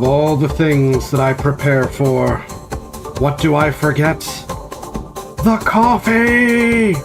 all the things that I prepare for, what do I forget? The coffee!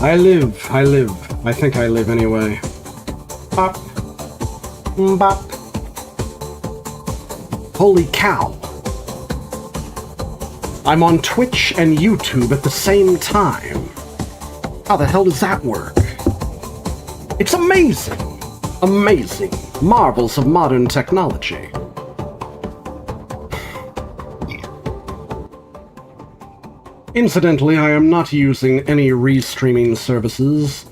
I live. I think I live anyway. Bop. Bop. Holy cow. I'm on Twitch and YouTube at the same time. How the hell does that work? It's amazing. Amazing. Marvels of modern technology. Incidentally, I am not using any restreaming services.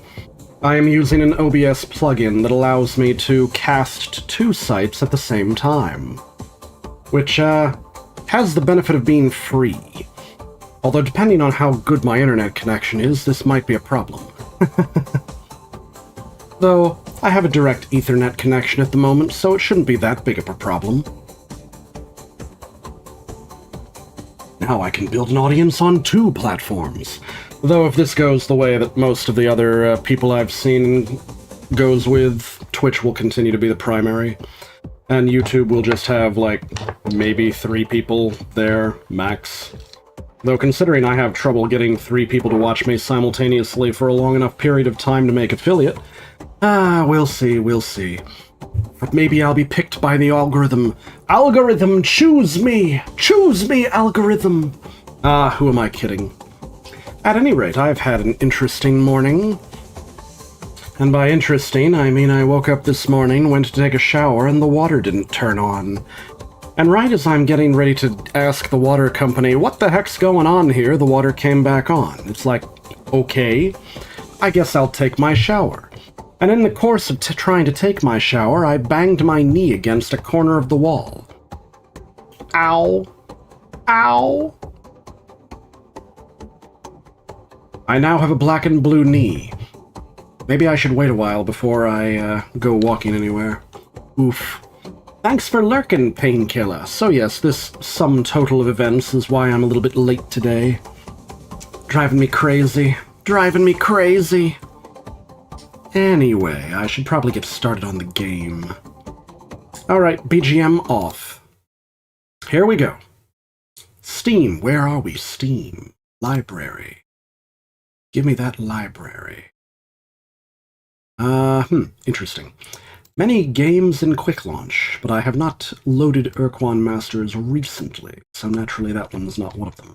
I am using an OBS plugin that allows me to cast to 2 sites at the same time, which has the benefit of being free. Although depending on how good my internet connection is, this might be a problem. Though, I have a direct Ethernet connection at the moment, so it shouldn't be that big of a problem. Now I can build an audience on 2 platforms. Though if this goes the way that most of the other people I've seen goes with, Twitch will continue to be the primary. And YouTube will just have, like, maybe 3 people there, max. Though considering I have trouble getting 3 people to watch me simultaneously for a long enough period of time to make affiliate, we'll see, we'll see. But maybe I'll be picked by the algorithm. Algorithm, choose me! Choose me, algorithm! Who am I kidding? At any rate, I've had an interesting morning. And by interesting, I mean I woke up this morning, went to take a shower, and the water didn't turn on. And right as I'm getting ready to ask the water company, what the heck's going on here, the water came back on. It's like, okay, I guess I'll take my shower. And in the course of trying to take my shower, I banged my knee against a corner of the wall. Ow. Ow. I now have a black and blue knee. Maybe I should wait a while before I go walking anywhere. Oof. Thanks for lurking, Painkiller. So yes, this sum total of events is why I'm a little bit late today. Driving me crazy. Driving me crazy. Anyway, I should probably get started on the game. Alright, BGM off. Here we go. Steam, where are we? Steam. Library. Give me that library. Interesting. Many games in quick launch, but I have not loaded Ur-Quan Masters recently, so naturally that one's not one of them.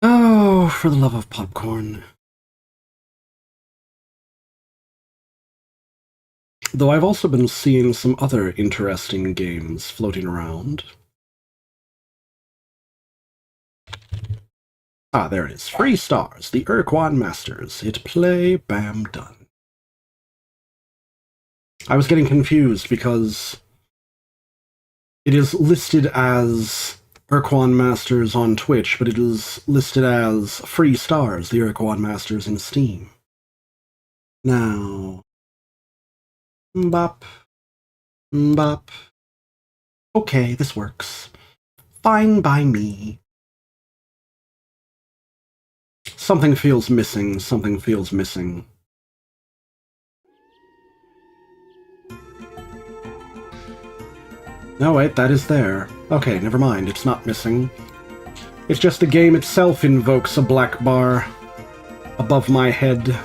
Oh, for the love of popcorn. Though I've also been seeing some other interesting games floating around. Ah, there it is. Free stars. The Ur-Quan Masters. Hit play, bam, done. I was getting confused because it is listed as Ur-Quan Masters on Twitch, but it is listed as free stars, the Ur-Quan Masters in Steam. Now... Bop. Bop. Okay, this works. Fine by me. Something feels missing, something feels missing. No, wait, that is there. Okay, never mind, it's not missing. It's just the game itself invokes a black bar above my head.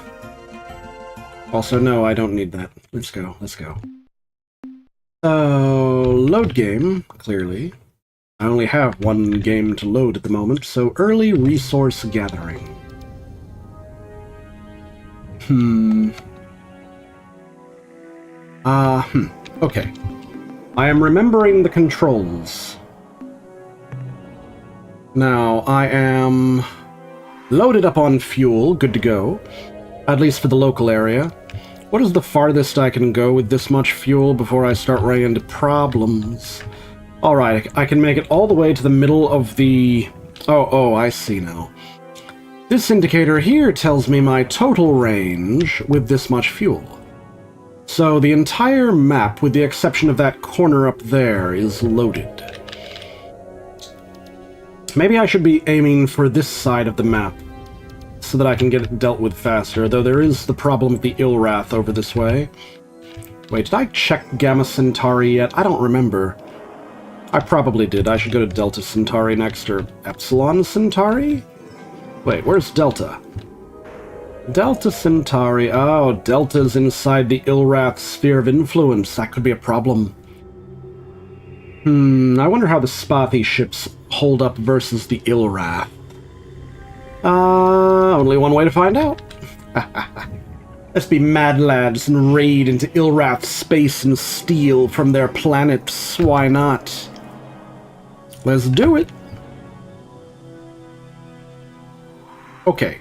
Also, no, I don't need that. Let's go, let's go. So, load game, clearly. I only have one game to load at the moment, so early resource gathering. Okay. I am remembering the controls. Now, I am loaded up on fuel, good to go. At least for the local area. What is the farthest I can go with this much fuel before I start running into problems? Alright, I can make it all the way to the middle of the... Oh, I see now. This indicator here tells me my total range with this much fuel. So the entire map, with the exception of that corner up there, is loaded. Maybe I should be aiming for this side of the map, so that I can get it dealt with faster, though there is the problem of the Ilrath over this way. Wait, did I check Gamma Centauri yet? I don't remember. I probably did. I should go to Delta Centauri next, or Epsilon Centauri? Wait, where's Delta? Delta Centauri. Oh, Delta's inside the Ilrath sphere of influence. That could be a problem. I wonder how the Spathi ships hold up versus the Ilrath. Only one way to find out. Let's be mad lads and raid into Ilrath space and steal from their planets. Why not? Let's do it. Okay.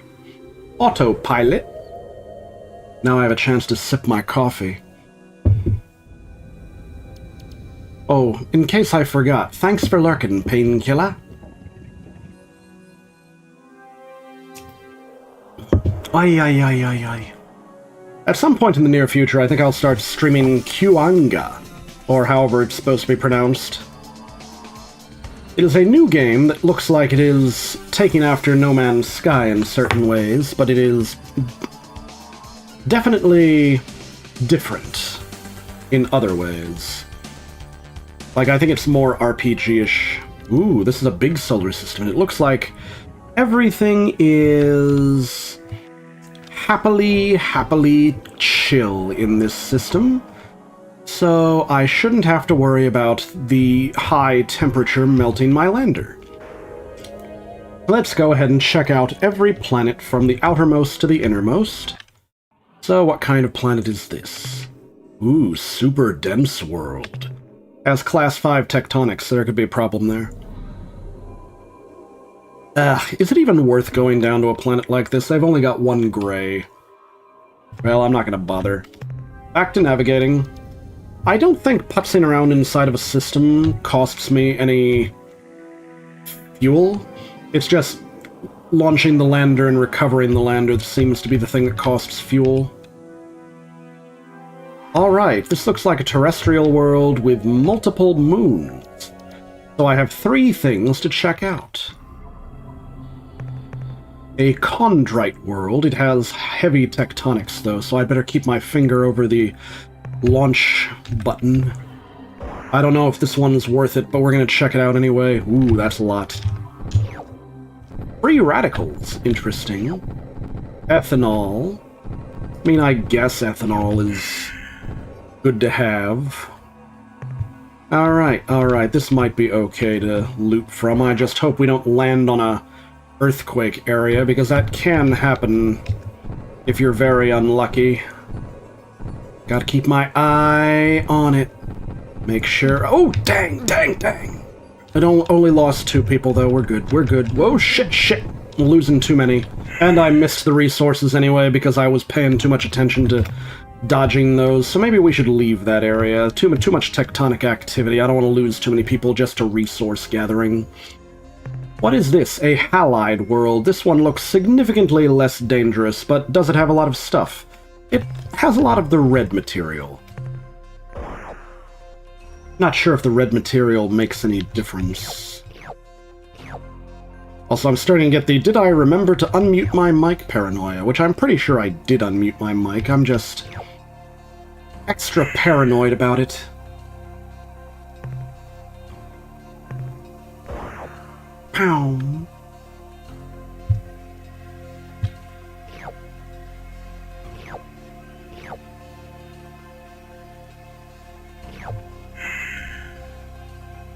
Autopilot. Now I have a chance to sip my coffee. Oh, in case I forgot, thanks for lurking, painkiller. Ay. At some point in the near future, I think I'll start streaming Kuanga, or however it's supposed to be pronounced. It is a new game that looks like it is taking after No Man's Sky in certain ways, but it is definitely different in other ways. Like, I think it's more RPG-ish. Ooh, this is a big solar system. It looks like everything is happily chill in this system. So I shouldn't have to worry about the high temperature melting my lander. Let's go ahead and check out every planet from the outermost to the innermost. So what kind of planet is this? Ooh, super dense world. Has class 5 tectonics, so there could be a problem there. Is it even worth going down to a planet like this? I've only got one gray. Well, I'm not gonna bother. Back to navigating. I don't think putzing around inside of a system costs me any fuel. It's just launching the lander and recovering the lander that seems to be the thing that costs fuel. Alright, this looks like a terrestrial world with multiple moons. So I have 3 things to check out. A chondrite world. It has heavy tectonics, though, so I better keep my finger over the launch button. I don't know if this one's worth it, but we're gonna check it out anyway. Ooh, that's a lot. Free radicals. Interesting. Ethanol. mean, I guess ethanol is good to have. Alright, this might be okay to loot from. I just hope we don't land on a earthquake area, because that can happen if you're very unlucky. Gotta keep my eye on it. Make sure... Oh, dang! I only lost 2 people, though. We're good. Whoa, shit! I'm losing too many. And I missed the resources anyway, because I was paying too much attention to dodging those, so maybe we should leave that area. Too much tectonic activity. I don't want to lose too many people just to resource gathering. What is this? A halide world. This one looks significantly less dangerous, but does it have a lot of stuff? It has a lot of the red material. Not sure if the red material makes any difference. Also, I'm starting to get the did I remember to unmute my mic paranoia, which I'm pretty sure I did unmute my mic. I'm just extra paranoid about it. Pow.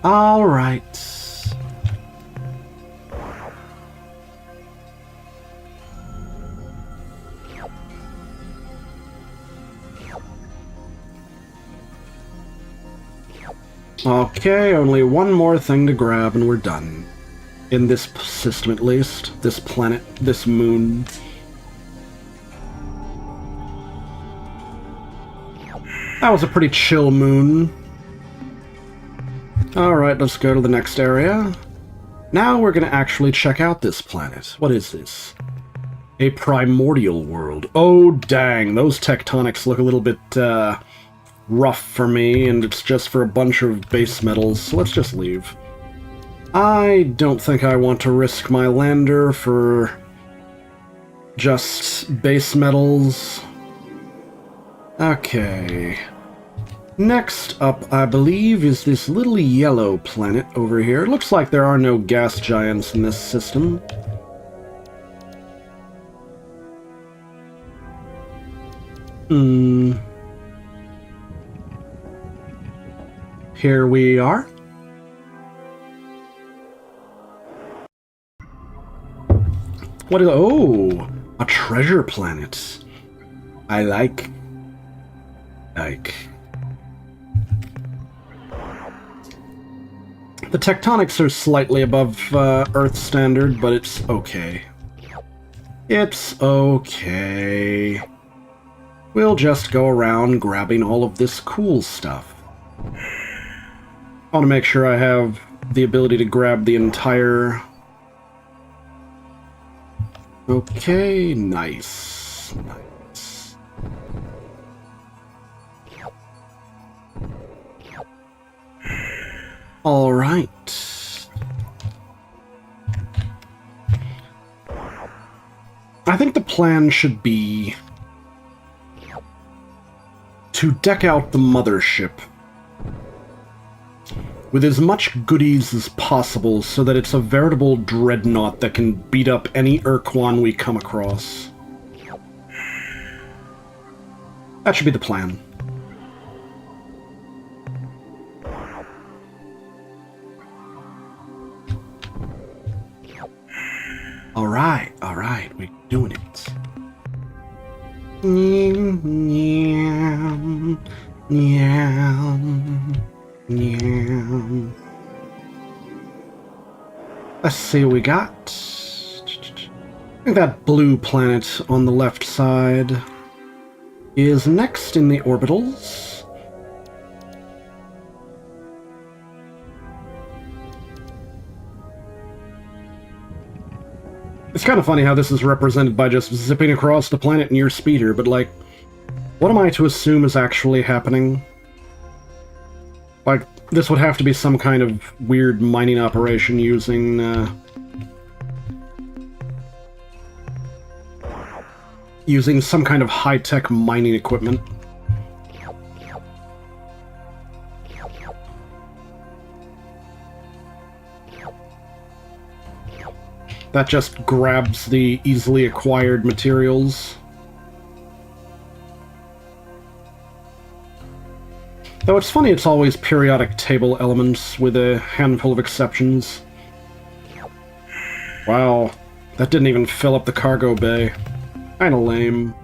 All right. Okay, only one more thing to grab and we're done. In this system, at least. This planet, this moon. That was a pretty chill moon. Alright, let's go to the next area. Now we're gonna actually check out this planet. What is this? A primordial world. Oh, dang, those tectonics look a little bit, rough for me, and it's just for a bunch of base metals, so let's just leave. I don't think I want to risk my lander for just base metals. Okay. Next up, I believe, is this little yellow planet over here. It looks like there are no gas giants in this system. Here we are. What is... Oh! A treasure planet. I like... The tectonics are slightly above Earth standard, but it's okay. It's okay. We'll just go around grabbing all of this cool stuff. I want to make sure I have the ability to grab the entire... Okay, nice. Nice. All right. I think the plan should be to deck out the mothership with as much goodies as possible so that it's a veritable dreadnought that can beat up any Ur-Quan we come across. That should be the plan. Alright, we're doing it. Let's see what we got. I think that blue planet on the left side is next in the orbitals. It's kind of funny how this is represented by just zipping across the planet in your speeder, but like, what am I to assume is actually happening? Like, this would have to be some kind of weird mining operation using, using some kind of high-tech mining equipment. That just grabs the easily acquired materials. Though it's funny it's always periodic table elements with a handful of exceptions. Wow, that didn't even fill up the cargo bay. Kinda lame.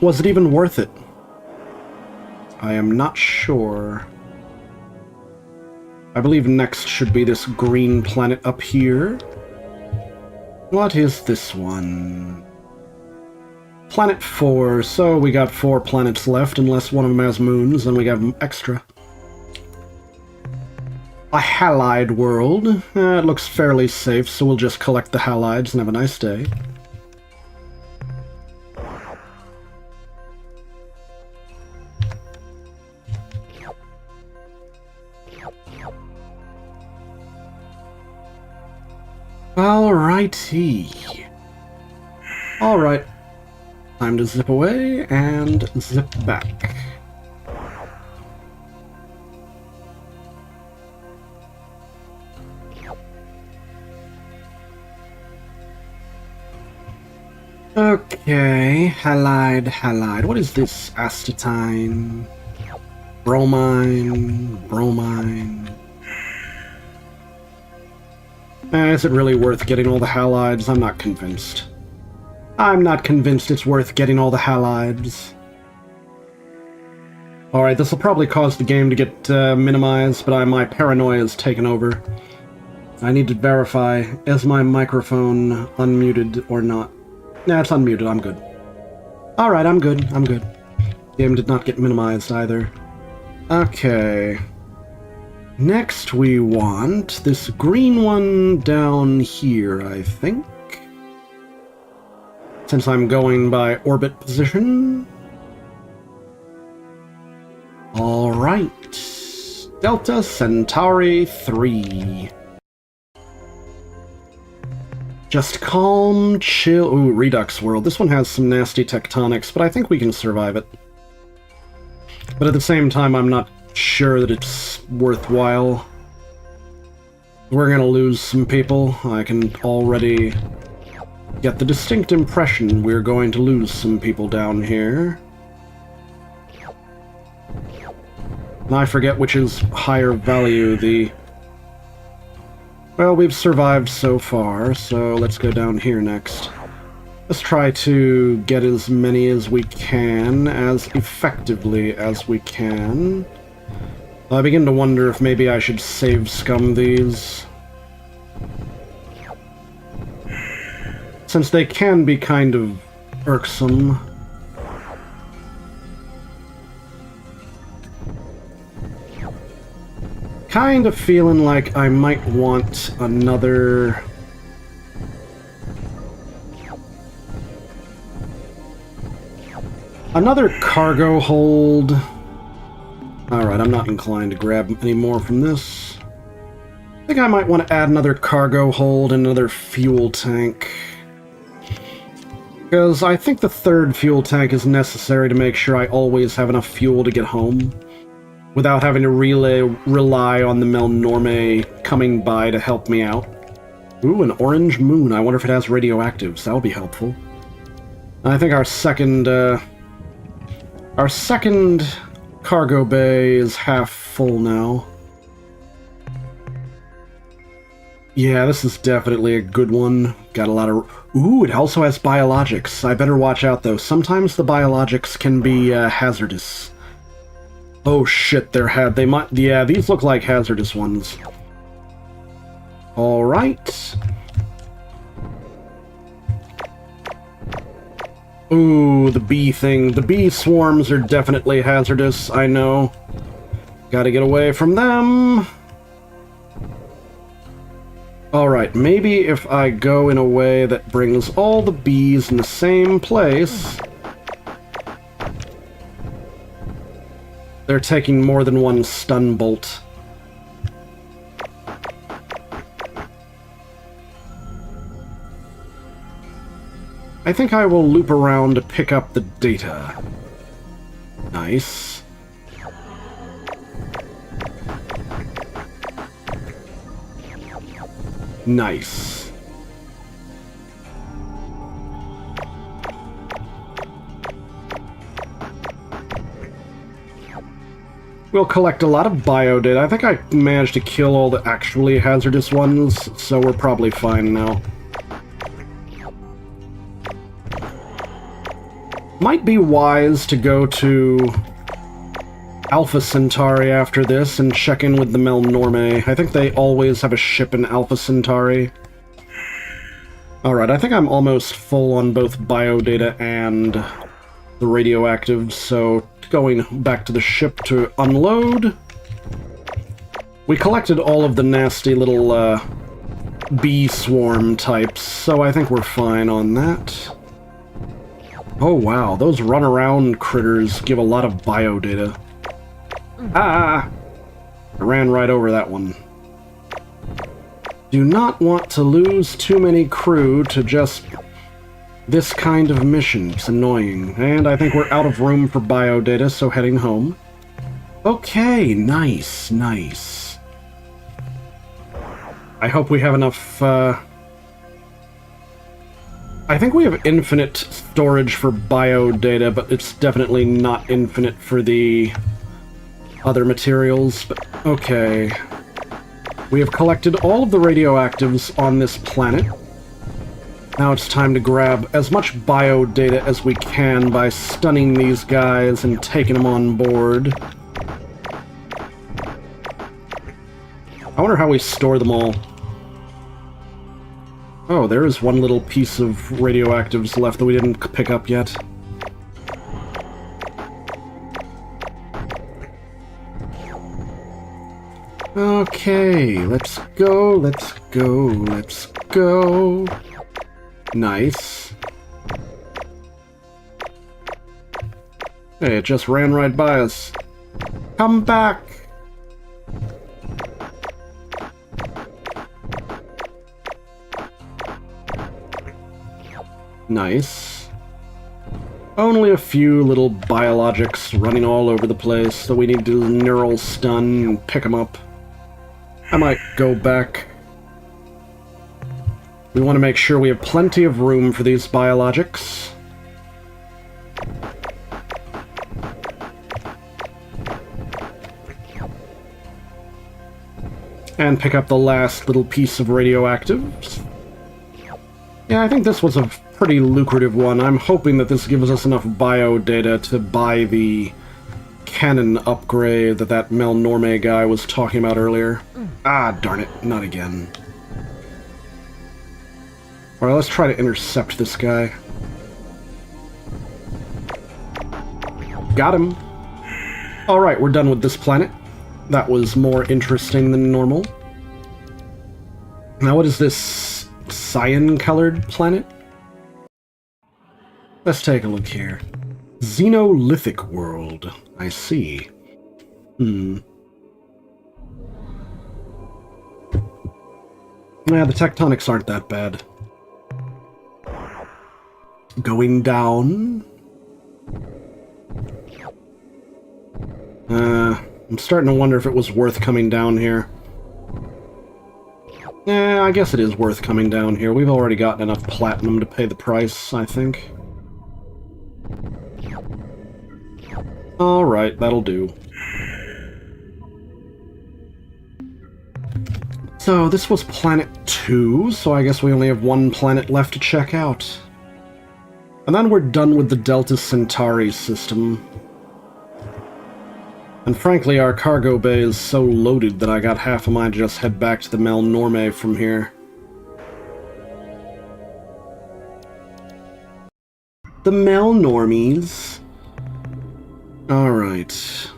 Was it even worth it? I am not sure. I believe next should be this green planet up here. What is this one? Planet 4, so we got 4 planets left, unless one of them has moons, and we got extra. A halide world. It looks fairly safe, so we'll just collect the halides and have a nice day. Alrighty. Alright. Time to zip away and zip back. Okay, halide. What is this? Astatine, bromine. Is it really worth getting all the halides? I'm not convinced. I'm not convinced it's worth getting all the halides. Alright, this will probably cause the game to get minimized, but my paranoia has taken over. I need to verify, is my microphone unmuted or not? Nah, it's unmuted, I'm good. Alright, I'm good. Game did not get minimized either. Okay. Next we want this green one down here, I think. Since I'm going by orbit position. Alright. Delta Centauri 3. Just calm, chill. Ooh, Redux World. This one has some nasty tectonics, but I think we can survive it. But at the same time, I'm not sure that it's worthwhile. We're gonna lose some people. I can already get the distinct impression we're going to lose some people down here. And I forget which is higher value, Well, we've survived so far, so let's go down here next. Let's try to get as many as we can, as effectively as we can. I begin to wonder if maybe I should save scum these. Since they can be kind of irksome. Kind of feeling like I might want another cargo hold. Alright, I'm not inclined to grab any more from this. I think I might want to add another cargo hold and another fuel tank. Because I think the third fuel tank is necessary to make sure I always have enough fuel to get home, without having to rely on the Melnorme coming by to help me out. Ooh, an orange moon. I wonder if it has radioactives. That'll be helpful. I think our second cargo bay is half full now. Yeah, this is definitely a good one. Got a lot of... Ooh, it also has biologics. I better watch out, though. Sometimes the biologics can be hazardous. Oh shit, they might... Yeah, these look like hazardous ones. Alright. Ooh, the bee thing. The bee swarms are definitely hazardous, I know. Gotta get away from them. Alright, maybe if I go in a way that brings all the bees in the same place... They're taking more than one stun bolt. I think I will loop around to pick up the data. Nice. Nice. We'll collect a lot of biodata. I think I managed to kill all the actually hazardous ones, so we're probably fine now. Might be wise to go to Alpha Centauri after this and check in with the Melnorme. I think they always have a ship in Alpha Centauri. Alright, I think I'm almost full on both biodata and the radioactives, so going back to the ship to unload. We collected all of the nasty little bee swarm types, so I think we're fine on that. Oh wow, those run-around critters give a lot of biodata. Ah! I ran right over that one. Do not want to lose too many crew to just this kind of mission. It's annoying. And I think we're out of room for biodata, so heading home. Okay, nice, nice. I hope we have enough, I think we have infinite storage for biodata, but it's definitely not infinite for the other materials, but okay. We have collected all of the radioactives on this planet. Now it's time to grab as much biodata as we can by stunning these guys and taking them on board. I wonder how we store them all. Oh, there is one little piece of radioactives left that we didn't pick up yet. Okay, let's go, let's go, let's go. Nice. Hey, it just ran right by us. Come back! Nice. Only a few little biologics running all over the place, so we need to neural stun and pick them up. I might go back. We want to make sure we have plenty of room for these biologics. And pick up the last little piece of radioactives. Yeah, I think this was a pretty lucrative one. I'm hoping that this gives us enough biodata to buy the cannon upgrade that that Melnorme guy was talking about earlier. Ah, darn it, not again. Alright, let's try to intercept this guy. Got him. Alright, we're done with this planet. That was more interesting than normal. Now what is this cyan-colored planet? Let's take a look here. Xenolithic world. I see. Yeah, the tectonics aren't that bad. Going down. I'm starting to wonder if it was worth coming down here. Yeah, I guess it is worth coming down here. We've already gotten enough platinum to pay the price, I think. Alright, that'll do. So, this was Planet 2, so I guess we only have one planet left to check out. And then we're done with the Delta Centauri system. And frankly, our cargo bay is so loaded that I got half of mine to just head back to the Melnorme from here. The Melnormies. Alright.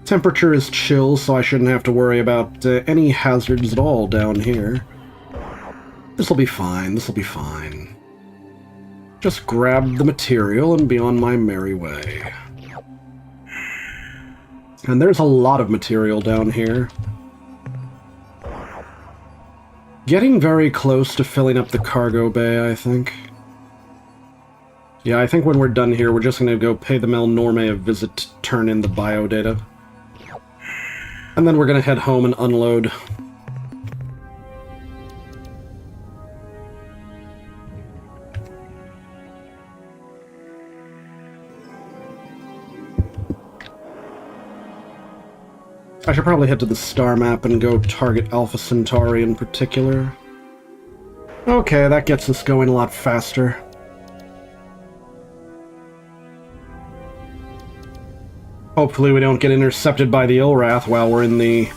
Temperature is chill, so I shouldn't have to worry about any hazards at all down here. This'll be fine, this'll be fine. Just grab the material and be on my merry way. And there's a lot of material down here. Getting very close to filling up the cargo bay, I think. Yeah, I think when we're done here, we're just going to go pay the Melnorme a visit to turn in the biodata. And then we're going to head home and unload. I should probably head to the star map and go target Alpha Centauri in particular. Okay, that gets us going a lot faster. Hopefully we don't get intercepted by the Ilrath while we're in the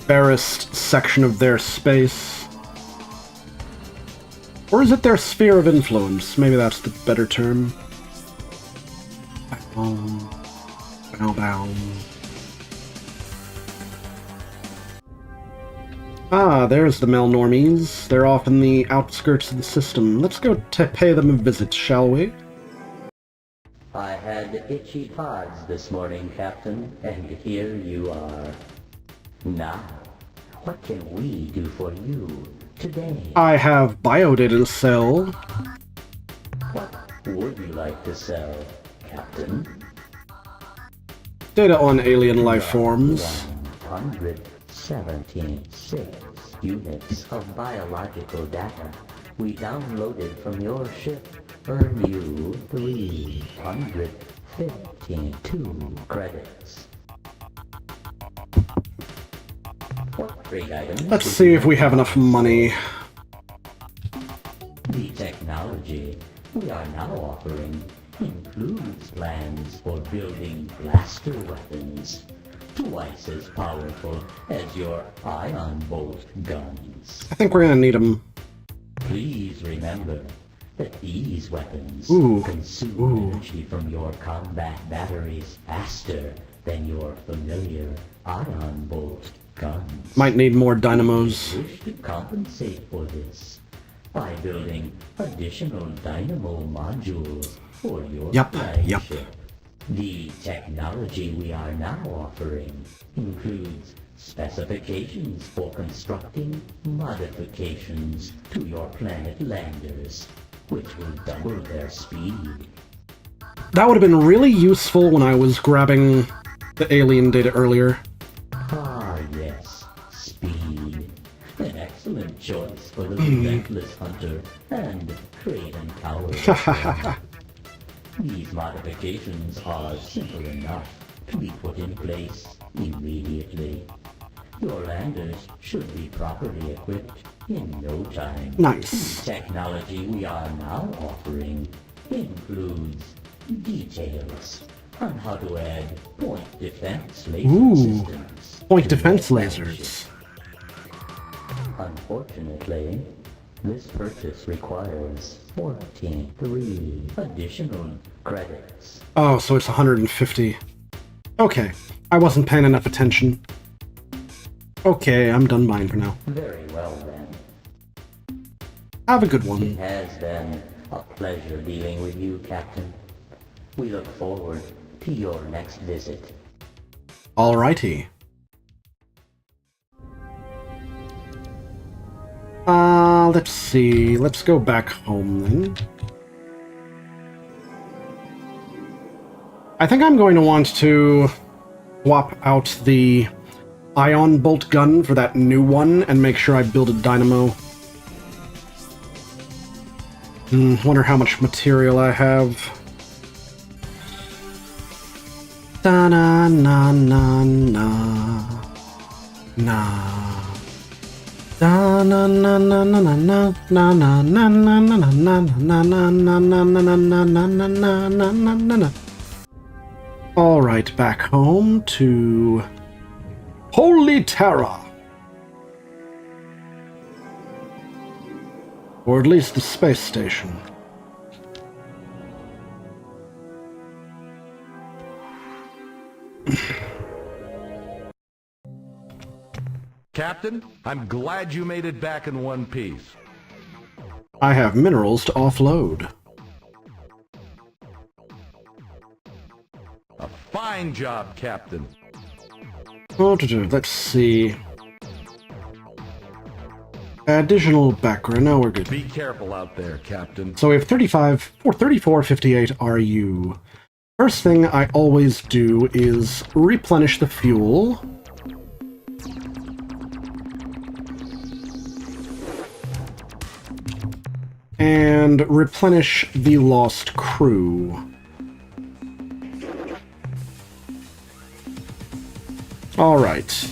barest section of their space. Or is it their sphere of influence? Maybe that's the better term. Bow, bow. Ah, there's the Melnormies. They're off in the outskirts of the system. Let's go pay them a visit, shall we? I had itchy pods this morning, Captain, and here you are. Now, what can we do for you today? I have biodata to sell. What would you like to sell, Captain? Data on alien life forms. 176 units of biological data we downloaded from your ship. Earn you 352 credits. What trade items? Let's see if we have enough money. The technology we are now offering includes plans for building blaster weapons, twice as powerful as your ion bolt guns. I think we're gonna need them. Please remember that these weapons consume energy from your combat batteries faster than your familiar ion bolt guns. Might need more dynamos. We wish to compensate for this by building additional dynamo modules for your flagship. The technology we are now offering includes specifications for constructing modifications to your planet landers, which will double their speed. That would have been really useful when I was grabbing the alien data earlier. Ah, yes, speed. An excellent choice for the relentless hunter and Craven Coward. These modifications are simple enough to be put in place immediately. Your landers should be properly equipped in no time. Nice. The technology we are now offering includes details on how to add point defense laser systems. Point defense lasers. Unfortunately, this purchase requires 43 additional credits. Oh, so it's 150. Okay, I wasn't paying enough attention. Okay, I'm done buying for now. Very well then. Have a good one. It has been a pleasure dealing with you, Captain. We look forward to your next visit. Alrighty. Let's see. Let's go back home then. I think I'm going to want to swap out the ion bolt gun for that new one and make sure I build a dynamo. Wonder how much material I have. Da na na na na na. Da na na na na na na na na na na na na na na na na na na na. All right, back home to Holy Terra, or at least the space station. Captain, I'm glad you made it back in one piece. I have minerals to offload. A fine job, Captain. Let's see. Additional background. No, we're good. Be careful out there, Captain. So we have 3458 RU. First thing I always do is replenish the fuel. And replenish the lost crew. Alright.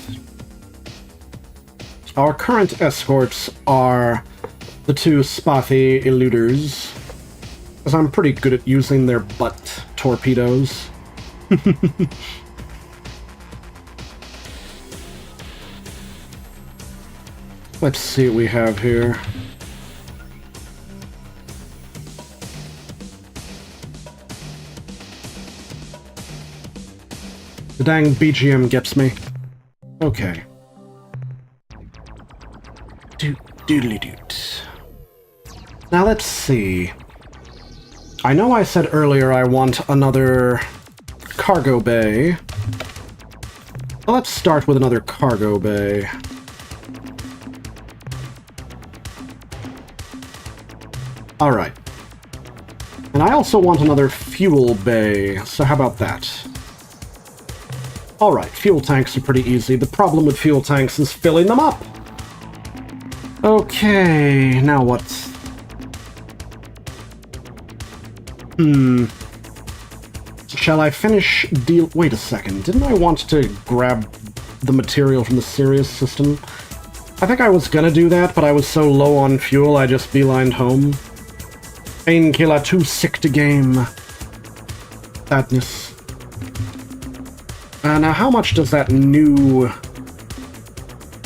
Our current escorts are the two Spathy eluders, because I'm pretty good at using their butt torpedoes. Let's see what we have here. The dang BGM gets me. Okay. Doodly-doot. Now let's see. I know I said earlier I want another cargo bay. Well, let's start with another cargo bay. Alright. And I also want another fuel bay, so how about that? Alright, fuel tanks are pretty easy. The problem with fuel tanks is filling them up! Okay, now what? Shall I finish deal- wait a second, didn't I want to grab the material from the Sirius system? I think I was gonna do that, but I was so low on fuel I just beelined home. Painkiller, too sick to game. Sadness. Now how much does that new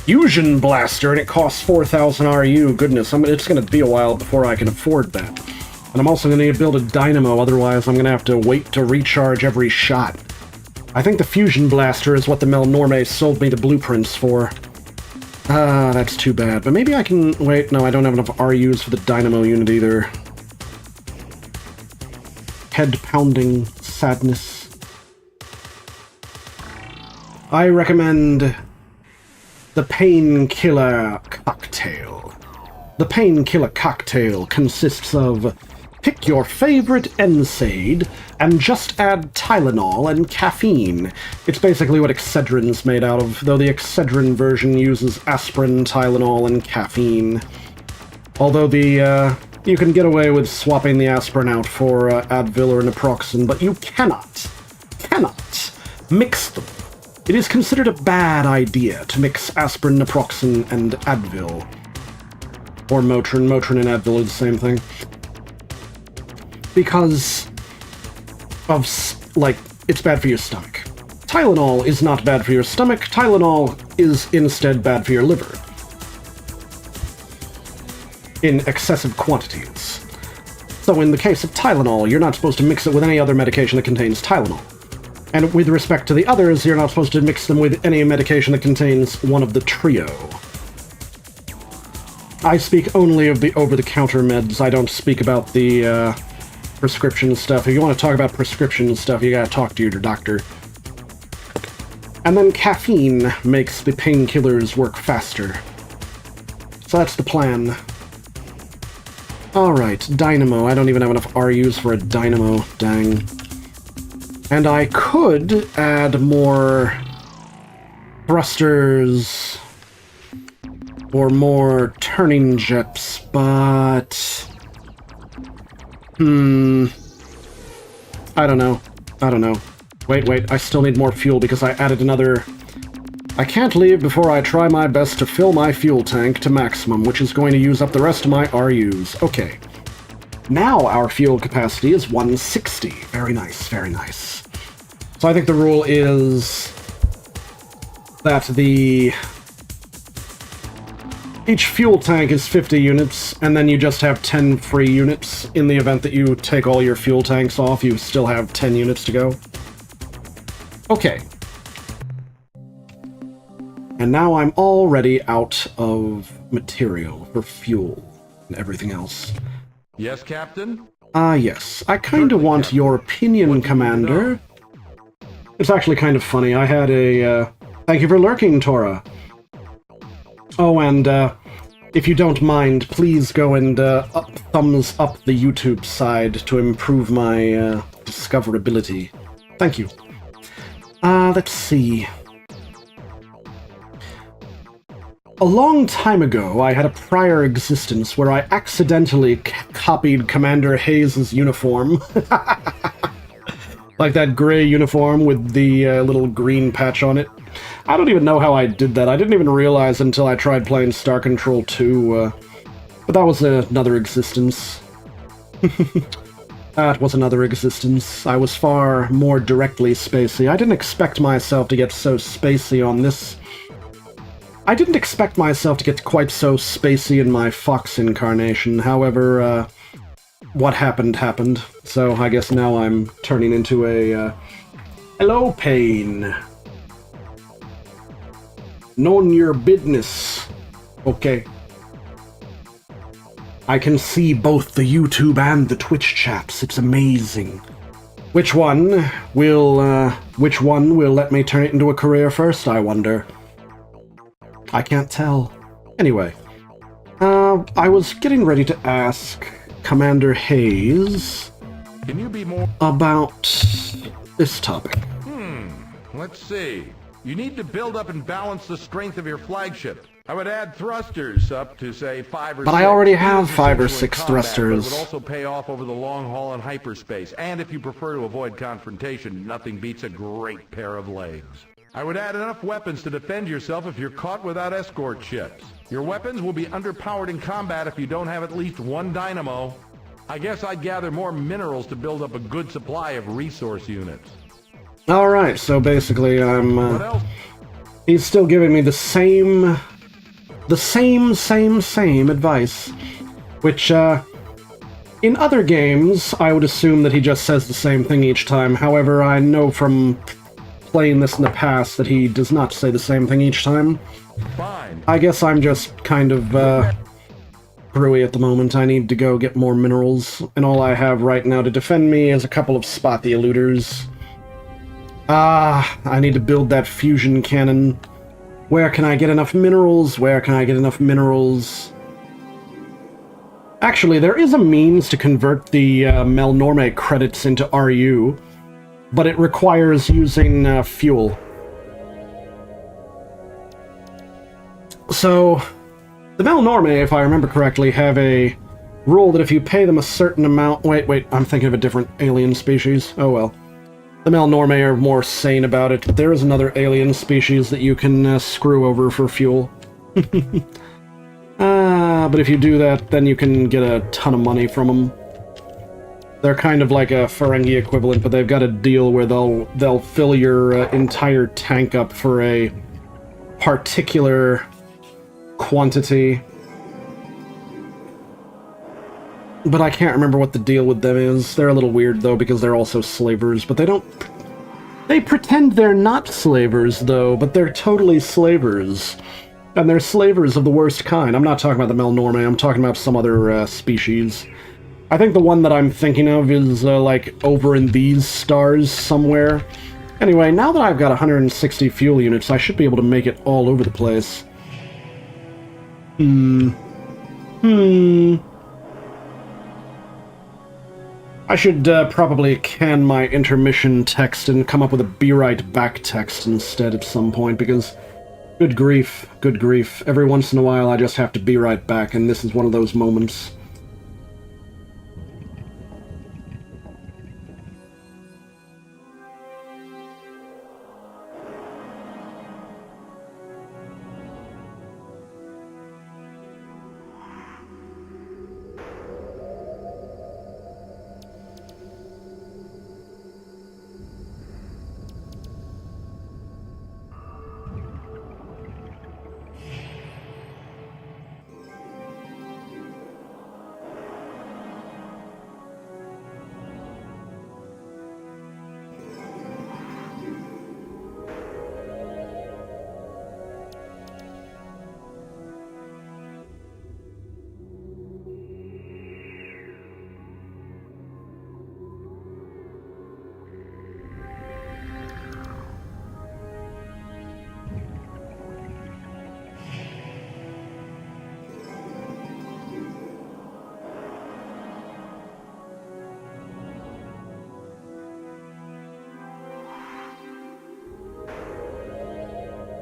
fusion blaster, and it costs 4,000 RU, goodness, it's gonna be a while before I can afford that. And I'm also gonna need to build a dynamo, otherwise I'm gonna have to wait to recharge every shot. I think the fusion blaster is what the Melnorme sold me the blueprints for. That's too bad, but maybe I can- wait, no, I don't have enough RUs for the dynamo unit either. Head-pounding sadness. I recommend the Painkiller Cocktail. The Painkiller Cocktail consists of pick your favorite NSAID and just add Tylenol and caffeine. It's basically what Excedrin's made out of, though the Excedrin version uses aspirin, Tylenol, and caffeine. Although you can get away with swapping the aspirin out for Advil or naproxen, but you cannot mix them. It is considered a bad idea to mix aspirin, naproxen, and Advil. Or Motrin. Motrin and Advil are the same thing. Because of, it's bad for your stomach. Tylenol is not bad for your stomach. Tylenol is instead bad for your liver. In excessive quantities. So in the case of Tylenol, you're not supposed to mix it with any other medication that contains Tylenol. And with respect to the others, you're not supposed to mix them with any medication that contains one of the trio. I speak only of the over-the-counter meds. I don't speak about the prescription stuff. If you want to talk about prescription stuff, you gotta talk to your doctor. And then caffeine makes the painkillers work faster. So that's the plan. Alright, dynamo. I don't even have enough RUs for a dynamo. Dang. And I could add more thrusters or more turning jets, but I don't know. Wait, I still need more fuel because I added another... I can't leave before I try my best to fill my fuel tank to maximum, which is going to use up the rest of my RUs. Okay. Now our fuel capacity is 160. Very nice, very nice. So I think the rule is that each fuel tank is 50 units, and then you just have 10 free units. In the event that you take all your fuel tanks off, you still have 10 units to go. Okay. And now I'm already out of material for fuel and everything else. Yes, Captain? Yes. I kinda want your opinion, Commander. It's actually kind of funny. I had a, thank you for lurking, Tora. Oh, and, if you don't mind, please go and, thumbs up the YouTube side to improve my, discoverability. Thank you. Let's see. A long time ago, I had a prior existence where I accidentally copied Commander Hayes' uniform. Like that gray uniform with the little green patch on it. I don't even know how I did that. I didn't even realize until I tried playing Star Control 2, but that was another existence. That was another existence. I was far more directly spacey. I didn't expect myself to get so spacey on this. I didn't expect myself to get quite so spacey in my Fox incarnation. However, what happened happened. So I guess now I'm turning into a, hello, Pain. None your business. Okay. I can see both the YouTube and the Twitch chats. It's amazing. Which one will let me turn it into a career first, I wonder? I can't tell. Anyway, I was getting ready to ask Commander Hayes Can you be more... about this topic. Let's see. You need to build up and balance the strength of your flagship. I would add thrusters up to, say, 5 or 6. But I already have These are 5 or essential in 6 combat, thrusters. But it would also pay off over the long haul in hyperspace. And if you prefer to avoid confrontation, nothing beats a great pair of legs. I would add enough weapons to defend yourself if you're caught without escort ships. Your weapons will be underpowered in combat if you don't have at least 1 dynamo. I guess I'd gather more minerals to build up a good supply of resource units. Alright, so basically What else? he's still giving me the same advice. Which, in other games, I would assume that he just says the same thing each time. However, I know from playing this in the past that he does not say the same thing each time. Fine. I guess I'm just kind of, brewy at the moment. I need to go get more minerals, and all I have right now to defend me is a couple of Spot the Eluders. I need to build that fusion cannon. Where can I get enough minerals? Where can I get enough minerals? Actually, there is a means to convert the Melnorme credits into RU, but it requires using fuel. So, the Melnorme, if I remember correctly, have a rule that if you pay them a certain amount... Wait, I'm thinking of a different alien species. Oh well. The Melnorme are more sane about it, but there is another alien species that you can screw over for fuel. But if you do that, then you can get a ton of money from them. They're kind of like a Ferengi equivalent, but they've got a deal where they'll fill your entire tank up for a particular quantity. But I can't remember what the deal with them is. They're a little weird, though, because they're also slavers, but they don't... They pretend they're not slavers, though, but they're totally slavers. And they're slavers of the worst kind. I'm not talking about the Melnorme, I'm talking about some other species. I think the one that I'm thinking of is, like, over in these stars somewhere. Anyway, now that I've got 160 fuel units, I should be able to make it all over the place. I should probably can my intermission text and come up with a be right back text instead at some point, because good grief, every once in a while I just have to be right back, and this is one of those moments.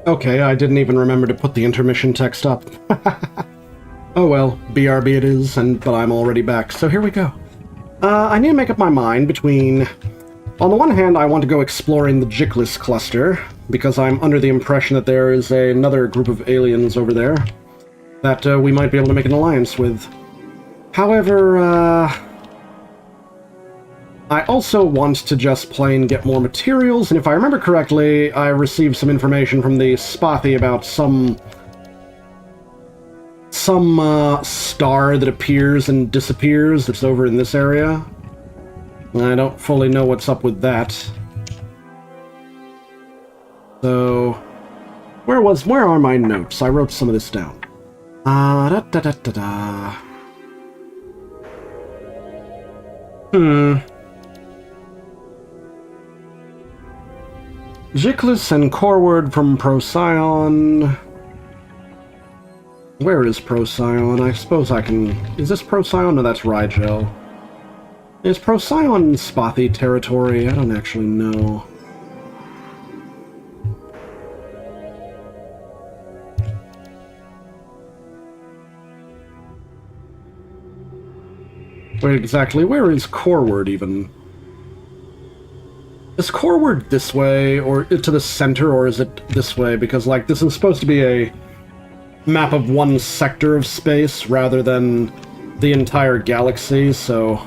Okay, I didn't even remember to put the intermission text up. Oh well, BRB it is, but I'm already back, so here we go. I need to make up my mind between... On the one hand, I want to go exploring the Jickless cluster, because I'm under the impression that there is another group of aliens over there that we might be able to make an alliance with. However, I also want to just plain get more materials, and if I remember correctly, I received some information from the Spothy about some star that appears and disappears that's over in this area. I don't fully know what's up with that. So, where are my notes? I wrote some of this down. Jicklus and Corward from Procyon. Where is Procyon? I suppose I can... Is this Procyon? No, that's Rigel. Is Procyon Spothy territory? I don't actually know. Wait, exactly, where is Corward, even? Is Corward this way, or to the center, or is it this way? Because, like, this is supposed to be a map of one sector of space, rather than the entire galaxy, so...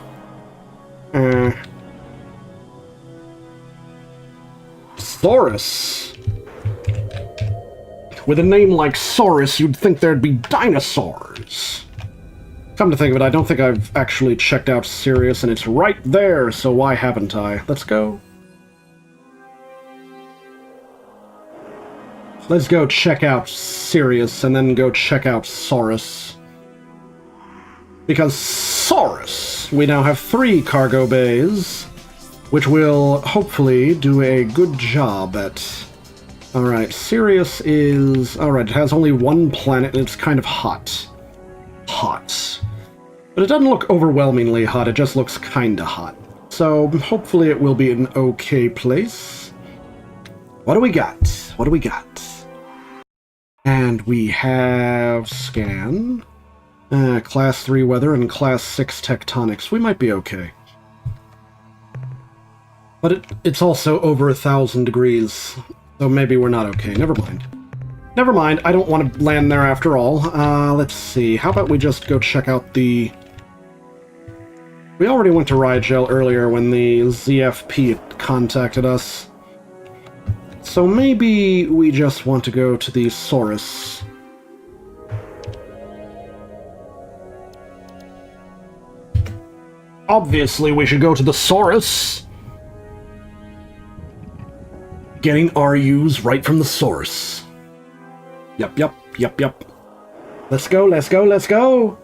Saurus! With a name like Saurus, you'd think there'd be dinosaurs! Come to think of it, I don't think I've actually checked out Sirius, and it's right there, so why haven't I? Let's go. Let's go check out Sirius, and then go check out Saurus. Because Saurus, we now have 3 cargo bays, which will hopefully do a good job at... Alright, Sirius is... Alright, it has only 1 planet, and it's kind of hot. Hot. But it doesn't look overwhelmingly hot, it just looks kinda hot. So, hopefully it will be an okay place. What do we got? What do we got? And we have scan, class 3 weather, and class 6 tectonics. We might be okay. But it's also over 1,000 degrees, so maybe we're not okay. Never mind. Never mind, I don't want to land there after all. Let's see, how about we just go check out the... We already went to Rigel earlier when the ZFP contacted us. So maybe we just want to go to the Saurus. Obviously, we should go to the Saurus. Getting RUs right from the source. Yep. Let's go, let's go, let's go!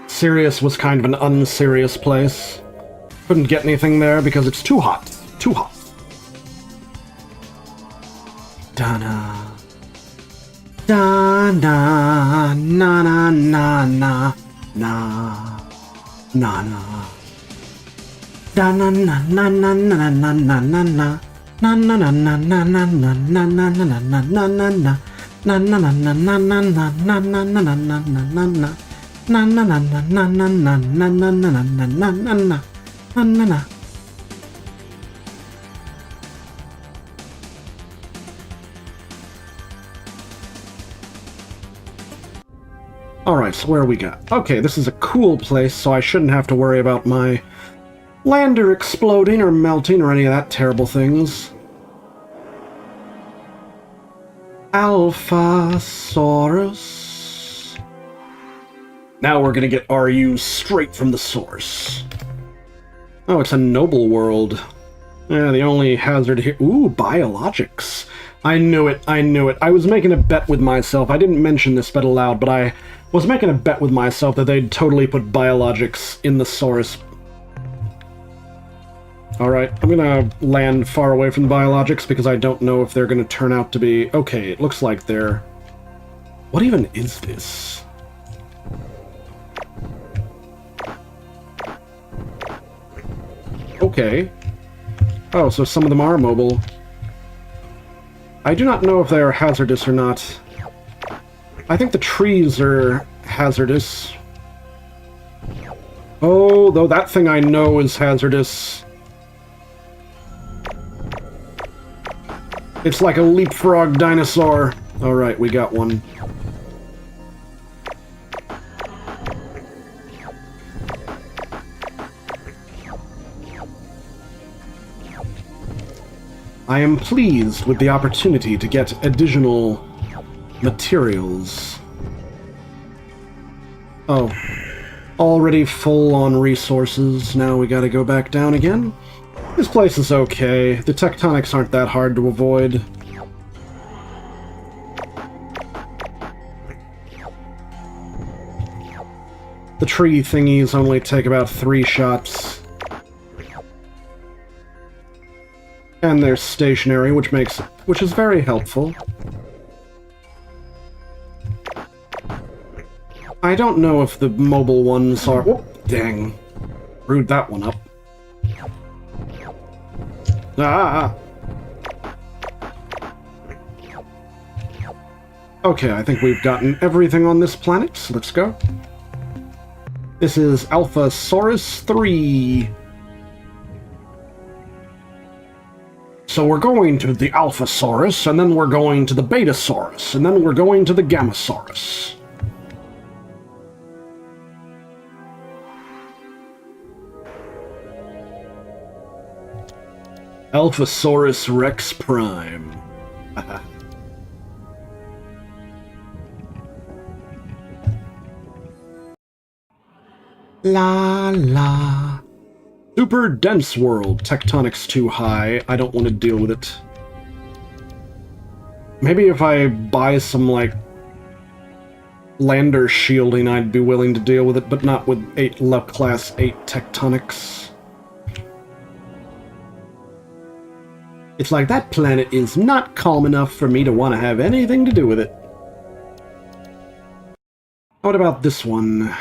Sirius was kind of an unserious place. Couldn't get anything there because it's too hot. Too hot. Da-na. Da-na. Na-na-na-na. Na-na. Da-na-na-na-na-na-na-na-na. Na-na-na-na-na-na-na-na-na-na-na-na. Na-na-na-na-na-na-na-na-na-na-na-na. Na-na-na-na-na-na-na-na-na-na-na-na. Na-na-na. Alright, so where we got? Okay, this is a cool place, so I shouldn't have to worry about my lander exploding or melting or any of that terrible things. Alphasaurus. Now we're gonna get RU straight from the source. Oh, it's a noble world. Yeah, the only hazard here... Ooh, biologics. I knew it, I knew it. I was making a bet with myself. I didn't mention this bet aloud, but I was making a bet with myself that they'd totally put biologics in the source. Alright, I'm gonna land far away from the biologics because I don't know if they're gonna turn out to be... Okay, it looks like they're... What even is this? Okay. Oh, so some of them are mobile. I do not know if they are hazardous or not. I think the trees are hazardous. Oh, though that thing I know is hazardous. It's like a leapfrog dinosaur. Alright, we got one. I am pleased with the opportunity to get additional materials. Oh. Already full on resources. Now we gotta go back down again. This place is okay. The tectonics aren't that hard to avoid. The tree thingies only take about 3 shots. And they're stationary, which is very helpful. I don't know if the mobile ones are... Whoop, dang. Screwed that one up. Ah! Okay, I think we've gotten everything on this planet, so let's go. This is Alphasaurus 3. So we're going to the Alphasaurus, and then we're going to the Betasaurus, and then we're going to the Gammasaurus. Alphasaurus Rex Prime. La la. Super dense world. Tectonics too high. I don't want to deal with it. Maybe if I buy some, like, lander shielding, I'd be willing to deal with it, but not with class 8 tectonics. It's like, that planet is not calm enough for me to want to have anything to do with it. What about this one?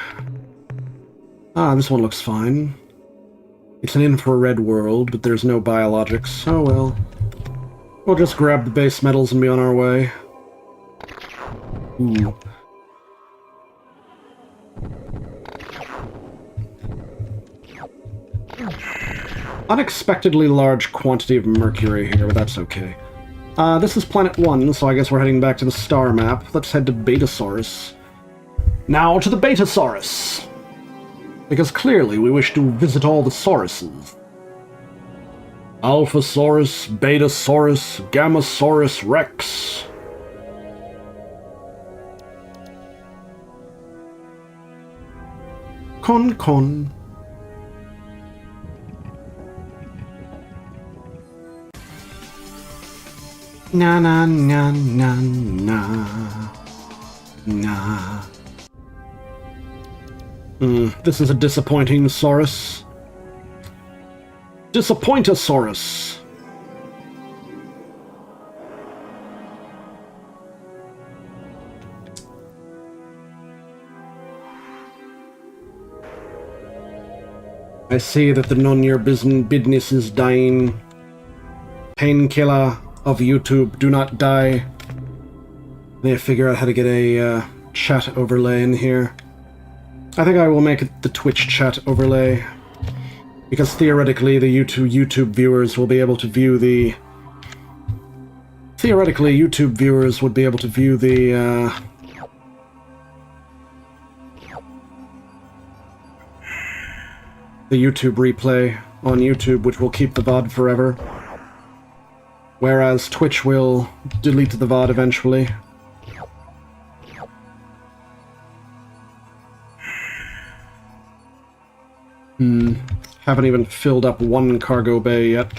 Ah, this one looks fine. It's an infrared world, but there's no biologics. Oh well. We'll just grab the base metals and be on our way. Ooh. Unexpectedly large quantity of mercury here, but that's okay. This is Planet 1, so I guess we're heading back to the star map. Let's head to Betasaurus. Now to the Betasaurus! Because clearly we wish to visit all the sauruses. Alphasaurus, Betasaurus, Gammasaurus Rex. Con. Na na na na na. Nah. This is a disappointing saurus. Disappointosaurus. I see that the non-your business is dying. Painkiller of YouTube, do not die. May figure out how to get a chat overlay in here. I think I will make it the Twitch chat overlay, because theoretically the YouTube viewers will be able to view the... Theoretically, YouTube viewers would be able to view the YouTube replay on YouTube, which will keep the VOD forever. Whereas Twitch will delete the VOD eventually. Haven't even filled up one cargo bay yet.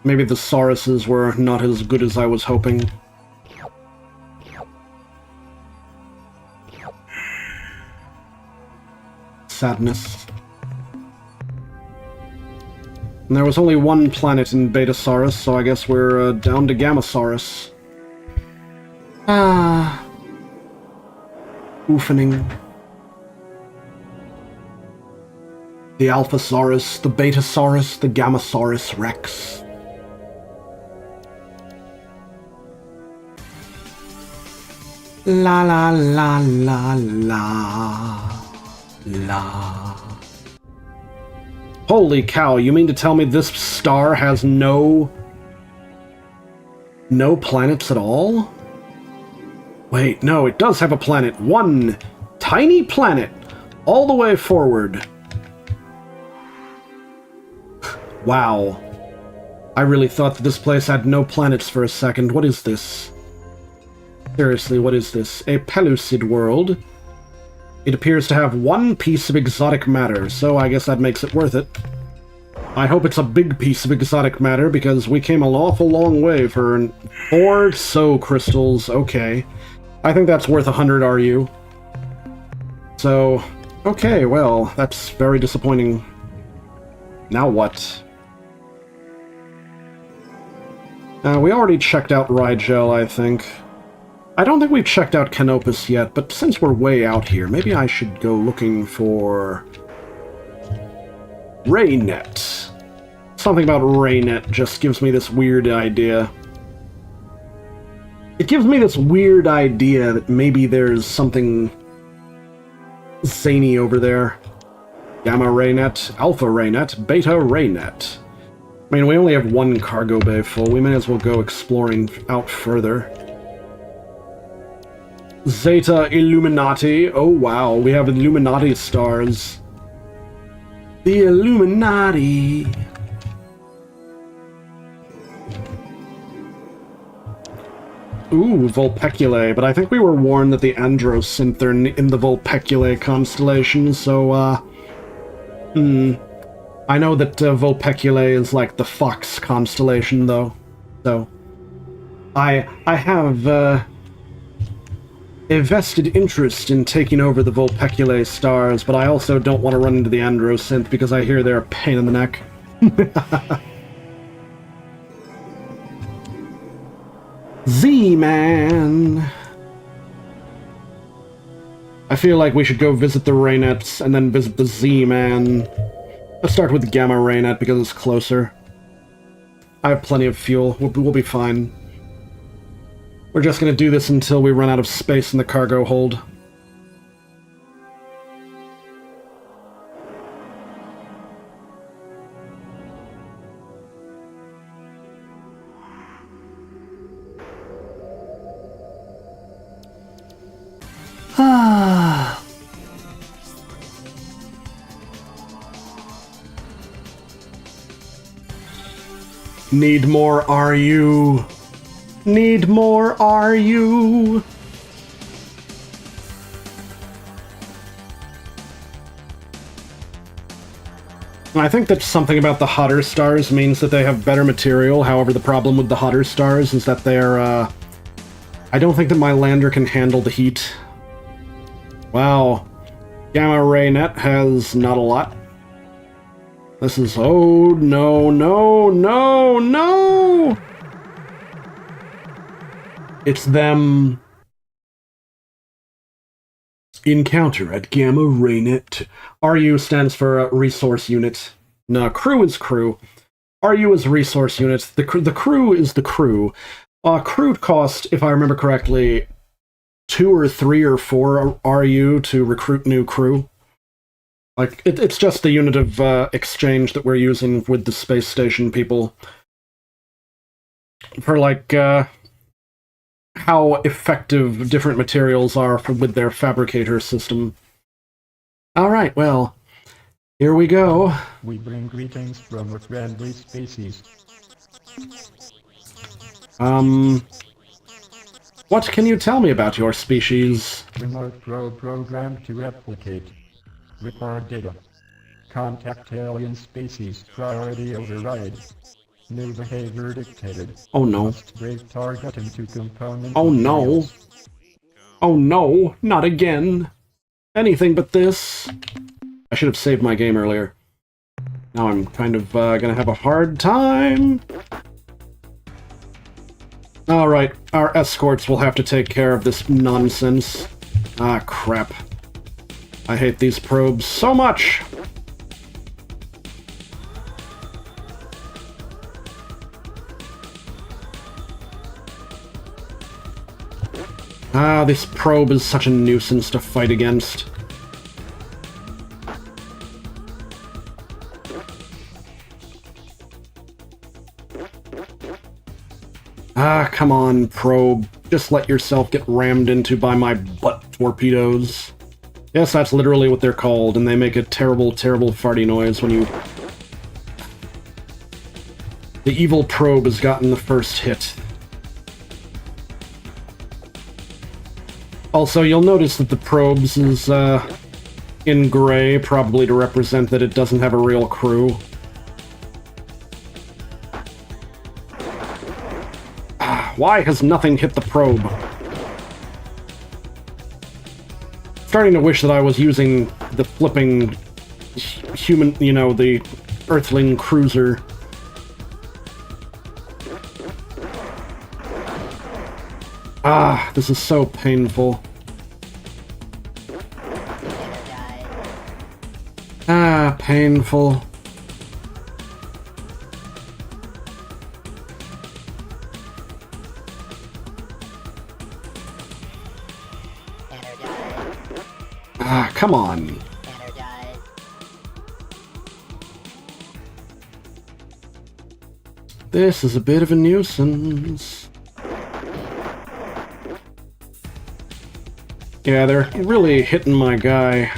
Maybe the sauruses were not as good as I was hoping. Sadness. And there was only one planet in Betasaurus, so I guess we're down to Gammasaurus. Ah. Oofening. The Alphasaurus, the Betasaurus, the Gammasaurus Rex. La la la la la. La. Holy cow, you mean to tell me this star has no No planets at all? Wait, no, it does have a planet. One tiny planet all the way forward. Wow. I really thought that this place had no planets for a second. What is this? Seriously, what is this? A pellucid world. It appears to have one piece of exotic matter, so I guess that makes it worth it. I hope it's a big piece of exotic matter, because we came an awful long way for 4 so crystals. Okay. I think that's worth 100 RU. So, okay, well, that's very disappointing. Now what? We already checked out Rigel, I think. I don't think we've checked out Canopus yet, but since we're way out here, maybe I should go looking for Raynet. Something about Raynet just gives me this weird idea. It gives me this weird idea that maybe there's something zany over there. Gamma Raynet, Alpha Raynet, Beta Raynet. I mean, we only have one cargo bay full. We may as well go exploring out further. Zeta Illuminati. Oh, wow. We have Illuminati stars. The Illuminati. Ooh, Vulpeculae. But I think we were warned that the Androsynth are in the Vulpeculae constellation, so, I know that Vulpeculae is like the Fox constellation, though. So, I have a vested interest in taking over the Vulpeculae stars, but I also don't want to run into the Androsynth because I hear they're a pain in the neck. Z-Man! I feel like we should go visit the Raynets and then visit the Z-Man. Let's start with Gamma Raynet because it's closer. I have plenty of fuel. We'll be fine. We're just gonna do this until we run out of space in the cargo hold. Ah. Need more RU. Need more RU. I think that something about the hotter stars means that they have better material. However, the problem with the hotter stars is that they're, I don't think that my lander can handle the heat. Wow. Gamma Raynet has not a lot. This is... oh, no, no, no, no! It's them. Encounter at Gamma Raynet. RU stands for Resource Unit. No, crew is crew. RU is Resource Unit. The crew is the crew. Crew cost, if I remember correctly, 2 or 3 or 4 RU to recruit new crew. Like, it's just the unit of exchange that we're using with the space station people. For, like, how effective different materials are with their fabricator system. Alright, well, here we go. We bring greetings from a friendly species. What can you tell me about your species? Remote probe programmed to replicate. Record data. Contact alien species. Priority override. New behavior dictated. Oh no. Must break target into component. Oh no. materials. Oh no, not again. Anything but this. I should have saved my game earlier. Now I'm kind of gonna have a hard time. Alright, our escorts will have to take care of this nonsense. Ah, crap. I hate these probes so much! Ah, this probe is such a nuisance to fight against. Ah, come on, probe. Just let yourself get rammed into by my butt torpedoes. Yes, that's literally what they're called, and they make a terrible, terrible farty noise when you... The evil probe has gotten the first hit. Also, you'll notice that the probes is, in gray, probably to represent that it doesn't have a real crew. Why has nothing hit the probe? Starting to wish that I was using the flipping human, you know, the Earthling cruiser. Ah, this is so painful. Ah, painful. Ah, come on. This is a bit of a nuisance. Yeah, they're really hitting my guy.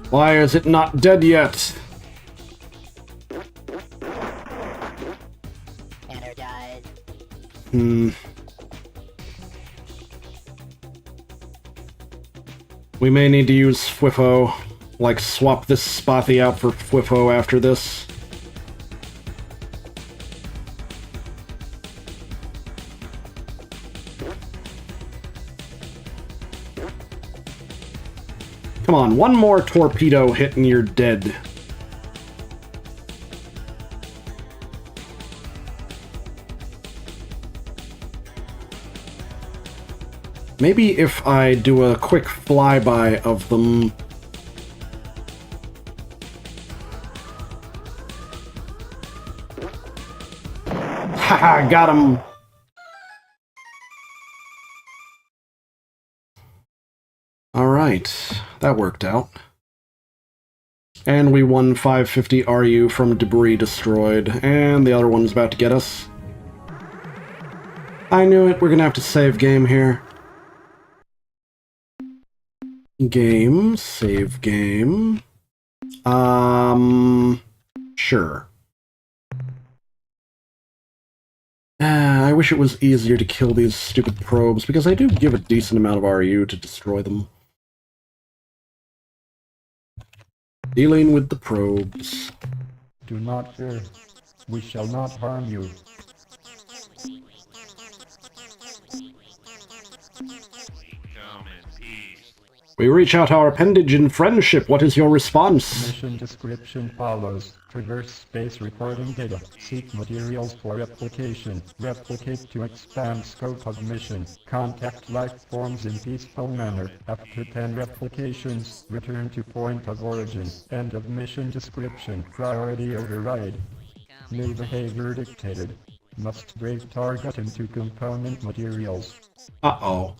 Why is it not dead yet? We may need to use FWIFO. Like, swap this Spothy out for FWIFO after this. Come on, one more torpedo hit and you're dead. Maybe if I do a quick flyby of them... Haha, got him! Alright, that worked out. And we won 550 RU from debris destroyed, and the other one's about to get us. I knew it, we're gonna have to save game here. Game, save game. Sure. I wish it was easier to kill these stupid probes, because I do give a decent amount of RU to destroy them. Dealing with the probes. Do not fear. We shall not harm you. We reach out our appendage in friendship. What is your response? Mission description follows. Traverse space recording data. Seek materials for replication. Replicate to expand scope of mission. Contact life forms in peaceful manner. After 10 replications, return to point of origin. End of mission description. Priority override. New behavior dictated. Must break target into component materials. Uh-oh.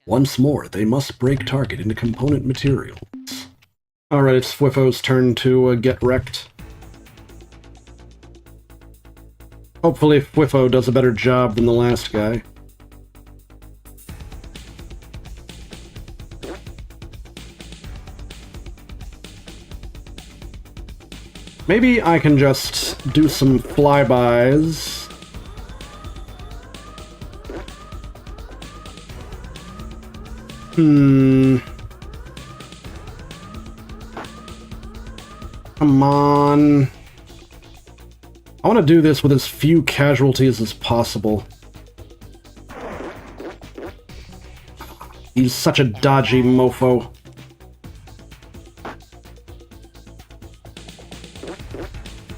Once more, they must break target into component materials. Alright, it's FWIFO's turn to get wrecked. Hopefully FWIFO does a better job than the last guy. Maybe I can just do some flybys. Come on. I want to do this with as few casualties as possible. He's such a dodgy mofo.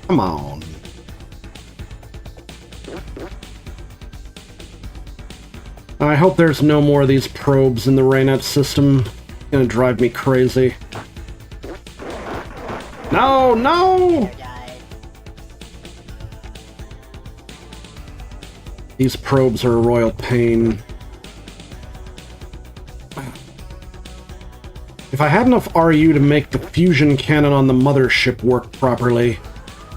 Come on. I hope there's no more of these probes in the Raynet system. It's gonna drive me crazy. No, no! These probes are a royal pain. If I had enough RU to make the fusion cannon on the mothership work properly,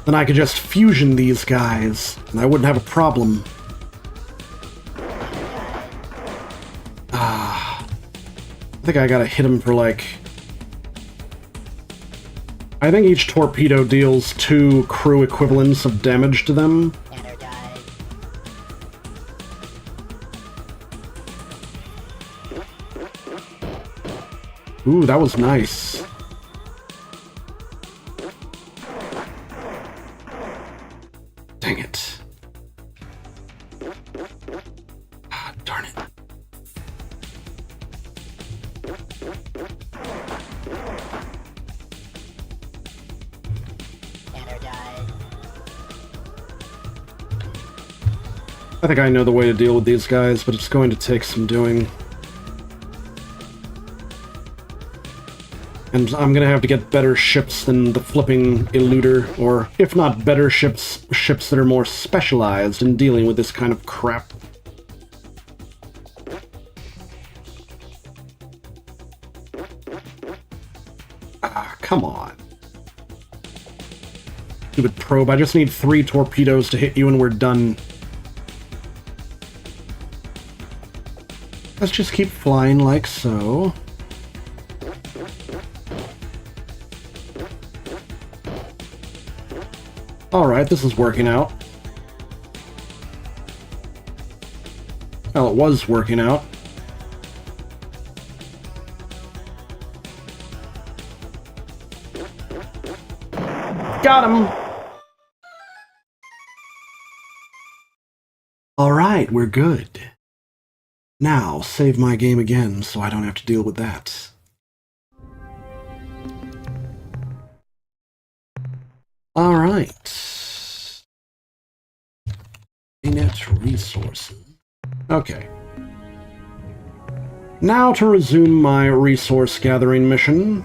then I could just fusion these guys, and I wouldn't have a problem. I think I gotta hit him for, like... I think each torpedo deals 2 crew equivalents of damage to them. Ooh, that was nice. Dang it. Ah, darn it. I think I know the way to deal with these guys, but it's going to take some doing. And I'm gonna have to get better ships than the flipping eluder, or if not better ships that are more specialized in dealing with this kind of crap. Ah, come on. Stupid probe, I just need 3 torpedoes to hit you and we're done. Let's just keep flying like so. Alright, this is working out. Well, it was working out. Got him! Alright, we're good. Now, save my game again so I don't have to deal with that. Alright. Net resources. Okay. Now to resume my resource gathering mission.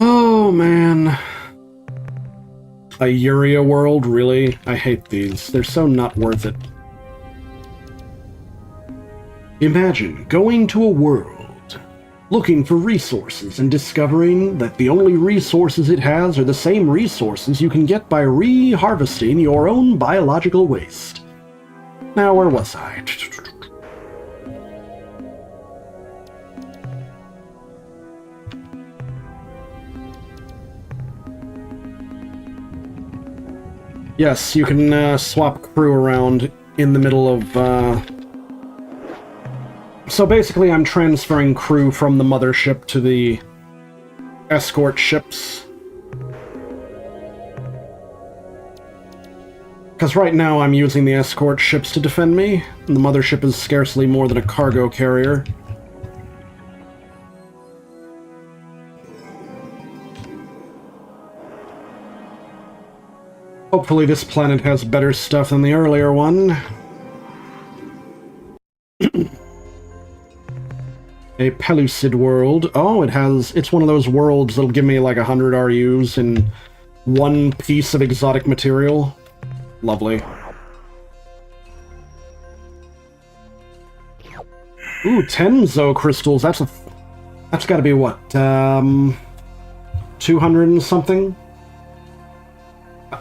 Oh man. A Uria world, really? I hate these. They're so not worth it. Imagine going to a world, looking for resources and discovering that the only resources it has are the same resources you can get by re-harvesting your own biological waste. Now, where was I? Yes, you can swap crew around in the middle of... So basically, I'm transferring crew from the mothership to the escort ships. Because right now I'm using the escort ships to defend me, and the mothership is scarcely more than a cargo carrier. Hopefully this planet has better stuff than the earlier one. A Pellucid world. Oh, it's one of those worlds that'll give me like 100 RUs and 1 piece of exotic material. Lovely. Ooh, 10 Zo crystals. That's gotta be what, 200 and something?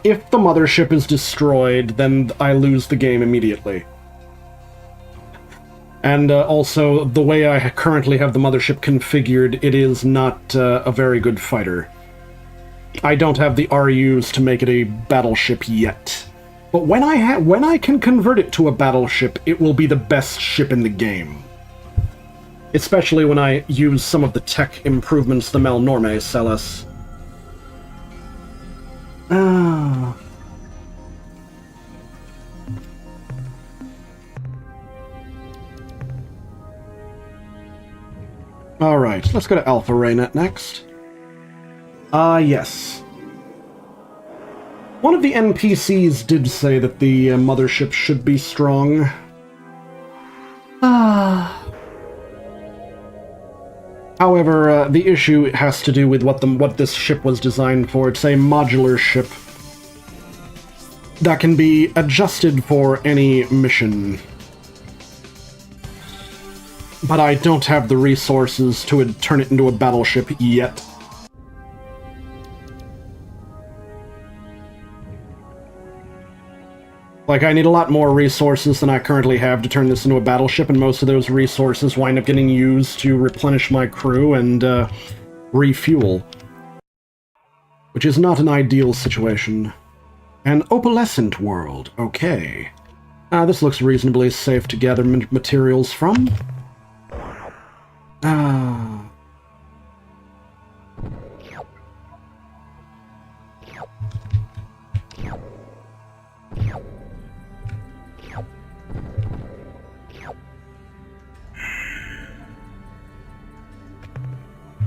If the mothership is destroyed, then I lose the game immediately. And also, the way I currently have the mothership configured, it is not a very good fighter. I don't have the RUs to make it a battleship yet. But when I can convert it to a battleship, it will be the best ship in the game. Especially when I use some of the tech improvements the Malnorme sell us. Ah... Alright, let's go to Alpha Raynet next. Yes. One of the NPCs did say that the mothership should be strong. However, the issue has to do with what this ship was designed for. It's a modular ship. that can be adjusted for any mission. But I don't have the resources to turn it into a battleship yet. Like, I need a lot more resources than I currently have to turn this into a battleship, and most of those resources wind up getting used to replenish my crew and refuel. Which is not an ideal situation. An opalescent world, okay. This looks reasonably safe to gather materials from.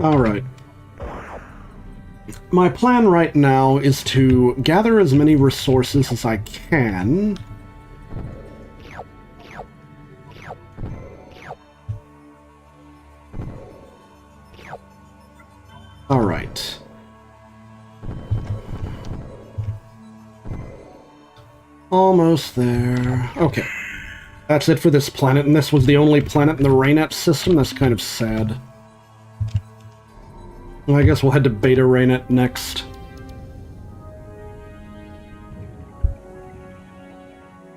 Alright. My plan right now is to gather as many resources as I can. Alright. Almost there. Okay. That's it for this planet, and this was the only planet in the Raynet system? That's kind of sad. Well, I guess we'll head to Beta Raynet next.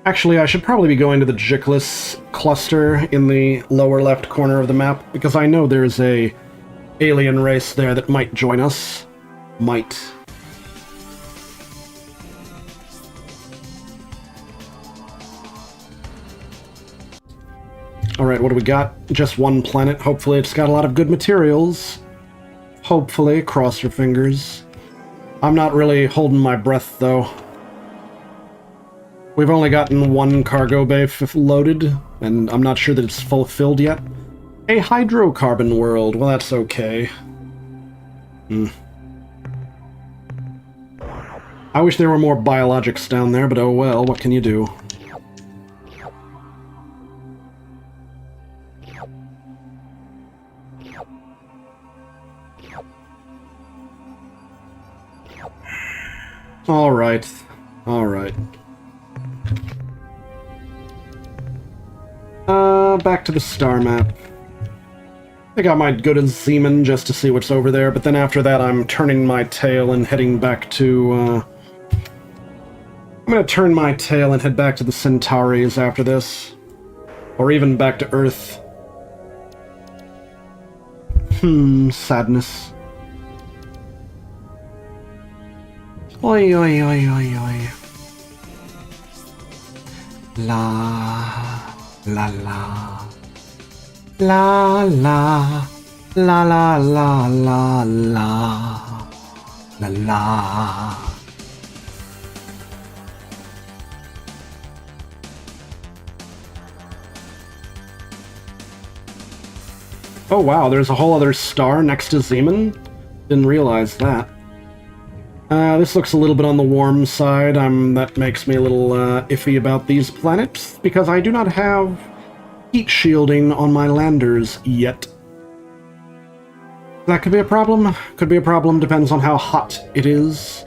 Actually, I should probably be going to the Jickless cluster in the lower left corner of the map, because I know there's a alien race there that might join us. Might. Alright, what do we got? Just one planet. Hopefully it's got a lot of good materials. Hopefully, cross your fingers. I'm not really holding my breath, though. We've only gotten one cargo bay loaded, and I'm not sure that it's fulfilled yet. A hydrocarbon world. Well, that's okay. I wish there were more biologics down there, but oh well, what can you do? Alright. Alright. Back to the star map. I think I might go to Zeman just to see what's over there, but then after that I'm turning my tail and heading back to, I'm gonna turn my tail and head back to the Centauris after this. Or even back to Earth. Sadness. Oi, oi, oi, oi, oi. La, la, la. La, la. La, la, la, la, la. La, la. Oh wow, there's a whole other star next to Zeman? Didn't realize that. This looks a little bit on the warm side. That makes me a little iffy about these planets, because I do not have heat shielding on my landers yet. That could be a problem. Could be a problem, depends on how hot it is.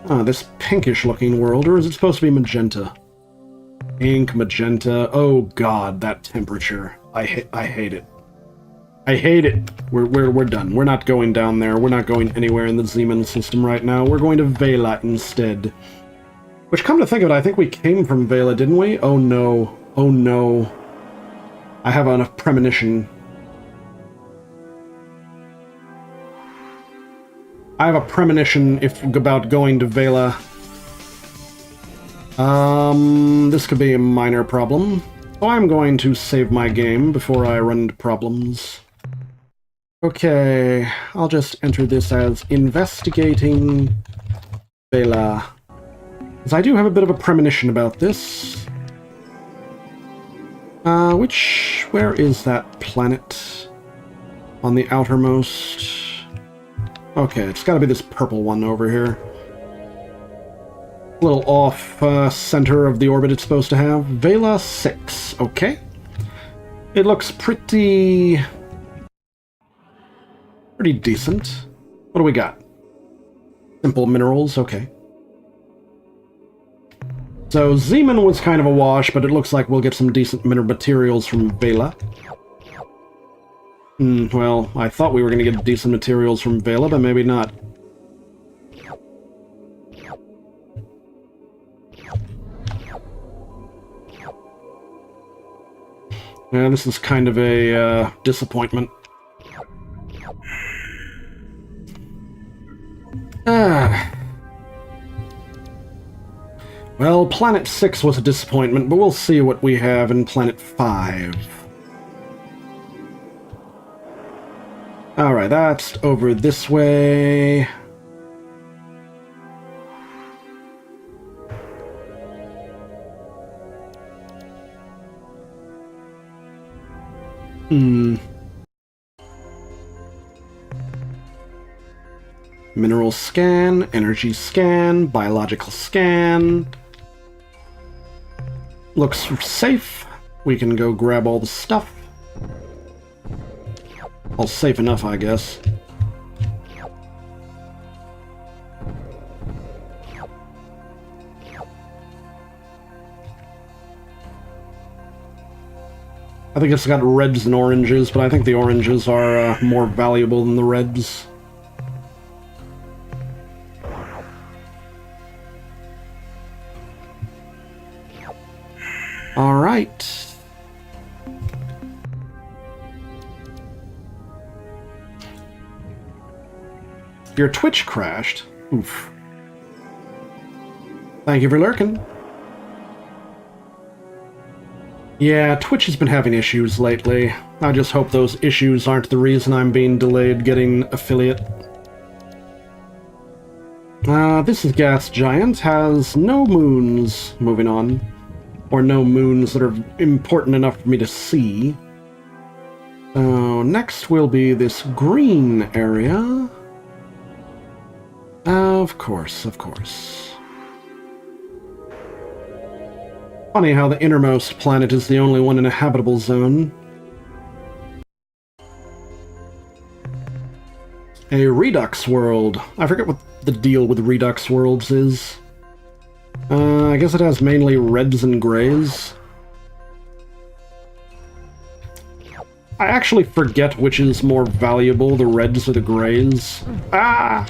This pinkish-looking world, or is it supposed to be magenta? Pink, magenta, oh god, that temperature. I hate it. I hate it. We're done. We're not going down there. We're not going anywhere in the Zeman system right now. We're going to Vela instead. Which, come to think of it, I think we came from Vela, didn't we? Oh no. Oh no. I have a premonition. I have a premonition about going to Vela. This could be a minor problem. So I'm going to save my game before I run into problems. Okay, I'll just enter this as investigating Vela. Because I do have a bit of a premonition about this. Where is that planet? On the outermost... Okay, it's gotta be this purple one over here. A little off center of the orbit it's supposed to have. Vela 6, okay. It looks pretty decent. What do we got? Simple minerals, okay. So Zeman was kind of a wash, but it looks like we'll get some decent mineral materials from Vela. Well, I thought we were going to get decent materials from Vela, but maybe not. Yeah, this is kind of a disappointment. Well, Planet 6 was a disappointment, but we'll see what we have in Planet 5. Alright, that's over this way. Mineral scan, energy scan, biological scan. Looks safe. We can go grab all the stuff. All safe enough, I guess. I think it's got reds and oranges, but I think the oranges are more valuable than the reds. All right. Your Twitch crashed. Oof. Thank you for lurking. Yeah, Twitch has been having issues lately. I just hope those issues aren't the reason I'm being delayed getting affiliate. This is Gas Giant, has no moons. Moving on. Or no moons that are important enough for me to see. Next will be this green area. Of course, of course. Funny how the innermost planet is the only one in a habitable zone. A Redux world. I forget what the deal with Redux worlds is. I guess it has mainly reds and grays. I actually forget which is more valuable, the reds or the grays. Ah!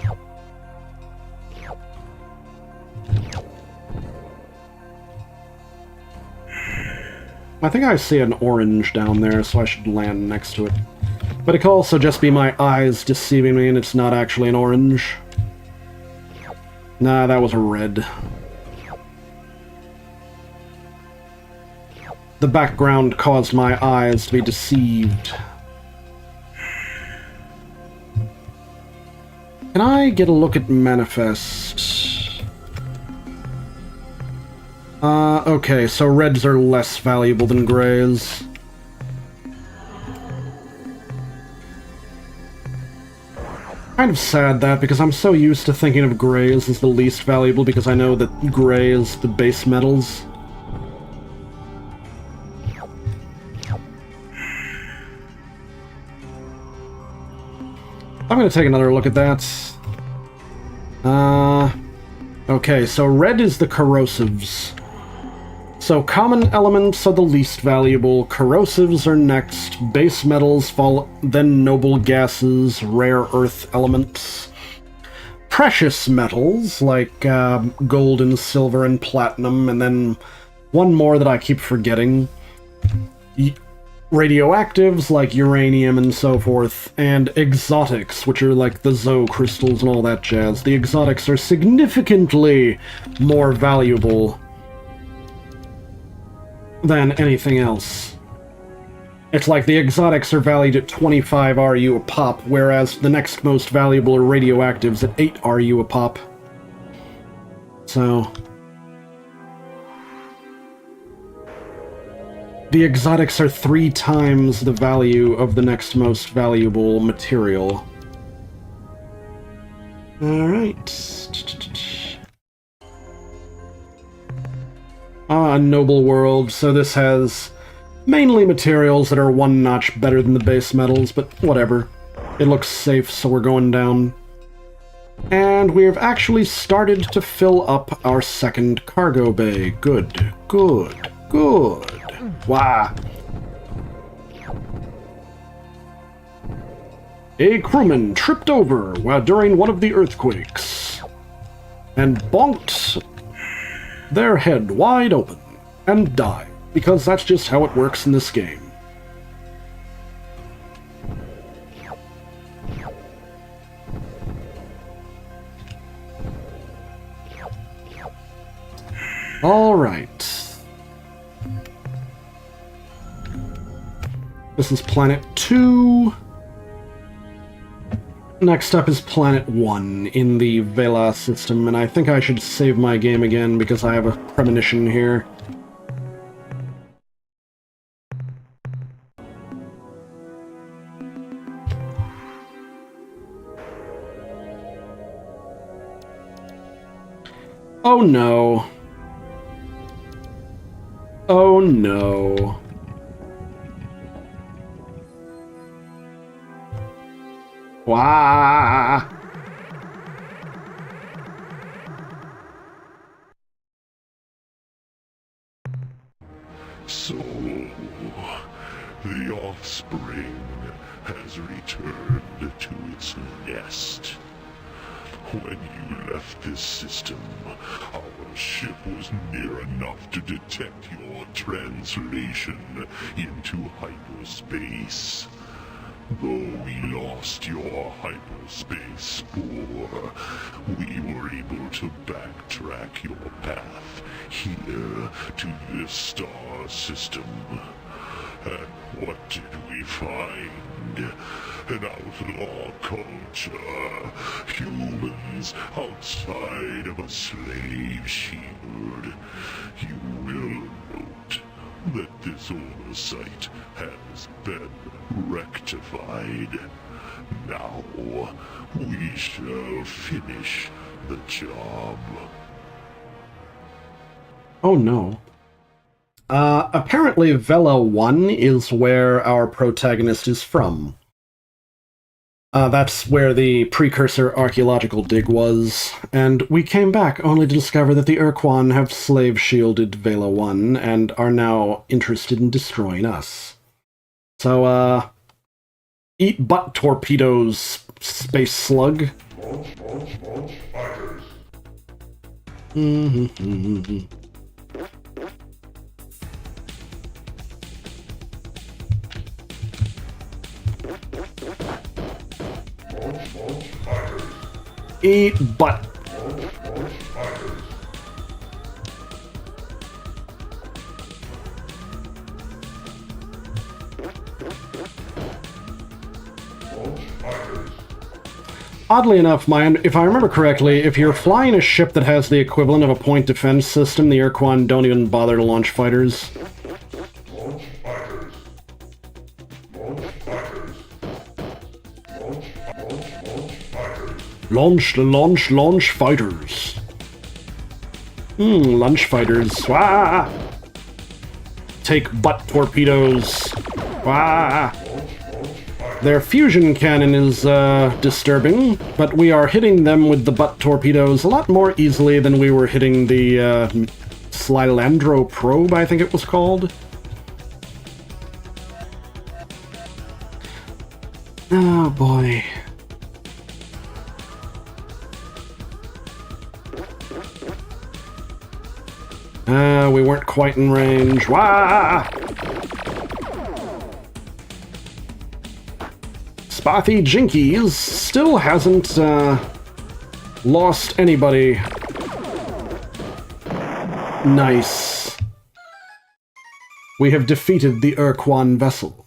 I think I see an orange down there, so I should land next to it. But it could also just be my eyes deceiving me and it's not actually an orange. Nah, that was a red. The background caused my eyes to be deceived. Can I get a look at Manifest? Okay, so reds are less valuable than grays. Kind of sad that, because I'm so used to thinking of grays as the least valuable because I know that gray is the base metals. I'm going to take another look at that. Okay, so red is the corrosives. So common elements are the least valuable, corrosives are next, base metals fall, then noble gases, rare earth elements. Precious metals, like gold and silver and platinum, and then one more that I keep forgetting. Radioactives, like uranium and so forth, and exotics, which are like the Zo crystals and all that jazz. The exotics are significantly more valuable than anything else. It's like the exotics are valued at 25 RU a pop, whereas the next most valuable are radioactives at 8 RU a pop. So the exotics are 3 times the value of the next most valuable material. Alright. A noble world, so this has mainly materials that are one notch better than the base metals, but whatever. It looks safe, so we're going down. And we've actually started to fill up our second cargo bay. Good, good, good. Wow. A crewman tripped over while during one of the earthquakes and bonked their head wide open and died, because that's just how it works in this game. All right. This is Planet 2. Next up is Planet 1 in the Vela system, and I think I should save my game again because I have a premonition here. Oh no. Oh no. Wah! So, the offspring has returned to its nest. When you left this system, our ship was near enough to detect your translation into hyperspace. Though we lost your hyperspace spore, we were able to backtrack your path here to this star system. And what did we find? An outlaw culture. Humans outside of a slave shield. You will note that this oversight has been rectified. Now, we shall finish the job. Oh no. Apparently Vela 1 is where our protagonist is from. That's where the precursor archaeological dig was, and we came back only to discover that the Ur-Quan have slave-shielded Vela 1 and are now interested in destroying us. So, eat butt torpedoes, space slug. Eat butt. Oddly enough, if I remember correctly, if you're flying a ship that has the equivalent of a point defense system, the Ur-Quan don't even bother to launch fighters. Launch fighters. Launch fighters. Wah! Take butt torpedoes. Wah! Their fusion cannon is, disturbing, but we are hitting them with the butt torpedoes a lot more easily than we were hitting the, Slylandro probe, I think it was called. Oh, boy. We weren't quite in range. Wah! Spothy Jinkies still hasn't, lost anybody. Nice. We have defeated the Ur-Quan vessel.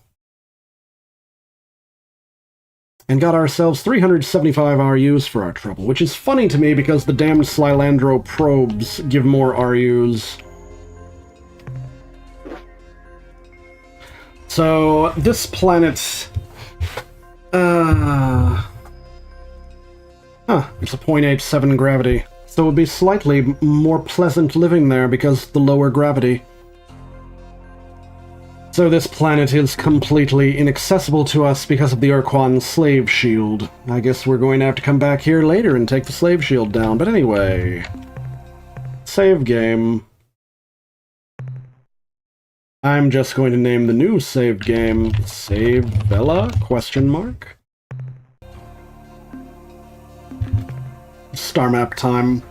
And got ourselves 375 RUs for our trouble, which is funny to me because the damned Slylandro probes give more RUs. So, this planet... it's a 0.87 gravity. So it would be slightly more pleasant living there because the lower gravity. So this planet is completely inaccessible to us because of the Ur-Quan slave shield. I guess we're going to have to come back here later and take the slave shield down. But anyway... Save game. I'm just going to name the new save game Save Vela? Question mark? Star map time.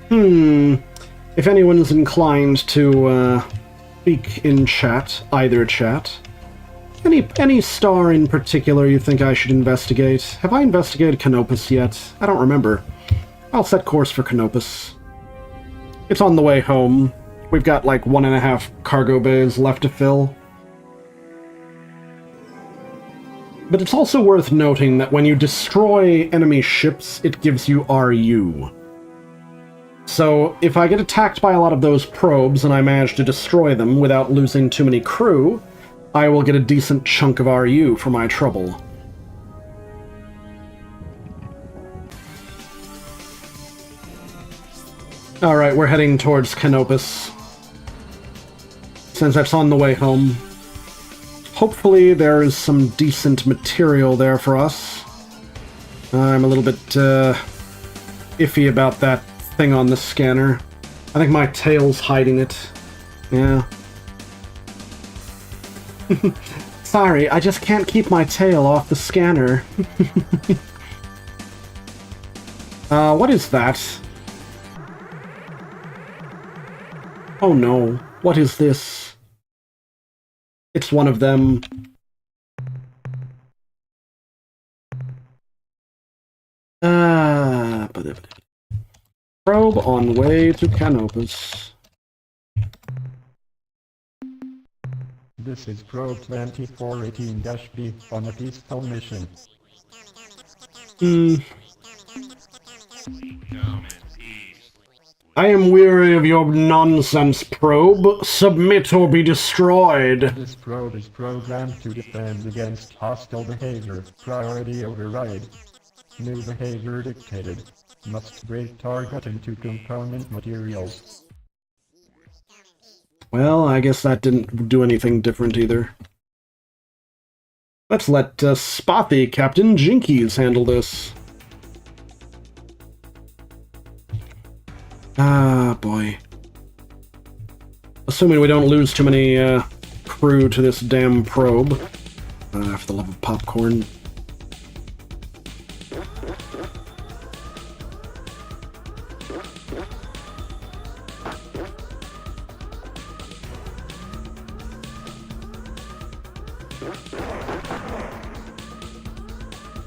If anyone's inclined to speak in chat, either chat, any star in particular you think I should investigate? Have I investigated Canopus yet? I don't remember. I'll set course for Canopus. It's on the way home. We've got like 1.5 cargo bays left to fill. But it's also worth noting that when you destroy enemy ships, it gives you RU. So, if I get attacked by a lot of those probes and I manage to destroy them without losing too many crew, I will get a decent chunk of RU for my trouble. Alright, we're heading towards Canopus, since that's on the way home. Hopefully there is some decent material there for us. I'm a little bit iffy about that thing on the scanner. I think my tail's hiding it. Yeah. Sorry, I just can't keep my tail off the scanner. What is that? Oh no, what is this? It's one of them. Probe on way to Canopus. This is Probe 2418-B on a peaceful mission. I am weary of your nonsense, Probe. Submit or be destroyed. This probe is programmed to defend against hostile behavior. Priority override. New behavior dictated. Must break target into component materials. Well, I guess that didn't do anything different either. Let's let Spothy Captain Jinkies handle this. Ah, boy. Assuming we don't lose too many crew to this damn probe. For the love of popcorn.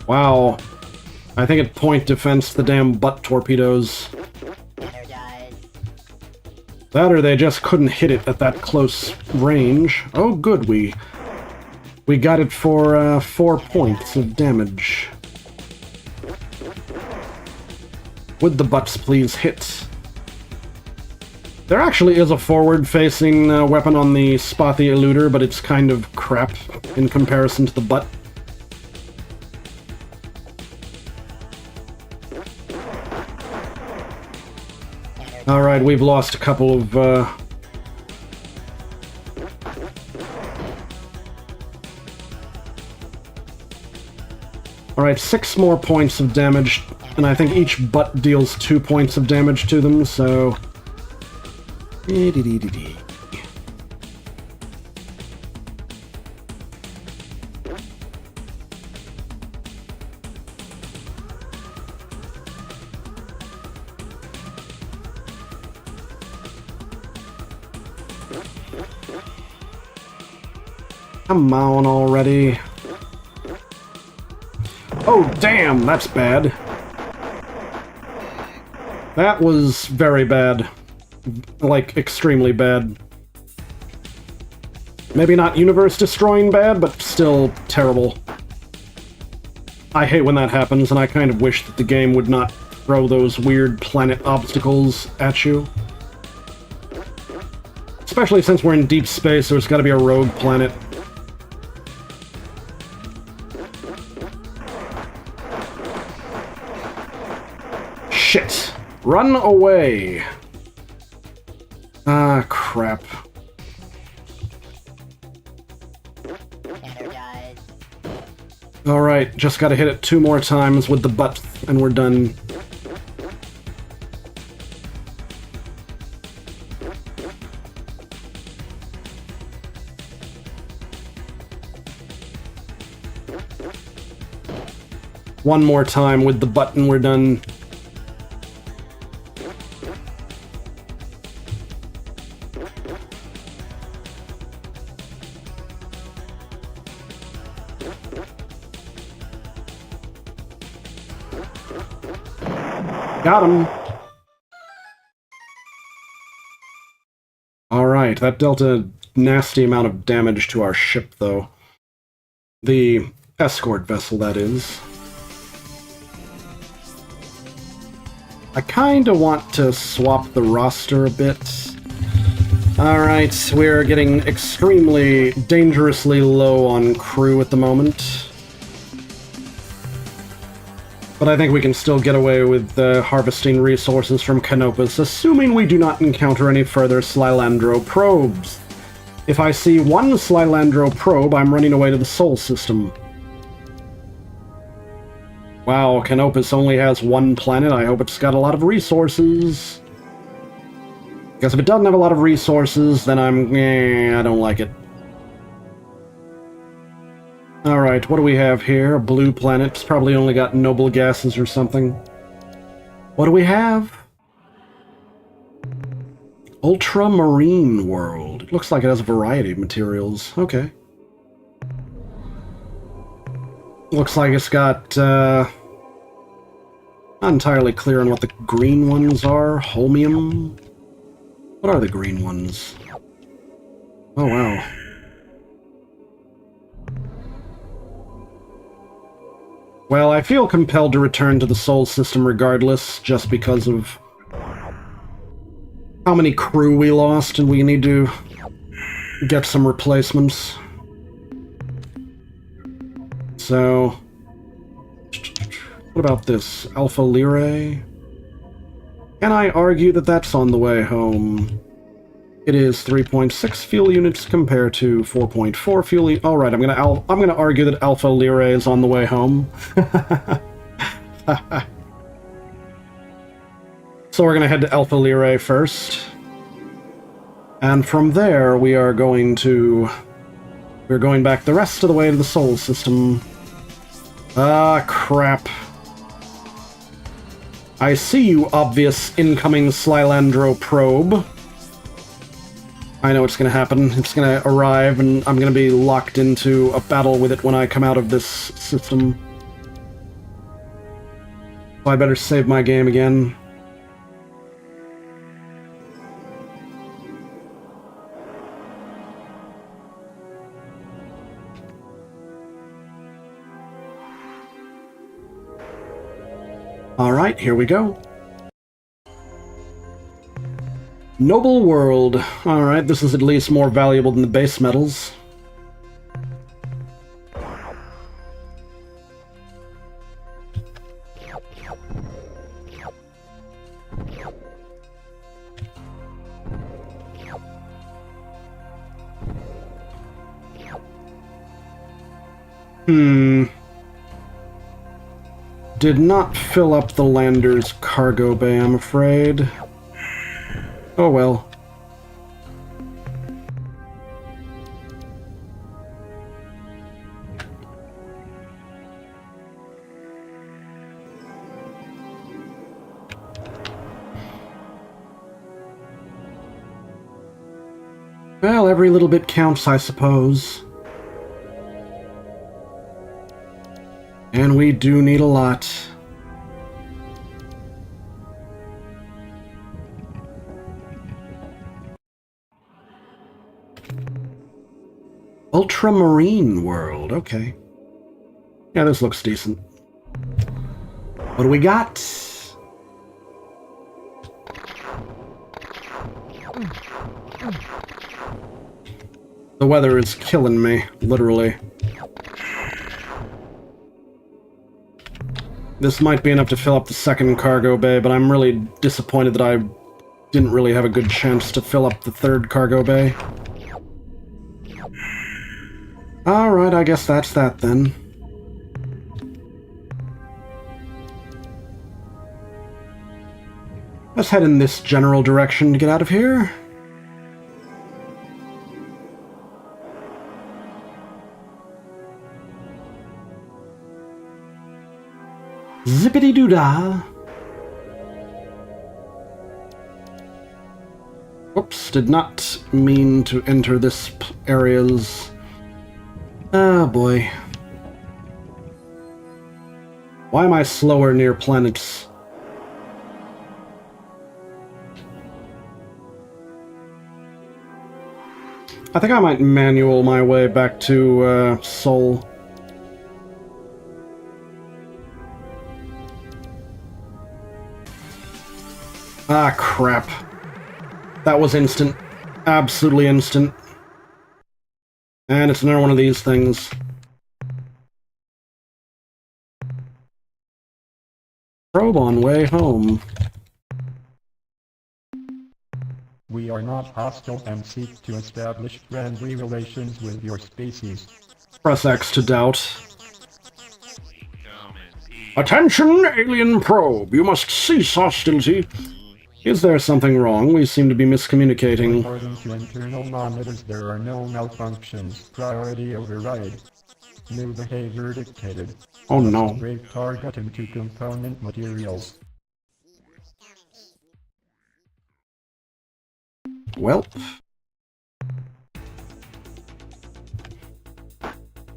Wow. I think it point defense the damn butt torpedoes. That or they just couldn't hit it at that close range. Oh good, we got it for 4 points of damage. Would the butts please hit? There actually is a forward-facing weapon on the Spothy Eluder, but it's kind of crap in comparison to the butt. Alright, we've lost a couple of, Alright, 6 more points of damage, and I think each butt deals 2 points of damage to them, so... Come on already. Oh, damn, that's bad. That was very bad. Like, extremely bad. Maybe not universe-destroying bad, but still terrible. I hate when that happens, and I kind of wish that the game would not throw those weird planet obstacles at you. Especially since we're in deep space, there's gotta be a rogue planet. Shit! Run away! Ah, crap. Alright, just gotta hit it 2 more times with the butt, and we're done. One more time with the button, we're done. Got him. Alright, that dealt a nasty amount of damage to our ship, though. The escort vessel, that is. I kinda want to swap the roster a bit. Alright, we're getting extremely dangerously low on crew at the moment. But I think we can still get away with harvesting resources from Canopus, assuming we do not encounter any further Slylandro probes. If I see one Slylandro probe, I'm running away to the Sol system. Wow, Canopus only has 1 planet. I hope it's got a lot of resources. Because if it doesn't have a lot of resources, then I don't like it. Alright, what do we have here? A blue planet. It's probably only got noble gases or something. What do we have? Ultramarine world. It looks like it has a variety of materials. Okay. Looks like it's got, not entirely clear on what the green ones are. Holmium? What are the green ones? Oh, wow. Well, I feel compelled to return to the Sol system regardless, just because of how many crew we lost, and we need to get some replacements. So, what about this? Alpha Lyrae? Can I argue that that's on the way home? It is 3.6 fuel units compared to 4.4 fuel. All right, I'm gonna argue that Alpha Lyrae is on the way home. So we're gonna head to Alpha Lyrae first, and from there we're going back the rest of the way to the Sol system. Ah, crap. I see you, obvious incoming Slylandro probe. I know what's gonna happen. It's gonna arrive, and I'm gonna be locked into a battle with it when I come out of this system. So I better save my game again. Alright, here we go. Noble world. Alright, this is at least more valuable than the base metals. Did not fill up the lander's cargo bay, I'm afraid. Oh well. Well, every little bit counts, I suppose. And we do need a lot. Ultramarine world, okay. Yeah, this looks decent. What do we got? The weather is killing me, literally. This might be enough to fill up the second cargo bay, but I'm really disappointed that I didn't really have a good chance to fill up the third cargo bay. Alright, I guess that's that then. Let's head in this general direction to get out of here. Zippity-doo-dah. Oops, did not mean to enter this area's... Oh boy. Why am I slower near planets? I think I might manual my way back to Sol. Ah, crap. That was instant. Absolutely instant. And it's another one of these things. Probe on way home. We are not hostile and seek to establish friendly relations with your species. Press X to doubt. Attention, alien probe! You must cease hostility. Is there something wrong? We seem to be miscommunicating. According to internal monitors, there are no malfunctions. Priority override. New behavior dictated. Oh no. Break target into component materials. Well.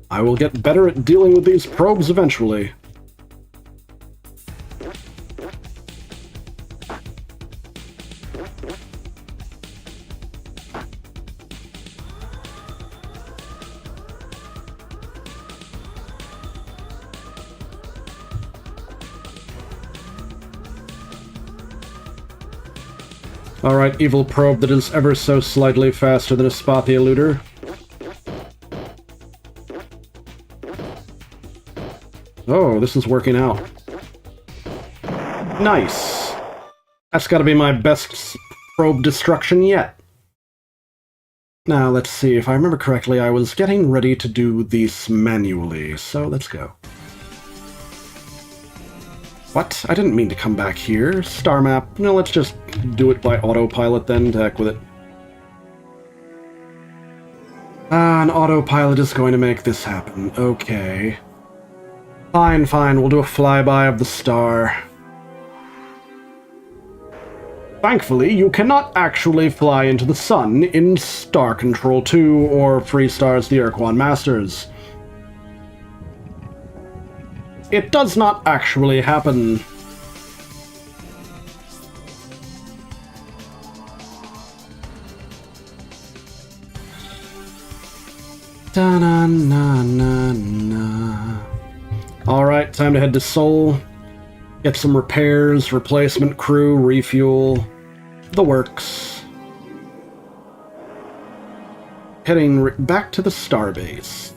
I will get better at dealing with these probes eventually. Alright, evil probe that is ever so slightly faster than a spot the eluder. Oh, this is working out. Nice! That's gotta be my best probe destruction yet. Now, let's see. If I remember correctly, I was getting ready to do this manually, so let's go. What? I didn't mean to come back here. Star map. No, let's just do it by autopilot then. To heck with it. Ah, an autopilot is going to make this happen. Okay. Fine, fine. We'll do a flyby of the star. Thankfully, you cannot actually fly into the sun in Star Control 2 or Freestar's the Ur-Quan Masters. It does not actually happen. Da-na-na-na-na. Alright, time to head to Sol. Get some repairs, replacement crew, refuel. The works. Heading back to the starbase.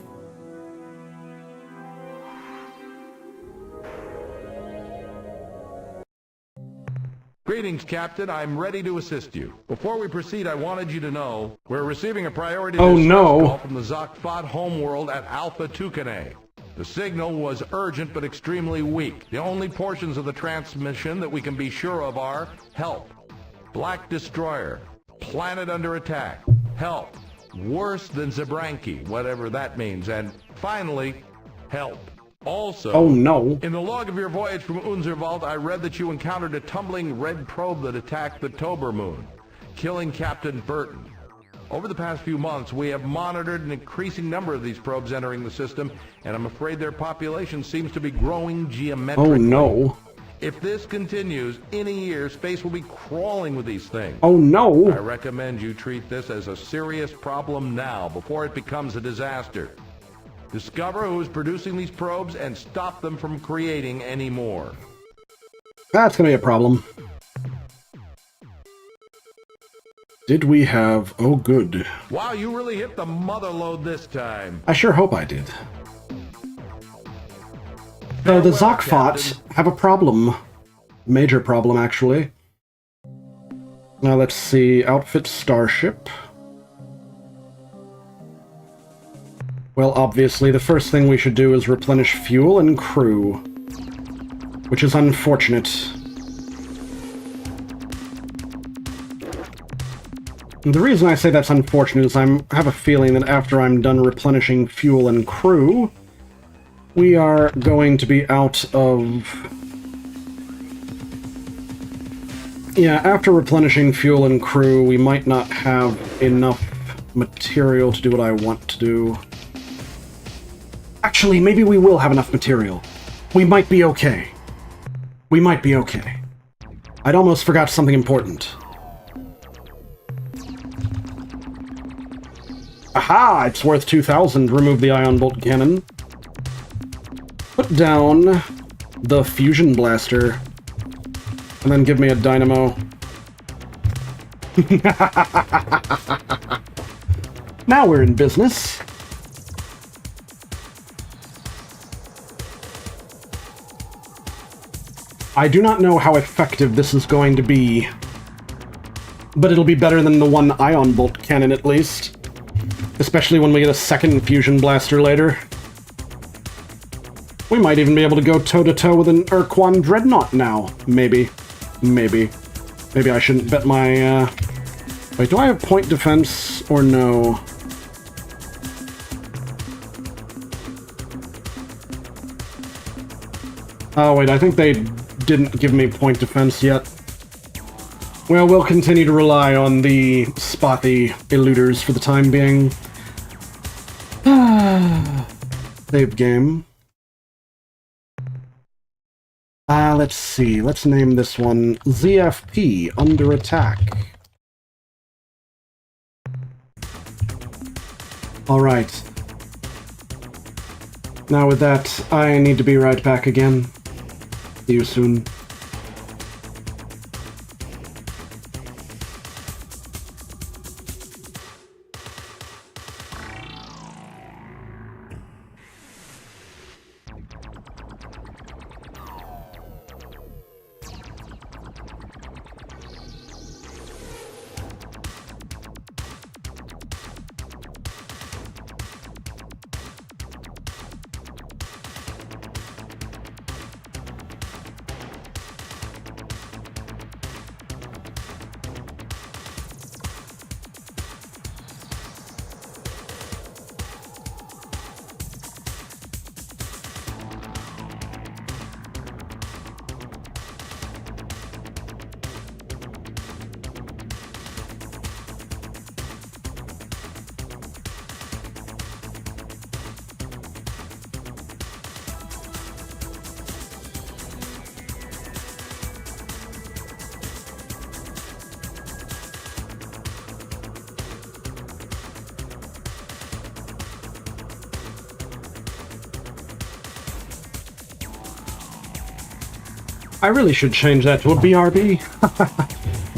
Greetings, Captain. I'm ready to assist you. Before we proceed, I wanted you to know we're receiving a priority distress call from the Zokfot homeworld at Alpha Tucanae. The signal was urgent but extremely weak. The only portions of the transmission that we can be sure of are help, Black Destroyer, planet under attack, help, worse than Zabranki, whatever that means, and finally, help. Also, oh no. In the log of your voyage from Unzerwald, I read that you encountered a tumbling red probe that attacked the Tober Moon, killing Captain Burton. Over the past few months, we have monitored an increasing number of these probes entering the system, and I'm afraid their population seems to be growing geometrically. Oh no. If this continues, in a year, space will be crawling with these things. Oh no. I recommend you treat this as a serious problem now, before it becomes a disaster. Discover who is producing these probes and stop them from creating any more. That's gonna be a problem. Did we have... Oh, good. Wow, you really hit the mother load this time. I sure hope I did. The Zokfot have a problem. Major problem, actually. Now let's see. Outfit Starship. Well, obviously, the first thing we should do is replenish fuel and crew. Which is unfortunate. The reason I say that's unfortunate is I have a feeling that after I'm done replenishing fuel and crew, we are going to be out of... Yeah, after replenishing fuel and crew, we might not have enough material to do what I want to do. Actually, maybe we will have enough material. We might be okay. We might be okay. I'd almost forgot something important. Aha! It's worth 2,000. Remove the ion bolt cannon. Put down the fusion blaster. And then give me a dynamo. Now we're in business. I do not know how effective this is going to be, but it'll be better than the one ion bolt cannon at least. Especially when we get a second fusion blaster later. We might even be able to go toe-to-toe with an Ur-Quan dreadnought now. Maybe. Maybe. Maybe I shouldn't bet my, Wait, do I have point defense or no? Oh, wait, I think they didn't give me point defense yet. Well, we'll continue to rely on the spotty eluders for the time being. Save game. Let's see. Let's name this one ZFP, Under Attack. Alright. Now with that, I need to be right back again. See you soon. I really should change that to a BRB.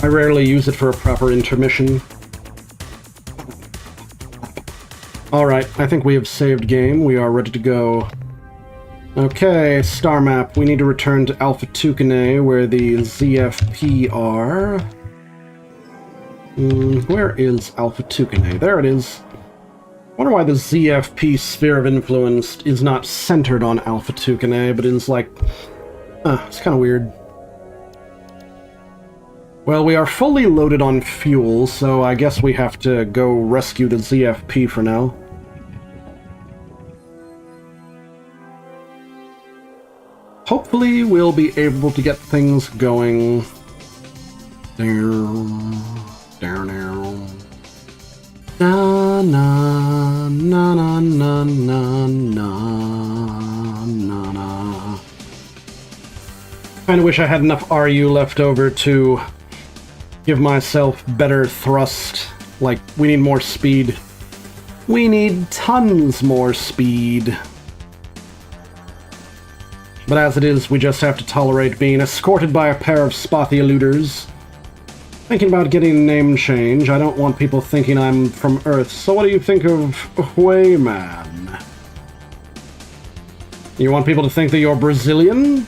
I rarely use it for a proper intermission. Alright, I think we have saved game. We are ready to go. Okay, star map. We need to return to Alpha Tucanae, where the ZFP are. Where is Alpha Tucanae? There it is. I wonder why the ZFP sphere of influence is not centered on Alpha Tucanae, but is like... it's kind of weird. Well, we are fully loaded on fuel, so I guess we have to go rescue the ZFP for now. Hopefully, we'll be able to get things going. Down, down, down. Na na na na na na na na na. Kinda wish I had enough RU left over to give myself better thrust. Like, we need more speed. We need tons more speed. But as it is, we just have to tolerate being escorted by a pair of spotty eluders. Thinking about getting a name change. I don't want people thinking I'm from Earth, so what do you think of Wayman? You want people to think that you're Brazilian?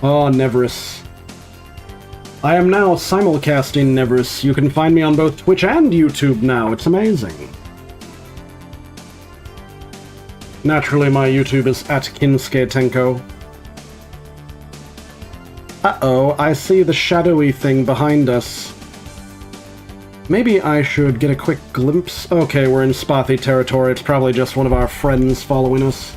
Oh, Neverus. I am now simulcasting Neverus. You can find me on both Twitch and YouTube now. It's amazing. Naturally, my YouTube is at Kinske Tenko. Uh-oh, I see the shadowy thing behind us. Maybe I should get a quick glimpse. Okay, we're in Spothy territory. It's probably just one of our friends following us.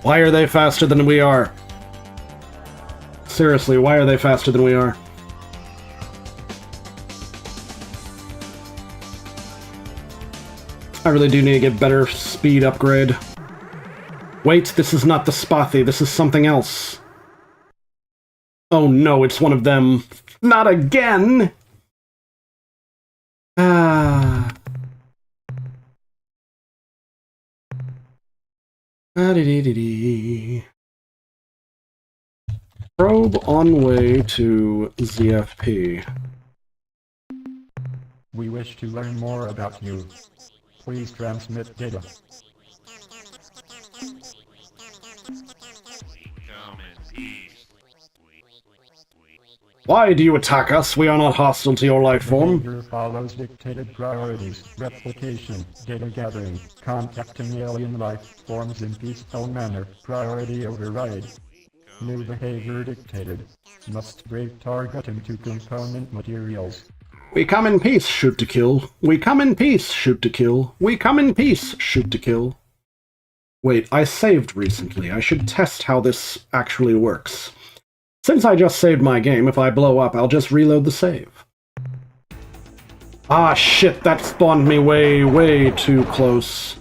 Why are they faster than we are? Seriously, why are they faster than we are? I really do need to get better speed upgrade. Wait, this is not the Spothy, this is something else. Oh no, it's one of them. Not again! Ah. Ah-dee-dee-dee-dee. Probe on way to ZFP. We wish to learn more about you. Please transmit data. Why do you attack us? We are not hostile to your life form. Behavior follows dictated priorities, replication, data gathering, contacting alien life forms in peaceful manner, priority override. New behavior dictated. Must break target into component materials. We come in peace, shoot to kill. We come in peace, shoot to kill. We come in peace, shoot to kill. Wait, I saved recently. I should test how this actually works. Since I just saved my game, if I blow up, I'll just reload the save. Ah, shit, that spawned me way, way too close.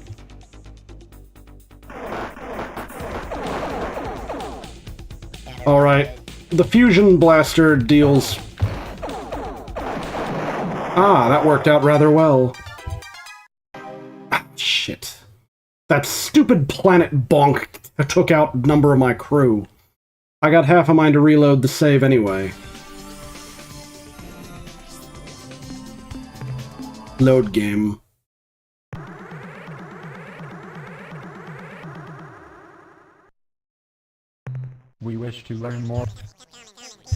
Alright, the fusion blaster deals... Ah, that worked out rather well. Ah, shit. That stupid planet bonk took out a number of my crew. I got half a mind to reload the save anyway. Load game. We wish to learn more.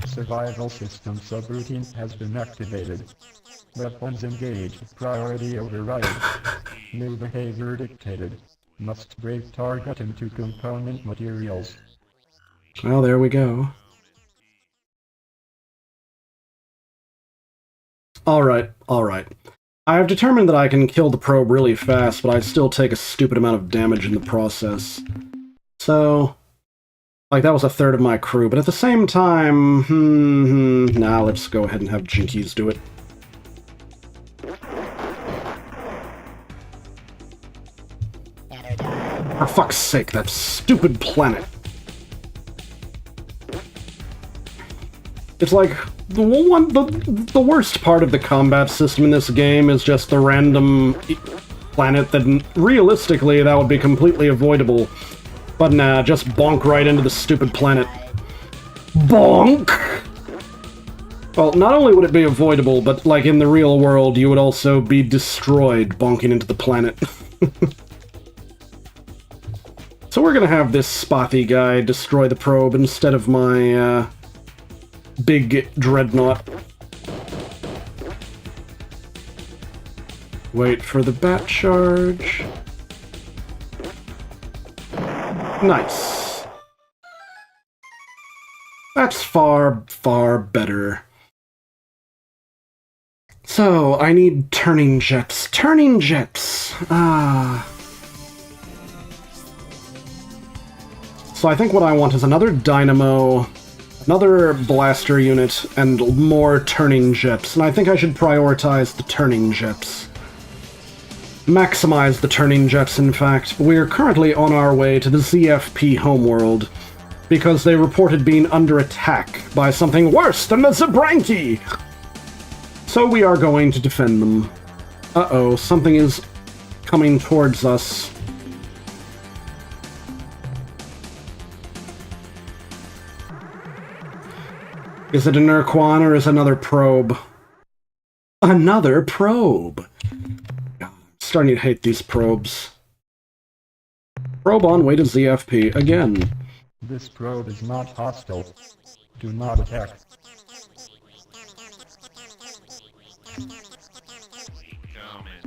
Survival system subroutine has been activated. Weapons engaged. Priority override. New behavior dictated. Must break target into component materials. Well, there we go. Alright, alright. I have determined that I can kill the probe really fast, but I still take a stupid amount of damage in the process. So... like, that was a third of my crew, but at the same time... nah, let's go ahead and have Jinkies do it. For fuck's sake, that stupid planet. It's like, the worst part of the combat system in this game is just the random planet that, realistically, that would be completely avoidable. But nah, just bonk right into the stupid planet. Bonk! Well, not only would it be avoidable, but, like, in the real world, you would also be destroyed bonking into the planet. So we're gonna have this Spothy guy destroy the probe instead of my, big dreadnought. Wait for the bat charge. Nice. That's far, far better. So, I need turning jets. Turning jets! Ah. So I think what I want is another dynamo, another blaster unit, and more turning jets. And I think I should prioritize the turning jets. Maximize the turning jets, in fact. We're currently on our way to the ZFP homeworld, because they reported being under attack by something worse than the Zabranki! So we are going to defend them. Uh-oh, something is coming towards us. Is it an Ur-Quan or is it another probe? Another probe! God, I'm starting to hate these probes. Probe on way to ZFP again. This probe is not hostile. Do not attack.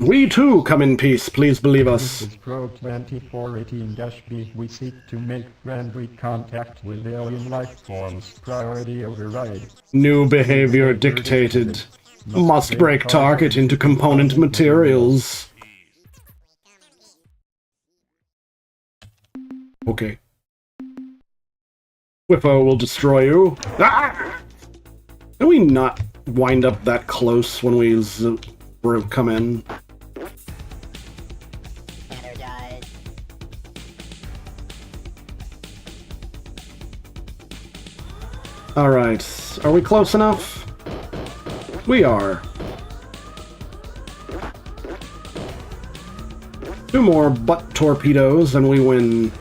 We too come in peace, please believe us. This is Pro 2418-B. We seek to make friendly contact with alien life forms. Priority override. New behavior dictated. Must break target into component materials. Okay. Whiffo will destroy you. Ah! Can we not wind up that close when we come in? Energize. Alright. Are we close enough? We are. 2 more butt torpedoes and we win.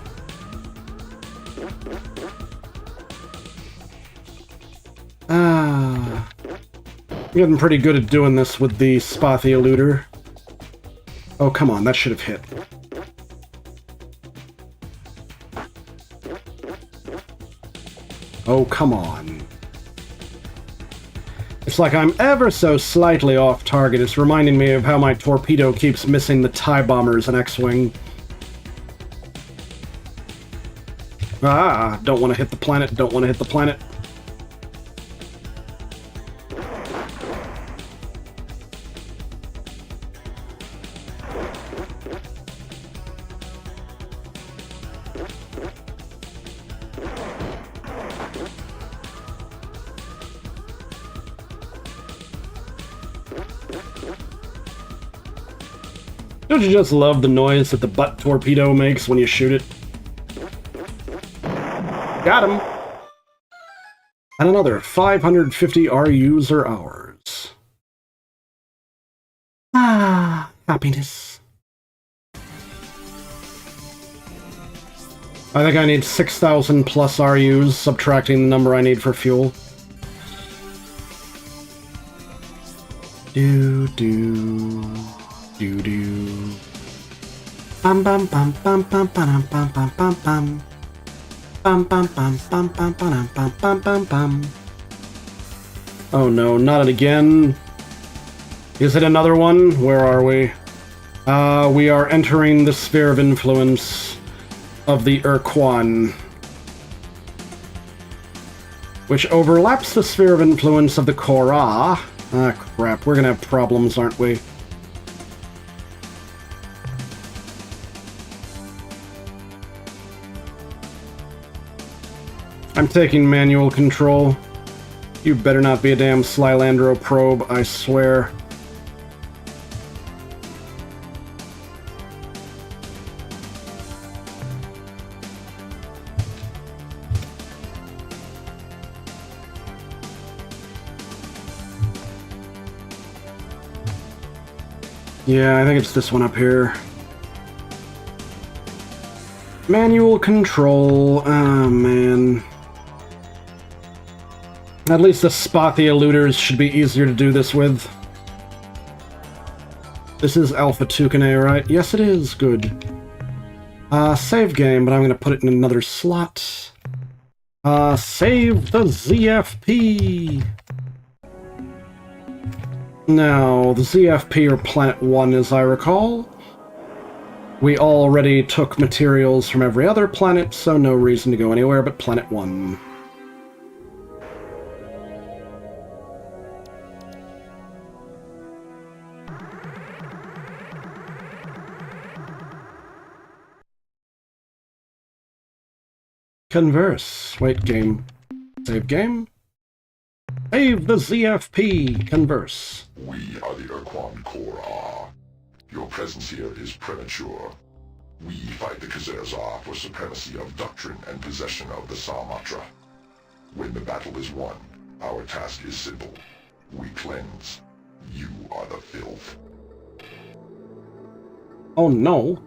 I'm getting pretty good at doing this with the Spothy Eluder. Oh, come on, that should have hit. Oh, come on. It's like I'm ever so slightly off target. It's reminding me of how my torpedo keeps missing the TIE bombers in X-Wing. Ah, don't want to hit the planet, don't want to hit the planet. Don't you just love the noise that the butt torpedo makes when you shoot it? Got him! And another 550 RUs or hours. Ah, happiness. I think I need 6,000 plus RUs, subtracting the number I need for fuel. Do-do. Bum bum bum bum bum bum bum bum bum bum. Bum bum bum bum bum bum bum bum bum bum. Oh no, not it again. Is it another one? Where are we? We are entering the sphere of influence of the Ur-Quan, which overlaps the sphere of influence of the Korra. Ah, crap. We're gonna have problems, aren't we? I'm taking manual control. You better not be a damn Slylandro probe, I swear. Yeah, I think it's this one up here. Manual control. Oh, man. At least the Spothy Eluders should be easier to do this with. This is Alpha Tukane, right? Yes, it is. Good. Save game, but I'm gonna put it in another slot. Save the ZFP! Now, the ZFP or Planet 1, as I recall. We already took materials from every other planet, so no reason to go anywhere but Planet 1. Converse. Wait, game. Save game. Save the ZFP. Converse. We are the Ur-Quan Korra. Your presence here is premature. We fight the Kazar for supremacy of doctrine and possession of the Samatra. When the battle is won, our task is simple. We cleanse. You are the filth. Oh no.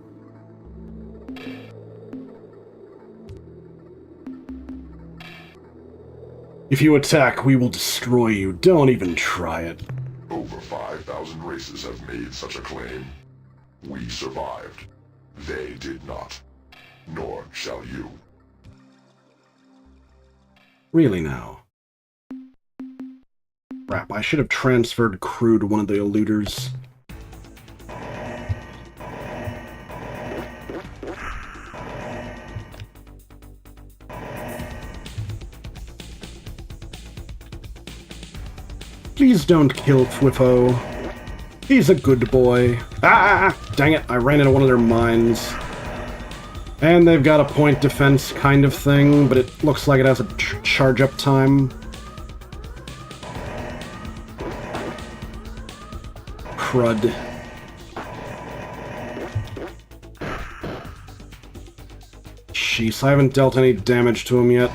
If you attack, we will destroy you. Don't even try it. Over 5,000 races have made such a claim. We survived. They did not. Nor shall you. Really now? Crap, I should have transferred crew to one of the eluders. Please don't kill Fwifo. He's a good boy. Ah! Dang it, I ran into one of their mines. And they've got a point defense kind of thing, but it looks like it has a charge-up time. Crud. Jeez, I haven't dealt any damage to him yet.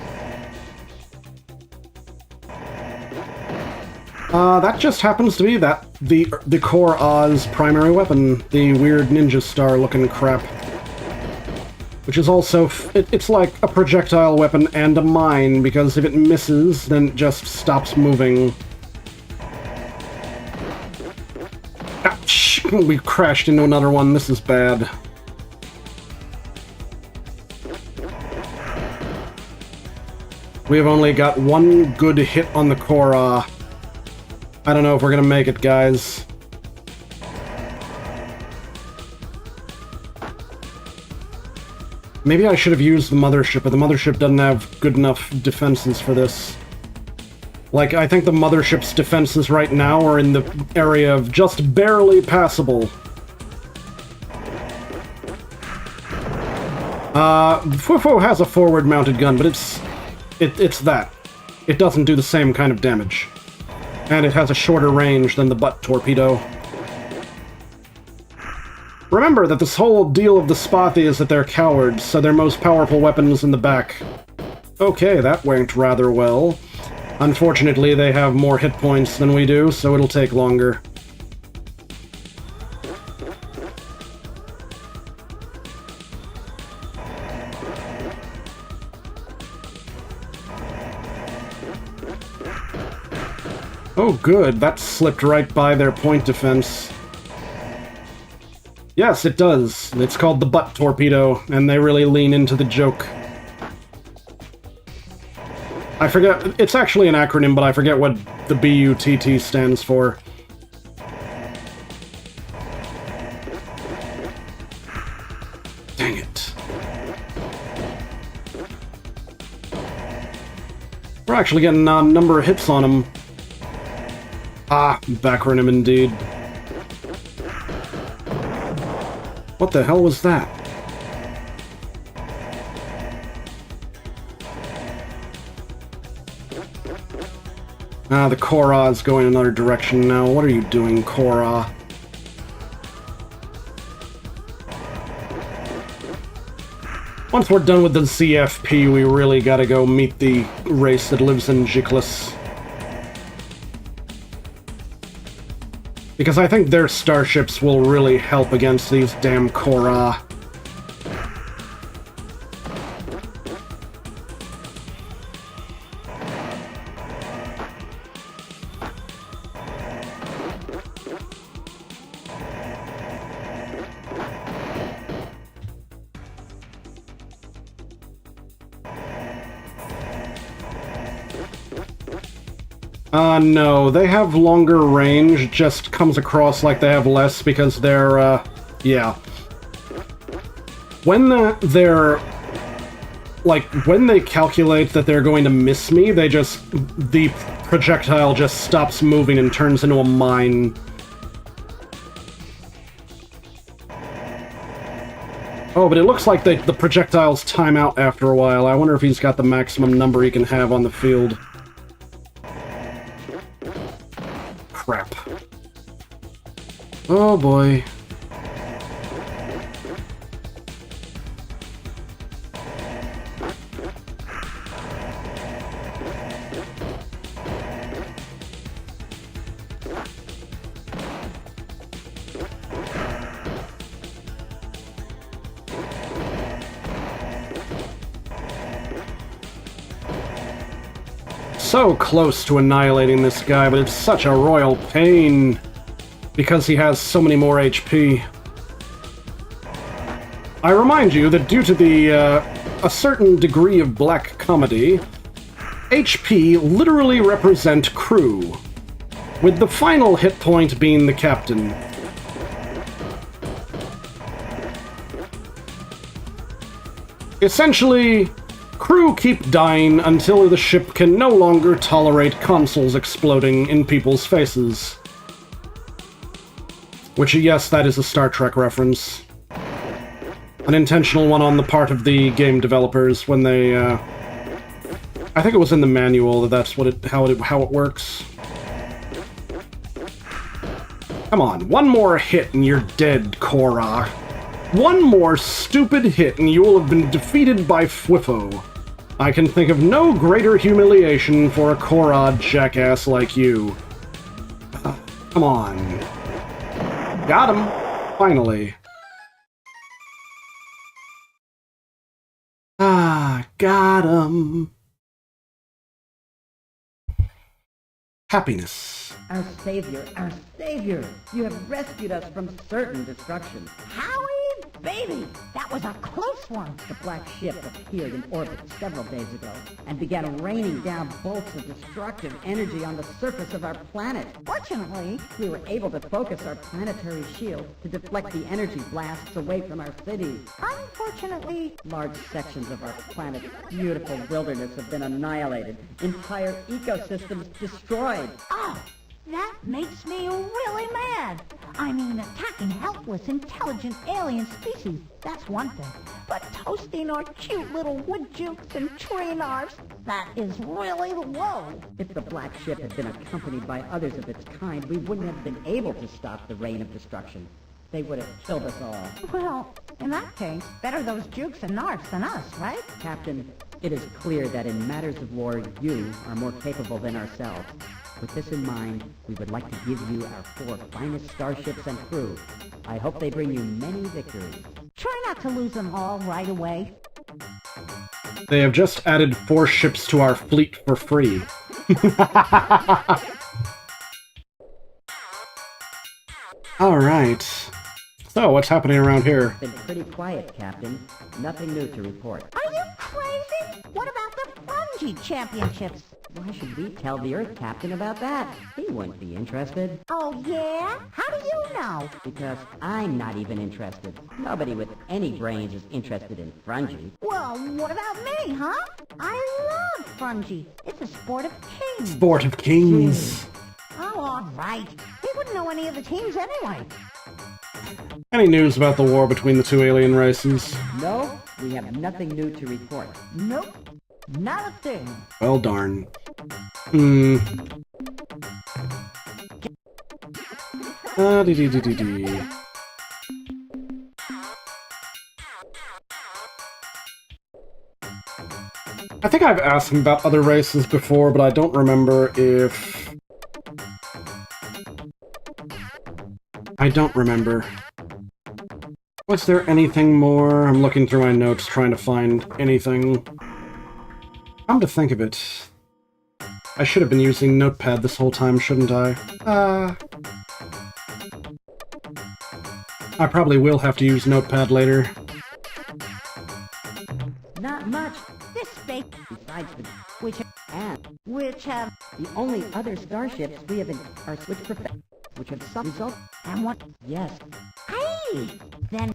That just happens to be the Core Oz primary weapon, the weird ninja star looking crap. Which is also, it's like a projectile weapon and a mine, because if it misses, then it just stops moving. Ouch! We crashed into another one, this is bad. We have only got one good hit on the Korra. I don't know if we're gonna make it, guys. Maybe I should have used the mothership, but the mothership doesn't have good enough defenses for this. Like, I think the mothership's defenses right now are in the area of just barely passable. Fwifo has a forward-mounted gun, but it's that. It doesn't do the same kind of damage. And it has a shorter range than the butt torpedo. Remember that this whole deal of the Spothy is that they're cowards, so their most powerful weapon is in the back. Okay, that went rather well. Unfortunately, they have more hit points than we do, so it'll take longer. Oh good, that slipped right by their point defense. Yes, it does. It's called the butt torpedo, and they really lean into the joke. I forget, it's actually an acronym, but I forget what the BUTT stands for. Dang it. We're actually getting a number of hits on him. Ah, backronym indeed. What the hell was that? Ah, the Korra is going another direction now. What are you doing, Korra? Once we're done with the ZFP, we really gotta go meet the race that lives in Jiklis. Because I think their starships will really help against these damn Korra. No, they have longer range, just comes across like they have less because they're, yeah. When when they calculate that they're going to miss me, the projectile just stops moving and turns into a mine. Oh, but it looks like the projectiles time out after a while. I wonder if he's got the maximum number he can have on the field. Crap. Oh boy. So close to annihilating this guy, but it's such a royal pain because he has so many more HP. I remind you that due to a certain degree of black comedy, HP literally represent crew, with the final hit point being the captain. Essentially, Crew keep dying until the ship can no longer tolerate consoles exploding in people's faces. Which, yes, that is a Star Trek reference. An intentional one on the part of the game developers when they, I think it was in the manual that that's how it works. Come on, one more hit and you're dead, Korra. One more stupid hit and you will have been defeated by Fwifo. I can think of no greater humiliation for a Korra jackass like you. Come on. Got him. Finally. Got him. Happiness. Our savior, you have rescued us from certain destruction. Howie, baby, that was a close one. The black ship appeared in orbit several days ago and began raining down bolts of destructive energy on the surface of our planet. Fortunately, We were able to focus our planetary shield to deflect the energy blasts away from our cities. unfortunately, Large sections of our planet's beautiful wilderness have been annihilated, entire ecosystems destroyed. oh, that makes me really mad. I mean, attacking helpless, intelligent alien species, that's one thing. But toasting our cute little wood jukes and tree narfs, that is really low. If the black ship had been accompanied by others of its kind, we wouldn't have been able to stop the rain of destruction. They would have killed us all. Well, in that case, better those jukes and narfs than us, right? Captain, it is clear that in matters of war, you are more capable than ourselves. With this in mind, we would like to give you our 4 finest starships and crew. I hope they bring you many victories. Try not to lose them all right away. They have just added 4 ships to our fleet for free. Alright. So, what's happening around here? Been pretty quiet, Captain. Nothing new to report. Are you crazy? What about the Fungi Championships? Why should we tell the Earth Captain about that? He wouldn't be interested. Oh, yeah? How do you know? Because I'm not even interested. Nobody with any brains is interested in fungi. Well, what about me, huh? I love fungi. It's a sport of kings. Sport of Kings. Oh, all right. We wouldn't know any of the teams anyway. Any news about the war between the 2 alien races? No, we have nothing new to report. Nope. Not a thing. Well, darn. Dee. I think I've asked him about other races before, but I don't remember if... I don't remember. Was there anything more? I'm looking through my notes trying to find anything. Come to think of it, I should have been using Notepad this whole time, shouldn't I? I probably will have to use Notepad later. Not much. This space, Besides the which have, the only other starships we have are which have some result. and what? Yes. Hey! Then,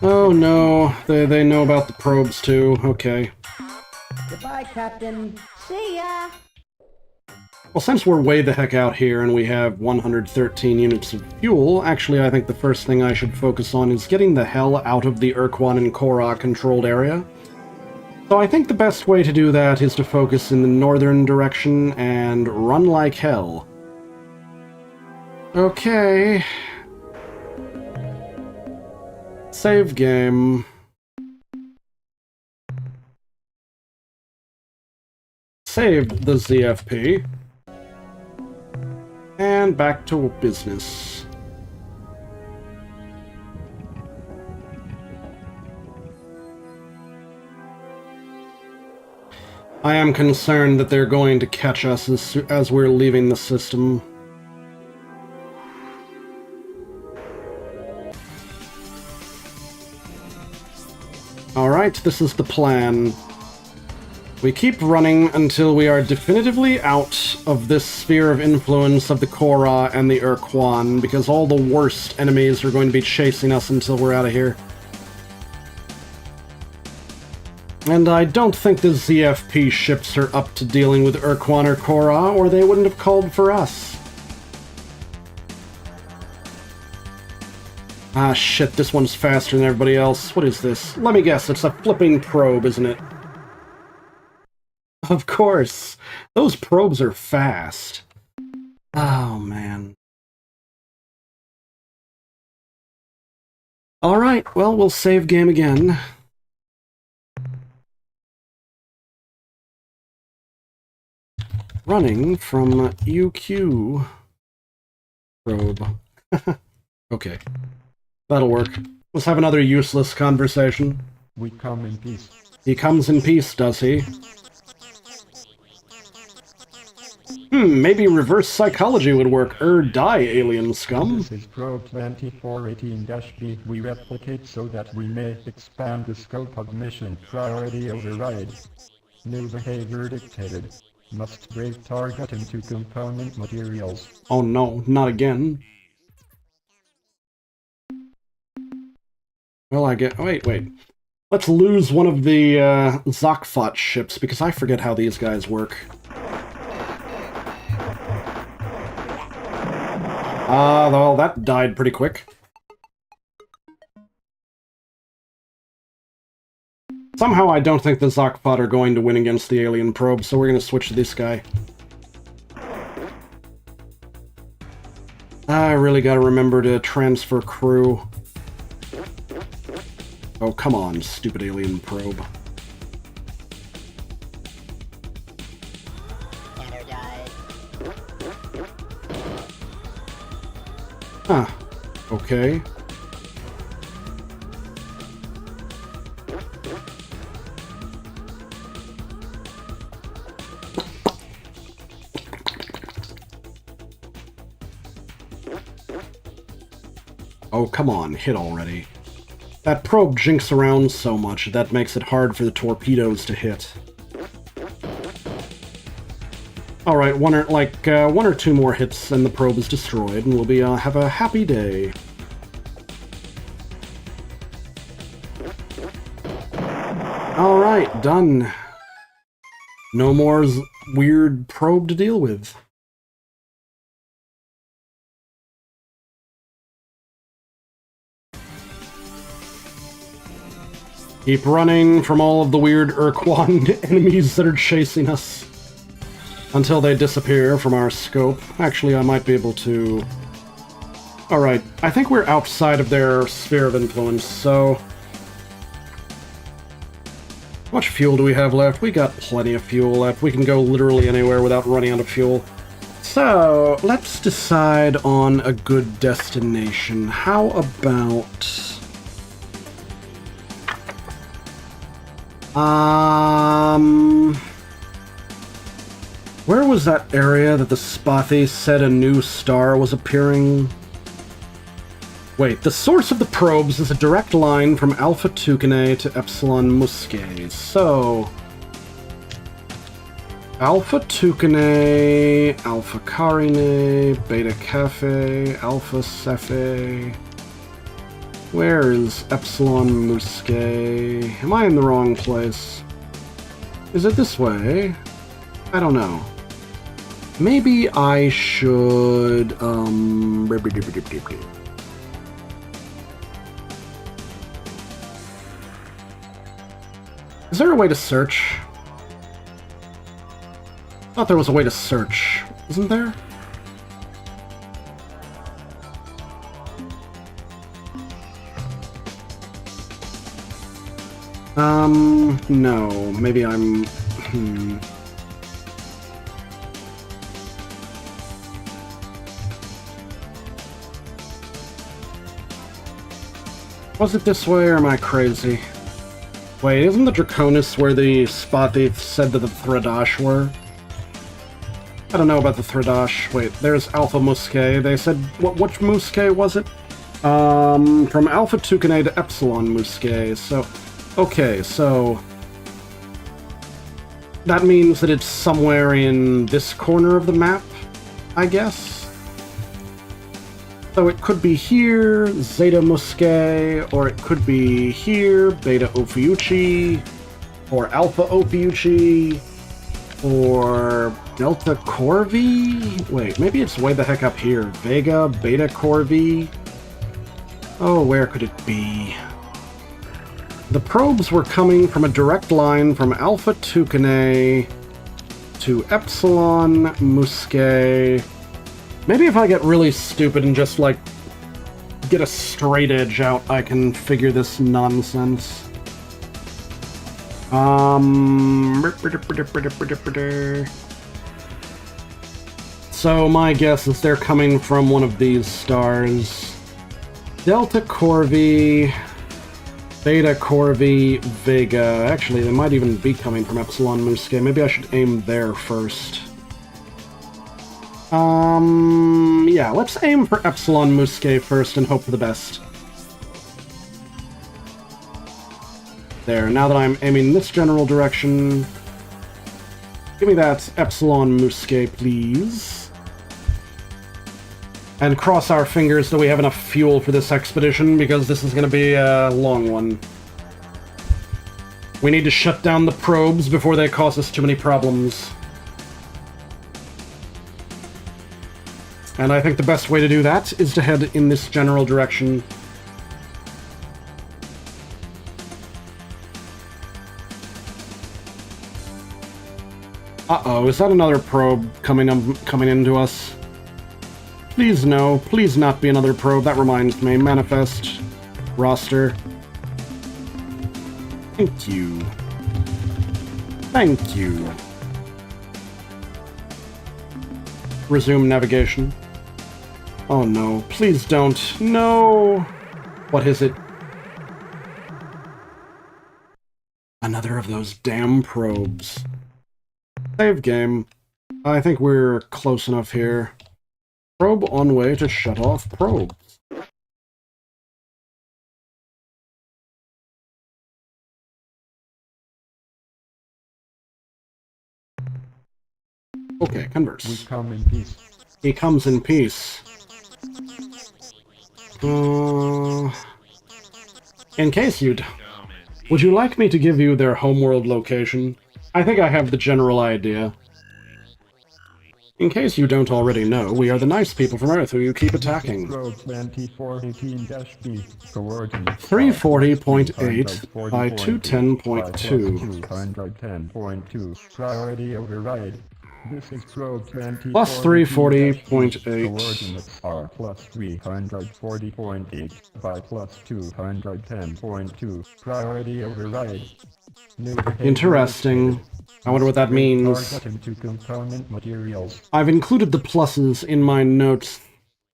Oh no, they know about the probes too, okay. Goodbye, Captain. see ya! Well, since we're way the heck out here and we have 113 units of fuel, actually I think the first thing I should focus on is getting the hell out of the Ur-Quan and Korra controlled area. So I think the best way to do that is to focus in the northern direction and run like hell. Okay. Save game. Save the ZFP. And back to business. I am concerned that they're going to catch us as we're leaving the system. Alright, this is the plan. We keep running until we are definitively out of this sphere of influence of the Korra and the Ur-Quan, because all the worst enemies are going to be chasing us until we're out of here. And I don't think the ZFP ships are up to dealing with Ur-Quan or Korra, or they wouldn't have called for us. Ah, shit, this one's faster than everybody else. What is this? Let me guess, it's a flipping probe, isn't it? Of course. Those probes are fast. Oh, man. Alright, well, we'll save game again. Running from UQ probe. Okay. That'll work. Let's have another useless conversation. We come in peace. He comes in peace, does he? Maybe reverse psychology would work. Die, alien scum. This is Probe 2418-B. We replicate so that we may expand the scope of mission. Priority override. New behavior dictated. Must break target into component materials. Oh no, not again. Well, I get... Wait. Let's lose one of the Zakfot ships, because I forget how these guys work. Well, that died pretty quick. Somehow I don't think the Zakfot are going to win against the alien probe, so we're going to switch to this guy. I really gotta remember to transfer crew. Oh, come on, stupid alien probe. Huh. Okay. Oh, come on, hit already. That probe jinks around so much, that makes it hard for the torpedoes to hit. Alright, one or two more hits and the probe is destroyed, and we'll have a happy day. Alright, done. No more weird probe to deal with. Keep running from all of the weird Ur-Quan enemies that are chasing us. Until they disappear from our scope. Actually, I might be able to... Alright, I think we're outside of their sphere of influence, so... How much fuel do we have left? We got plenty of fuel left. We can go literally anywhere without running out of fuel. So, let's decide on a good destination. How about... Where was that area that the Spothy said a new star was appearing? Wait, the source of the probes is a direct line from Alpha Tucanae to Epsilon Muscae. So... Alpha Tucanae, Alpha Carinae, Beta Cafe, Alpha Cephae... Where is Epsilon Muscae? Am I in the wrong place? Is it this way? I don't know. Maybe I should, Is there a way to search? I thought there was a way to search. Isn't there? No. Maybe I'm... Was it this way, or am I crazy? Wait, isn't the Draconis where the spot they said that the Thredash were? I don't know about the Thredash. Wait, there's Alpha Muscae. They said... Which Muscae was it? From Alpha Tucanae to Epsilon Muscae, so... Okay, so... That means that it's somewhere in this corner of the map, I guess? So it could be here, Zeta Muscae, or it could be here, Beta Ophiuchi. or Alpha Ophiuchi, or Delta Corvi? Wait, maybe it's way the heck up here. Vega, Beta Corvi? Oh, where could it be? The probes were coming from a direct line from Alpha Tucanae to Epsilon Muscae. Maybe if I get really stupid and just, like, get a straight edge out, I can figure this nonsense. So my guess is they're coming from one of these stars. Delta Corvi, Beta Corvi, Vega. Actually, they might even be coming from Epsilon Muscae. Maybe I should aim there first. Yeah, let's aim for Epsilon Muscae first and hope for the best. There, now that I'm aiming this general direction, give me that Epsilon Muscae, please. And cross our fingers that we have enough fuel for this expedition, because this is going to be a long one. We need to shut down the probes before they cause us too many problems. And I think the best way to do that is to head in this general direction. Uh-oh, is that another probe coming into us? Please no, please not be another probe. That reminds me. Manifest. Roster. Thank you. Thank you. Resume navigation. Oh no, please don't. No! What is it? Another of those damn probes. Save game. I think we're close enough here. Probe on way to shut off probes. Okay, converse. We come in peace. He comes in peace. In case you'd... Would you like me to give you their homeworld location? I think I have the general idea. In case you don't already know, we are the nice people from Earth who you keep attacking. Road 2418-B. Coordinates 340.8 by 210.2. 210.2. Priority override. This is probe 24. Plus 340.8. Coordinates are plus 340.8 by plus 210.2. Priority override. Interesting. I wonder what that means. Into component materials. I've included the pluses in my notes,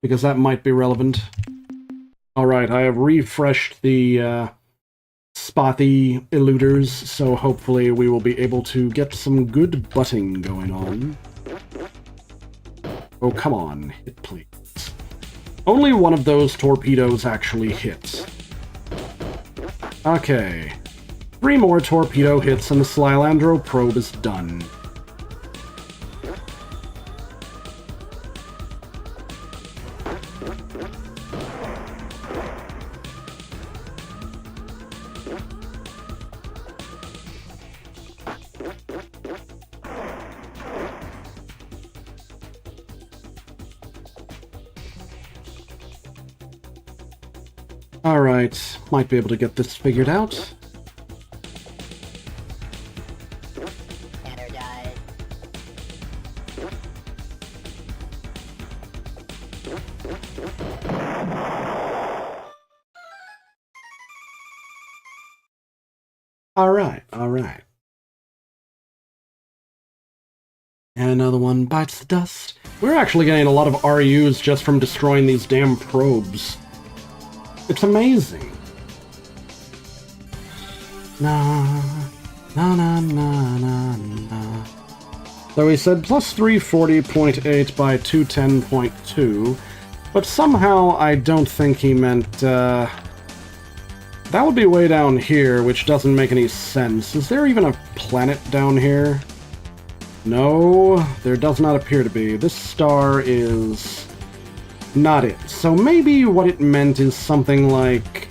because that might be relevant. Alright, I have refreshed the spotty eluders, so hopefully we will be able to get some good butting going on. Oh, come on, hit please. Only one of those torpedoes actually hit. Okay. 3 more torpedo hits and the Slylandro probe is done. Alright, might be able to get this figured out. Alright. And another one bites the dust. We're actually getting a lot of RUs just from destroying these damn probes. It's amazing. Na na na na na na. So he said plus 340.8 by 210.2, but somehow I don't think he meant, that would be way down here, which doesn't make any sense. Is there even a planet down here? No, there does not appear to be. This star is not it. So maybe what it meant is something like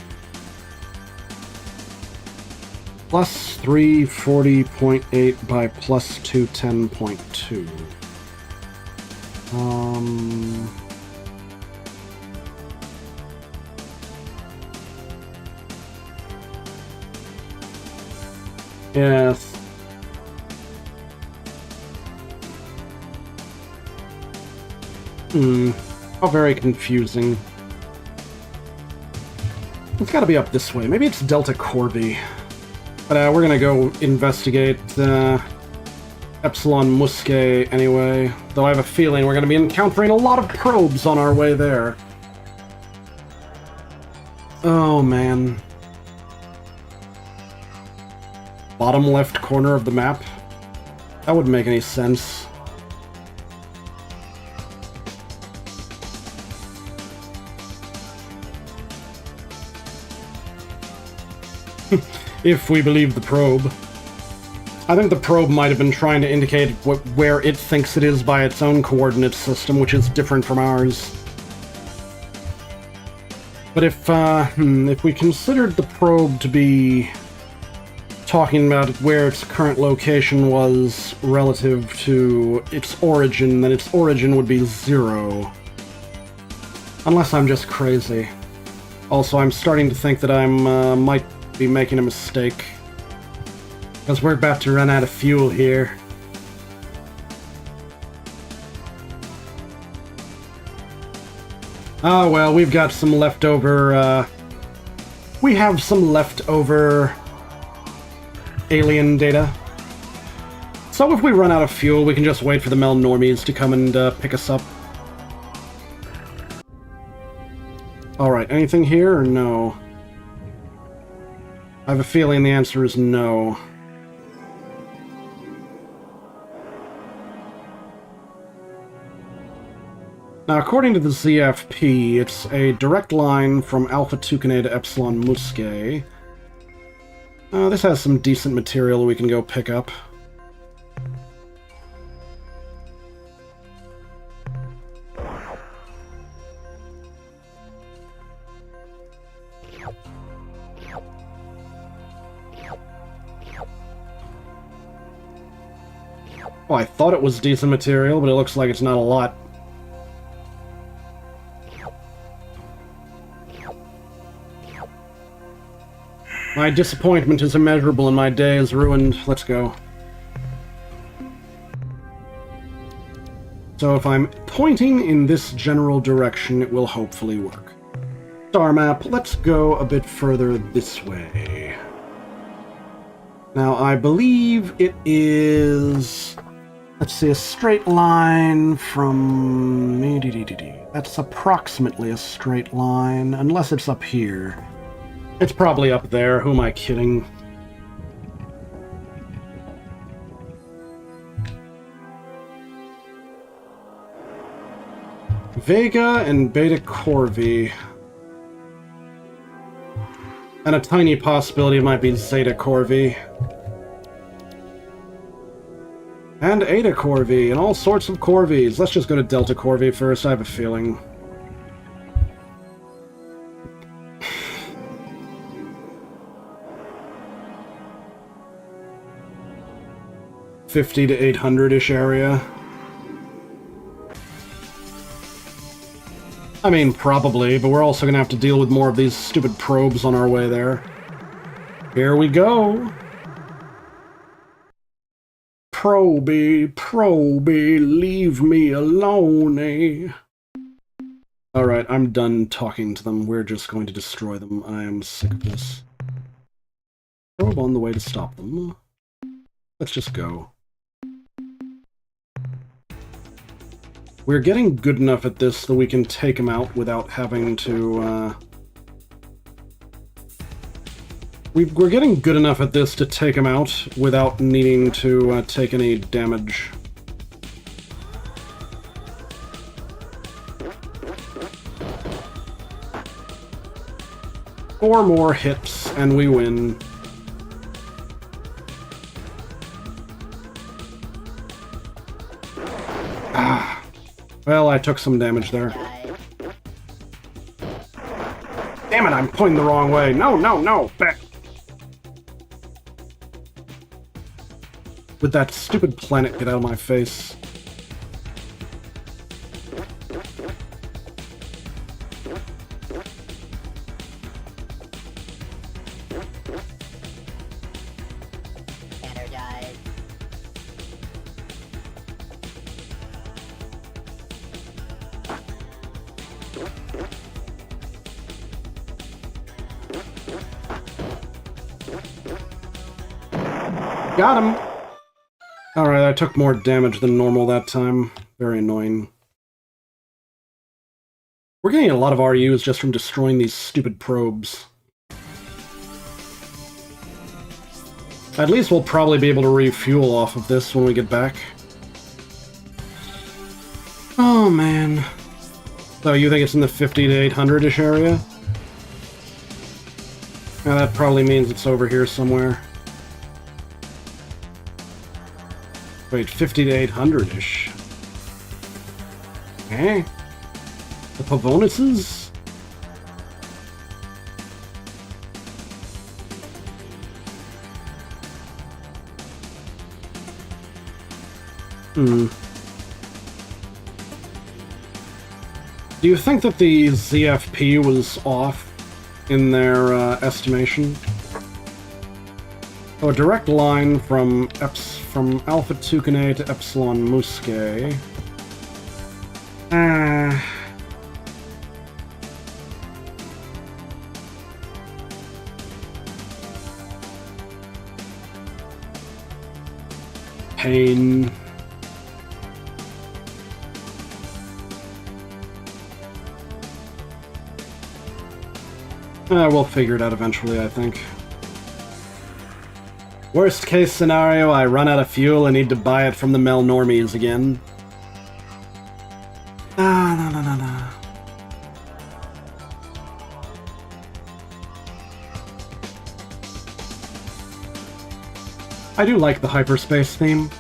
plus 340.8 by plus 210.2. Yes. How very confusing. It's gotta be up this way. Maybe it's Delta Corby. But we're gonna go investigate Epsilon Muscae anyway. Though I have a feeling we're gonna be encountering a lot of probes on our way there. Oh, man. Bottom left corner of the map? That wouldn't make any sense. If we believe the probe. I think the probe might have been trying to indicate where it thinks it is by its own coordinate system, which is different from ours. But if we considered the probe to be talking about where its current location was relative to its origin, then its origin would be 0. Unless I'm just crazy. Also, I'm starting to think that might be making a mistake. Because we're about to run out of fuel here. Oh well, we've got some leftover, we have some leftover alien data. So if we run out of fuel, we can just wait for the Melnormies to come and pick us up. Alright, anything here or no? I have a feeling the answer is no. Now, according to the ZFP, it's a direct line from Alpha Tucanae to Epsilon Muscae. This has some decent material we can go pick up. Oh, I thought it was decent material, but it looks like it's not a lot. My disappointment is immeasurable and my day is ruined. Let's go. So if I'm pointing in this general direction, it will hopefully work. Star map, let's go a bit further this way. Now, I believe it is... Let's see, a straight line from... That's approximately a straight line, unless it's up here. It's probably up there, who am I kidding? Vega and Beta Corvi. And a tiny possibility it might be Zeta Corvi. And Eta Corvi, and all sorts of Corvis. Let's just go to Delta Corvi first, I have a feeling. $50 to $800-ish area. I mean, probably, but we're also gonna have to deal with more of these stupid probes on our way there. Here we go! Proby, leave me alone, eh? Alright, I'm done talking to them. We're just going to destroy them. I am sick of this. Probe on the way to stop them. Let's just go. We're getting good enough at this that we can take them out without having to, We're getting good enough at this to take them out without needing to take any damage. Four more hits and we win. Well, I took some damage there. Damn it, I'm pointing the wrong way. No, back. Would that stupid planet get out of my face? Energize. Got him! Alright, I took more damage than normal that time. Very annoying. We're getting a lot of RUs just from destroying these stupid probes. At least we'll probably be able to refuel off of this when we get back. Oh, man. So you think it's in the 50 to 800-ish area? Yeah, that probably means it's over here somewhere. Wait, 50 to 800-ish. Okay. The Pavonuses? Do you think that the ZFP was off in their estimation? Oh, a direct line from Alpha Tucanae to Epsilon Muscae. Pain. We'll figure it out eventually, I think. Worst case scenario, I run out of fuel and need to buy it from the Melnormies again. No. I do like the hyperspace theme.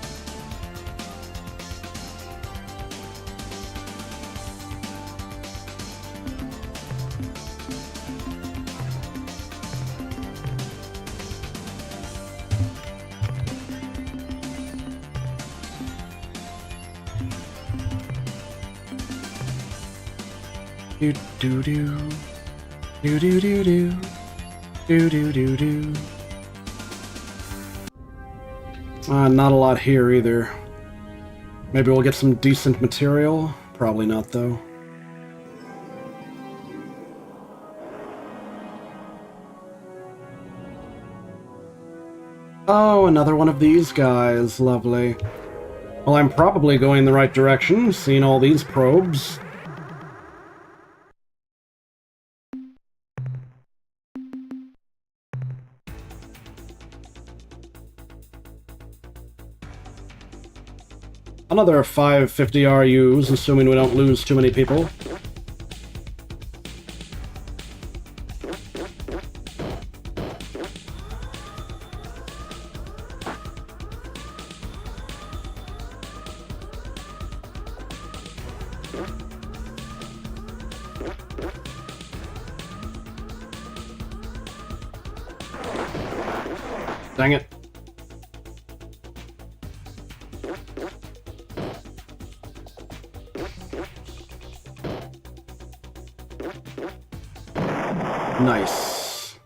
Not a lot here either. Maybe we'll get some decent material? Probably not, though. Oh, another one of these guys. Lovely. Well, I'm probably going in the right direction, seeing all these probes. Another 550 RUs, assuming we don't lose too many people. Dang it. Nice.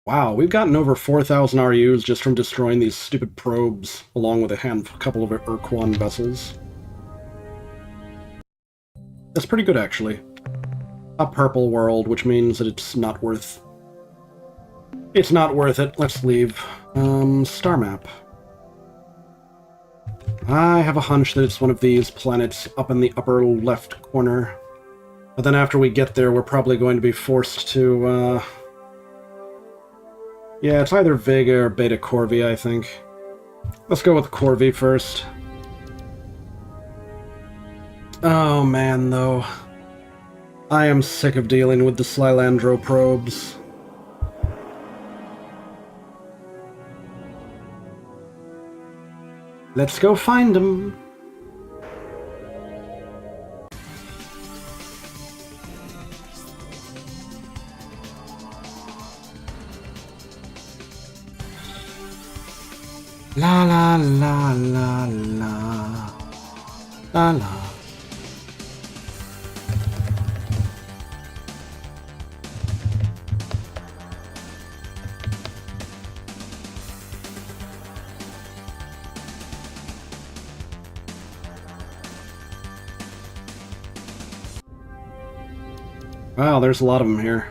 Wow, we've gotten over 4,000 RUs just from destroying these stupid probes, along with a couple of Ur-Quan vessels. That's pretty good, actually. A purple world, which means that it's not worth... It's not worth it. Let's leave. Star map. I have a hunch that it's one of these planets up in the upper left corner. But then after we get there, we're probably going to be forced to, yeah, it's either Vega or Beta Corvi, I think. Let's go with Corvi first. Oh man, though. I am sick of dealing with the Slylandro probes. Let's go find them. La la la la la. La la. Wow, there's a lot of them here.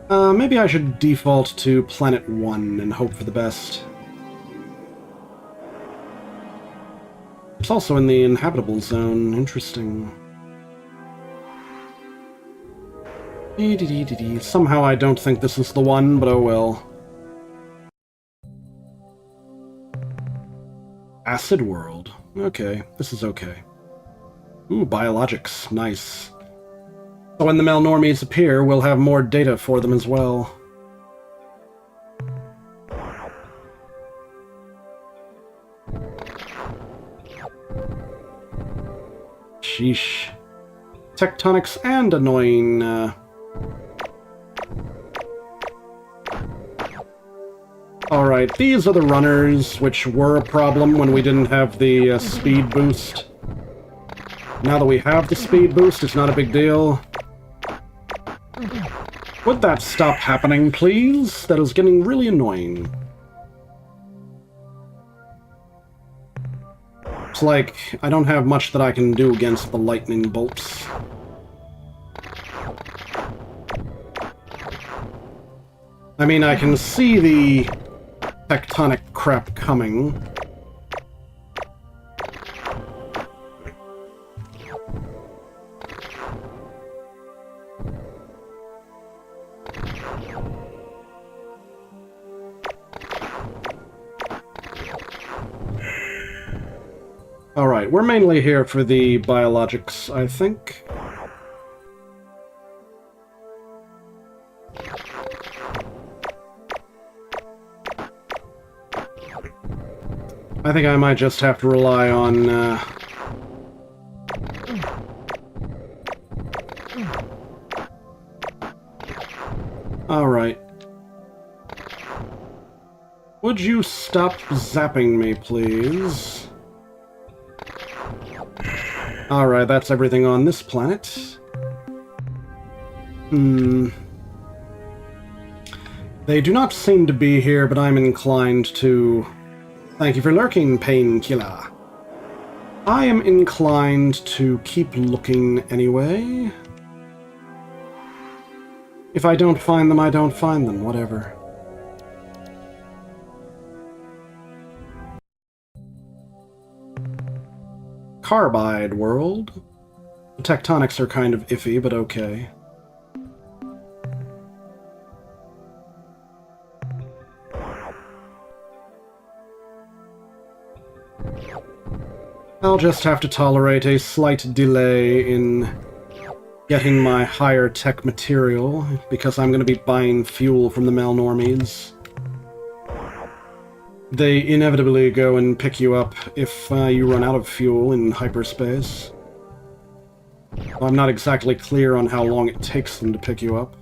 Maybe I should default to Planet 1 and hope for the best. It's also in the inhabitable zone. Interesting. Somehow I don't think this is the one, but oh well. Acid World. Okay, this is okay. Ooh, biologics. Nice. So when the Malnormies appear, we'll have more data for them as well. Sheesh. Tectonics and annoying, Alright, these are the runners, which were a problem when we didn't have the speed boost. Now that we have the speed boost, it's not a big deal. Would that stop happening, please? That is getting really annoying. It's like, I don't have much that I can do against the lightning bolts. I mean, I can see the tectonic crap coming. Alright, we're mainly here for the biologics, I think. I think I might just have to rely on, Alright. Would you stop zapping me, please? Alright, that's everything on this planet. They do not seem to be here, but I'm inclined to... Thank you for lurking, Painkiller. I am inclined to keep looking anyway. If I don't find them, I don't find them, whatever. Carbide world. The tectonics are kind of iffy, but okay. I'll just have to tolerate a slight delay in getting my higher tech material, because I'm going to be buying fuel from the Malnormies. They inevitably go and pick you up if you run out of fuel in hyperspace. Well, I'm not exactly clear on how long it takes them to pick you up.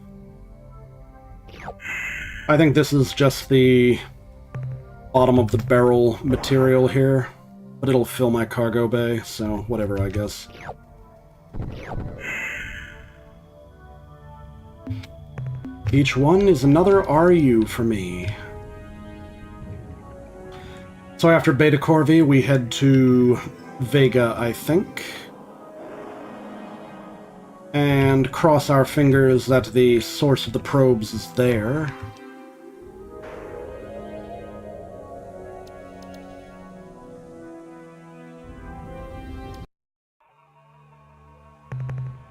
I think this is just the bottom of the barrel material here, but it'll fill my cargo bay, so whatever, I guess. Each one is another RU for me. So after Beta Corvi, we head to Vega, I think. And cross our fingers that the source of the probes is there.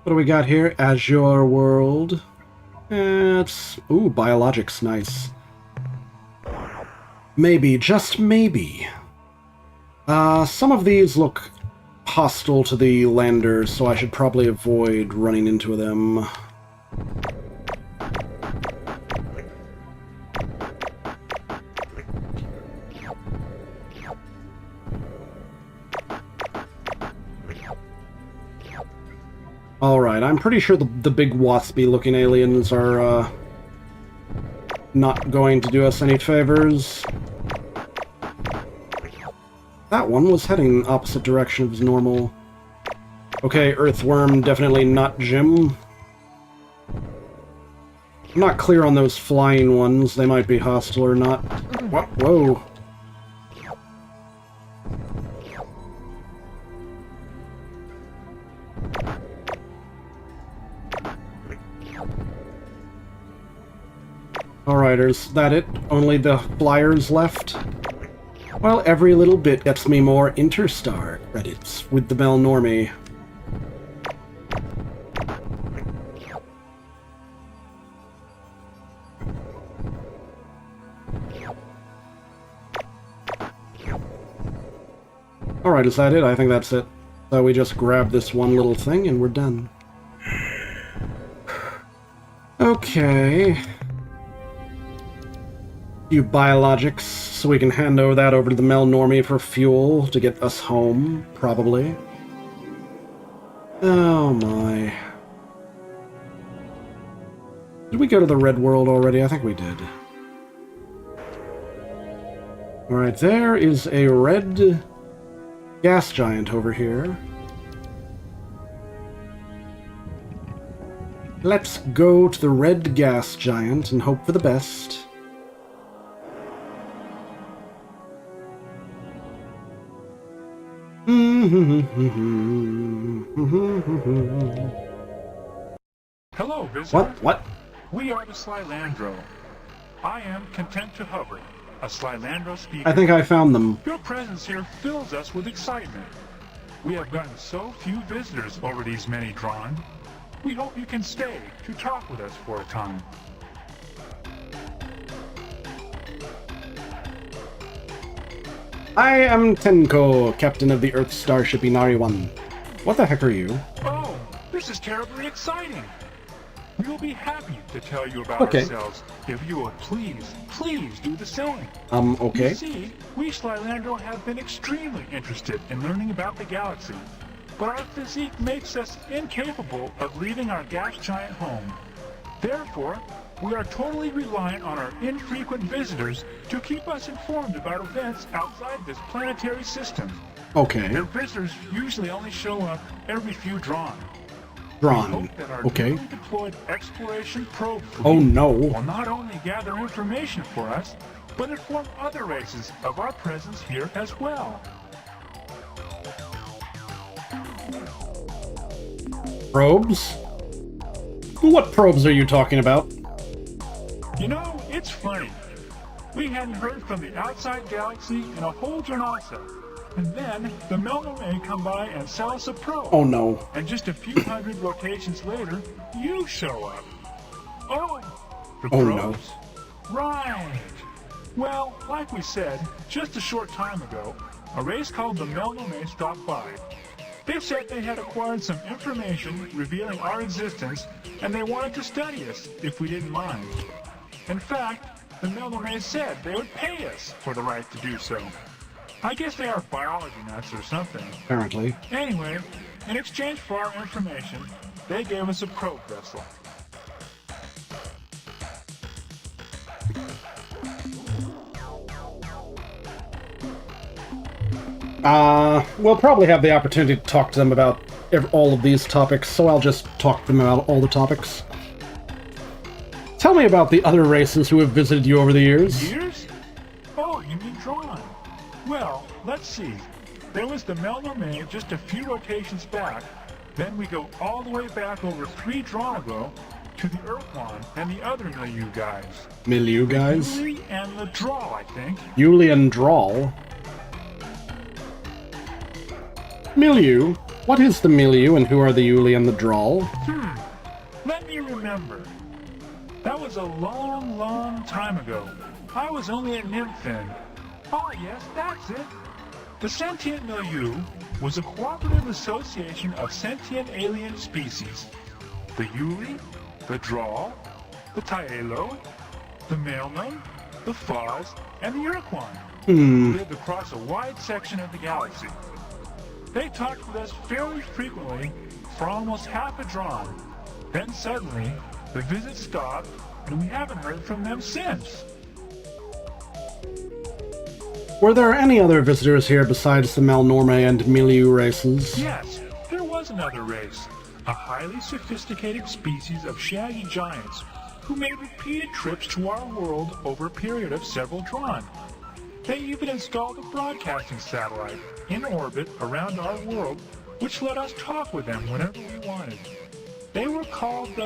What do we got here? Azure World. It's... Ooh, biologics, nice. Maybe, just maybe. Some of these look hostile to the landers, so I should probably avoid running into them. Alright, I'm pretty sure the big waspy-looking aliens are, not going to do us any favors. That one was heading in the opposite direction of his normal. Okay, Earthworm, definitely not Jim. I'm not clear on those flying ones. They might be hostile or not. What? Whoa. Alright, is that it? Only the flyers left? Well, every little bit gets me more Interstar credits with the Melnorme. Alright, is that it? I think that's it. So we just grab this one little thing and we're done. Okay. Few biologics, so we can hand over that over to the Melnorme for fuel to get us home, probably. Oh my. Did we go to the Red World already? I think we did. Alright, there is a red gas giant over here. Let's go to the red gas giant and hope for the best. Hello, visitor. What? We are the Slylandro. I am content to hover, a Slylandro speaker. I think I found them. Your presence here fills us with excitement. We have gotten so few visitors over these many drawn. We hope you can stay to talk with us for a time. I am Tenko, captain of the Earth starship Inari 1. What the heck are you? Oh, this is terribly exciting. We will be happy to tell you about Okay. ourselves if you would please do the same. Okay. You see, we Slylandro have been extremely interested in learning about the galaxy, but our physique makes us incapable of leaving our gas giant home. Therefore, we are totally reliant on our infrequent visitors to keep us informed about events outside this planetary system. Okay. Their visitors usually only show up every few drawn. Drawn. Hope that our Okay. newly deployed exploration probe Oh no. will not only gather information for us, but inform other races of our presence here as well. Probes? What probes are you talking about? You know, it's funny. We hadn't heard from the outside galaxy in a whole Jernasa. And then the Melnorme come by and sell us a probe. Oh no. And just a few hundred rotations later, you show up. Oh, the Oh, no. probes? Right. Well, like we said, just a short time ago, a race called the Melnorme stopped by. They said they had acquired some information revealing our existence, and they wanted to study us if we didn't mind. In fact, the Melnorme said they would pay us for the right to do so. I guess they are biology nuts or something. Apparently. Anyway, in exchange for our information, they gave us a probe vessel. We'll probably have the opportunity to talk to them about all of these topics, so I'll just talk to them about all the topics. Tell me about the other races who have visited you over the years. Years? Oh, you mean drawn. Well, let's see. There was the Melnorme just a few rotations back. Then we go all the way back over 3 drawn ago to the Ur-Quan and the other milieu guys. Milieu guys? Yuli and the Draw, I think. Yuli and Drawl. Milieu? What is the milieu and who are the Yuli and the Drawl? Let me remember. That was a long, long time ago. I was only a nymph then. Oh yes, that's it. The Sentient Milieu was a cooperative association of sentient alien species. The Yuli, the Draw, the Taelo, the Mailman, the Foz, and the Ur-Quan lived across a wide section of the galaxy. They talked with us fairly frequently for almost half a drawn. Then suddenly, the visit stopped, and we haven't heard from them since. Were there any other visitors here besides the Melnorme and Milieu races? Yes, there was another race. A highly sophisticated species of shaggy giants who made repeated trips to our world over a period of several Tron. They even installed a broadcasting satellite in orbit around our world, which let us talk with them whenever we wanted. They were called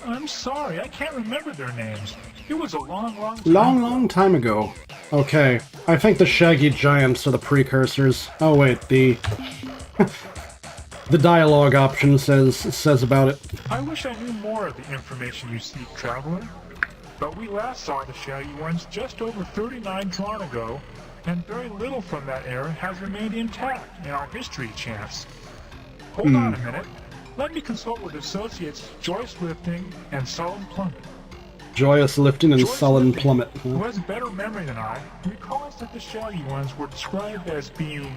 I'm sorry, I can't remember their names. It was a long time Long time ago. Okay, I think the shaggy giants are the precursors. Oh wait, the dialogue option says about it. I wish I knew more of the information you seek, Traveler. But we last saw the shaggy ones just over 39 Tron ago, and very little from that era has remained intact in our history chance. Hold on a minute. Let me consult with Associates Joyce Lifting and Sullen Plummet. Joyous Lifton and Joyce Sullen Lifting, Plummet. who has better memory than I, recalls that the shaggy ones were described as being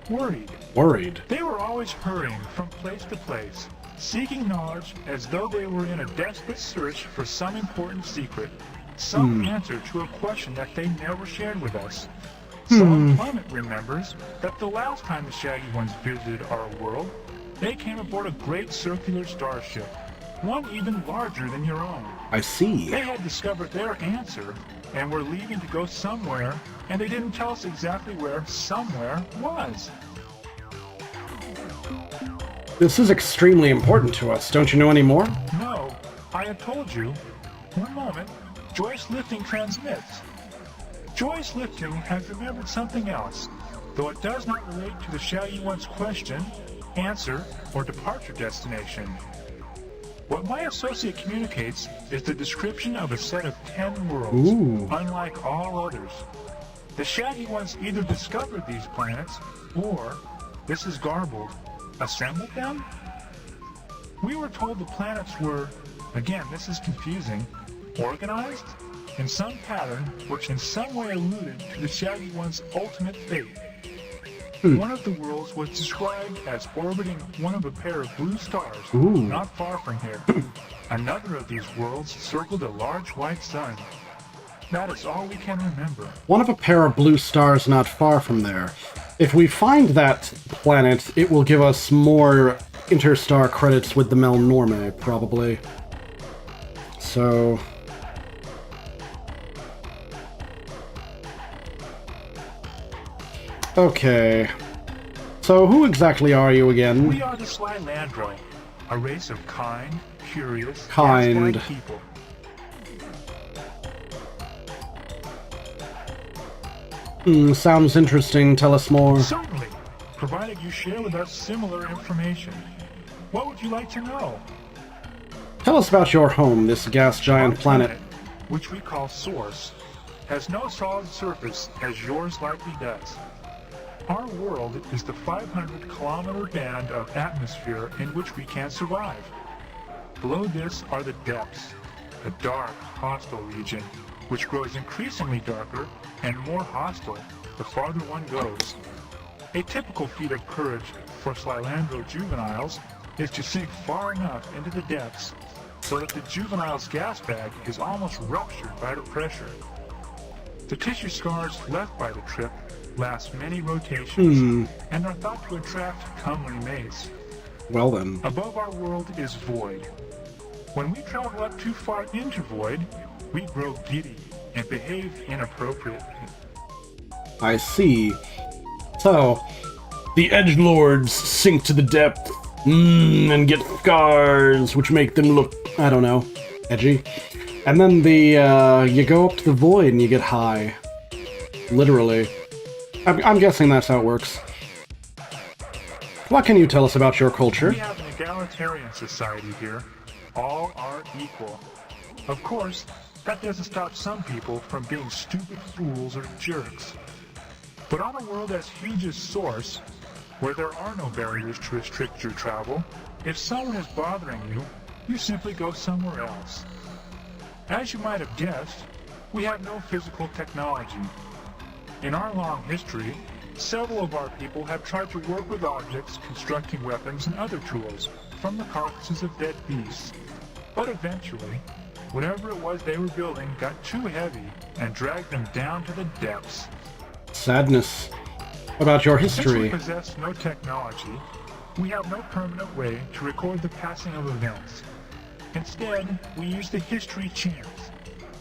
worried. Worried. They were always hurrying from place to place, seeking knowledge as though they were in a desperate search for some important secret, some answer to a question that they never shared with us. Sullen Plummet remembers that the last time the shaggy ones visited our world, they came aboard a great circular starship, one even larger than your own. I see. They had discovered their answer and were leaving to go somewhere, and they didn't tell us exactly where somewhere was. This is extremely important to us. Don't you know any more? No, I have told you. One moment. Joyce Lifting transmits. Joyce Lifting has remembered something else, though it does not relate to the shaggy one's question, answer, or departure destination. What my associate communicates is the description of a set of 10 worlds, unlike all others. The shaggy ones either discovered these planets, or, this is garbled, assembled them? We were told the planets were, again this is confusing, organized in some pattern which in some way alluded to the shaggy one's ultimate fate. One of the worlds was described as orbiting one of a pair of blue stars, not far from here. Another of these worlds circled a large white sun. That is all we can remember. One of a pair of blue stars not far from there. If we find that planet, it will give us more Interstar credits with the Melnorme, probably. So... okay. So who exactly are you again? We are the Slylandro, a race of kind, curious, Kind. gas-like people. Sounds interesting. Tell us more. Certainly, provided you share with us similar information. What would you like to know? Tell us about your home, this gas giant Our planet. which we call Source, has no solid surface as yours likely does. Our world is the 500-kilometer band of atmosphere in which we can survive. Below this are the depths, a dark, hostile region, which grows increasingly darker and more hostile the farther one goes. A typical feat of courage for Slylandro juveniles is to sink far enough into the depths so that the juvenile's gas bag is almost ruptured by the pressure. The tissue scars left by the trip last many rotations and are thought to attract comely mates. Well then. Above our world is void. When we travel up too far into void, we grow giddy and behave inappropriately. I see. So, the edgelords sink to the depth, and get scars, which make them look, I don't know, edgy. And then you go up to the void and you get high. Literally. I'm guessing that's how it works. What can you tell us about your culture? We have an egalitarian society here. All are equal. Of course, that doesn't stop some people from being stupid fools or jerks. But on a world as huge as Source, where there are no barriers to restrict your travel, if someone is bothering you, you simply go somewhere else. As you might have guessed, we have no physical technology. In our long history, several of our people have tried to work with objects constructing weapons and other tools from the carcasses of dead beasts. But eventually, Whatever it was they were building got too heavy and dragged them down to the depths. Sadness. What about your Since we history? possess no technology, we have no permanent way to record the passing of events. Instead, we use the history chants,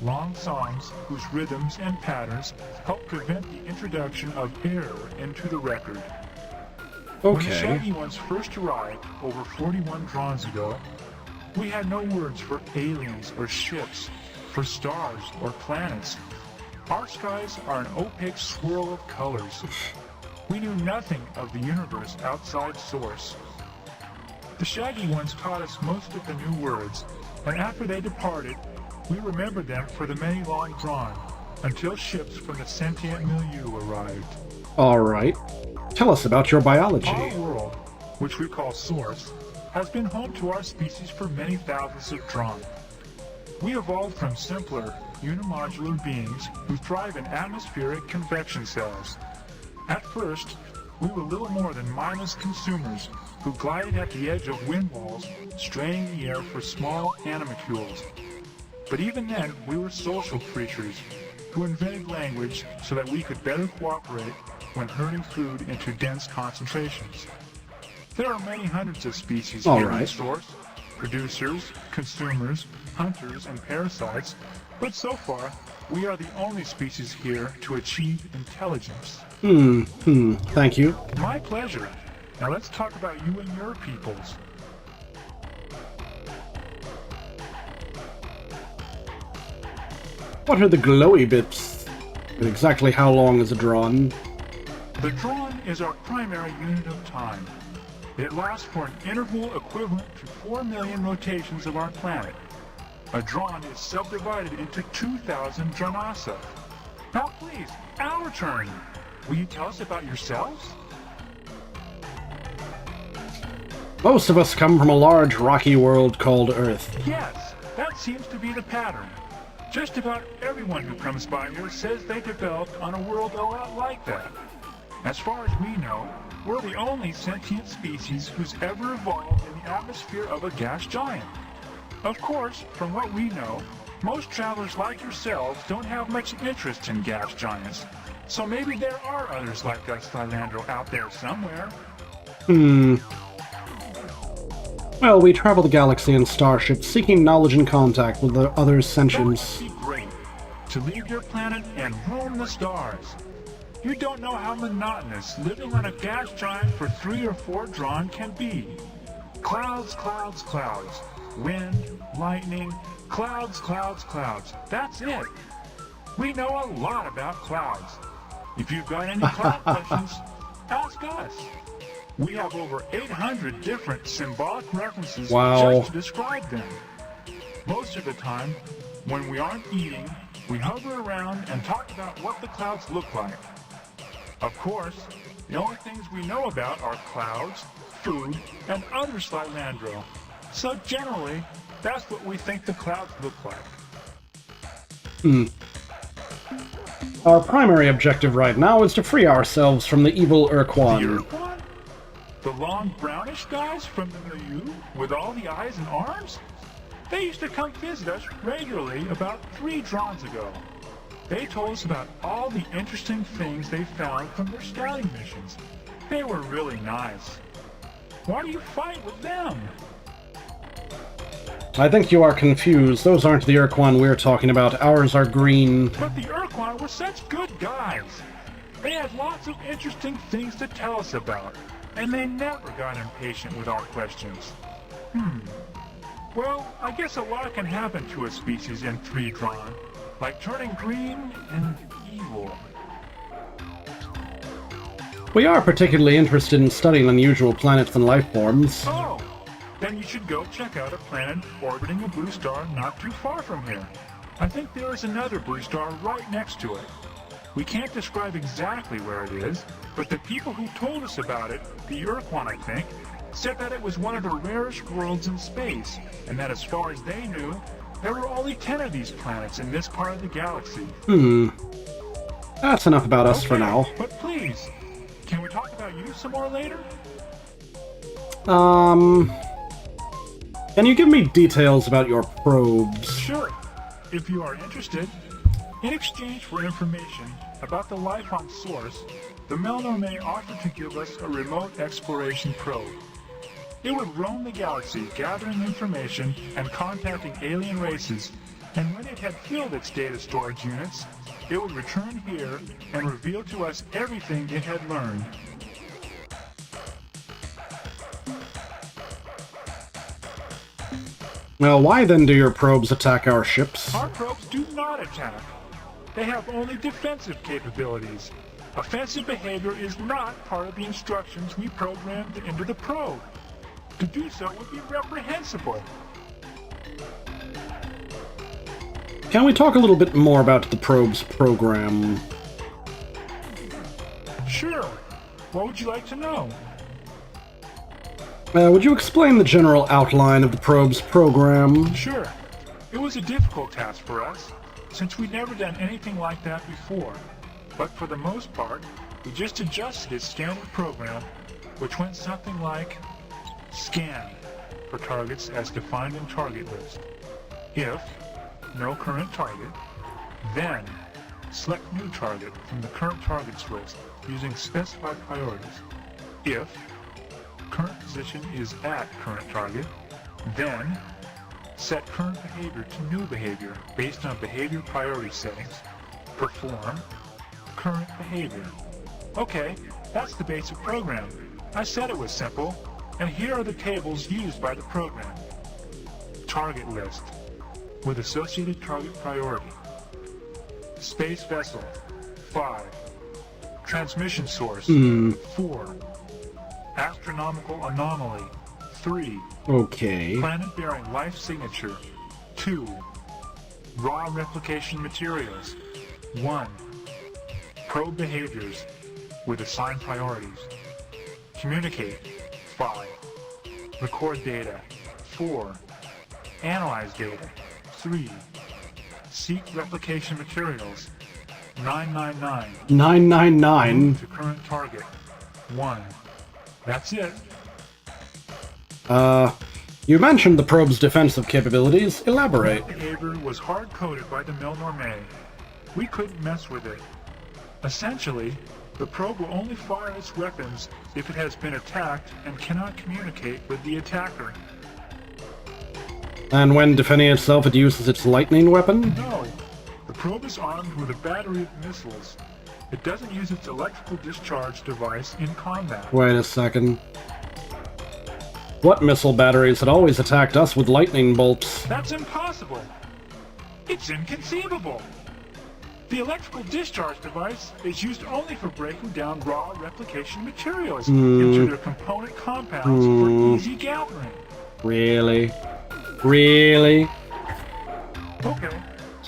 long songs whose rhythms and patterns help prevent the introduction of error into the record. When the Okay. Shaggy Ones first arrived over 41 drawns ago, we had no words for aliens or ships, for stars or planets. Our skies are an opaque swirl of colors. We knew nothing of the universe outside Source. The Shaggy Ones taught us most of the new words, and after they departed, we remembered them for the many long drawn, until ships from the sentient milieu arrived. Alright. Tell us about your biology. Our world, which we call Source, has been home to our species for many thousands of drawn. We evolved from simpler, unimodular beings who thrive in atmospheric convection cells. At first, we were little more than mindless consumers who glided at the edge of wind walls, straining the air for small animalcules. But even then, we were social creatures who invented language so that we could better cooperate when herding food into dense concentrations. There are many hundreds of species here in Source, producers, consumers, hunters, and parasites, but so far, we are the only species here to achieve intelligence. Thank you. My pleasure. Now let's talk about you and your peoples. What are the glowy bits? And exactly how long is a drawn? The drawn is our primary unit of time. It lasts for an interval equivalent to 4 million rotations of our planet. A drawn is subdivided into 2,000 dranasa. Now please, our turn. Will you tell us about yourselves? Most of us come from a large rocky world called Earth. Yes, that seems to be the pattern. Just about everyone who comes by here says they developed on a world a lot like that. As far as we know, we're the only sentient species who's ever evolved in the atmosphere of a gas giant. Of course, from what we know, most travelers like yourselves don't have much interest in gas giants. So maybe there are others like us, Thylandro, out there somewhere. Well, we travel the galaxy in starships, seeking knowledge and contact with the other sentients. That would be great. To leave your planet and roam the stars. You don't know how monotonous living on a gas giant for 3 or 4 drawn can be. Clouds, clouds, clouds. Wind, lightning, clouds, clouds, clouds. That's it. We know a lot about clouds. If you've got any cloud questions, ask us. We have over 800 different symbolic references just to describe them. Most of the time, when we aren't eating, we hover around and talk about what the clouds look like. Of course, the only things we know about are clouds, food, and other Slylandro. So generally, that's what we think the clouds look like. Our primary objective right now is to free ourselves from the evil The Ur-Quan. Ur-Quan? The long brownish guys from the milieu with all the eyes and arms? They used to come visit us regularly about 3 drawns ago. They told us about all the interesting things they found from their scouting missions. They were really nice. Why do you fight with them? I think you are confused. Those aren't the Ur-Quan we're talking about. Ours are green. But the Ur-Quan were such good guys. They had lots of interesting things to tell us about, and they never got impatient with our questions. Well, I guess a lot can happen to a species in 3 drawn, like turning green and evil. We are particularly interested in studying unusual planets and life forms. Oh, then you should go check out a planet orbiting a blue star not too far from here. I think there is another blue star right next to it. We can't describe exactly where it is, but the people who told us about it, the Ur-Quan I think, said that it was one of the rarest worlds in space, and that as far as they knew, there were only 10 of these planets in this part of the galaxy. That's enough about us for now. But please, can we talk about you some more later? Can you give me details about your probes? Sure. if you are interested. In exchange for information about the life on Source, the Melnorme offered to give us a remote exploration probe. It would roam the galaxy gathering information and contacting alien races, and when it had filled its data storage units, it would return here and reveal to us everything it had learned. Well, why then do your probes attack our ships? Our probes do not attack. They have only defensive capabilities. Offensive behavior is not part of the instructions we programmed into the probe. To do so would be reprehensible. Can we talk a little bit more about the probe's program? Sure. What would you like to know? Would you explain the general outline of the probe's program? Sure. It was a difficult task for us, since we'd never done anything like that before. But for the most part, we just adjusted its standard program, which went something like scan for targets as defined in target list. If no current target, then select new target from the current targets list using specified priorities. If current position is at current target, then set current behavior to new behavior based on behavior priority settings. Perform current behavior. Okay, that's the basic program. I said it was simple, and here are the tables used by the program. Target list with associated target priority. Space vessel 5. Transmission source 4. Astronomical anomaly 3. Okay. Planet-bearing life signature 2. Raw replication materials 1. Probe behaviors with assigned priorities. Communicate 5. Record data 4. Analyze data 3. Seek replication materials 999. 999? Move to current target 1. That's it. You mentioned the probe's defensive capabilities. Elaborate. That behavior was hard-coded by the Melnorme. We couldn't mess with it. Essentially, the probe will only fire its weapons if it has been attacked and cannot communicate with the attacker. And when defending itself, it uses its lightning weapon? No. The probe is armed with a battery of missiles. It doesn't use its electrical discharge device in combat. Wait a second. What missile batteries had always attacked us with lightning bolts? That's impossible. It's inconceivable. The electrical discharge device is used only for breaking down raw replication materials into their component compounds for easy gathering. Really? Really? Okay.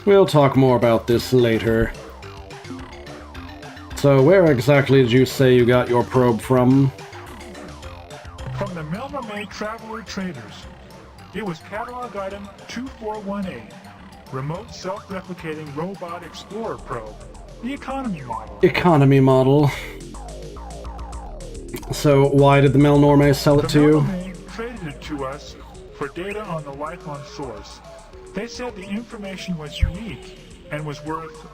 We'll talk more about this later. So, where exactly did you say you got your probe from? From the Melnorme Traveler Traders. It was catalog item 2418. Remote self-replicating robot explorer probe. The economy model. Economy model. So, why did the Melnorme sell it to you? The Melnorme traded it to us for data on the life on Source. They said the information was unique and was worth,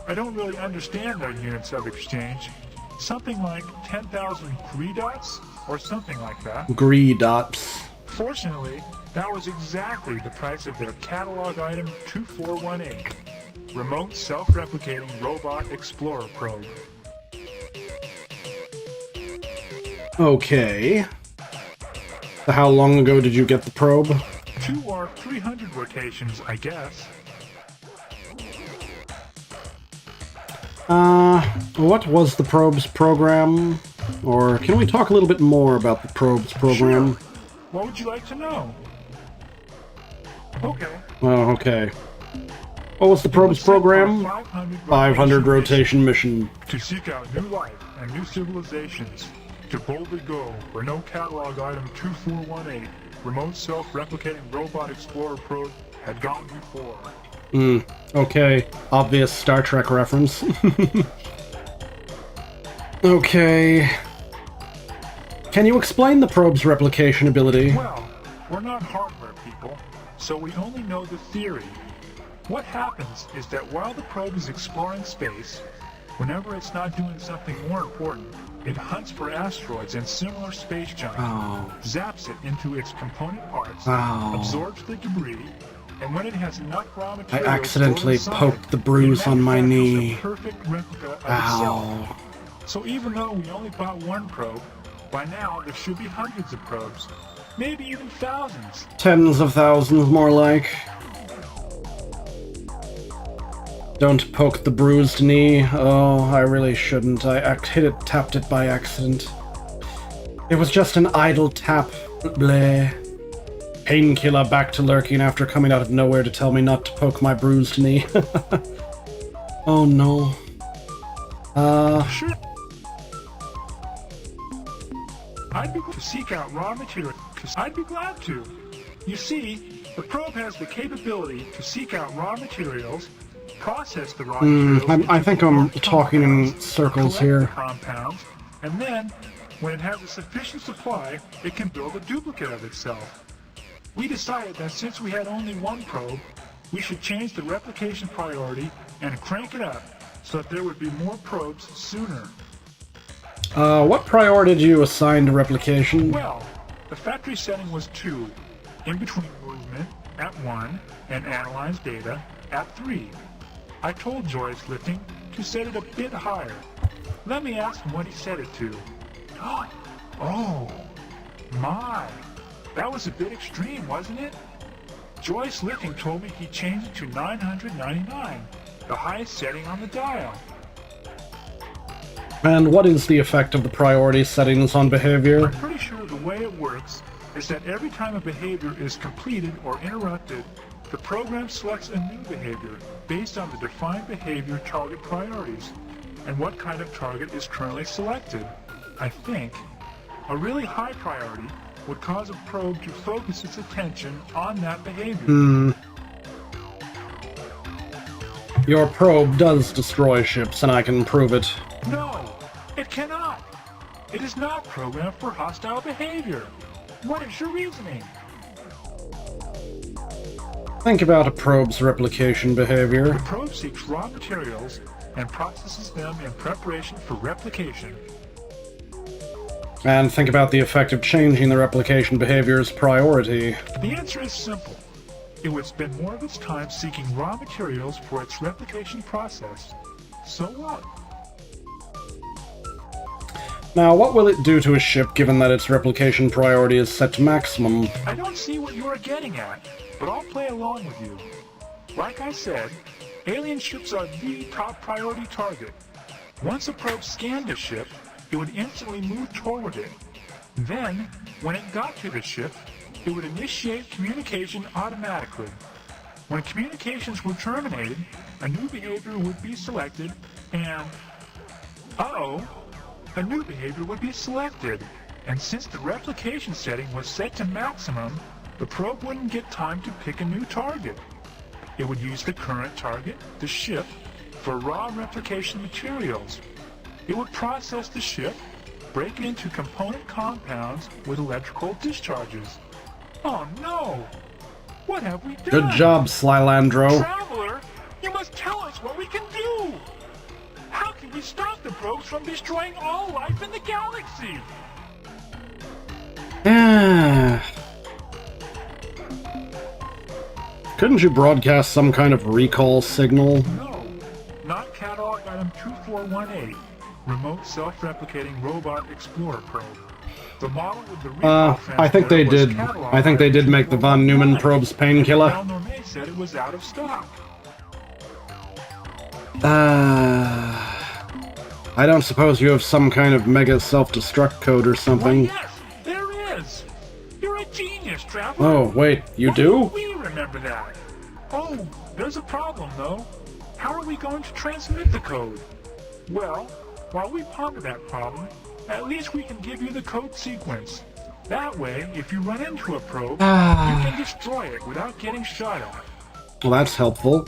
I don't really understand their units of exchange. Something like 10,000 Greedots or something like that. Greedots. Fortunately, that was exactly the price of their catalog item 2418. Remote self-replicating robot explorer probe. Okay. So how long ago did you get the probe? 2 or 300 rotations, I guess. What was the probe's program? Or can we talk a little bit more about the probe's program? Sure. What would you like to know? Okay. Oh, okay. What was the probe's program? 500 rotation mission. To seek out new life and new civilizations. To boldly go where no catalog item 2418, remote self-replicating robot explorer probe, had gone before. Okay. Obvious Star Trek reference. Okay. Can you explain the probe's replication ability? Well, we're not hardware people, so we only know the theory. What happens is that while the probe is exploring space, whenever it's not doing something more important, it hunts for asteroids and similar space junk, zaps it into its component parts, absorbs the debris, and when it has enough raw I material accidentally stored inside, poked the bruise on my manufactures knee. a perfect replica of Ow. itself. So even though we only bought one probe, by now there should be hundreds of probes, maybe even thousands. Tens of thousands, more like. Don't poke the bruised knee. Oh, I really shouldn't. I tapped it by accident. It was just an idle tap. Bleh. Painkiller back to lurking after coming out of nowhere to tell me not to poke my bruised knee. Oh no. Sure. I'd be glad to seek out raw material. I'd be glad to. You see, the probe has the capability to seek out raw materials, process the raw materials. I think I'm talking in circles here. The compounds, and then, when it has a sufficient supply, it can build a duplicate of itself. We decided that since we had only one probe, we should change the replication priority and crank it up so that there would be more probes sooner. What priority did you assign to replication? Well, the factory setting was 2, in between movement at 1 and analyze data at 3. I told Joyce Lifting to set it a bit higher. Let me ask him what he set it to. Oh, my. That was a bit extreme, wasn't it? Joyce Lifting told me he changed it to 999, the highest setting on the dial. And what is the effect of the priority settings on behavior? I'm pretty sure the way it works is that every time a behavior is completed or interrupted, the program selects a new behavior based on the defined behavior target priorities and what kind of target is currently selected. I think a really high priority would cause a probe to focus its attention on that behavior. Your probe does destroy ships, and I can prove it. No, it cannot. It is not programmed for hostile behavior. What is your reasoning? Think about a probe's replication behavior. The probe seeks raw materials and processes them in preparation for replication. And think about the effect of changing the replication behavior's priority. The answer is simple. It would spend more of its time seeking raw materials for its replication process. So what? Now, what will it do to a ship given that its replication priority is set to maximum? I don't see what you are getting at, but I'll play along with you. Like I said, alien ships are the top priority target. Once a probe scanned a ship, it would instantly move toward it. Then, when it got to the ship, it would initiate communication automatically. When communications were terminated, a new behavior would be selected, and... a new behavior would be selected. And since the replication setting was set to maximum, the probe wouldn't get time to pick a new target. It would use the current target, the ship, for raw replication materials. It would process the ship, break it into component compounds with electrical discharges. Oh no! What have we done? Good job, Slylandro. Traveler, you must tell us what we can do! How can we stop the probes from destroying all life in the galaxy? Couldn't you broadcast some kind of recall signal? No, not catalog item 2418, remote self-replicating robot explorer probe. The model with the recall I think they transmitter was did. catalog I think they did item make the Von Neumann 2419. probe's painkiller. Val Normay said it was out of stock. I don't suppose you have some kind of mega self-destruct code or Why, something. yes, there is. You're a genius, Traveler. Oh, wait, you Why do? don't we remember that? Oh, there's a problem, though. How are we going to transmit the code? Well, while we ponder that problem, at least we can give you the code sequence. That way, if you run into a probe, you can destroy it without getting shot at. Well, that's helpful.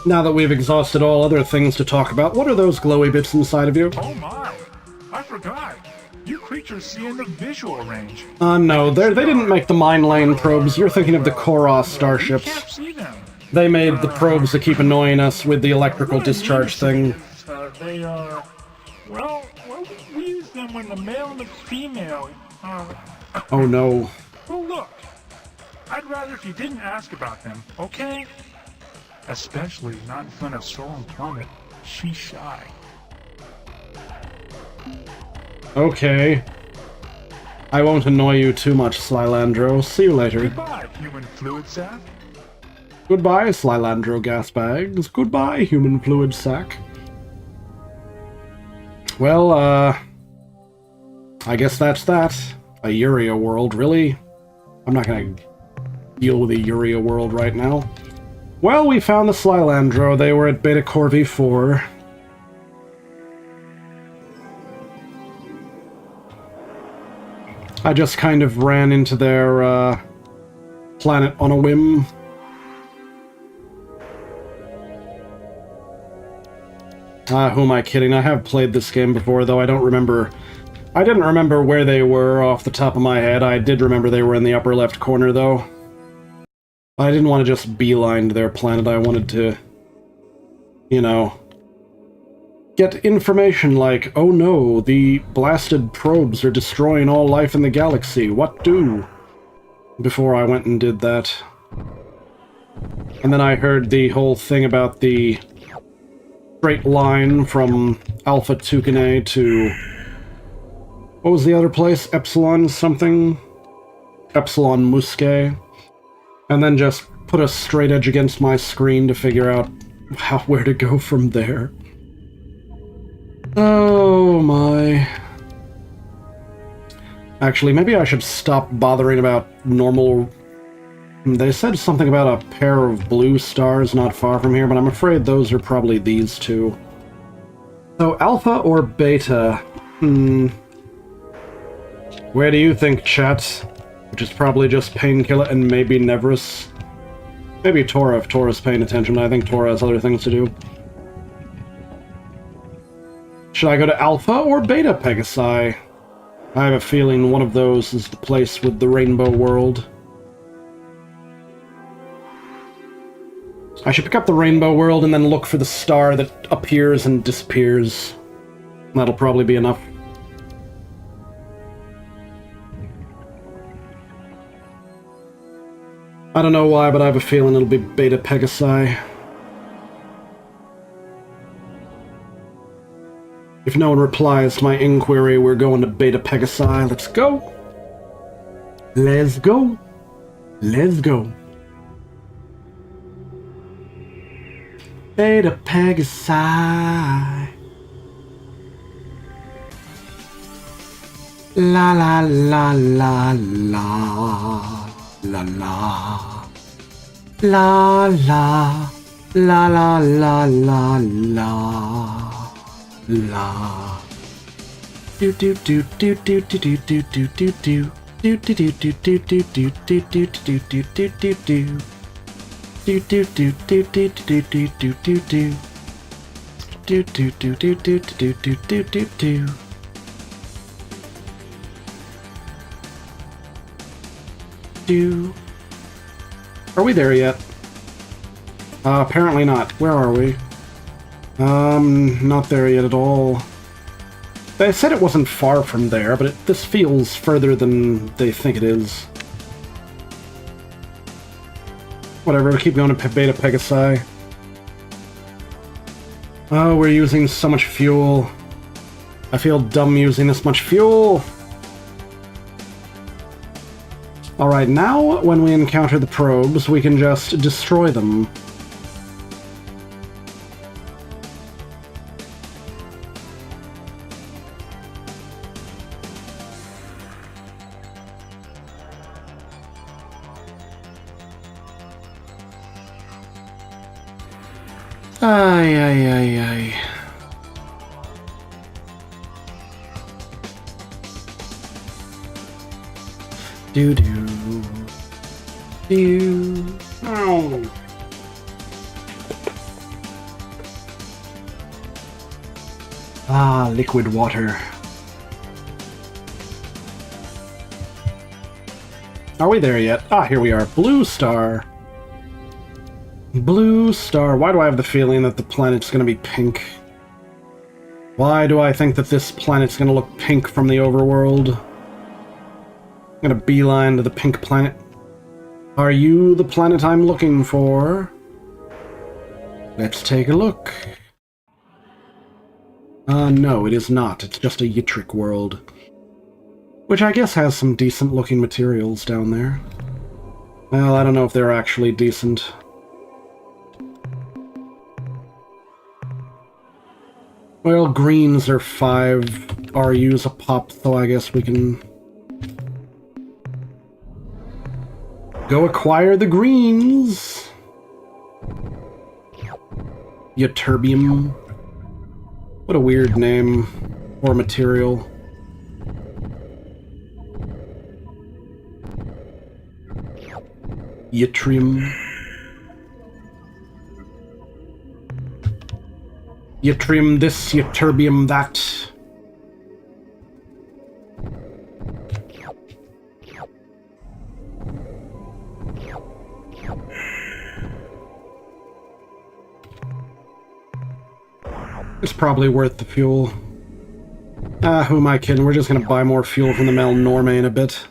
Now that we've exhausted all other things to talk about, what are those glowy bits inside of you? Oh my! I forgot. You creatures see in the visual range. No, they didn't make the Mine Lane probes. You're thinking of the Koros You starships. can't see them. They made the probes that keep annoying us with the electrical discharge thing. They are... Well, we use them when the male and the female... Oh no. Well, look. I'd rather if you didn't ask about them, okay? Especially not in front of Soren Plummet. She's shy. Okay. I won't annoy you too much, Slylandro. See you later. Goodbye, human fluid sac. Goodbye, Slylandro gas bags. Goodbye, human fluid sack. Well, I guess that's that. A Uria world, really? I'm not gonna deal with a Uria world right now. Well, we found the Slylandro. They were at Beta Corvi 4. I just kind of ran into their, planet on a whim. Who am I kidding? I have played this game before, though I don't remember... I didn't remember where they were off the top of my head. I did remember they were in the upper left corner, though. I didn't want to just beeline to their planet. I wanted to... you know... get information like, oh no, the blasted probes are destroying all life in the galaxy. What do? Before I went and did that. And then I heard the whole thing about the straight line from Alpha Tucanae to... what was the other place? Epsilon something? Epsilon Muscae. And then just put a straight edge against my screen to figure out where to go from there. Oh my. Actually, maybe I should stop bothering about normal... They said something about a pair of blue stars not far from here, but I'm afraid those are probably these two. So, Alpha or Beta? Where do you think, chat? Which is probably just Painkiller and maybe Nevris. Maybe Tora, if Tora's paying attention. I think Tora has other things to do. Should I go to Alpha or Beta Pegasi? I have a feeling one of those is the place with the rainbow world. I should pick up the rainbow world and then look for the star that appears and disappears. That'll probably be enough. I don't know why, but I have a feeling it'll be Beta Pegasi. If no one replies to my inquiry, we're going to Beta Pegasi. Let's go. Let's go. Let's go. Beta Pegasi. La la la la la. La la. La la. La la la la la. La. Do do do do do do do do do do do. Do do do do do do do do do do do do do do. Do do do do do do do do do do. Do do do do do do do do do do. Do. Are we there yet? Apparently not. Where are we? Not there yet at all. They said it wasn't far from there, but this feels further than they think it is. Whatever, we'll keep going to Beta Pegasi. Oh, we're using so much fuel. I feel dumb using this much fuel. Alright, now when we encounter the probes, we can just destroy them. Ay, ay, ay, ay. Do do. Do. Ow. Ah, liquid water. Are we there yet? Ah, here we are. Blue star. Blue star. Why do I have the feeling that the planet's gonna be pink? Why do I think that this planet's gonna look pink from the overworld? I'm gonna beeline to the pink planet. Are you the planet I'm looking for? Let's take a look. No, it is not. It's just a Yitric world. Which I guess has some decent-looking materials down there. Well, I don't know if they're actually decent. Well, greens are 5 RUs a pop, so I guess we can go acquire the greens. Ytterbium. What a weird name or material. Yttrium. Yttrium this, ytterbium that. It's probably worth the fuel. Who am I kidding? We're just gonna buy more fuel from the Mel Norme in a bit.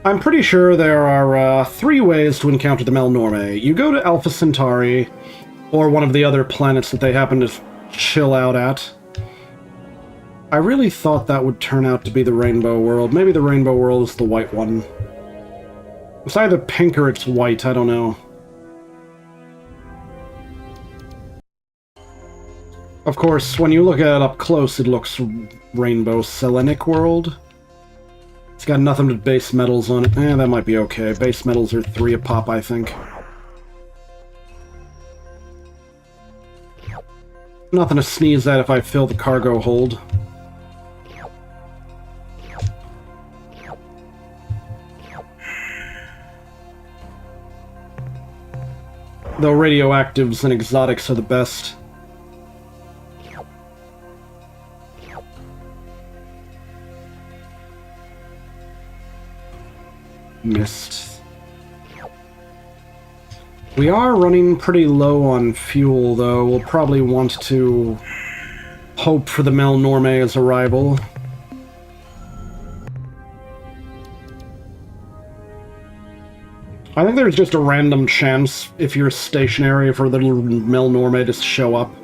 I'm pretty sure there are 3 ways to encounter the Mel Norme. You go to Alpha Centauri, or one of the other planets that they happen to chill out at. I really thought that would turn out to be the Rainbow World. Maybe the Rainbow World is the white one. It's either pink or it's white, I don't know. Of course, when you look at it up close, it looks Rainbow Selenic World. It's got nothing but base metals on it. That might be okay. Base metals are 3 a pop, I think. Nothing to sneeze at if I fill the cargo hold. Though radioactives and exotics are the best. Missed. We are running pretty low on fuel, though. We'll probably want to hope for the Mel Norme's arrival. I think there's just a random chance, if you're stationary, for the Mel Norme to show up.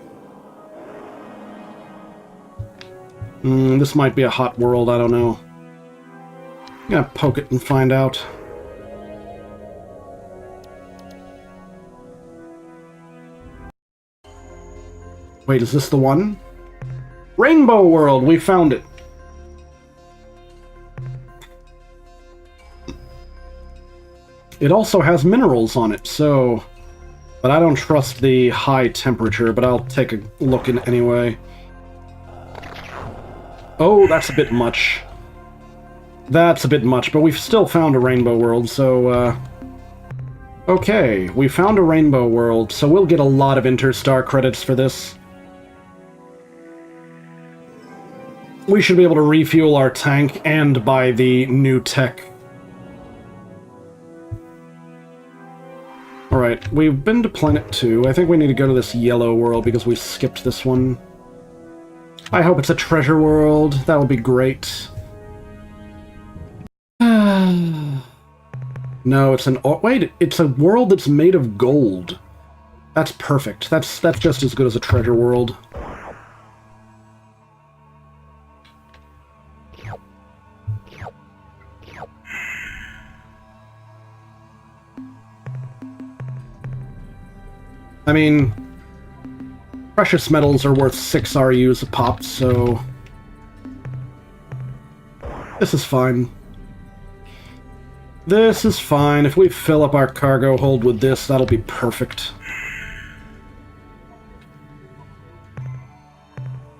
This might be a hot world, I don't know. I'm gonna poke it and find out. Wait, is this the one? Rainbow World! We found it! It also has minerals on it, so... But I don't trust the high temperature, but I'll take a look in anyway. Oh, that's a bit much. That's a bit much, but we've still found a Rainbow World, so, okay, we found a Rainbow World, so we'll get a lot of Interstar credits for this. We should be able to refuel our tank and buy the new tech. Alright, we've been to Planet 2. I think we need to go to this yellow world because we skipped this one. I hope it's a treasure world. That would be great. No, it's an... wait, it's a world that's made of gold. That's perfect. That's just as good as a treasure world. I mean, precious metals are worth 6 RUs a pop, so... This is fine. This is fine. If we fill up our cargo hold with this, that'll be perfect.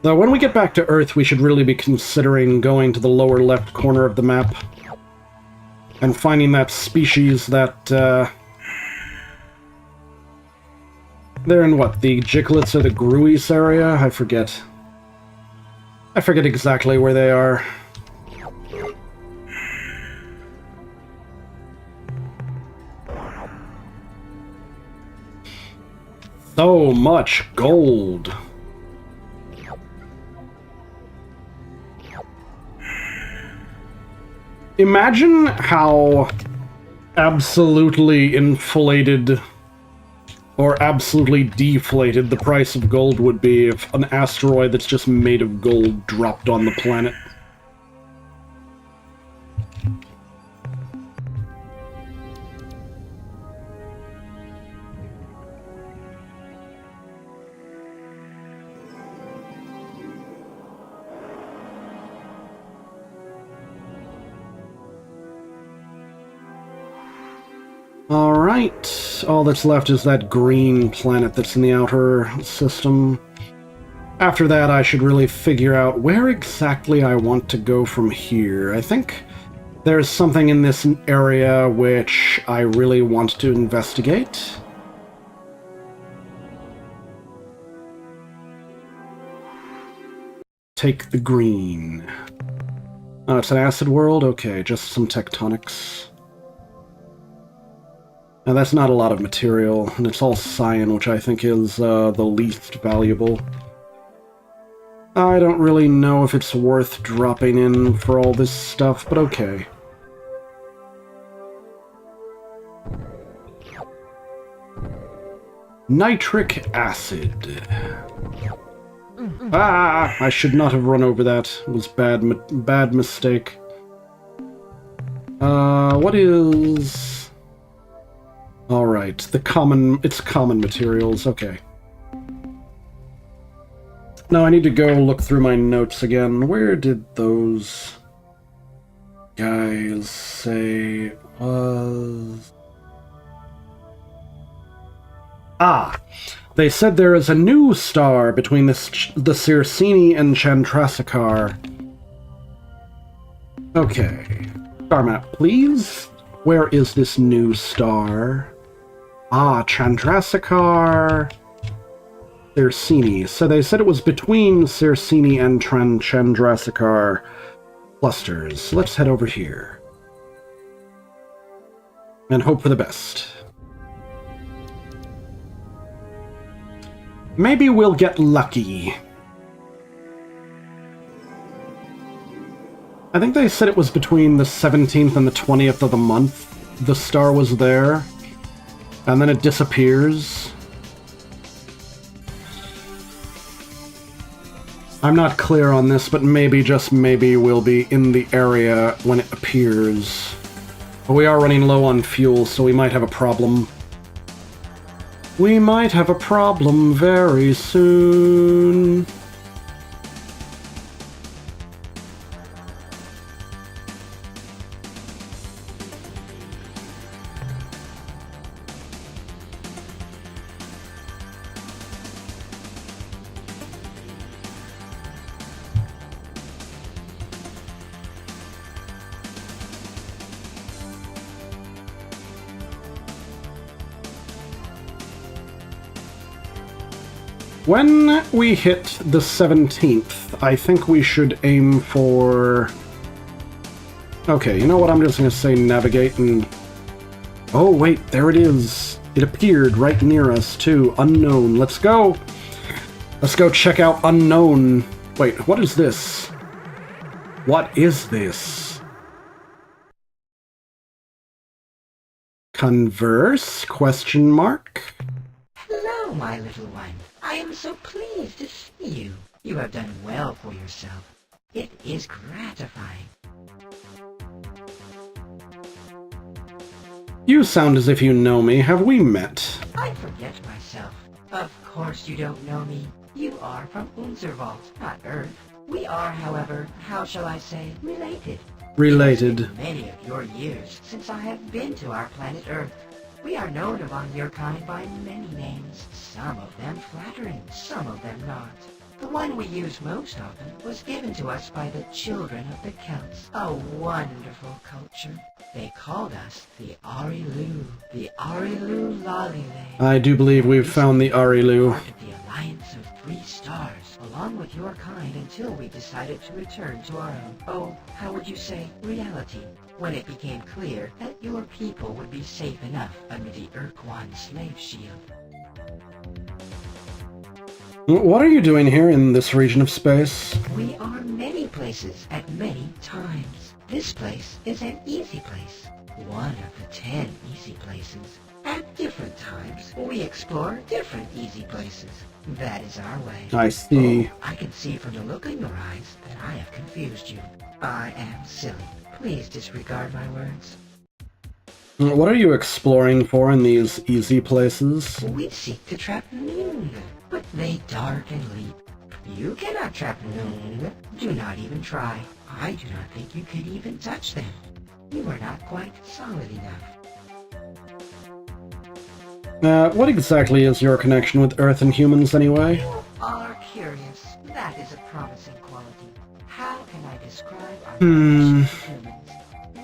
Though when we get back to Earth, we should really be considering going to the lower left corner of the map and finding that species that, they're in what, the Jicklets or the Gruis area? I forget. I forget exactly where they are. So much gold. Imagine how absolutely inflated or absolutely deflated the price of gold would be if an asteroid that's just made of gold dropped on the planet. Alright, all that's left is that green planet that's in the outer system. After that, I should really figure out where exactly I want to go from here. I think there's something in this area which I really want to investigate. Take the green. Oh, it's an acid world? Okay, just some tectonics. Now that's not a lot of material, and it's all cyan, which I think is the least valuable. I don't really know if it's worth dropping in for all this stuff, but okay. Nitric acid. Ah! I should not have run over that. It was bad mistake. What is... Alright, it's common materials, okay. Now I need to go look through my notes again. Where did those guys say was... Ah! They said there is a new star between the Circini and Chandrasekhar. Okay. Star map, please. Where is this new star? Ah, Chandrasekhar... Circini. So they said it was between Circini and Chandrasekhar clusters. Let's head over here. And hope for the best. Maybe we'll get lucky. I think they said it was between the 17th and the 20th of the month. The star was there. And then it disappears. I'm not clear on this, but maybe, just maybe, we'll be in the area when it appears. But we are running low on fuel, so we might have a problem. We might have a problem very soon. When we hit the 17th, I think we should aim for... Okay, you know what? I'm just going to say navigate and... Oh, wait, there it is. It appeared right near us, too. Unknown. Let's go. Let's go check out Unknown. Wait, what is this? What is this? Converse? Question mark? Hello, my little one. I am so pleased to see you. You have done well for yourself. It is gratifying. You sound as if you know me. Have we met? I forget myself. Of course you don't know me. You are from Unzerwald, not Earth. We are, however, how shall I say, related. Related. It has been many of your years since I have been to our planet Earth. We are known among your kind by many names, some of them flattering, some of them not. The one we use most often was given to us by the children of the Celts, a wonderful culture. They called us the Arilu, the Arilu Lalile. I do believe we've found the Arilu. Part of the Alliance of 3 Stars, along with your kind until we decided to return to our own, oh, how would you say, reality. When it became clear that your people would be safe enough under the Ur-Quan slave shield. What are you doing here in this region of space? We are many places at many times. This place is an easy place. One of the 10 easy places. At different times, we explore different easy places. That is our way. I see. Oh, I can see from the look in your eyes that I have confused you. I am silly. Please disregard my words. What are you exploring for in these easy places? We seek to trap Noon, but they dart and leap. You cannot trap Noon. Do not even try. I do not think you can even touch them. You are not quite solid enough. What exactly is your connection with Earth and humans, anyway? You are curious. That is a promising quality. How can I describe our connection with humans?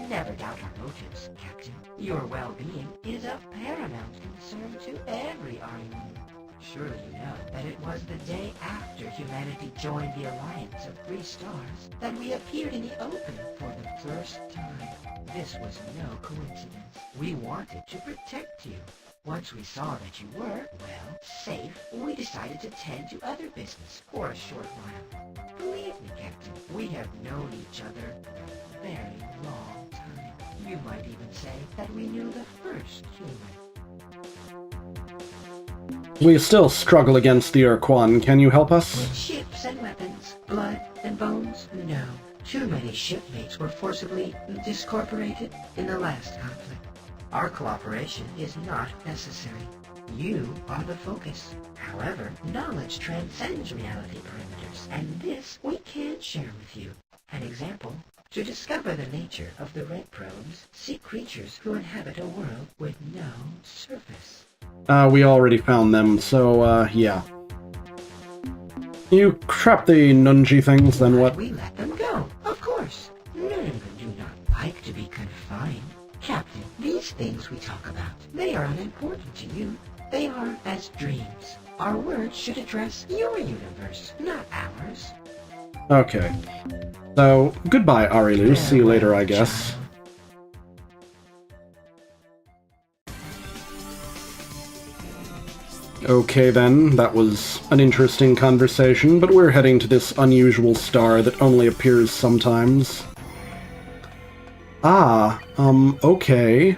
Never doubt our motives, Captain. Your well-being is of paramount concern to every Arian. Surely you know that it was the day after humanity joined the Alliance of Three Stars that we appeared in the open for the first time. This was no coincidence. We wanted to protect you. Once we saw that you were, well, safe, we decided to tend to other business for a short while. Believe me, Captain, we have known each other for a very long time. You might even say that we knew the first human. We still struggle against the Ur-Quan. Can you help us? With ships and weapons, blood and bones? No. Too many shipmates were forcibly discorporated in the last conflict. Our cooperation is not necessary. You are the focus. However, knowledge transcends reality parameters, and this we can share with you. An example, to discover the nature of the red probes, seek creatures who inhabit a world with no surface. We already found them, so, yeah. You trap the Nunji things, then what? We let them go, of course. None do not like to be confined. Captain, these things we talk about, they are unimportant to you. They are as dreams. Our words should address your universe, not ours. Okay. So, goodbye, Arilu. See you later, I guess. Okay then, that was an interesting conversation, but we're heading to this unusual star that only appears sometimes. Ah, okay.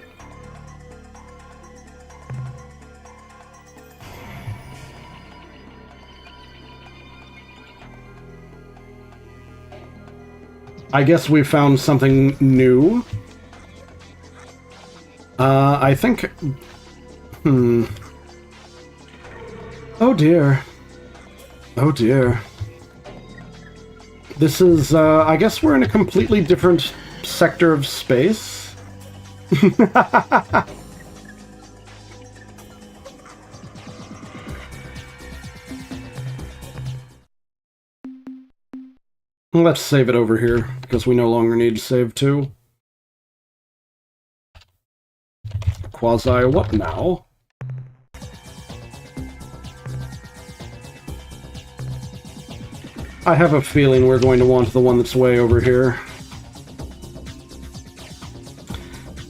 I guess we found something new. I think... Oh dear. Oh dear. This is, I guess we're in a completely different sector of space. Let's save it over here, because we no longer need to save too. Quasi what now? I have a feeling we're going to want the one that's way over here.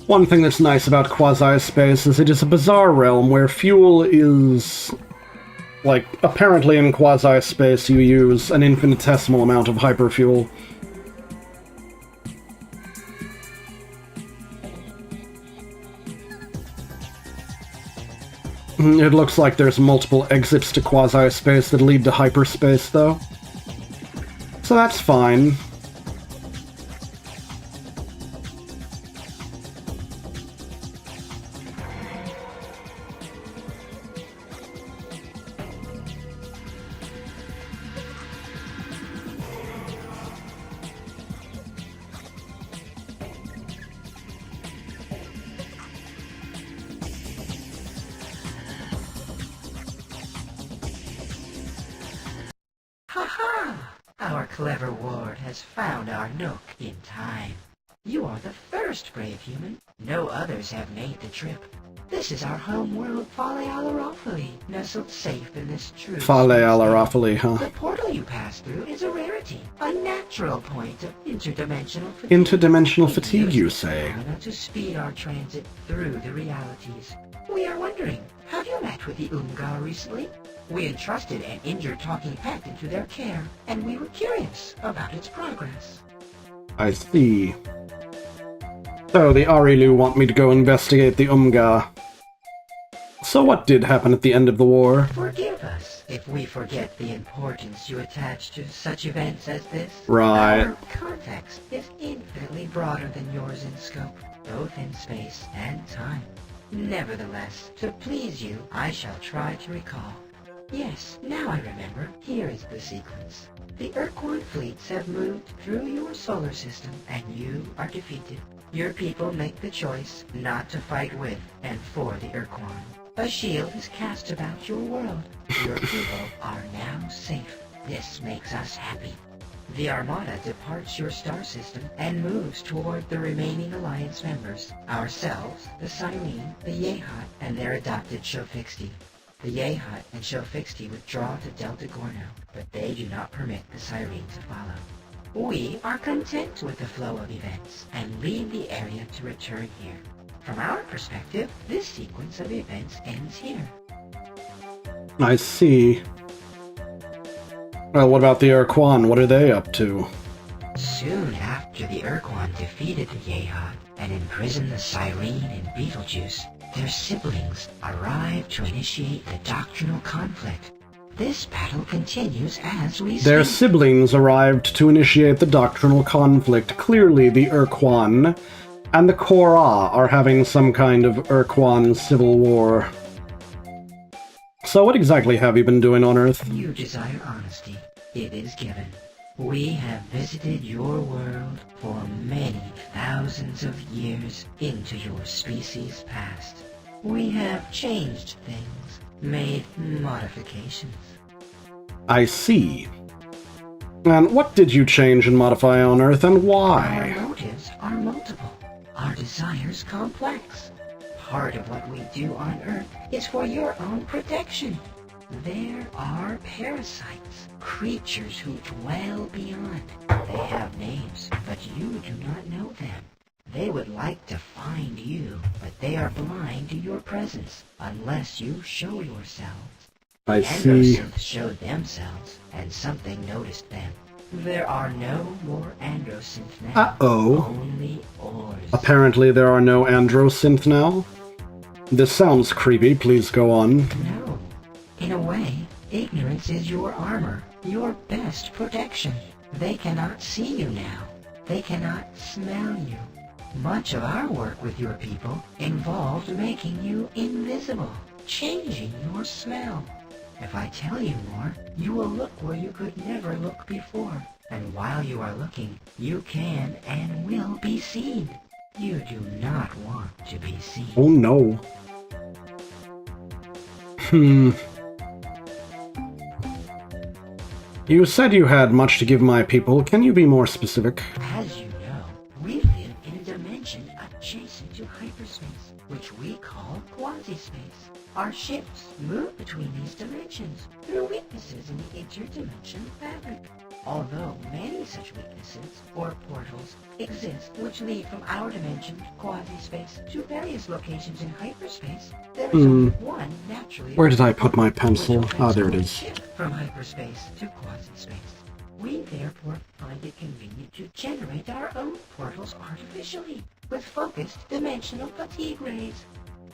One thing that's nice about quasi-space is it is a bizarre realm where fuel is... like, apparently in quasi-space you use an infinitesimal amount of hyperfuel. It looks like there's multiple exits to quasi-space that lead to hyperspace, though. So that's fine. Our clever ward has found our nook in time. You are the first brave human. No others have made the trip. This is our home world, Fale Alarafali, nestled safe in this true Fale Alarafali, huh? The portal you pass through is a rarity, a natural point of interdimensional fatigue. Interdimensional fatigue, you say? To speed our transit through the realities. We are wondering, have you met with the Ungar recently? We entrusted an injured talking pet into their care, and we were curious about its progress. I see. So the Arilu want me to go investigate the Umga. So what did happen at the end of the war? Forgive us if we forget the importance you attach to such events as this. Right. Our context is infinitely broader than yours in scope, both in space and time. Nevertheless, to please you, I shall try to recall. Yes, now I remember. Here is the sequence. The Ur-Quan fleets have moved through your solar system, and you are defeated. Your people make the choice not to fight with and for the Ur-Quan. A shield is cast about your world. Your people are now safe. This makes us happy. The Armada departs your star system and moves toward the remaining Alliance members. Ourselves, the Cyrene, the Yehat, and their adopted Shofixti. The Yehat and Shofixti withdraw to Delta Gorno, but they do not permit the Cyrene to follow. We are content with the flow of events and leave the area to return here. From our perspective, this sequence of events ends here. I see. Well, what about the Ur-Quan? What are they up to? Soon after the Ur-Quan defeated the Yehat and imprisoned the Cyrene and Beetlejuice, their siblings arrived to initiate the doctrinal conflict. This battle continues as we speak. Their siblings arrived to initiate the doctrinal conflict. Clearly, the Ur-Quan and the Korra are having some kind of Ur-Quan civil war. So what exactly have you been doing on Earth? You desire honesty. It is given. We have visited your world for many thousands of years into your species' past. We have changed things, made modifications. I see. And what did you change and modify on Earth, and why? Our motives are multiple. Our desires complex. Part of what we do on Earth is for your own protection. There are parasites, creatures who dwell beyond. They have names, but you do not know them. They would like to find you, but they are blind to your presence unless you show yourselves. I The see. Androsynths showed themselves, and something noticed them. There are no more Androsynths now. Uh-oh. Only ores. Apparently there are no Androsynth now? This sounds creepy, please go on. No. In a way, ignorance is your armor, your best protection. They cannot see you now. They cannot smell you. Much of our work with your people involved making you invisible, changing your smell. If I tell you more, you will look where you could never look before. And while you are looking, you can and will be seen. You do not want to be seen. Oh no. You said you had much to give my people. Can you be more specific? As you know, we live in a dimension adjacent to hyperspace, which we call quasi-space. Our ships move between these dimensions through weaknesses in the interdimensional fabric. Although many such weaknesses, or portals, exist which lead from our dimension, quasi-space, to various locations in hyperspace, there is only one naturally... Where did I put my pencil? Ah, there it is. Ship from hyperspace to quasi-space. We therefore find it convenient to generate our own portals artificially, with focused dimensional fatigue rays.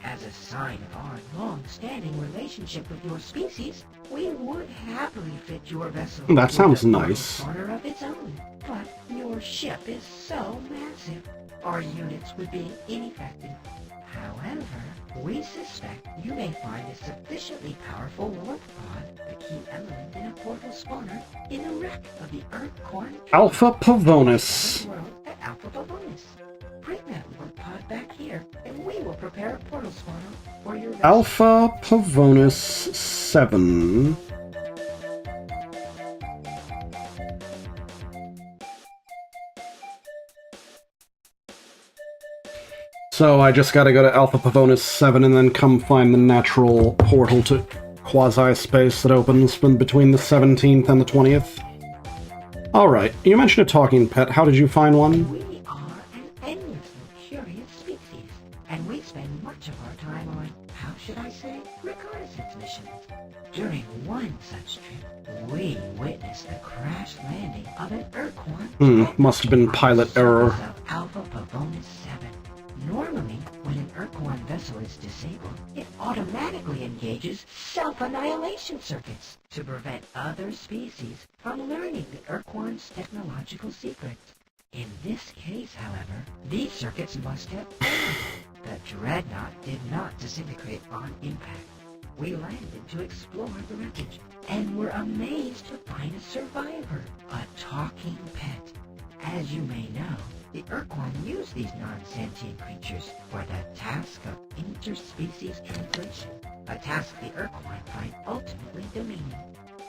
As a sign of our long-standing relationship with your species, we would happily fit your vessel That sounds with a nice. corner of its own. But your ship is so massive, our units would be ineffective. However, we suspect you may find a sufficiently powerful warp pod, the key element in a portal spawner, in the wreck of the Ur-Quan Alpha Pavonis. world at Alpha Pavonis. Bring that warp pod back here, and we will prepare a portal spawner for your vessel. Alpha Pavonis 7. So I just gotta go to Alpha Pavonis 7 and then come find the natural portal to quasi-space that opens between the 17th and the 20th. Alright, you mentioned a talking pet. How did you find one? We are an endlessly curious species, and we spend much much of our time on, how should I say, reconnaissance missions. During one such trip, we witnessed the crash landing of an Ur-Quan. Must have been pilot error. Of Alpha Pavonis 7. Normally, when an Ur-Quan vessel is disabled, it automatically engages self-annihilation circuits to prevent other species from learning the Ur-Quan's technological secrets. In this case, however, these circuits must have failed. The Dreadnought did not disintegrate on impact. We landed to explore the wreckage, and were amazed to find a survivor, a talking pet. As you may know, the Ur-Quan use these non-sentient creatures for the task of interspecies translation, a task the Ur-Quan find ultimately demeaning.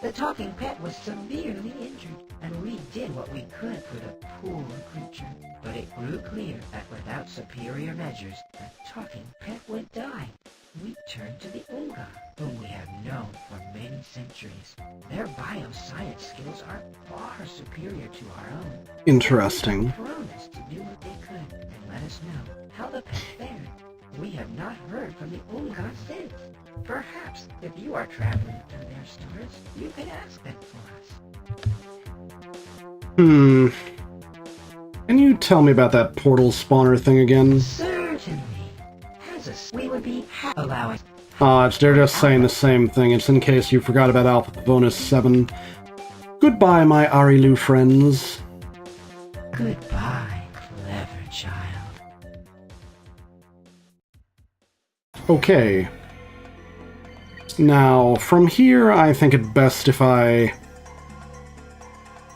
The talking pet was severely injured, and we did what we could for the poor creature. But it grew clear that without superior measures, the talking pet would die. We turned to the Unga, whom we have known for many centuries. Their bioscience skills are far superior to our own. Interesting. They promised to do what they could and let us know how the pet fared. We have not heard from the Unga since. Perhaps, if you are traveling through their stores, you could ask them for us. Can you tell me about that portal spawner thing again? Certainly. We would be allowing. They're just saying the same thing. It's in case you forgot about Alpha Pavonis 7. Goodbye, my Arilu friends. Goodbye, clever child. Okay. Now, from here, I think it best if I...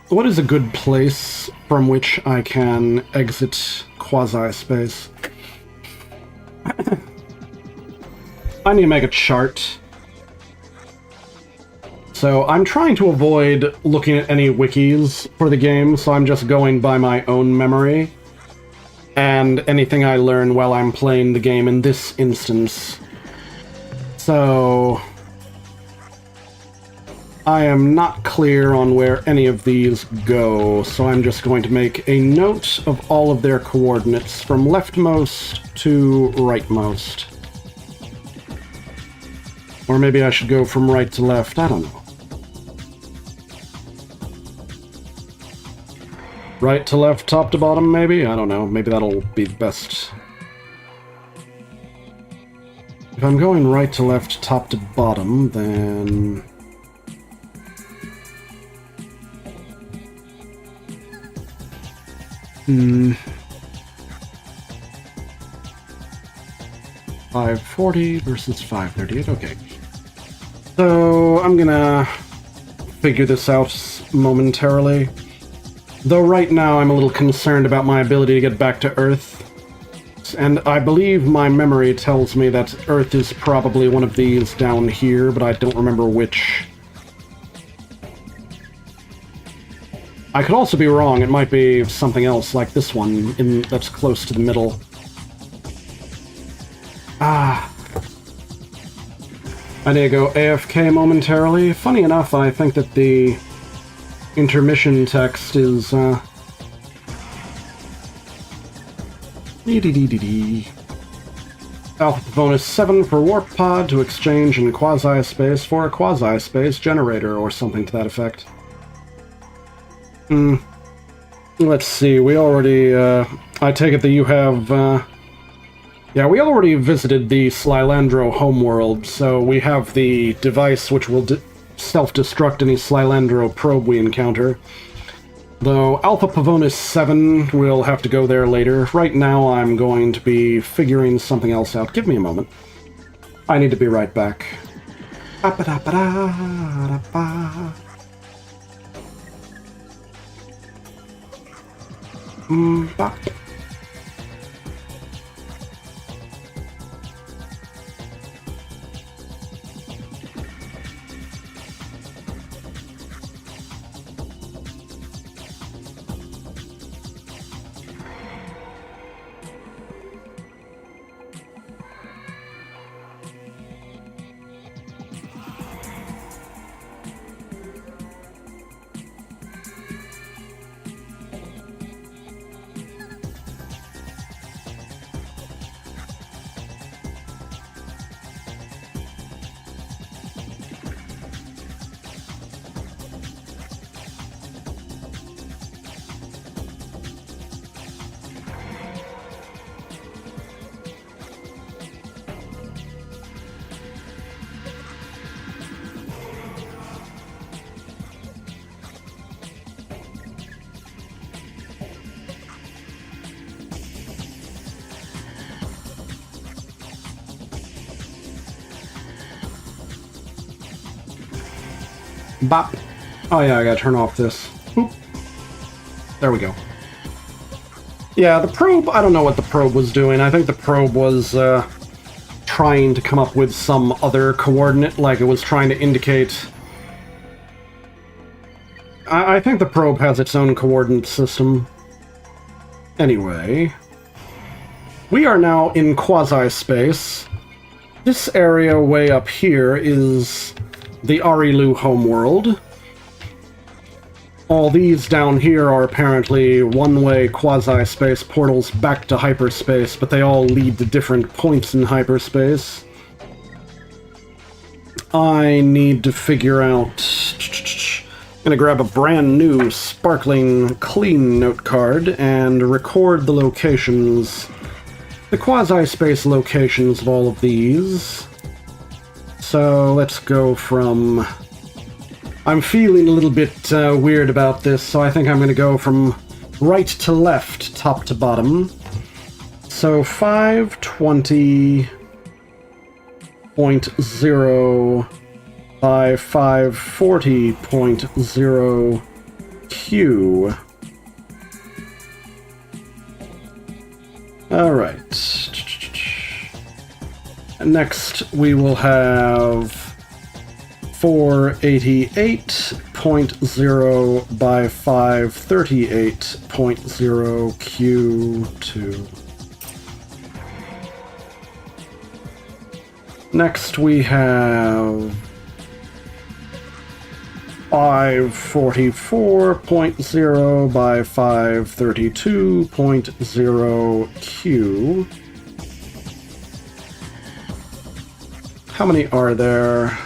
What is a good place from which I can exit quasi-space? I need to make a chart. So I'm trying to avoid looking at any wikis for the game, so I'm just going by my own memory. And anything I learn while I'm playing the game in this instance. So... I am not clear on where any of these go, so I'm just going to make a note of all of their coordinates from leftmost to rightmost. Or maybe I should go from right to left, I don't know. Right to left, top to bottom, maybe? I don't know, maybe that'll be the best. If I'm going right to left, top to bottom, then... Hmm. 540 versus 538, okay. So, I'm gonna figure this out momentarily. Though right now I'm a little concerned about my ability to get back to Earth. And I believe my memory tells me that Earth is probably one of these down here, but I don't remember which. I could also be wrong, it might be something else like this one that's close to the middle. I need to go AFK momentarily. Funny enough, I think that the intermission text is, Alpha Pavonis 7 for warp pod to exchange in quasi-space for a quasi-space generator, or something to that effect. Let's see, we already, I take it that you have, yeah, we already visited the Slylandro homeworld, so we have the device which will self-destruct any Slylandro probe we encounter. Though Alpha Pavonis 7 will have to go there later. Right now I'm going to be figuring something else out. Give me a moment. I need to be right back. Bop. Bop. Oh yeah, I gotta turn off this. Boop. There we go. Yeah, the probe, I don't know what the probe was doing. I think the probe was trying to come up with some other coordinate, like it was trying to indicate... I think the probe has its own coordinate system. Anyway, we are now in quasi-space. This area way up here is the Arilu homeworld. All these down here are apparently one-way quasi-space portals back to hyperspace, but they all lead to different points in hyperspace. I need to figure out... I'm gonna grab a brand new, sparkling, clean note card and record the locations, the quasi-space locations of all of these. So let's go from... I'm feeling a little bit weird about this, so I think I'm gonna go from right to left, top to bottom. So 520.0 by 540.0 Q. Alright. Next we will have 488.0 by 538.0 Q2. Next we have 544.0 by 532.0 Q. How many are there?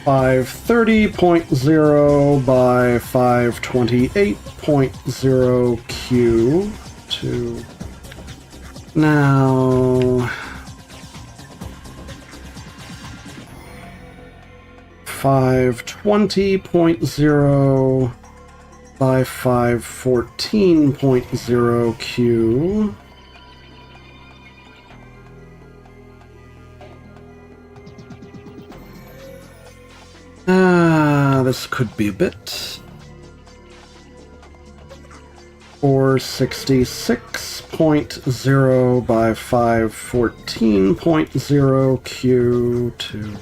530.0 by 528.0 Q2. Now... 520.0 by 514.0 Q. This could be a bit. 466.0 by 514.0 Q2.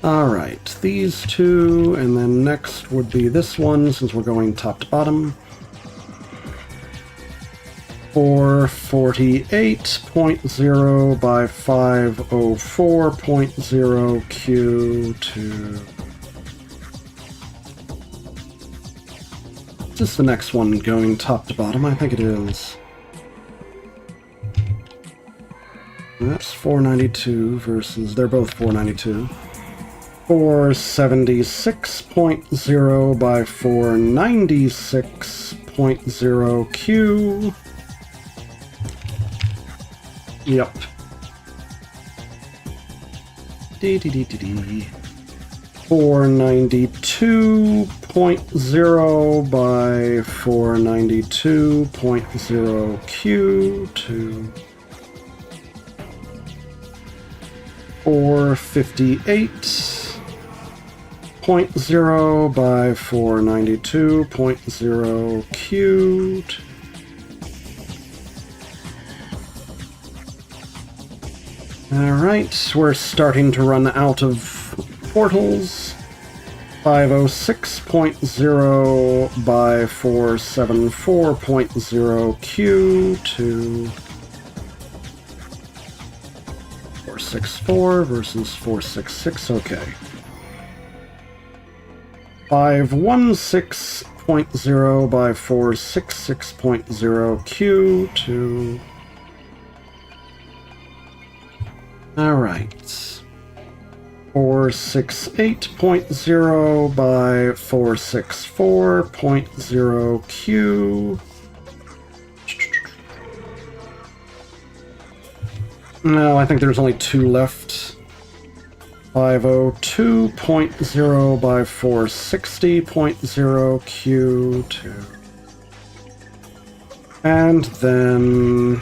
Alright, these two, and then next would be this one, since we're going top to bottom. 448.0 by 504.0 Q2. Is this the next one going top to bottom? I think it is. That's 492 versus... they're both 492. 476.0 by 496.0 Q. Yep. D. 492.0 by 492.0 Q2. 458.0 by 492.0 Q2. Alright, we're starting to run out of portals. 506.0 by 474.0 Q2. 464 versus 466, okay. 516.0 by 466.0 Q2. Alright. 468.0 by 464.0 Q. No, I think there's only two left. 502.0 by 460.0 Q2. And then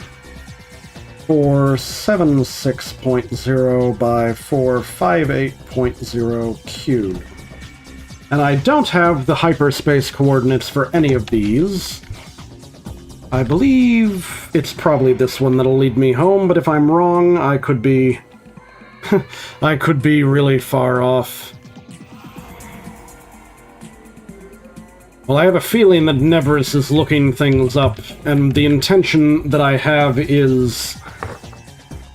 476.0 by 458.0 cube. And I don't have the hyperspace coordinates for any of these. I believe it's probably this one that'll lead me home, but if I'm wrong, I could be... I could be really far off. Well, I have a feeling that Nevers is looking things up, and the intention that I have is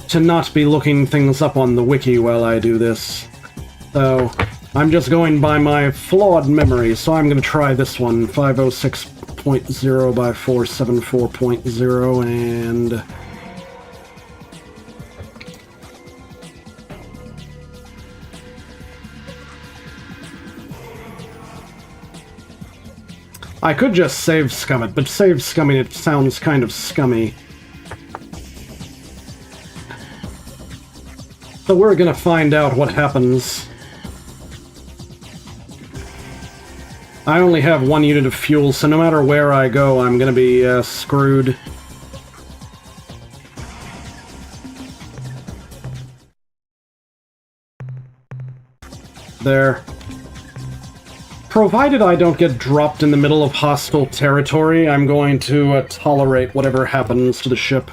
to not be looking things up on the wiki while I do this. So, I'm just going by my flawed memory, so I'm going to try this one, 506.0 by 474.0, and... I could just save scum it, but save scumming it sounds kind of scummy. So we're gonna find out what happens. I only have 1 unit of fuel, so no matter where I go, I'm gonna be screwed. There. Provided I don't get dropped in the middle of hostile territory, I'm going to tolerate whatever happens to the ship.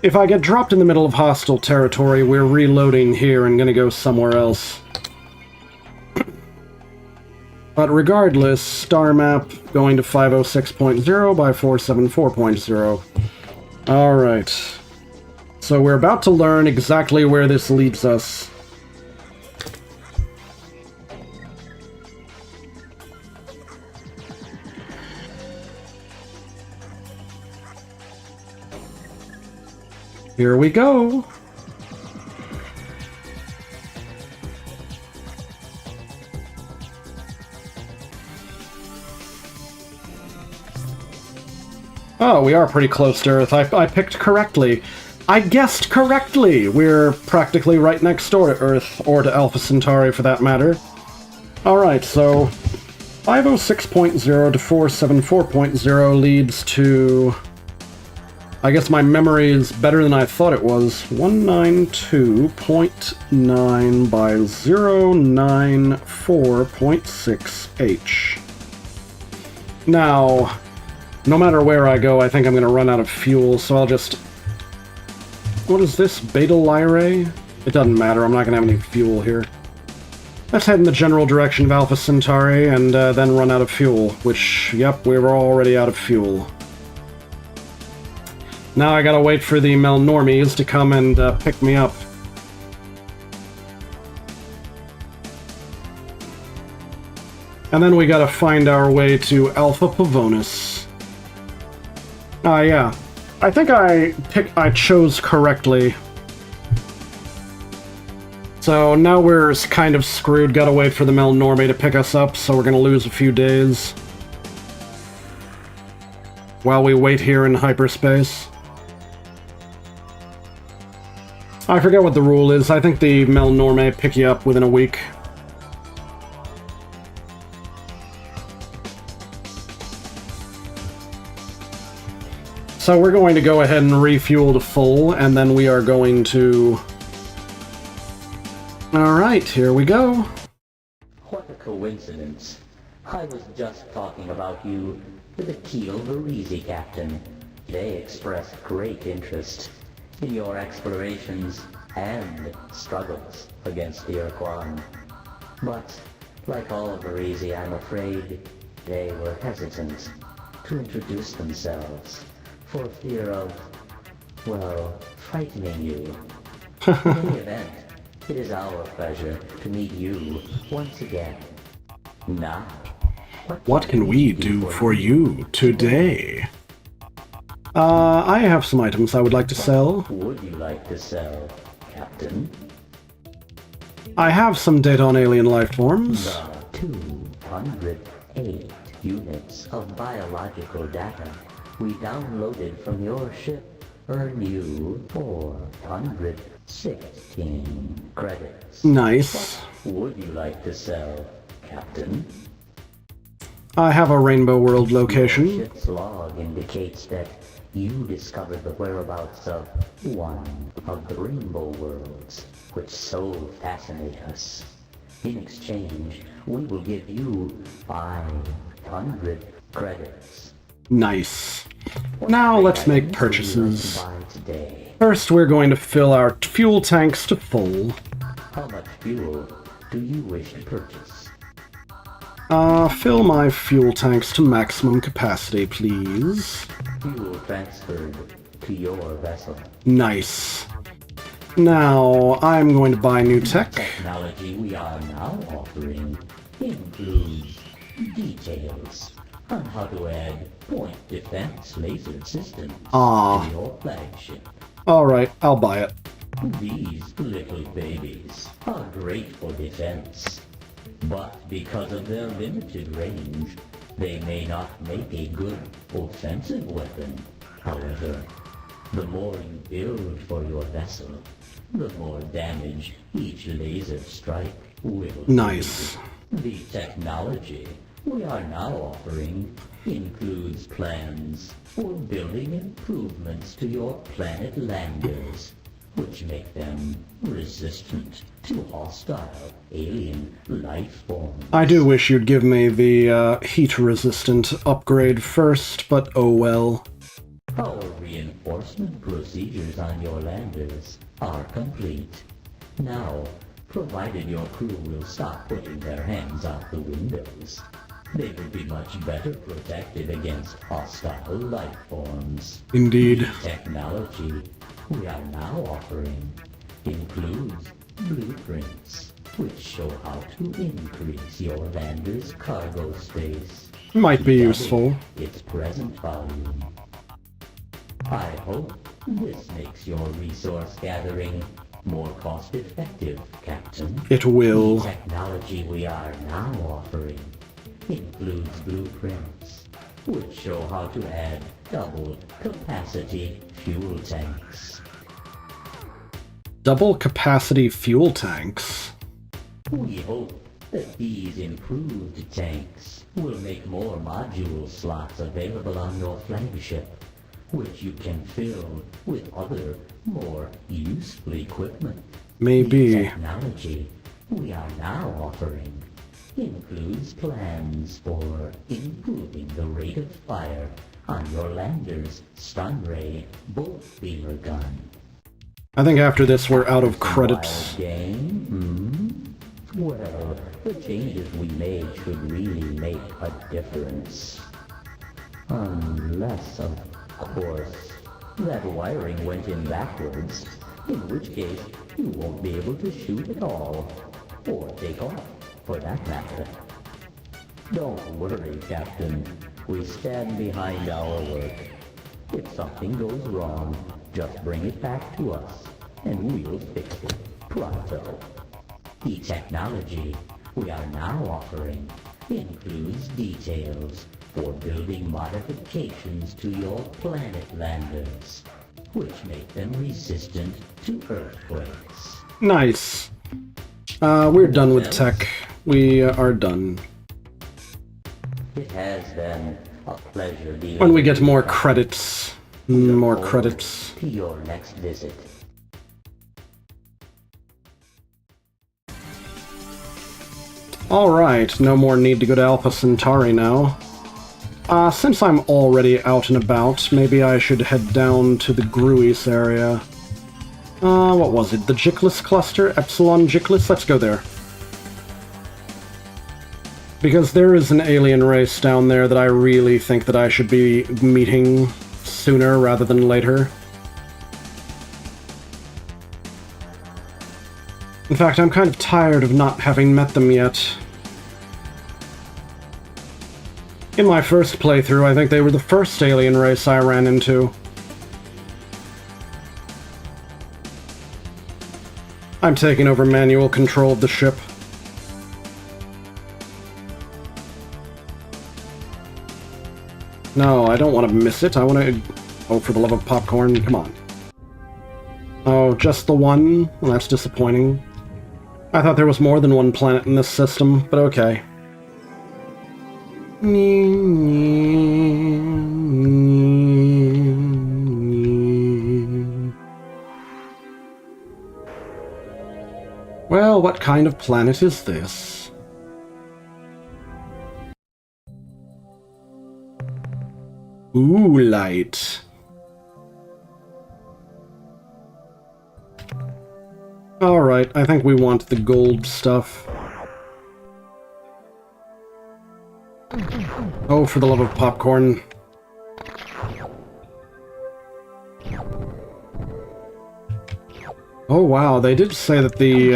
If I get dropped in the middle of hostile territory, we're reloading here and gonna go somewhere else. But regardless, star map going to 506.0 by 474.0. Alright. So we're about to learn exactly where this leads us. Here we go! Oh, we are pretty close to Earth. I picked correctly. I guessed correctly! We're practically right next door to Earth, or to Alpha Centauri for that matter. Alright, so 506.0 to 474.0 leads to... I guess my memory is better than I thought it was. 192.9 by 094.6H. Now, no matter where I go, I think I'm going to run out of fuel, so I'll just... What is this? Beta Lyrae? It doesn't matter, I'm not going to have any fuel here. Let's head in the general direction of Alpha Centauri, and then run out of fuel, which, yep, we were already out of fuel. Now I gotta wait for the Melnormies to come and pick me up. And then we gotta find our way to Alpha Pavonis. Ah, yeah. I think I chose correctly. So now we're kind of screwed, gotta wait for the Melnormie to pick us up, so we're gonna lose a few days. While we wait here in hyperspace. I forget what the rule is. I think the Melnormie pick you up within a week. So we're going to go ahead and refuel to full, and then we are going to... Alright, here we go. What a coincidence. I was just talking about you to the Keel Varese captain. They expressed great interest in your explorations and struggles against the Ur-Quan. But, like all of Varese, I'm afraid they were hesitant to introduce themselves for fear of, well, frightening you. In any event, it is our pleasure to meet you once again. Now, what can we do for you today? I have some items I would like to sell. What would you like to sell, Captain? I have some data on alien life forms. The 208 units of biological data we downloaded from your ship earn you 416 credits. Nice. What would you like to sell, Captain? I have a Rainbow World location. Your ship's log indicates that you discovered the whereabouts of one of the Rainbow Worlds, which so fascinate us. In exchange, we will give you 500 credits. Nice. Now let's make purchases. Buy today. First, we're going to fill our fuel tanks to full. How much fuel do you wish to purchase? Fill my fuel tanks to maximum capacity, please. Fuel transferred to your vessel. Nice. Now, I'm going to buy new tech. Technology we are now offering includes details on how to add point defense laser systems to your flagship. Alright, I'll buy it. These little babies are great for defense, but because of their limited range, they may not make a good offensive weapon. However, the more you build for your vessel, the more damage each laser strike will do. Nice. The technology we are now offering includes plans for building improvements to your planet landers, which make them resistant to hostile alien life forms. I do wish you'd give me the heat-resistant upgrade first, but oh well. Our reinforcement procedures on your landers are complete. Now, provided your crew will stop putting their hands out the windows, they will be much better protected against hostile life forms. Indeed. The technology we are now offering includes blueprints, which show how to increase your lander's cargo space. Might be Double useful. its present volume. I hope this makes your resource gathering more cost-effective, Captain. It will. The technology we are now offering includes blueprints, which show how to add double capacity fuel tanks. Double capacity fuel tanks? We hope that these improved tanks will make more module slots available on your flagship, which you can fill with other, more useful equipment. Maybe. The technology we are now offering includes plans for improving the rate of fire on your lander's stun ray bolt beamer gun. I think after this we're out of credits. Wild game? Well, the changes we made should really make a difference. Unless, of course, that wiring went in backwards, in which case you won't be able to shoot at all, or take off, for that matter. Don't worry, Captain. We stand behind our work. If something goes wrong, just bring it back to us, and we'll fix it pronto. The technology we are now offering includes details for building modifications to your planet landers, which make them resistant to earthquakes. Nice. We're done with tech. We are done. It has been a pleasure dealing When we get with you, more Captain. credits. We look More forward credits. to your next visit. Alright, no more need to go to Alpha Centauri now. Since I'm already out and about, maybe I should head down to the Gruis area. What was it? The Jicklus cluster? Epsilon Jicklus? Let's go there. Because there is an alien race down there that I really think that I should be meeting sooner rather than later. In fact, I'm kind of tired of not having met them yet. In my first playthrough, I think they were the first alien race I ran into. I'm taking over manual control of the ship. No, I don't want to miss it. I want to... Oh, for the love of popcorn, come on. Oh, just the one? Well, that's disappointing. I thought there was more than one planet in this system, but okay. Well, what kind of planet is this? Ooh, light. Alright, I think we want the gold stuff. Oh, for the love of popcorn. Oh wow, they did say that the,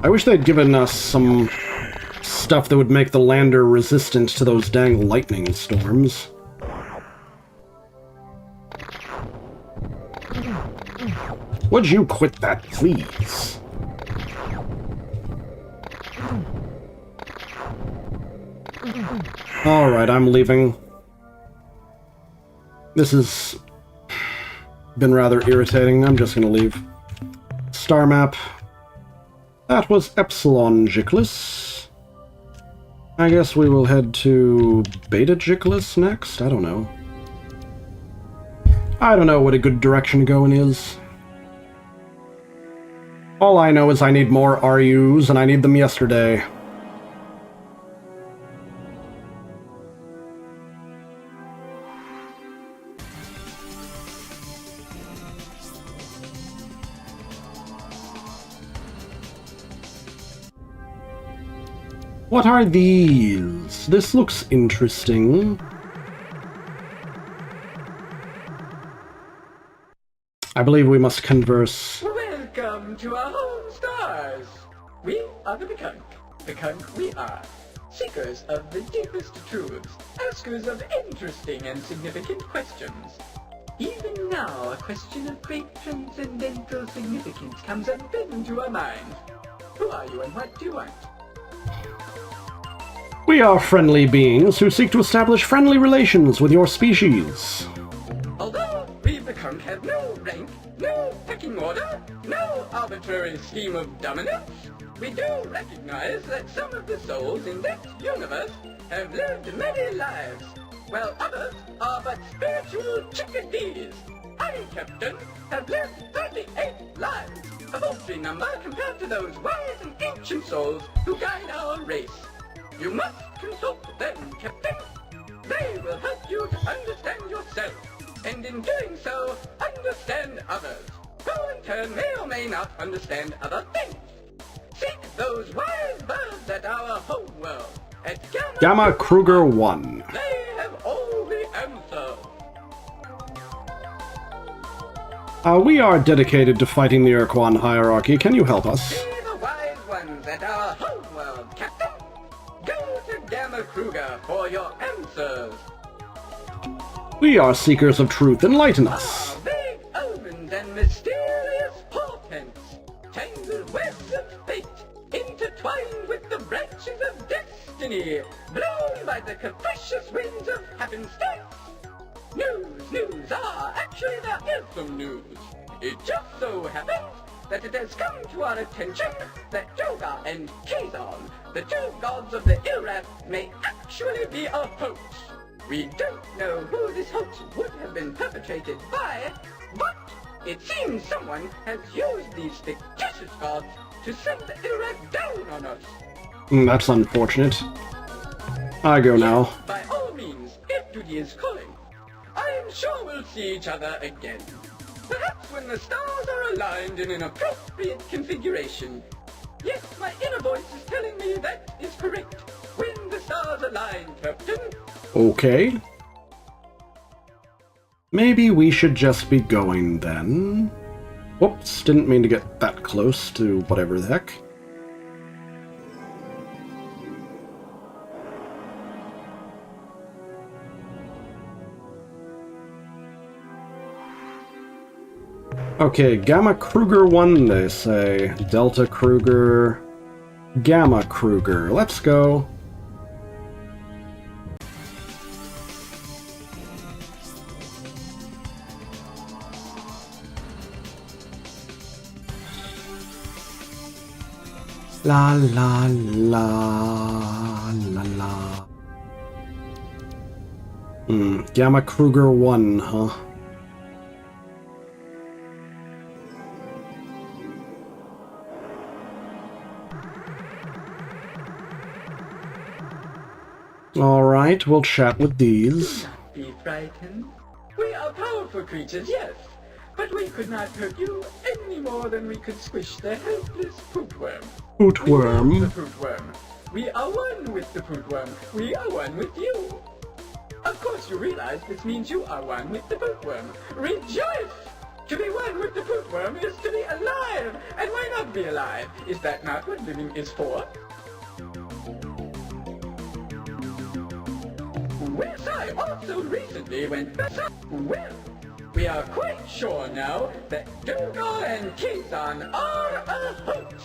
I wish they'd given us some stuff that would make the lander resistant to those dang lightning storms. Would you quit that, please? Alright, I'm leaving. This has been rather irritating. I'm just gonna leave. Star map. That was Epsilon Jickless. I guess we will head to Beta Jickless next? I don't know. I don't know what a good direction going is. All I know is I need more RUs, and I need them yesterday. What are these? This looks interesting. I believe we must converse. Welcome to our home stars. We are the Bekunk. Bekunk we are. Seekers of the deepest truths. Askers of interesting and significant questions. Even now, a question of great transcendental significance comes up into our minds. Who are you and what do you want? We are friendly beings who seek to establish friendly relations with your species. Although we Bekunk have no rank, no pecking order, no arbitrary scheme of dominance, we do recognize that some of the souls in that universe have lived many lives, while others are but spiritual chickadees. I, Captain, have lived 38 lives, a paltry number compared to those wise and ancient souls who guide our race. You must consult them, Captain. They will help you to understand yourself, and in doing so, understand others, who in turn may or may not understand other things. Seek those wise birds at our homeworld, at Gamma Kruger 1. They have all the answers. We are dedicated to fighting the Ur-Quan hierarchy. Can you help us? See the wise ones at our homeworld, Captain. Go to Gamma Kruger for your answers. We are seekers of truth. Enlighten us. Vague omens and mysterious portents, tangled webs of fate, intertwined with the branches of destiny, blown by the capricious winds of happenstance. News, actually there is some news. It just so happens that it has come to our attention that Joga and Kazon, the two gods of the Ilrath, may actually be a hoax. We don't know who this hoax would have been perpetrated by, but it seems someone has used these fictitious gods to send the Ilrath down on us. That's unfortunate. I go now. By all means, if duty is calling, I am sure we'll see each other again. Perhaps when the stars are aligned in an appropriate configuration. Yes, my inner voice is telling me that is correct. When the stars align, Captain. Okay. Maybe we should just be going then. Whoops, didn't mean to get that close to whatever the heck. Okay, Gamma Kruger 1, they say. Delta Kruger, Gamma Kruger. Let's go. La la la. la la. Gamma Kruger 1, huh? Alright, we'll chat with these. Be frightened. We are powerful creatures, yes, but we could not hurt you any more than we could squish the helpless pootworm. Pootworm? We love the pootworm. We are one with the pootworm. We are one with you. Of course you realize this means you are one with the pootworm. Rejoice! To be one with the pootworm is to be alive! And why not be alive? Is that not what living is for? Yes, I also recently went back. Well, we are quite sure now that Dougal and Kazon are a hoax.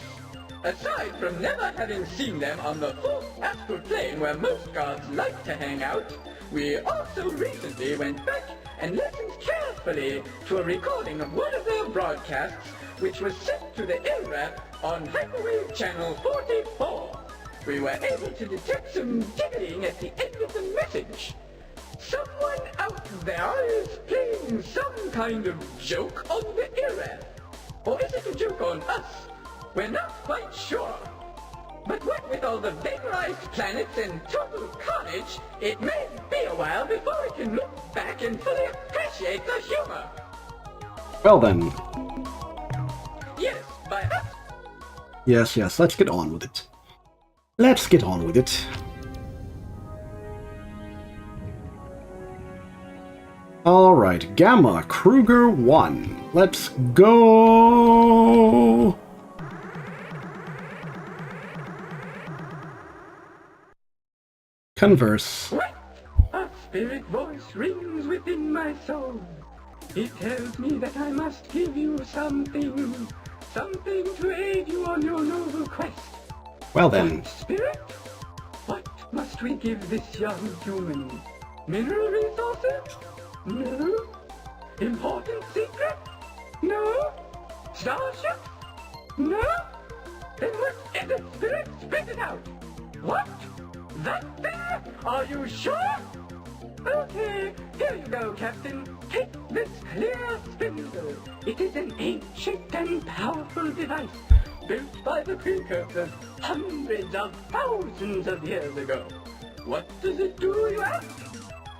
Aside from never having seen them on the full astral plane where most gods like to hang out, we also recently went back and listened carefully to a recording of one of their broadcasts, which was sent to the ILRAP on Hyperwave Channel 44. We were able to detect some giggling at the end of the message. Someone out there is playing some kind of joke on the ILRAP. Or is it a joke on us? We're not quite sure. But what with all the vaporized planets and total carnage, it may be a while before we can look back and fully appreciate the humor. Well then. Yes, by us. Yes, let's get on with it. Let's get on with it. Alright, Gamma Kruger 1. Let's go! Converse. What? A spirit voice rings within my soul. It tells me that I must give you something to aid you on your noble quest. Well then. What, spirit? What must we give this young human? Mineral resources? No. Important secret? No. Starship? No. Then what is it, spirit? Spit it out. What? That thing? Are you sure? Okay, here you go, Captain. Take this clear spindle. It is an ancient and powerful device, built by the precursors hundreds of thousands of years ago. What does it do, you ask?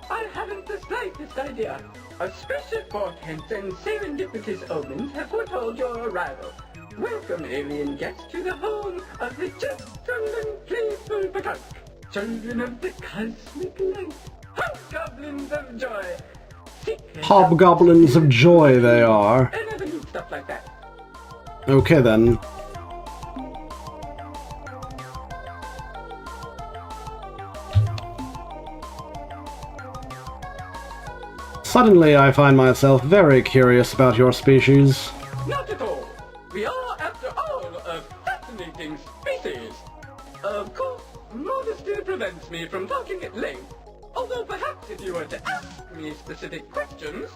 I haven't the slightest idea. Auspicious portents and serendipitous omens have foretold your arrival. Welcome, alien guest, to the home of the gentle and playful Pakunk. Children of the cosmic light, hobgoblins of joy. Hobgoblins of joy they are. I never need stuff like that. Okay then. Suddenly I find myself very curious about your species. Not at all. We are, after all, a fascinating species. Of course, modesty prevents me from talking at length, although perhaps if you were to ask me specific questions,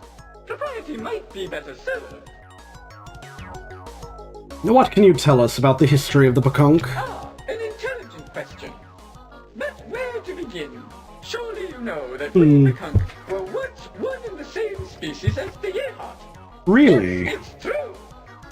propriety might be better served. What can you tell us about the history of the Pakunk? Ah, an intelligent question. But where to begin? Surely you know that we the Pakunk were once one and the same species as the Yehat. Really? Yes, it's true.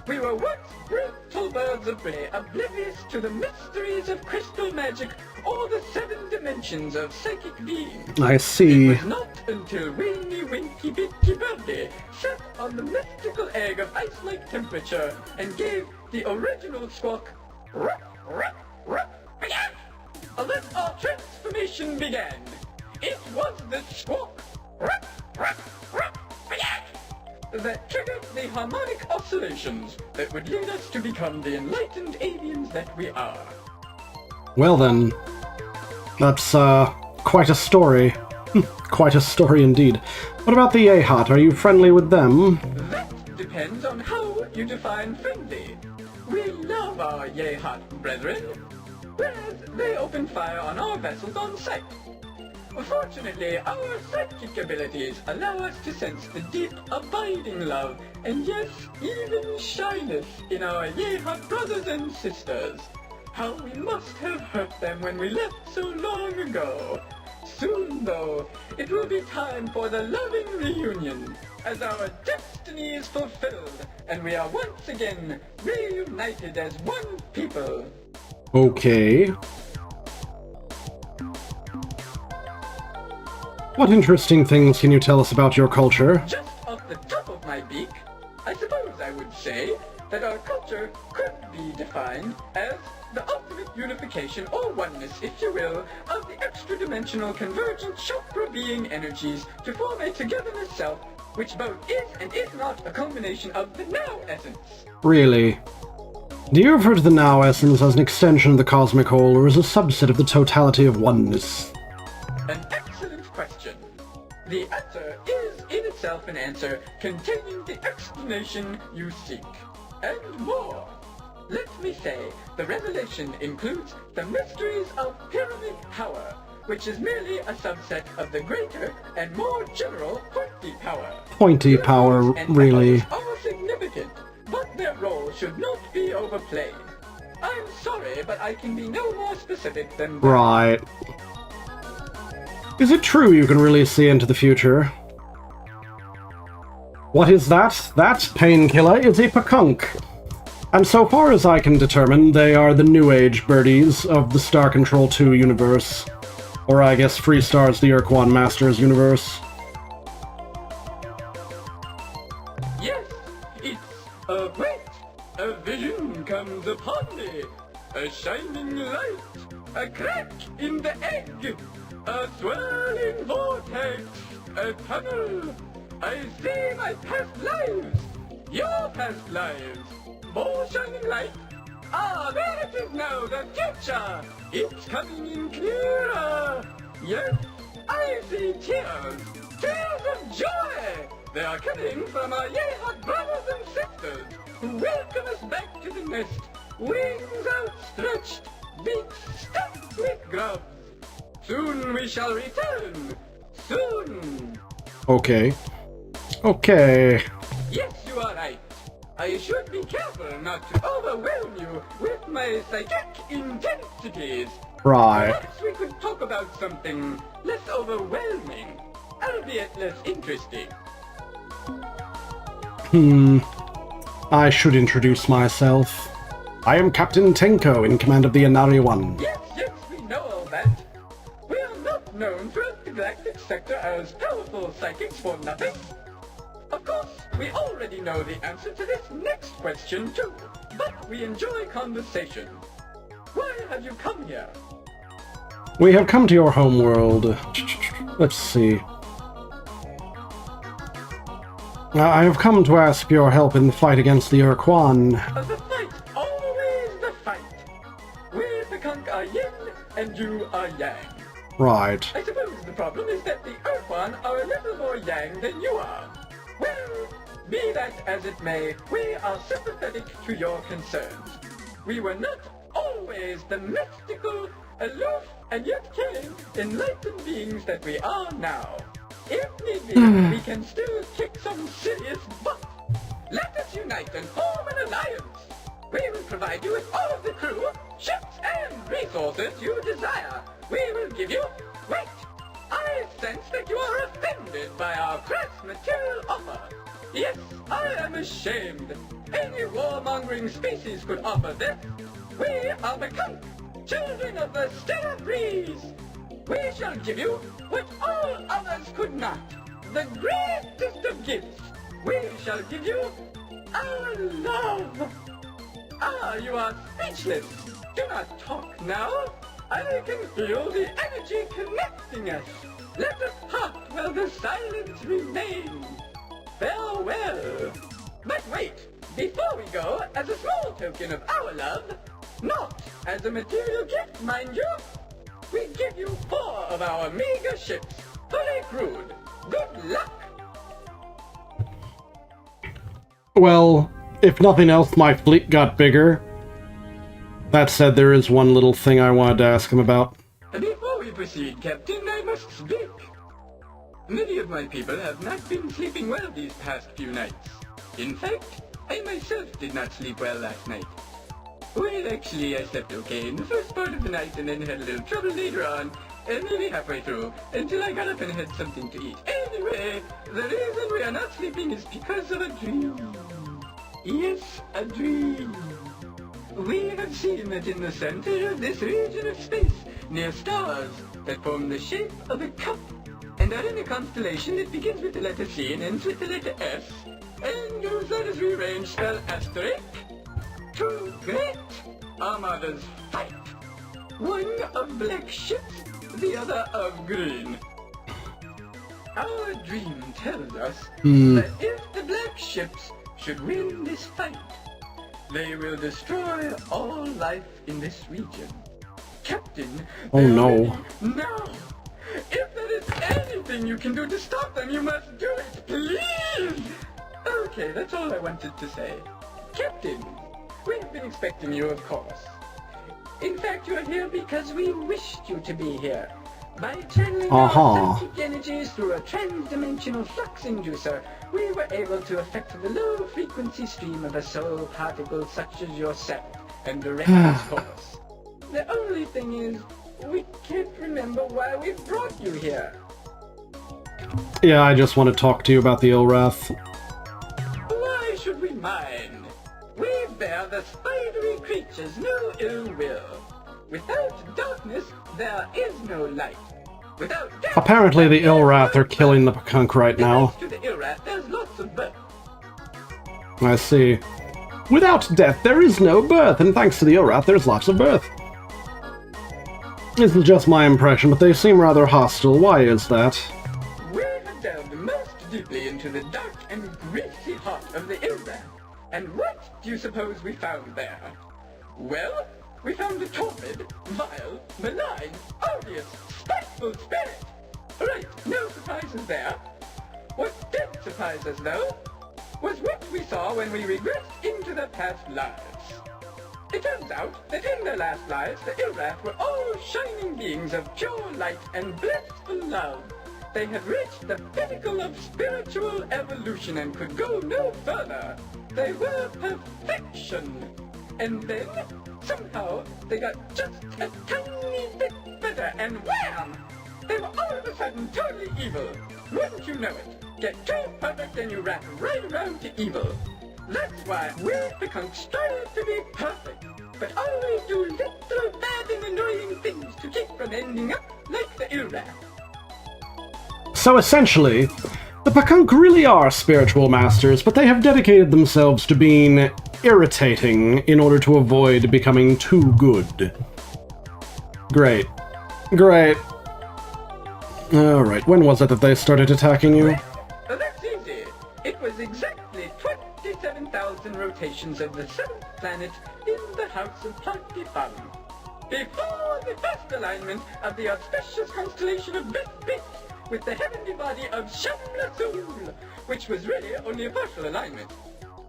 We were once brutal birds of prey, oblivious to the mysteries of crystal magic or the 7 dimensions of psychic being. I see. It was not until Weeny Winky Bitty Birdie sat on the mystical egg of ice-like temperature and gave the original squawk, rup, rup, rup, that our transformation began. It was the squawk, rup, rup, rup, that triggered the harmonic oscillations that would lead us to become the enlightened aliens that we are. Well then, that's quite a story. Quite a story indeed. What about the Yehat? Are you friendly with them? That depends on how you define friendly. We love our Yehat brethren, whereas they open fire on our vessels on sight. Fortunately, our psychic abilities allow us to sense the deep, abiding love, and yes, even shyness in our Yehat brothers and sisters. how we must have hurt them when we left so long ago. Soon, though, it will be time for the loving reunion, as our destiny is fulfilled, and we are once again reunited as one people. Okay. What interesting things can you tell us about your culture? Just off the top of my beak, I suppose I would say that our culture could be defined as the ultimate unification, or oneness, if you will, of the extra-dimensional convergent chakra being energies to form a togetherness self, which both is and is not a combination of the now essence. Really? Do you refer to the now essence as an extension of the cosmic whole, or as a subset of the totality of oneness? An excellent question. The answer is in itself an answer containing the explanation you seek, and more. Let me say, the revelation includes the mysteries of pyramid power, which is merely a subset of the greater and more general pointy power. Pointy power, really. Are significant, but their role should not be overplayed. I'm sorry, but I can be no more specific than that. Right. Is it true you can really see into the future? What is that? That painkiller is a pakunk. And so far as I can determine, they are the New Age birdies of the Star Control 2 universe. Or I guess Freestar's the Ur-Quan Masters universe. Yes, it's a wait. A vision comes upon me. A shining light. A crack in the egg. A swirling vortex. A tunnel. I see my past lives. Your past lives. More shining light. Ah, there it is now, the future. It's coming in clearer. Yes, I see tears. Tears of joy. They are coming from our yay-hot brothers and sisters who welcome us back to the nest. Wings outstretched, beaks stuffed with grubs. Soon we shall return. Soon. Okay. Okay. Yes, you are right. I should be careful not to overwhelm you with my psychic intensities. Right. Perhaps we could talk about something less overwhelming, albeit less interesting. I should introduce myself. I am Captain Tenko, in command of the Inari One. Yes, we know all that. We are not known throughout the galactic sector as powerful psychics for nothing. Of course, we already know the answer to this next question too, but we enjoy conversation. Why have you come here? We have come to your homeworld. Let's see. I have come to ask your help in the fight against the Ur-Quan. The fight, always the fight. We, the Kunk, are yin, and you are yang. Right. I suppose the problem is that the Ur-Quan are a little more yang than you are. Well, be that as it may, we are sympathetic to your concerns. We were not always the mystical, aloof, and yet caring, enlightened beings that we are now. If need be, we can still kick some serious butt. Let us unite and form an alliance. We will provide you with all of the crew, ships, and resources you desire. We will give you... Wait! I sense that you are offended by our crass material offer. Yes, I am ashamed. Any warmongering species could offer this. We are the Kunk, children of the stellar breeze. We shall give you what all others could not, the greatest of gifts. We shall give you our love. Ah, you are speechless. Do not talk now. I can feel the energy connecting us. Let us part while the silence remains. Farewell. But wait, before we go, as a small token of our love, not as a material gift, mind you, we give you 4 of our meager ships, fully crewed. Good luck. Well, if nothing else, my fleet got bigger. That said, there is one little thing I wanted to ask him about. Before we proceed, Captain, I must speak. Many of my people have not been sleeping well these past few nights. In fact, I myself did not sleep well last night. Well, actually, I slept okay in the first part of the night and then had a little trouble later on, and maybe halfway through, until I got up and had something to eat. Anyway, the reason we are not sleeping is because of a dream. Yes, a dream. We have seen that in the center of this region of space, near stars that form the shape of a cup, and are in a constellation that begins with the letter C and ends with the letter S, and goes on as rearranged spell asterisk, two great armadas fight. One of black ships, the other of green. Our dream tells us that if the black ships should win this fight, they will destroy all life in this region. Captain, Oh no. now, if there is anything you can do to stop them, you must do it, please! Okay, that's all I wanted to say. Captain, we have been expecting you, of course. In fact, you're here because we wished you to be here. By channeling our psychic energies through a trans-dimensional flux inducer, we were able to affect the low-frequency stream of a soul particle such as yourself and direct its course. The only thing is, we can't remember why we brought you here. Yeah, I just want to talk to you about the Ilrath. Why should we mind? We bear the spidery creatures no ill will. Without darkness, there is no light. Without death, Apparently the Ilrath are killing the Pakunk right now. to the Ilrath, there's lots of birth. I see. Without death, there is no birth, and thanks to the Ilrath, there's lots of birth. This is just my impression, but they seem rather hostile. Why is that? We have delved most deeply into the dark and greasy heart of the Ilrath. And what do you suppose we found there? Well, we found a torpid, vile, malign, odious, spiteful spirit. Right, no surprises there. What did surprise us, though, was what we saw when we regressed into the past lives. It turns out that in their last lives, the Ilrath were all shining beings of pure light and blissful love. They had reached the pinnacle of spiritual evolution and could go no further. They were perfection. And then, somehow, they got just a tiny bit better, and wham! They were all of a sudden totally evil. Wouldn't you know it? Get too perfect and you wrap right around to evil. That's why we Pakunk strive to be perfect, but always do little bad and annoying things to keep from ending up like the Ilrath. So essentially, the Pakunk really are spiritual masters, but they have dedicated themselves to being irritating in order to avoid becoming too good. Great. Great. Alright, when was it that they started attacking you? Well, that's easy. It was exactly 27,000 rotations of the 7th planet in the House of Party Fun. Before the first alignment of the auspicious constellation of Bit with the heavenly body of Shamlasul, which was really only a partial alignment.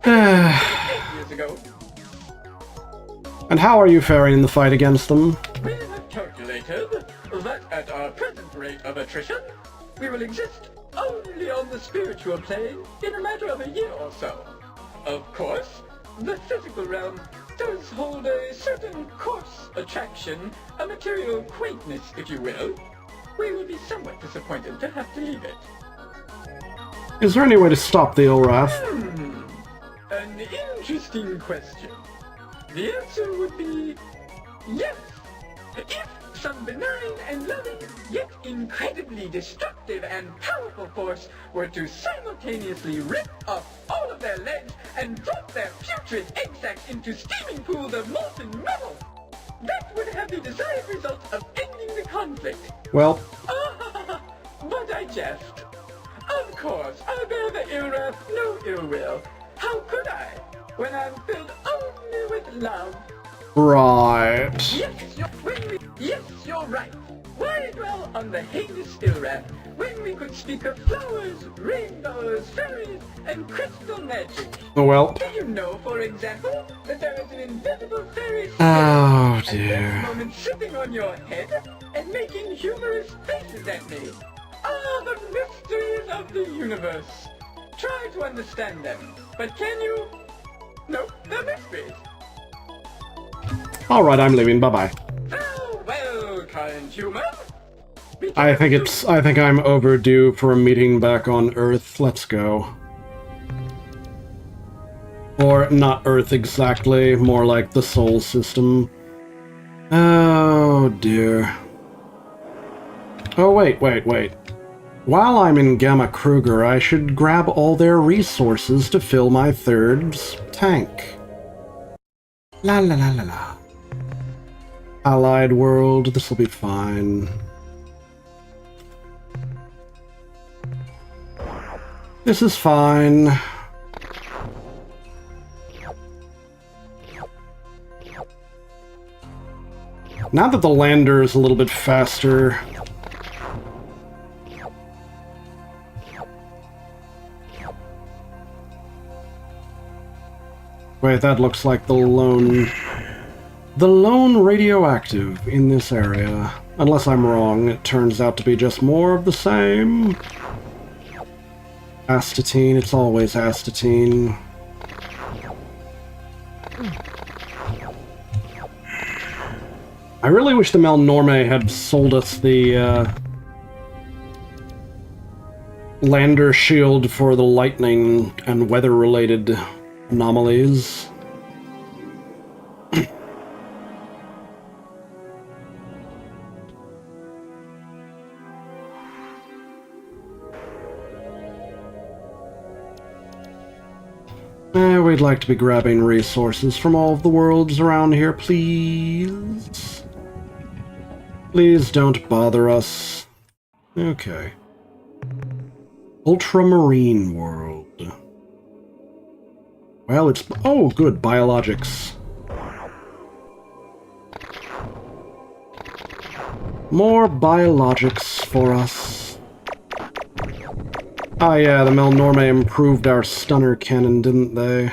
8 years ago. And how are you faring in the fight against them? We have calculated that at our present rate of attrition, we will exist only on the spiritual plane in a matter of a year or so. Of course, the physical realm does hold a certain coarse attraction, a material quaintness, if you will. We will be somewhat disappointed to have to leave it. Is there any way to stop the Ilrath? An interesting question. The answer would be yes. If some benign and loving, yet incredibly destructive and powerful force were to simultaneously rip off all of their legs and drop their putrid egg sacs into steaming pools of molten metal, that would have the desired result of ending the conflict. Well, But I jest. Of course, I bear the Ilrath no ill will. How could I, when I'm filled only with love? right. Yes, you're right. Why dwell on the heinous Ilrath when we could speak of flowers, rainbows, fairies, and crystal magic? Oh well. Do you know, for example, that there is an invisible fairy spirit Oh at this dear. moment sitting on your head and making humorous faces at me? Ah, the mysteries of the universe. Try to understand them, but can you? No, they're mysteries. Alright, I'm leaving. Bye-bye. Oh, well, kind human. I think I'm overdue for a meeting back on Earth. Let's go. Or not Earth exactly, more like the Sol system. Oh dear. Oh wait. While I'm in Gamma Kruger, I should grab all their resources to fill my third tank. La la la la la. Allied world, this'll be fine. This is fine. Now that the lander is a little bit faster. Wait, that looks like the lone radioactive in this area. Unless I'm wrong, it turns out to be just more of the same. Astatine, it's always astatine. I really wish the Melnorme had sold us the lander shield for the lightning and weather-related anomalies. We'd like to be grabbing resources from all of the worlds around here, please. Please don't bother us. Okay. Ultramarine world. Well, it's... Oh, good, biologics. More biologics for us. Ah, yeah, the Melnorme improved our stunner cannon, didn't they?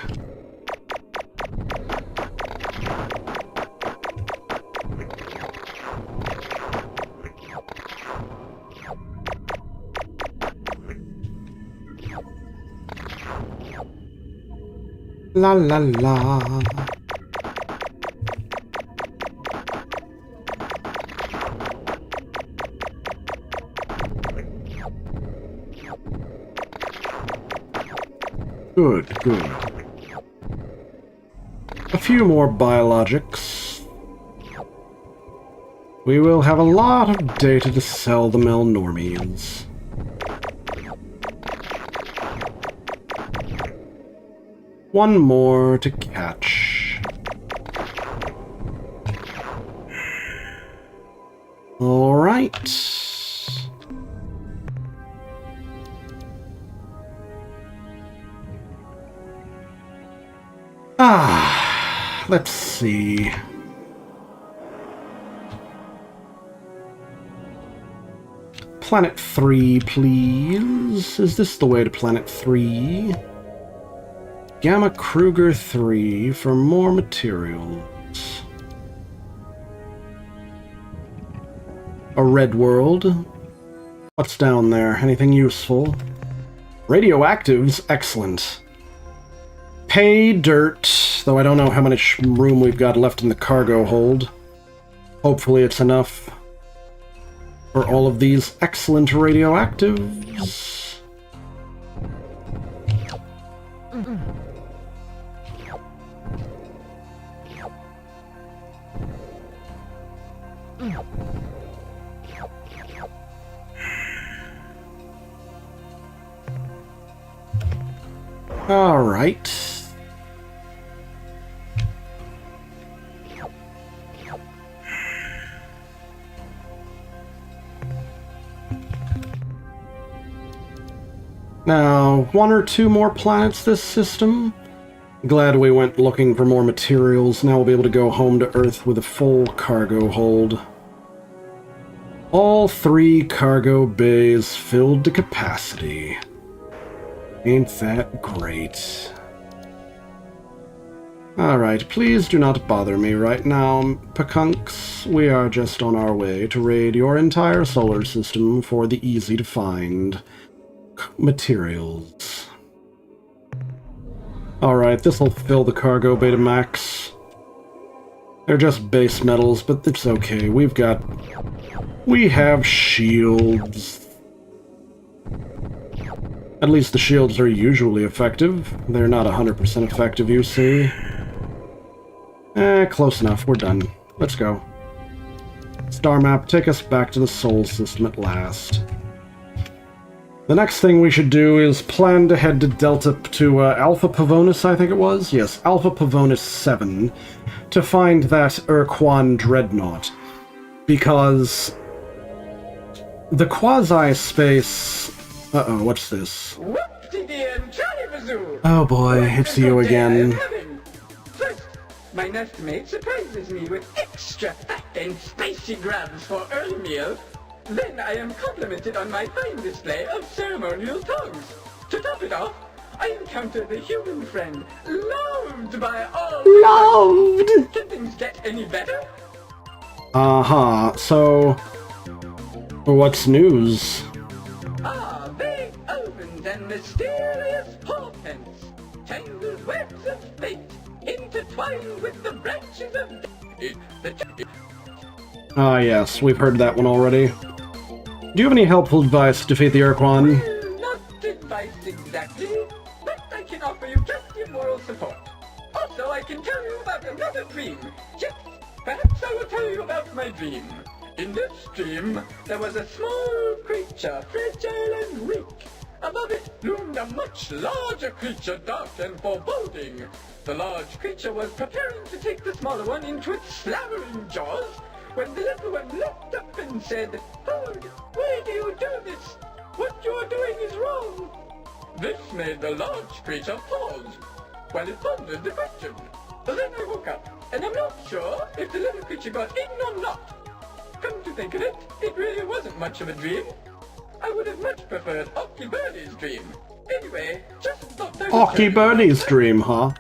La la la. Good. A few more biologics. We will have a lot of data to sell the Melnormians. One more to catch. All right. Let's see. Planet 3, please. Is this the way to Planet 3? Gamma Kruger 3 for more materials. A red world. What's down there? Anything useful? Radioactives? Excellent. Pay dirt, though I don't know how much room we've got left in the cargo hold. Hopefully it's enough for all of these excellent radioactives. All right. Now, one or two more planets this system. Glad we went looking for more materials. Now we'll be able to go home to Earth with a full cargo hold. All 3 cargo bays filled to capacity. Ain't that great? Alright, please do not bother me right now, Pekunks. We are just on our way to raid your entire solar system for the easy-to-find materials. Alright, this'll fill the cargo bay to max. They're just base metals, but it's okay. We have shields. At least the shields are usually effective. They're not 100% effective, you see. Close enough. We're done. Let's go. Star map, take us back to the Sol system at last. The next thing we should do is plan to head to Alpha Pavonis, I think it was? Yes, Alpha Pavonis 7, to find that Ur-Quan dreadnought. Because the quasi-space... Uh-oh, what's this? Oh boy, it's you again. First, my nestmate surprises me with extra fat and spicy grabs for early meals. Then I am complimented on my fine display of ceremonial tongues. To top it off, I encounter the human friend, loved by all. Loved! Can things get any better? Uh-huh, so... what's news? Ah, vague omens and mysterious portents, tangled webs of fate, intertwined with the branches of Ah, yes, we've heard that one already. Do you have any helpful advice to defeat the Ur-Quan? Well, not advice exactly, but I can offer you plenty of moral support. Also, I can tell you about another dream. Yes, perhaps I will tell you about my dream. In this dream, there was a small creature, fragile and weak. Above it loomed a much larger creature, dark and foreboding. The large creature was preparing to take the smaller one into its slavering jaws, when the little one looked up and said, "Hold, why do you do this? What you are doing is wrong." This made the large creature pause, while it pondered the question. Then I woke up, and I'm not sure if the little creature got in or not. Come to think of it, it really wasn't much of a dream. I would have much preferred Ocky Birdie's dream. Anyway, just thought I would Ocky tell you Birdie's about dream, huh?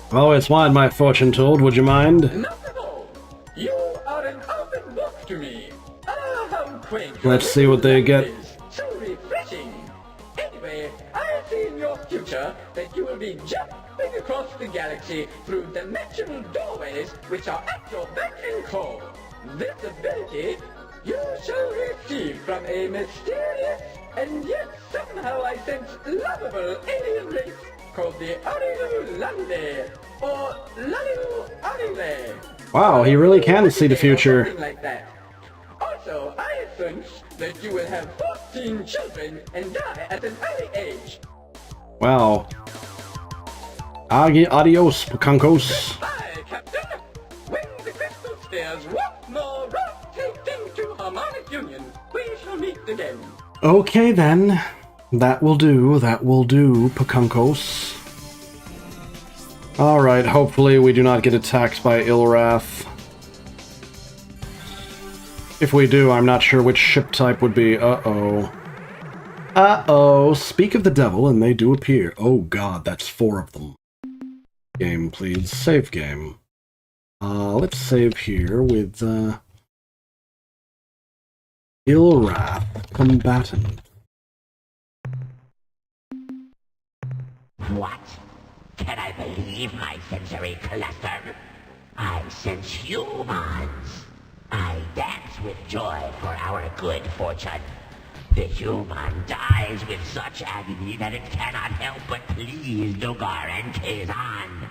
I've always wanted my fortune told, would you mind? Not at all. You are an open book to me. Ah, how quaint. Let's see what they get. Is. So refreshing. Anyway, I see in your future that you will be jumping across the galaxy through dimensional doorways which are at your beck and call. This ability you shall receive from a mysterious and yet somehow I sense lovable alien race called the Arilu Lande, or Lalu Arile. Wow, he really can see the future. Something like that. Also, I sense that you will have 14 children and die at an early age. Wow. Adios, Pakankos. Goodbye, Captain. When the crystal spheres once more rotate into harmonic union, we shall meet again. Okay then. That will do, Pakankos. Alright, hopefully we do not get attacked by Ilrath. If we do, I'm not sure which ship type would be. Uh-oh. Uh-oh, speak of the devil and they do appear. Oh god, that's 4 of them. Game, please. Save game. Let's save here with, Ilrath, combatant. What? Can I believe my sensory cluster? I sense humans. I dance with joy for our good fortune. The human dies with such agony that it cannot help but please Dogar and Kazan.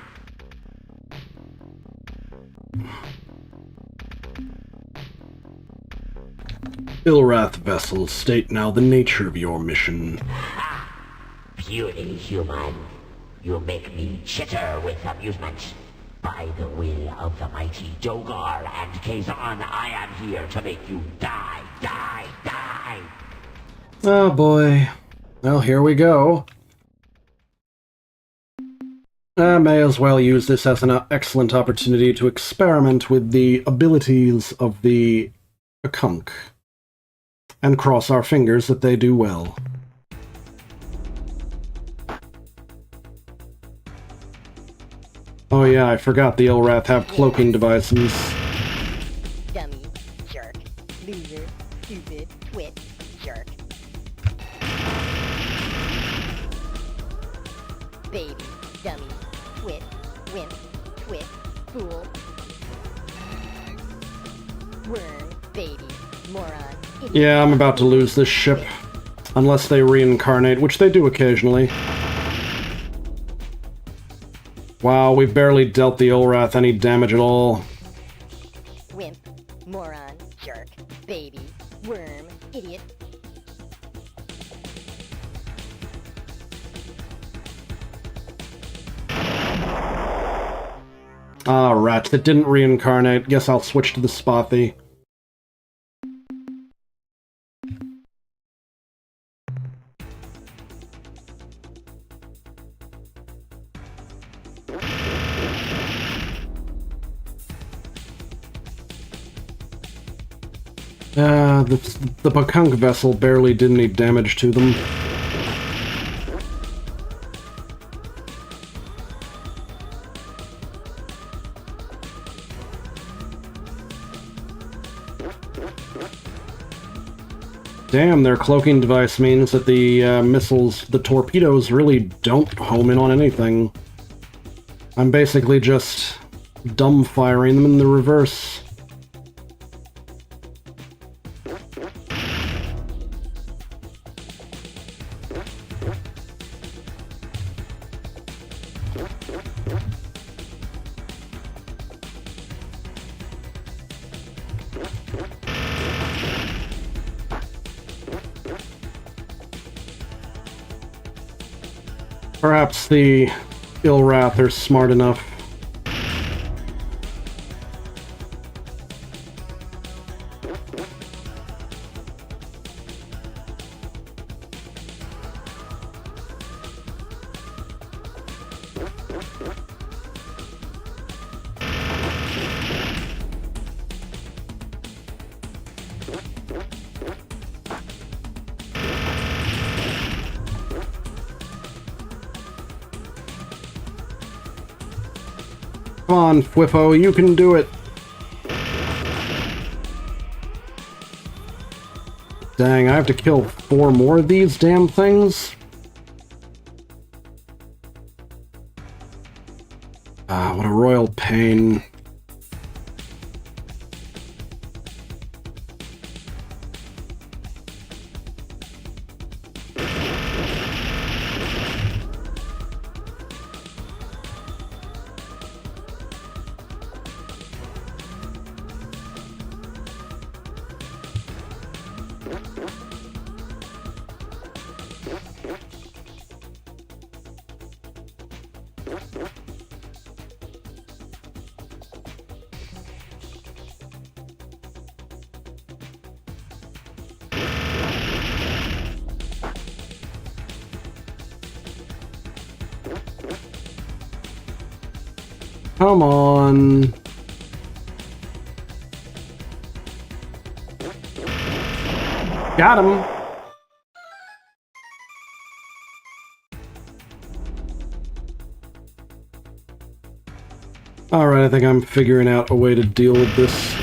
Ilrath vessel, state now the nature of your mission. Ha! Puny human. You make me chitter with amusement. By the will of the mighty Dogar and Kazan, I am here to make you die, die, die! Oh boy. Well, here we go. I may as well use this as an excellent opportunity to experiment with the abilities of the Akunk. And cross our fingers that they do well. Oh yeah, I forgot the Ilrath have cloaking devices. Dummy, jerk, loser, stupid, twit, jerk. Baby, dummy, twit, wimp, twit, fool. Worm, baby, moron, idiot. Yeah, I'm about to lose this ship. Unless they reincarnate, which they do occasionally. Wow, we've barely dealt the Ulrath any damage at all. Wimp, moron, jerk, baby, worm, idiot. Ah, rats, it didn't reincarnate. Guess I'll switch to the Spothy. The Pakunk vessel barely did any damage to them. Damn, their cloaking device means that the missiles, the torpedoes, really don't home in on anything. I'm basically just dumbfiring them in the reverse. Perhaps the Ilrath are smart enough. Come on, Fwifo, you can do it! Dang, I have to kill 4 more of these damn things? Ah, what a royal pain. Come on. Got him. Alright, I think I'm figuring out a way to deal with this.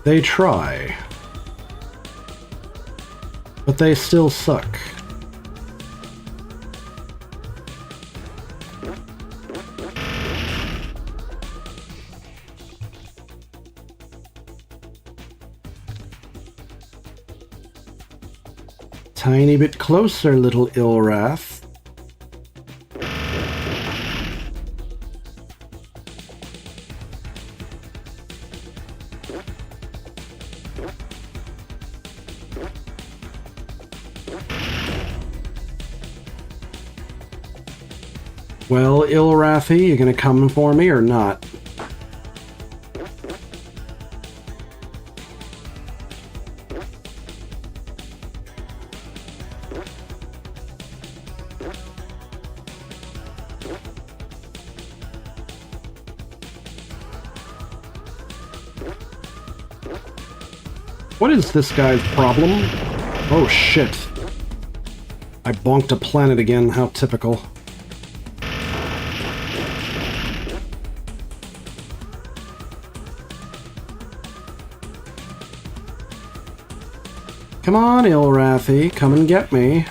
They try. But they still suck. Tiny bit closer, little Ilrath. Well, Ilrathy, you gonna come for me or not? What is this guy's problem? Oh shit. I bonked a planet again, how typical. Come on, Ilrathy, come and get me.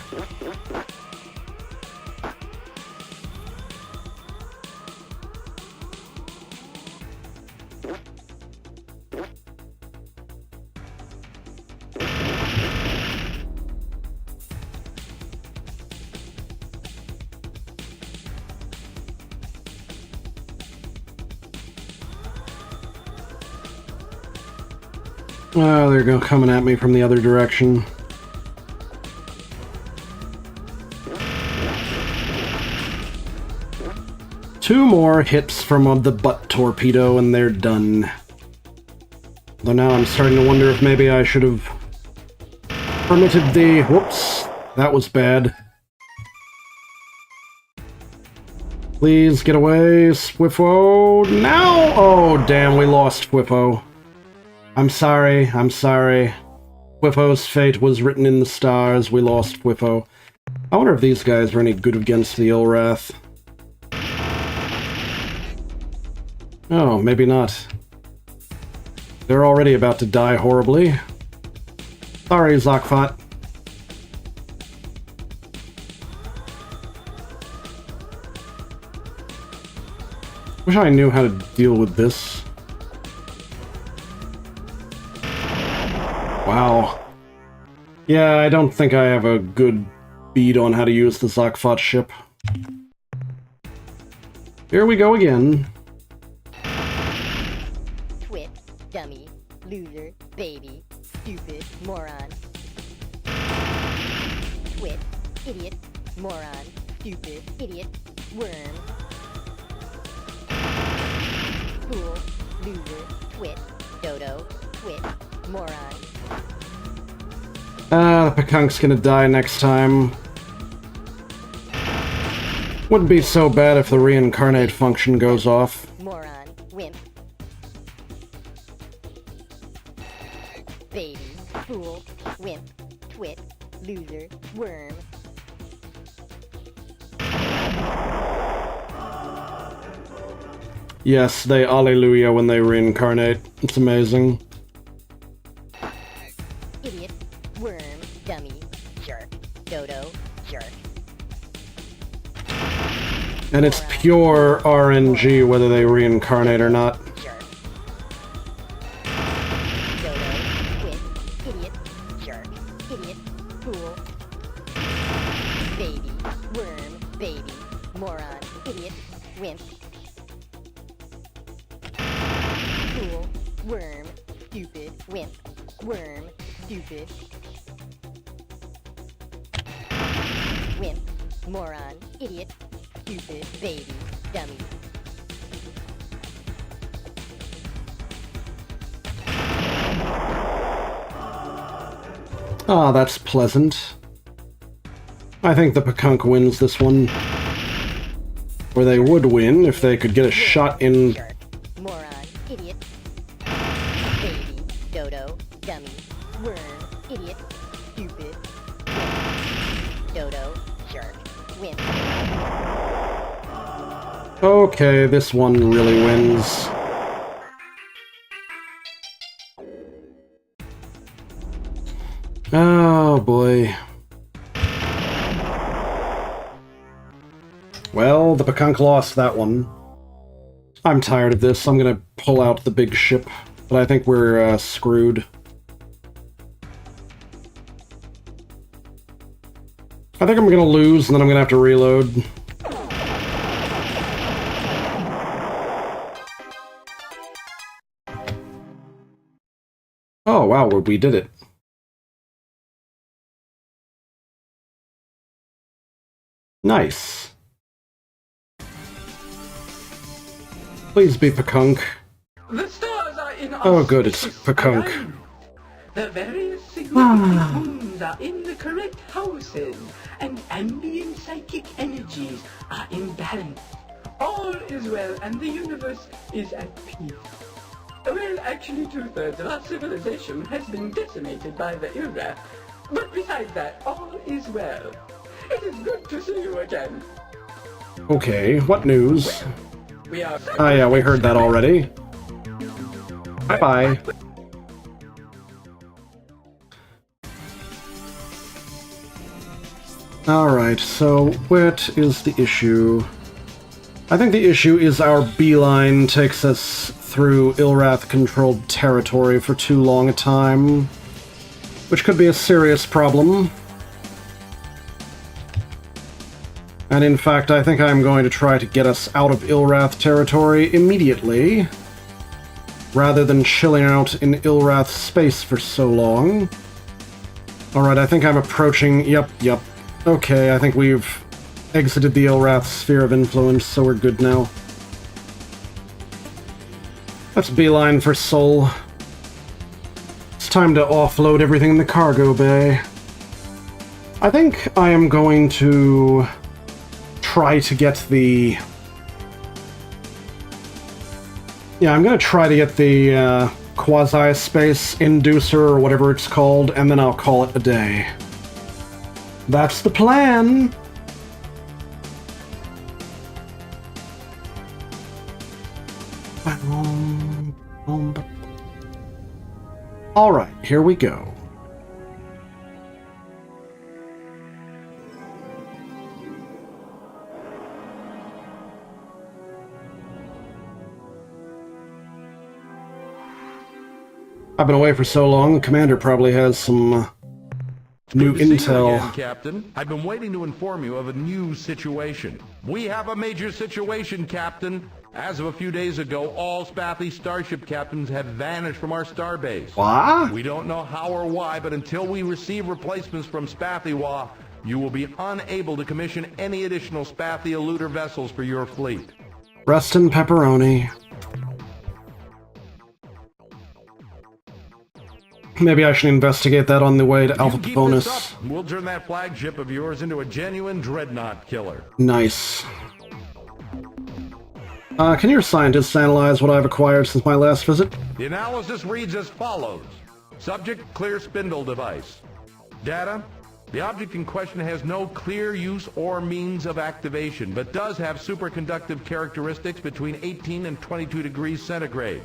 Oh, they're coming at me from the other direction. Two more hits from the butt torpedo and they're done. Though now I'm starting to wonder if maybe I should have permitted the... Whoops, that was bad. Please get away, Swiffo. Now! Oh, damn, we lost Swiffo. I'm sorry, I'm sorry. Whiffo's fate was written in the stars, we lost Whiffo. I wonder if these guys are any good against the Ilrath. Oh, maybe not. They're already about to die horribly. Sorry, Zokfot. Wish I knew how to deal with this. Wow. Yeah, I don't think I have a good bead on how to use the Zokfot ship. Here we go again. Twit, dummy, loser, baby, stupid, moron. Twit, idiot, moron, stupid, idiot, worm. Fool, loser, twit, dodo, twit, moron. The Pekunk's gonna die next time. Wouldn't be so bad if the reincarnate function goes off. Moron, wimp. Baby, fool, wimp, twit, loser, worm. Yes, they alleluia when they reincarnate. It's amazing. Idiot, worm, dummy, jerk, dodo, jerk. And it's pure RNG whether they reincarnate or not. Jerk. Dodo, twit, idiot, jerk, idiot, fool. Baby, worm, baby, moron, idiot, wimp. Fool, worm, stupid, wimp, worm, stupid. Wimp, moron, idiot, stupid, baby, dummy. Ah, that's pleasant. I think the Pekunk wins this one. Or they would win if they could get a shot in... Jerk, moron, idiot, baby, dodo, dummy, worm, idiot, stupid, wimp, dodo, jerk, wimp. Okay, this one really wins. Oh boy. Well, the Pekunk lost that one. I'm tired of this. I'm gonna pull out the big ship, but I think we're screwed. I think I'm gonna lose, and then I'm gonna have to reload. Oh wow, we did it. Nice. Please be Pekunk. The stars are in Oh good, it's Pekunk. alignment. The various significant moons are in the correct houses, and ambient psychic energies are in balance. All is well, and the universe is at peace. Well, actually, 2/3 of our civilization has been decimated by the Ur-Quan, but besides that, all is well. It is good to see you again. Okay, what news? We are... Ah yeah, we heard that already. Bye-bye. Alright, so what is the issue? I think the issue is our beeline takes us through Ilrath-controlled territory for too long a time, which could be a serious problem. And in fact, I think I'm going to try to get us out of Ilrath territory immediately, rather than chilling out in Ilrath space for so long. Alright, I think I'm approaching... Yep. Okay, I think we've exited the Ilrath sphere of influence, so we're good now. Let's beeline for Sol. It's time to offload everything in the cargo bay. I think I am going to try to get the... Yeah, I'm going to try to get the quasi-space inducer, or whatever it's called, and then I'll call it a day. That's the plan! Alright, here we go. I've been away for so long, the Commander probably has some new Good to see you intel. again, Captain. I've been waiting to inform you of a new situation. We have a major situation, Captain. As of a few days ago, all Spathy starship captains have vanished from our starbase. What? We don't know how or why, but until we receive replacements from Spathywa, you will be unable to commission any additional Spathy eluder vessels for your fleet. Rest in pepperoni. Maybe I should investigate that on the way to Alpha You keep Bonus. this up, we'll turn that flagship of yours into a genuine dreadnought killer. Nice. Can your scientists analyze what I've acquired since my last visit? The analysis reads as follows. Subject, clear spindle device. Data, the object in question has no clear use or means of activation, but does have superconductive characteristics between 18 and 22 degrees centigrade.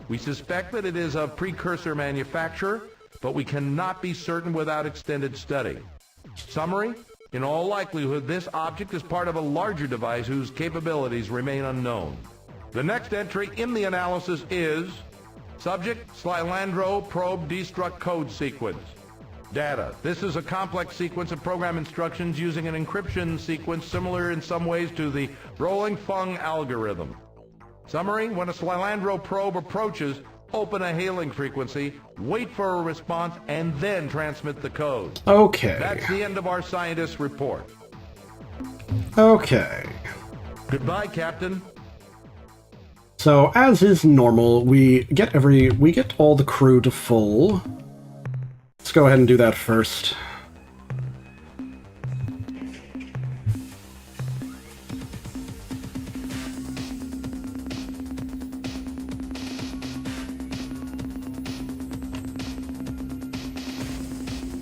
We suspect that it is a precursor manufacturer, but we cannot be certain without extended study. Summary, in all likelihood, this object is part of a larger device whose capabilities remain unknown. The next entry in the analysis is Subject, Slilandro Probe Destruct Code Sequence. Data, this is a complex sequence of program instructions using an encryption sequence similar in some ways to the rolling Fung algorithm. Summary, when a Slilandro probe approaches, open a hailing frequency, wait for a response, and then transmit the code. Okay. That's the end of our scientist's report. Okay. Goodbye, Captain. So, as is normal, we get all the crew to full. Let's go ahead and do that first.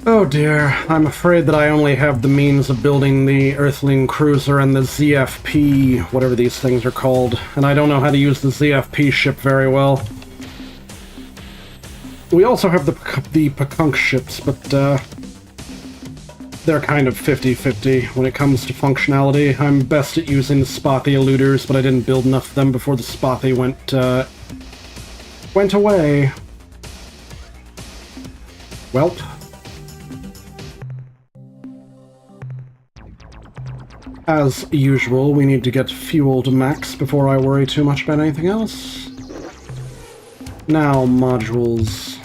Oh dear, I'm afraid that I only have the means of building the Earthling cruiser and the ZFP, whatever these things are called, and I don't know how to use the ZFP ship very well. We also have the Pakunk ships, but they're kind of 50-50 when it comes to functionality. I'm best at using the Spathy eluders, but I didn't build enough of them before the Spathy went away. Welp. As usual, we need to get fuel to max before I worry too much about anything else. Now, modules.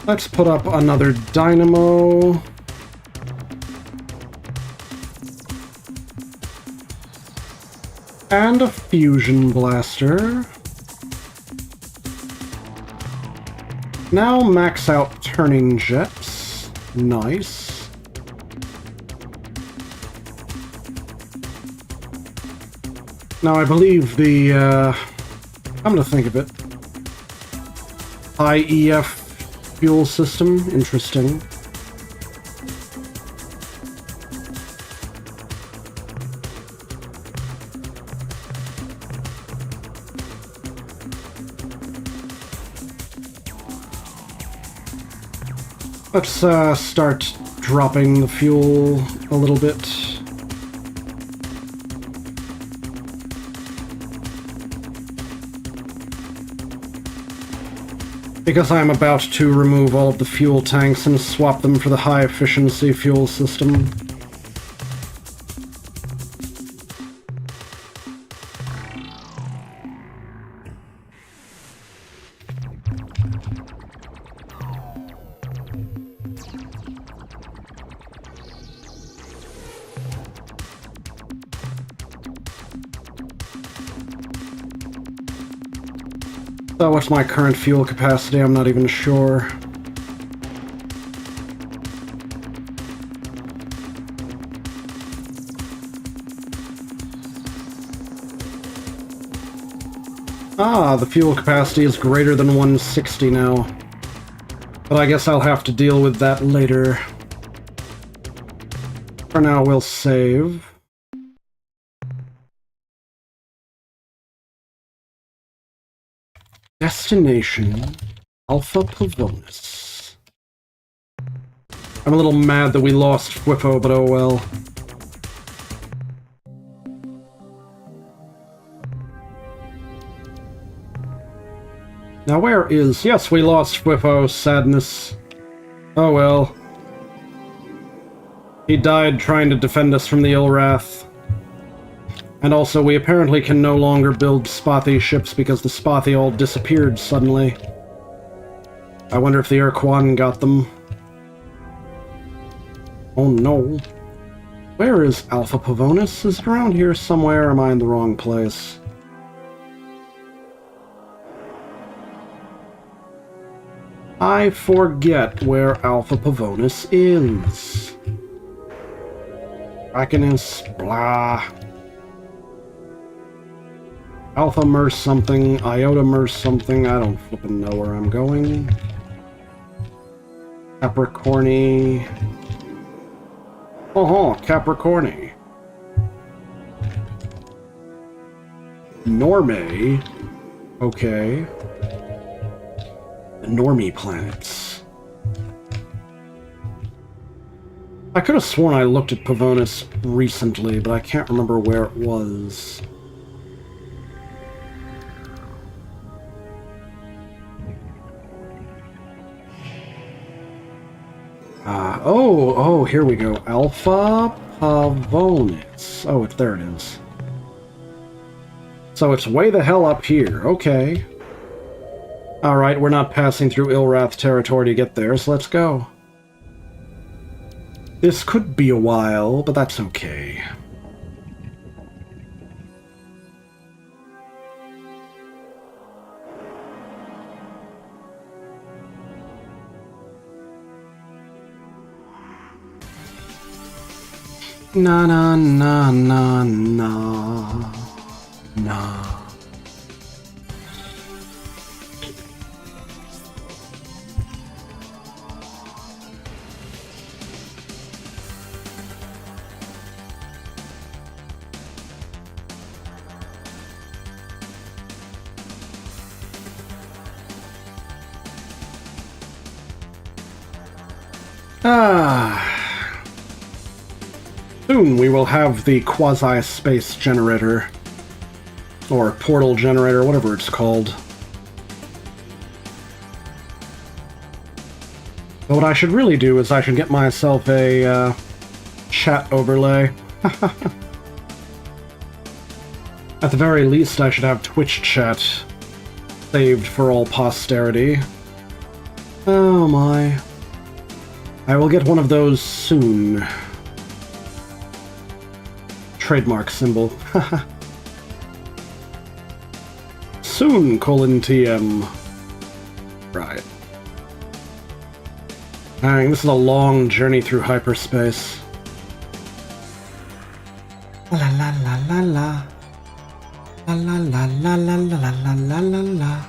Let's put up another dynamo. And a fusion blaster. Now max out turning jets. Nice. Now I believe the, I'm gonna think of it. IEF fuel system, interesting. Let's start dropping the fuel a little bit. Because I'm about to remove all of the fuel tanks and swap them for the high-efficiency fuel system. So what's my current fuel capacity? I'm not even sure. Ah, the fuel capacity is greater than 160 now. But I guess I'll have to deal with that later. For now, we'll save. Destination Alpha Pavonis. I'm a little mad that we lost Whippo, but oh well. Now where is... Yes, we lost Whippo. Sadness. Oh well. He died trying to defend us from the Ilrath. And also, we apparently can no longer build Spothy ships because the Spothy all disappeared suddenly. I wonder if the Ur-Quan got them. Oh no. Where is Alpha Pavonis? Is it around here somewhere, or am I in the wrong place? I forget where Alpha Pavonis is. Draconis, blah... Alpha Merce something, Iota Merce something, I don't flippin' know where I'm going. Capricorni. Oh, Capricorni. Norme. Okay. The Normie planets. I could have sworn I looked at Pavonis recently, but I can't remember where it was. Oh, here we go. Alpha Pavonis. Oh, there it is. So it's way the hell up here. Okay. Alright, we're not passing through Ilrath territory to get there, so let's go. This could be a while, but that's okay. Na na na na na na. Soon we will have the quasi-space generator. Or portal generator, whatever it's called. But what I should really do is I should get myself a chat overlay. At the very least, I should have Twitch chat saved for all posterity. Oh my. I will get one of those soon. Trademark symbol. Soon, :TM. Right. Dang, this is a long journey through hyperspace. La la la la la. La la la la la la la la la la.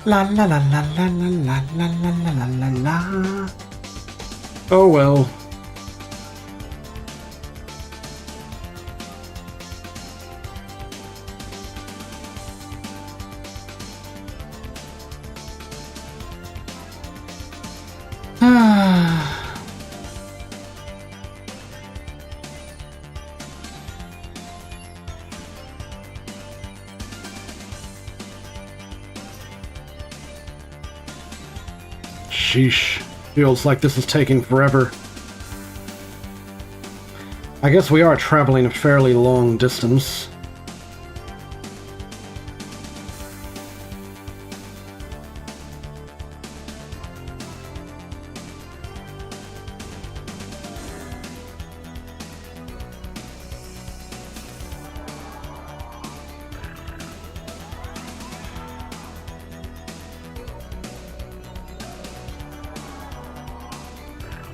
La la la la la la la la la la la. Oh well. Sheesh. Feels like this is taking forever. I guess we are traveling a fairly long distance.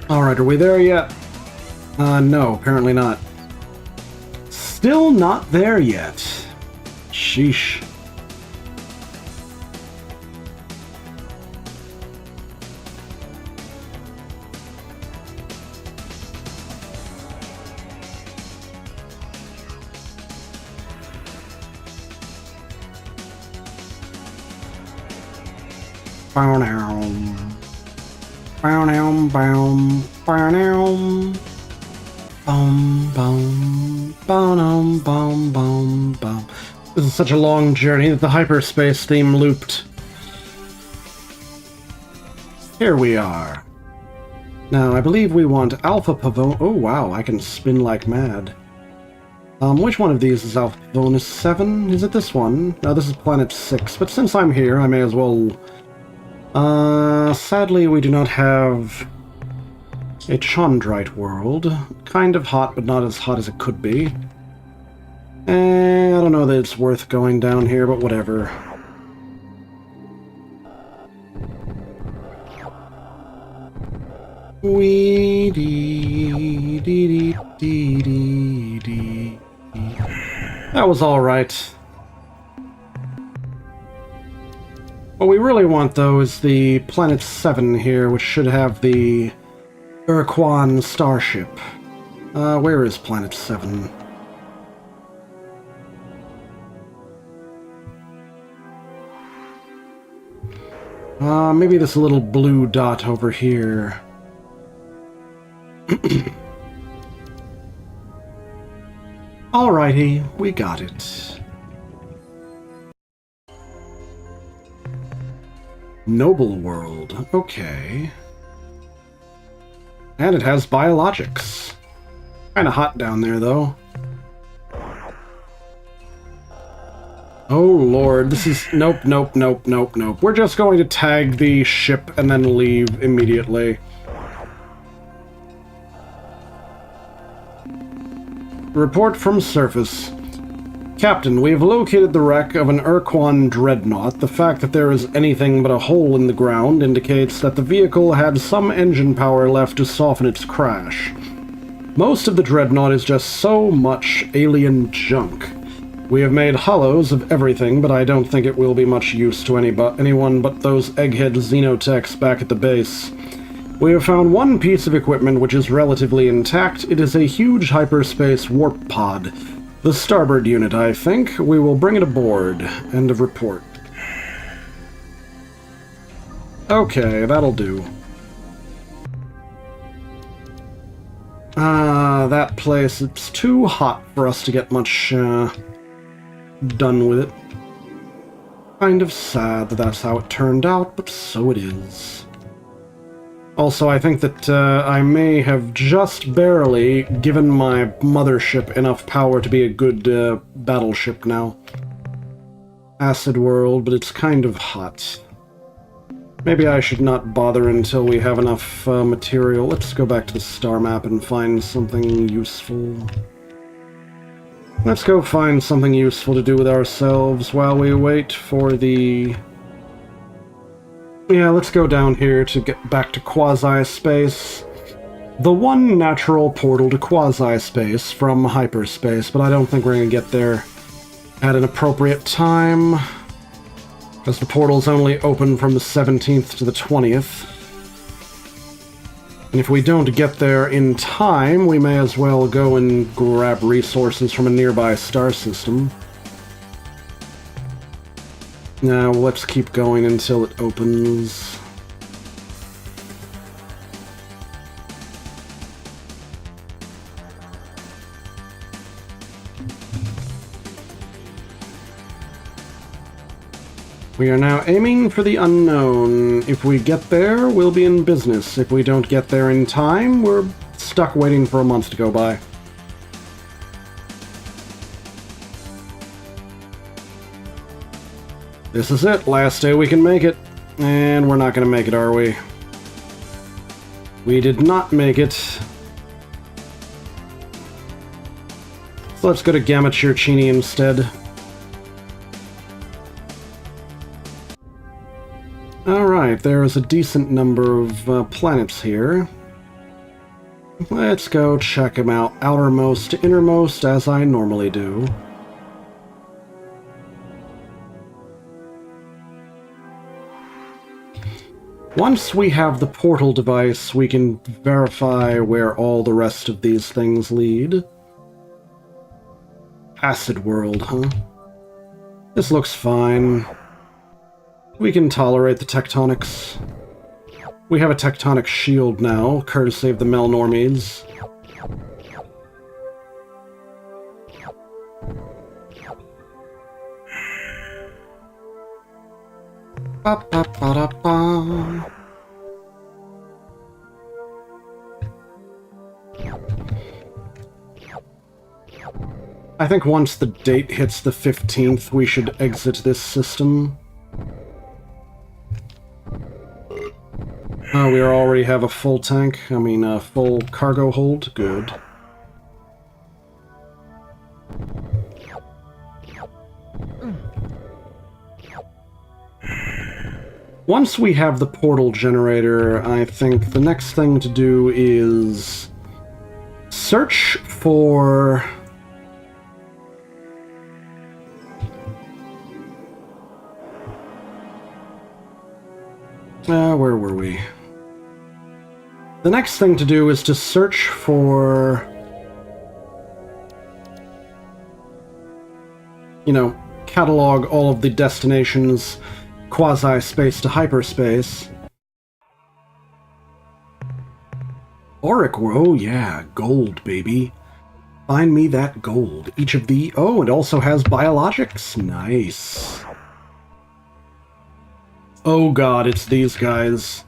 Alright, are we there yet? No, apparently not. Still not there yet. Sheesh. Bow now. Bow now, bow, bow now. Boom, boom, boom, boom, boom, boom. This is such a long journey that the hyperspace theme looped. Here we are. Now, I believe we want Alpha Pavone. Oh, wow, I can spin like mad. Which one of these is Alpha Pavone? 7? Is it this one? No, this is Planet 6. But since I'm here, I may as well... sadly, we do not have a Chondrite world. Kind of hot, but not as hot as it could be. I don't know that it's worth going down here, but whatever. Wee dee dee dee dee dee dee. That was alright. What we really want, though, is the Planet 7 here, which should have the Ur-Quan starship. Where is Planet 7? Maybe this little blue dot over here. Alrighty, we got it. Noble World, okay. And it has biologics. Kinda hot down there, though. Oh lord, this is... Nope, nope, nope, nope, nope. We're just going to tag the ship and then leave immediately. Report from surface. Captain, we have located the wreck of an Ur-Quan dreadnought. The fact that there is anything but a hole in the ground indicates that the vehicle had some engine power left to soften its crash. Most of the dreadnought is just so much alien junk. We have made hollows of everything, but I don't think it will be much use to anyone but those egghead xenotechs back at the base. We have found one piece of equipment which is relatively intact. It is a huge hyperspace warp pod. The starboard unit, I think. We will bring it aboard. End of report. Okay, that'll do. That place, it's too hot for us to get much, done with it. Kind of sad that that's how it turned out, but so it is. Also, I think that I may have just barely given my mothership enough power to be a good battleship now. Acid world, but it's kind of hot. Maybe I should not bother until we have enough material. Let's go back to the star map and find something useful. Let's go find something useful to do with ourselves while we wait for the... Yeah, let's go down here to get back to quasi-space. The one natural portal to quasi-space from hyperspace, but I don't think we're going to get there at an appropriate time, because the portal's only open from the 17th to the 20th. And if we don't get there in time, we may as well go and grab resources from a nearby star system. Now, let's keep going until it opens. We are now aiming for the unknown. If we get there, we'll be in business. If we don't get there in time, we're stuck waiting for a month to go by. This is it. Last day we can make it. And we're not going to make it, are we? We did not make it. So let's go to Gamma Ur-Quan instead. Alright, there is a decent number of planets here. Let's go check them out, outermost to innermost, as I normally do. Once we have the portal device, we can verify where all the rest of these things lead. Acid world, huh? This looks fine. We can tolerate the tectonics. We have a tectonic shield now, courtesy of the Melnormies. Ba-ba-ba-da-ba. I think once the date hits the 15th, we should exit this system. Oh, we already have a full tank. I mean, a full cargo hold. Good. Once we have the portal generator, I think the next thing to do is search for... where were we? The next thing to do is to search for... you know, catalog all of the destinations quasi-space to hyperspace. Auric, oh yeah, gold, baby. Find me that gold. Each of the... oh, it also has biologics. Nice. Oh god, it's these guys.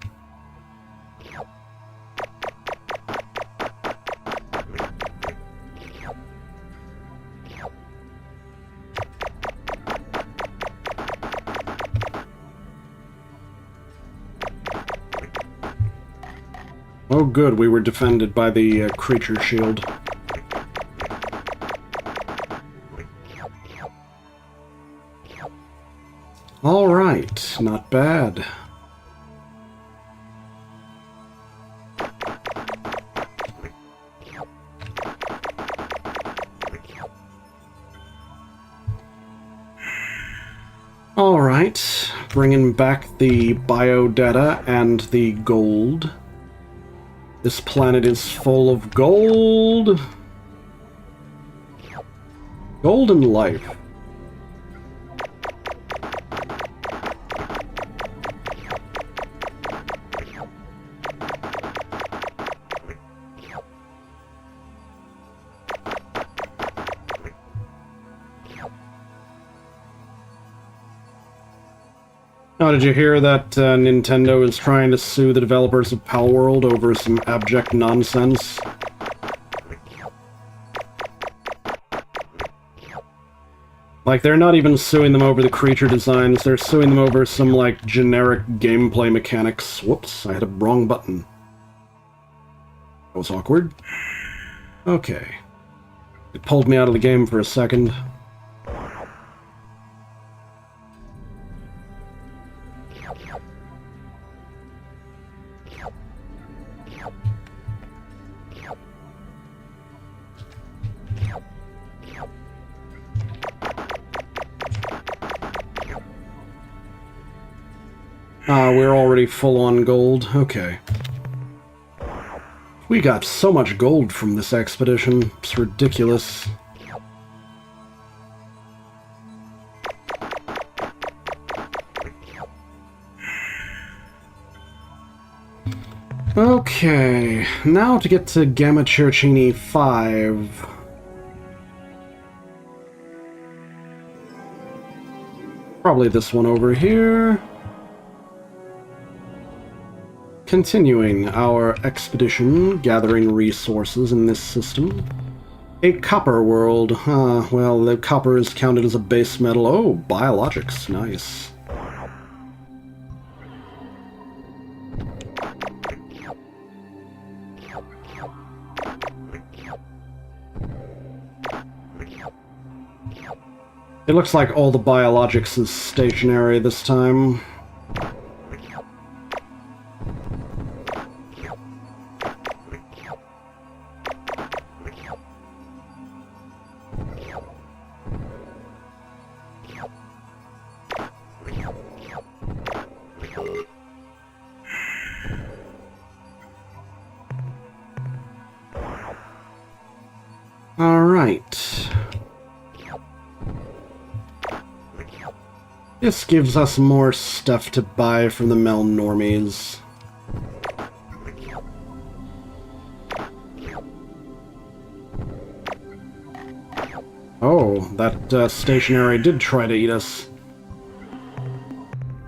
Oh good, we were defended by the creature shield. Alright, not bad. Alright, bringing back the biodata and the gold. This planet is full of gold. Gold and life. Oh, did you hear that Nintendo is trying to sue the developers of Palworld over some abject nonsense? Like, they're not even suing them over the creature designs, they're suing them over some, like, generic gameplay mechanics. Whoops, I hit a wrong button. That was awkward. Okay. It pulled me out of the game for a second. We're already full on gold. Okay. We got so much gold from this expedition. It's ridiculous. Okay, now to get to Gamma Ur-Quan 5. Probably this one over here. Continuing our expedition, gathering resources in this system. A copper world. Well, the copper is counted as a base metal. Oh, biologics. Nice. It looks like all the biologics is stationary this time. All right. This gives us more stuff to buy from the Melnormies. Oh, that stationary did try to eat us.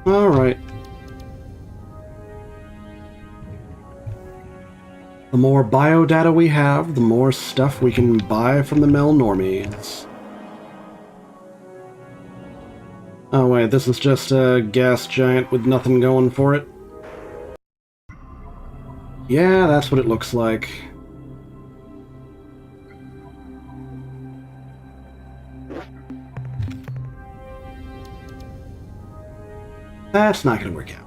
Alright. The more biodata we have, the more stuff we can buy from the Melnormies. Oh wait, this is just a gas giant with nothing going for it? Yeah, that's what it looks like. That's not gonna work out.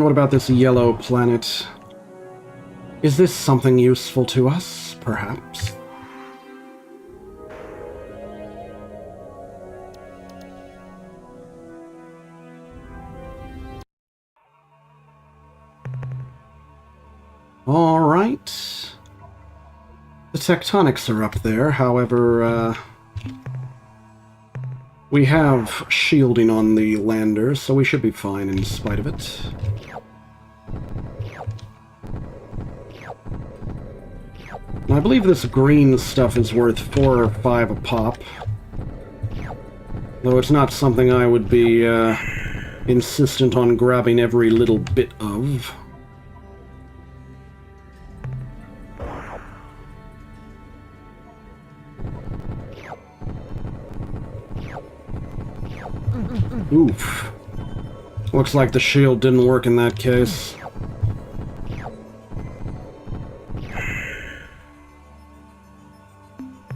What about this yellow planet? Is this something useful to us, perhaps? Alright. The tectonics are up there, however, we have shielding on the lander, so we should be fine in spite of it. And I believe this green stuff is worth 4 or 5 a pop. Though it's not something I would be, insistent on grabbing every little bit of. Oof. Looks like the shield didn't work in that case.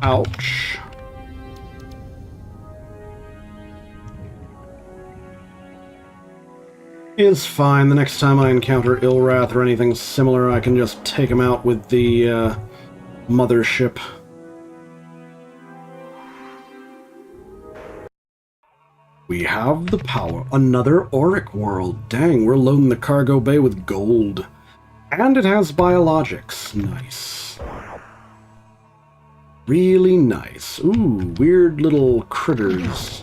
Ouch. It's fine. The next time I encounter Ilrath or anything similar, I can just take him out with the, mothership. We have the power. Another Auric world. Dang, we're loading the cargo bay with gold. And it has biologics. Nice. Really nice. Ooh, weird little critters.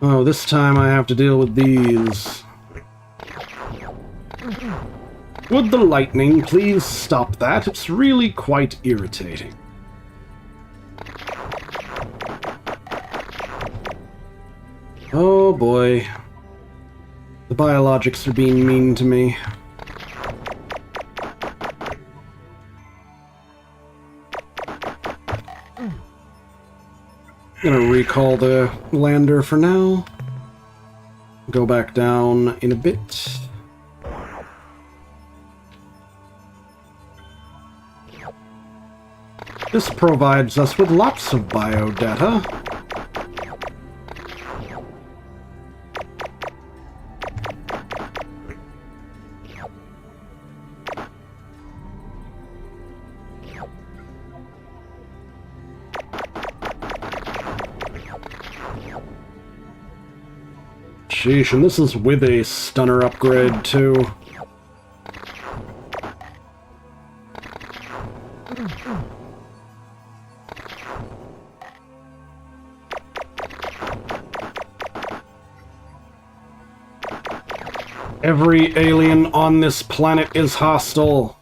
Oh, this time I have to deal with these. Would the lightning please stop that? It's really quite irritating. Oh boy. The biologics are being mean to me. Gonna recall the lander for now. Go back down in a bit. This provides us with lots of biodata. Sheesh, and this is with a stunner upgrade, too. Every alien on this planet is hostile.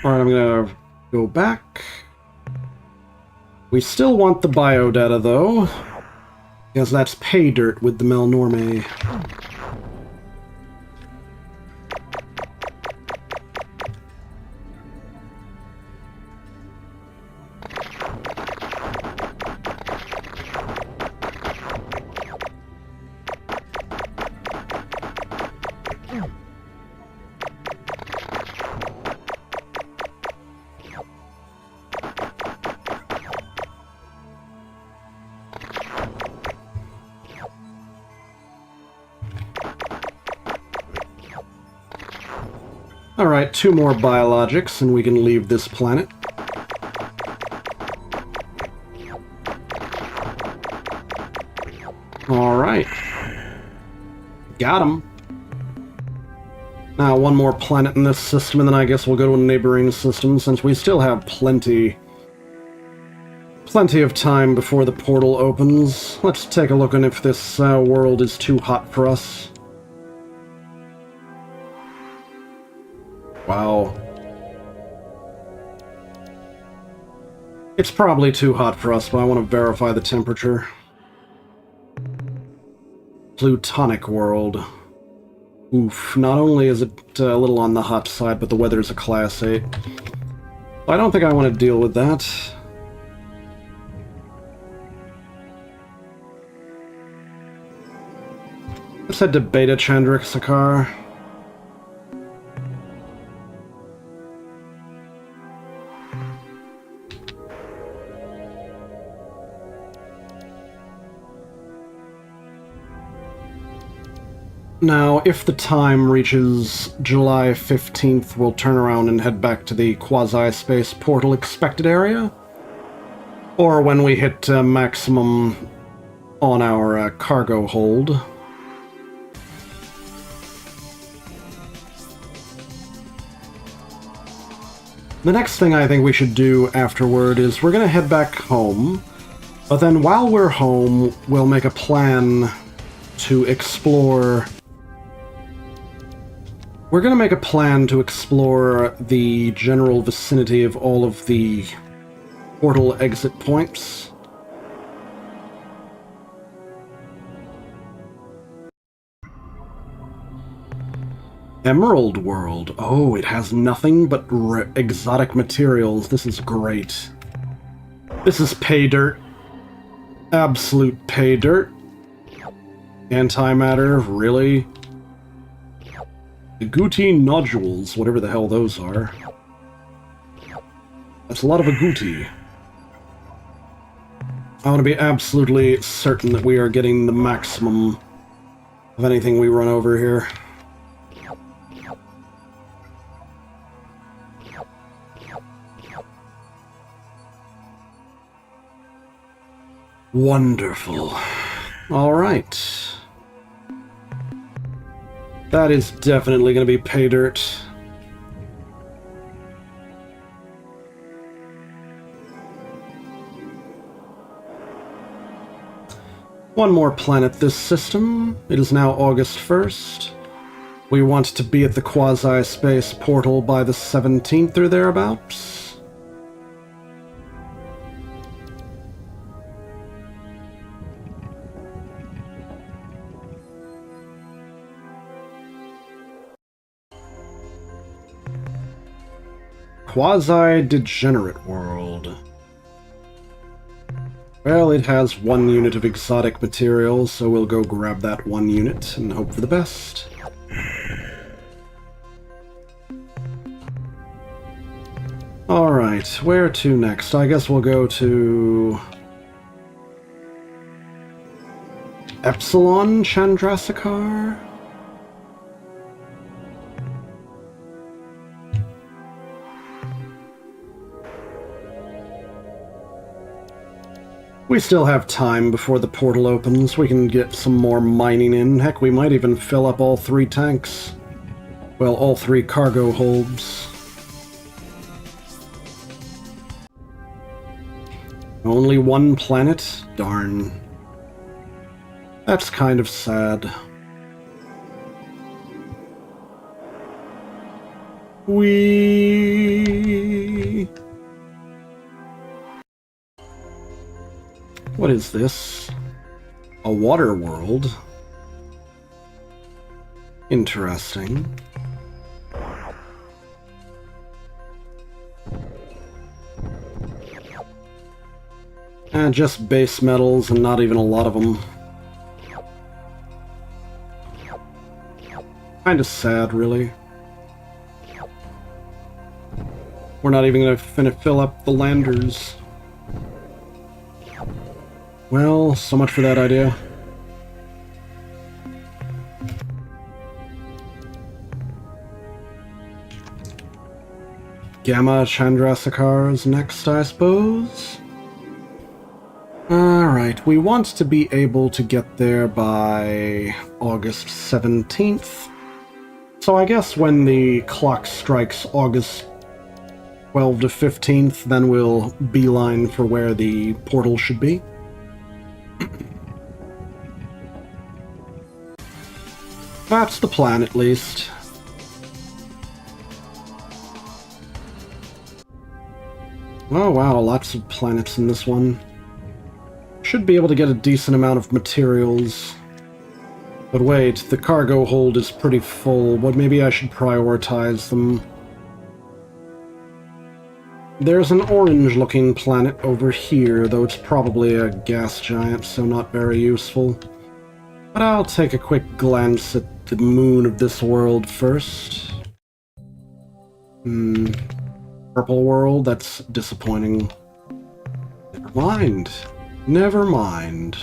Alright, I'm gonna go back. We still want the biodata, though, because that's pay dirt with the Melnorme. Alright, 2 more biologics and we can leave this planet. Alright. Got him. Now, 1 more planet in this system, and then I guess we'll go to a neighboring system, since we still have plenty of time before the portal opens. Let's take a look on if this world is too hot for us. Wow. It's probably too hot for us, but I want to verify the temperature. Plutonic world. Oof, not only is it a little on the hot side, but the weather's a class 8. I don't think I want to deal with that. Let's head to Beta Chandrasekhar. Now, if the time reaches July 15th, we'll turn around and head back to the quasi-space portal expected area. Or when we hit maximum on our cargo hold. The next thing I think we should do afterward is we're going to head back home, but then while we're home, we'll make a plan to explore... We're going to make a plan to explore the general vicinity of all of the portal exit points. Emerald World. Oh, it has nothing but exotic materials. This is great. This is pay dirt. Absolute pay dirt. Antimatter, really? Agouti nodules, whatever the hell those are. That's a lot of agouti. I want to be absolutely certain that we are getting the maximum of anything we run over here. Wonderful. All right. That is definitely going to be pay dirt. One more planet this system. It is now August 1st. We want to be at the quasi-space portal by the 17th or thereabouts. Quasi-degenerate world. Well, it has 1 unit of exotic materials, so we'll go grab that 1 unit and hope for the best. Alright, where to next? I guess we'll go to... Epsilon Chandrasekhar? We still have time before the portal opens. We can get some more mining in. Heck, we might even fill up all 3 tanks. Well, all 3 cargo holds. Only 1 planet? Darn. That's kind of sad. Whee! What is this? A water world? Interesting. Just base metals and not even a lot of them. Kinda sad, really. We're not even gonna fill up the landers. Well, so much for that idea. Gamma Chandrasekhar's next, I suppose? Alright, we want to be able to get there by August 17th. So I guess when the clock strikes August 12 to 15th, then we'll beeline for where the portal should be. That's the plan, at least. Oh wow, lots of planets in this one. Should be able to get a decent amount of materials. But wait, the cargo hold is pretty full. But maybe I should prioritize them. There's an orange-looking planet over here, though it's probably a gas giant, so not very useful. But I'll take a quick glance at the moon of this world first. Purple world? That's disappointing. Never mind. Never mind.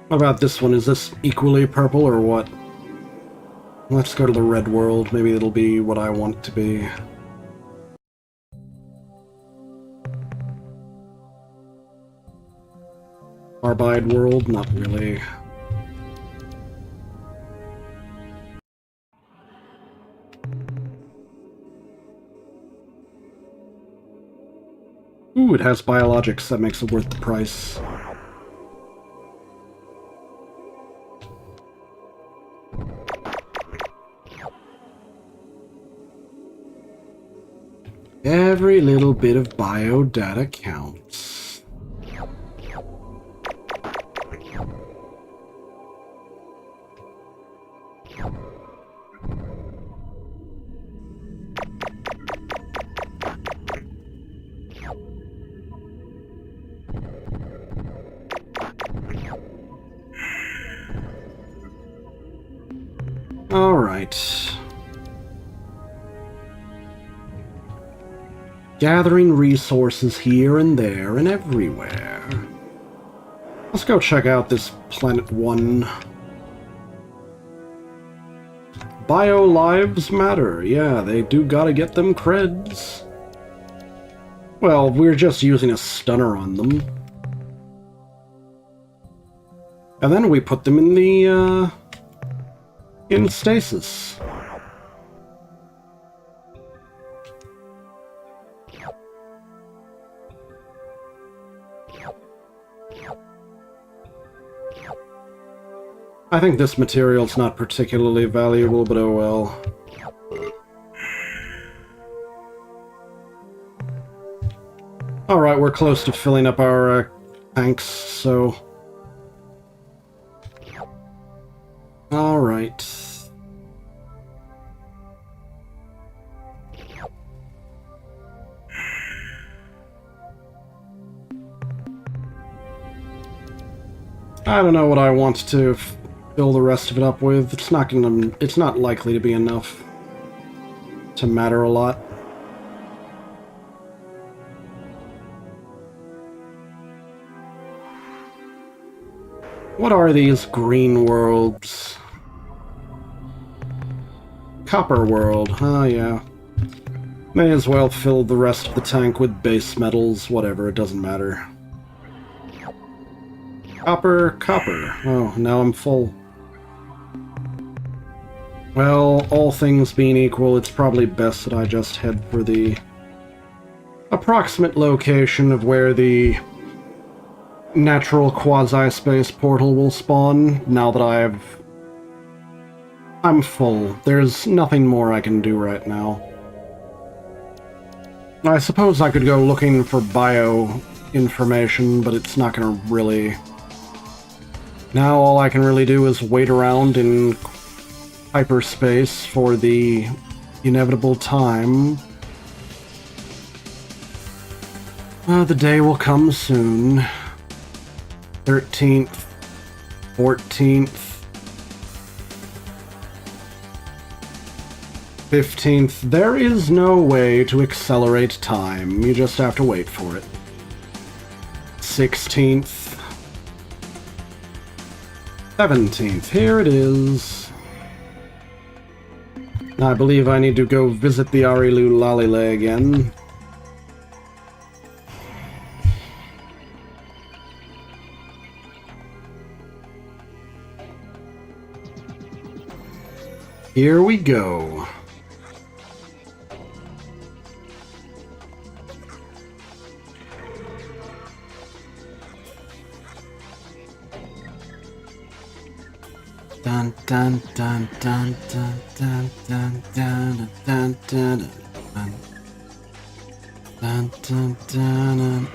What about this one? Is this equally purple or what? Let's go to the red world. Maybe it'll be what I want it to be. Carbide world? Not really. Ooh, it has biologics. That makes it worth the price. Every little bit of biodata counts. All right. Gathering resources here and there and everywhere. Let's go check out this Planet 1. Bio lives matter. Yeah, they do gotta get them creds. Well, we're just using a stunner on them. And then we put them in the, in stasis. I think this material's not particularly valuable, but oh well. Alright, we're close to filling up our tanks, so... Alright. I don't know what I want to fill the rest of it up with. It's not likely to be enough to matter a lot. What are these green worlds? Copper world, yeah. May as well fill the rest of the tank with base metals, whatever, it doesn't matter. Copper, copper. Oh, now I'm full. Well, all things being equal, it's probably best that I just head for the approximate location of where the natural quasi-space portal will spawn, now that I've I'm full. There's nothing more I can do right now. I suppose I could go looking for bio information, but it's not gonna really... Now all I can really do is wait around in hyperspace for the inevitable time. The day will come soon. 13th, 14th, 15th. There is no way to accelerate time. You just have to wait for it. 16th. 17th. Here it is. I believe I need to go visit the Arilu Lalile again. Here we go. Dun dun dun dun dun dun dun dun dun dun dun dun dun.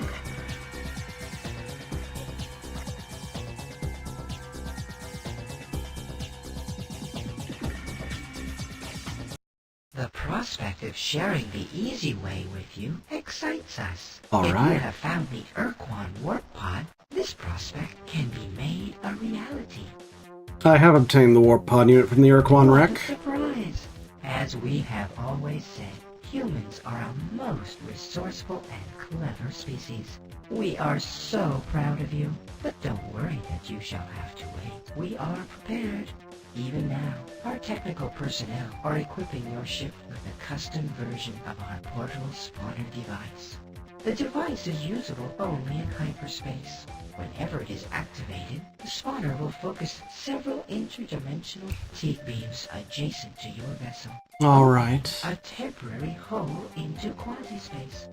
The prospect of sharing the easy way with you excites us. All if right. you have found the Ur-Quan warp pod, this prospect can be made a reality. I have obtained the warp pod unit from the Ur-Quan What wreck. a surprise! As we have always said, humans are a most resourceful and clever species. We are so proud of you, but don't worry that you shall have to wait. We are prepared. Even now, our technical personnel are equipping your ship with a custom version of our portal spawner device. The device is usable only in hyperspace. Whenever it is activated, the spawner will focus several interdimensional teak beams adjacent to your vessel. Alright. A temporary hole into quasi-space.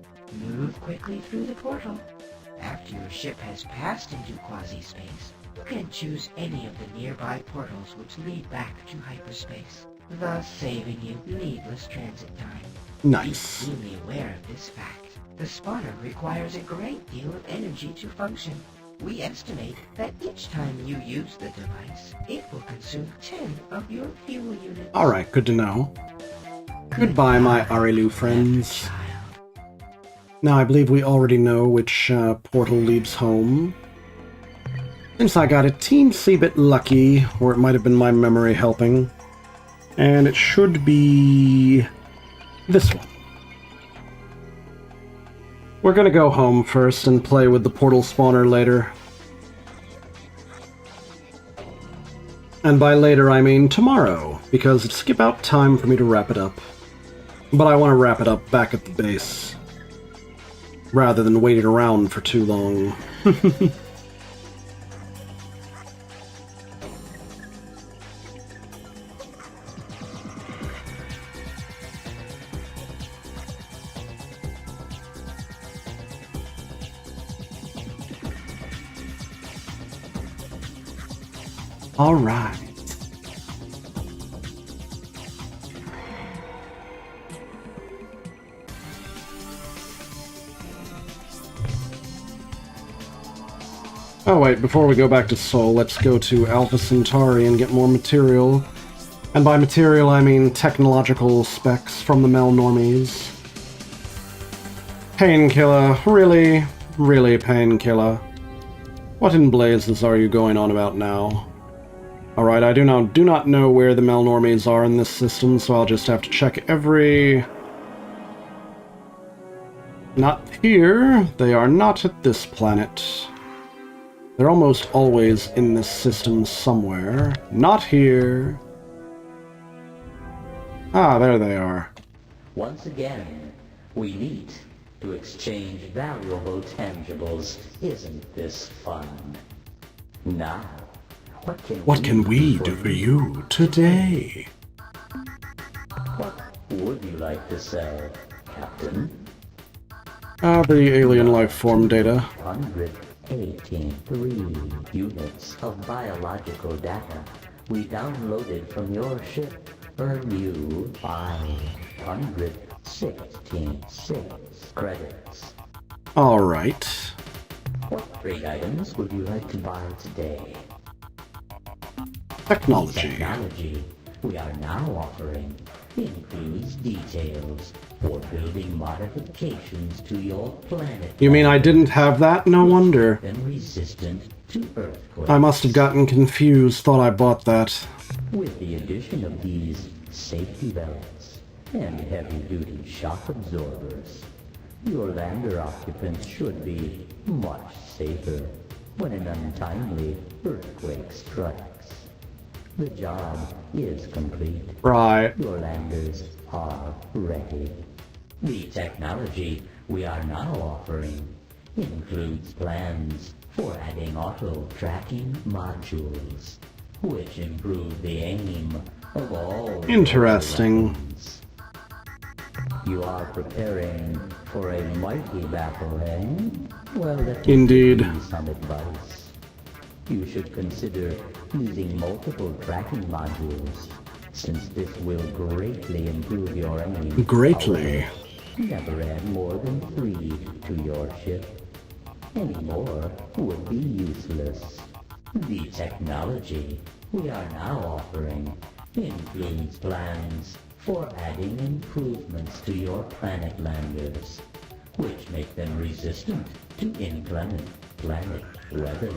Move quickly through the portal. After your ship has passed into quasi-space, you can choose any of the nearby portals which lead back to hyperspace, thus saving you needless transit time. Nice. Be keenly aware of this fact. The spawner requires a great deal of energy to function. We estimate that each time you use the device, it will consume 10 of your fuel units. Alright, good to know. Goodbye, my Arilu friends. Now, I believe we already know which portal leads home. Since I got a teensy bit lucky, or it might have been my memory helping. And it should be... this one. We're gonna go home first and play with the portal spawner later. And by later I mean tomorrow, because it's about time for me to wrap it up. But I want to wrap it up back at the base, rather than waiting around for too long. All right. Oh wait, before we go back to Sol, let's go to Alpha Centauri and get more material. And by material, I mean technological specs from the Melnormies. Painkiller. Really? Really, Painkiller? What in blazes are you going on about now? Alright, I do not know where the Melnormies are in this system, so I'll just have to check every... Not here. They are not at this planet. They're almost always in this system somewhere. Not here. Ah, there they are. Once again, we meet to exchange valuable tangibles. Isn't this fun? Now, what can we do for you today? What would you like to sell, Captain? The alien life form data. 183 units of biological data we downloaded from your ship Ur-Quan 566 credits. Alright. What trade items would you like to buy today? Technology. The technology we are now offering includes details for building modifications to your planet. You mean I didn't have that? No wonder. And resistant to earthquakes. I must have gotten confused, thought I bought that. With the addition of these safety belts and heavy-duty shock absorbers, your lander occupants should be much safer when an untimely earthquake strikes. The job is complete. Right. Your landers are ready. The technology we are now offering includes plans for adding auto-tracking modules, which improve the aim of all. Interesting. You are preparing for a mighty battle, eh? Well, let me Indeed. give you some advice. You should consider using multiple tracking modules, since this will greatly improve your aim. Greatly. However, never add more than 3 to your ship. Any more would be useless. The technology we are now offering includes plans for adding improvements to your planet landers, which make them resistant to inclement planet weather.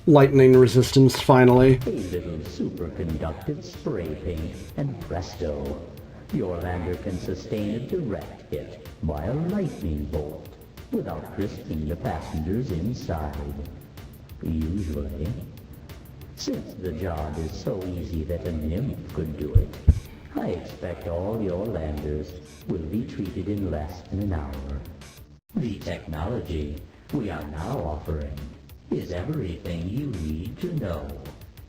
Lightning resistance, finally. A little superconductive spray paint, and presto, your lander can sustain a direct hit by a lightning bolt without crisping the passengers inside. Usually. Since the job is so easy that a nymph could do it, I expect all your landers will be treated in less than an hour. The technology we are now offering is everything you need to know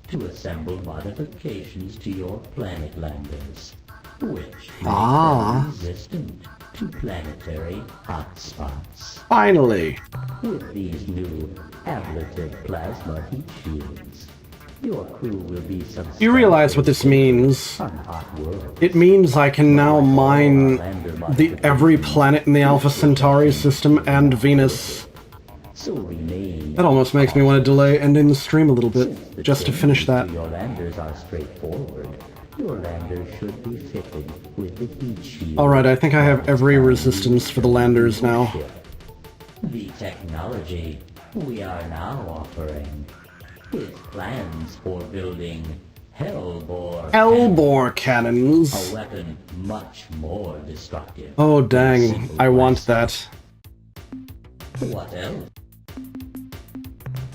to assemble modifications to your planet landers, which make them resistant to planetary hotspots. Finally. With these new ablative plasma heat shields, your crew will be substantially. You realize what this means? On hot worlds. It means I can now mine every planet in the Alpha Centauri system and Venus. So remain. That almost makes me want to delay ending the stream a little bit, just to finish that. Your landers are straightforward. Your landers should be fitted with the heat shield. Alright, I think I have every resistance for the landers now. The technology we are now offering is plans for building Hellbore cannons. a weapon much more destructive. Oh dang, I want that. What else?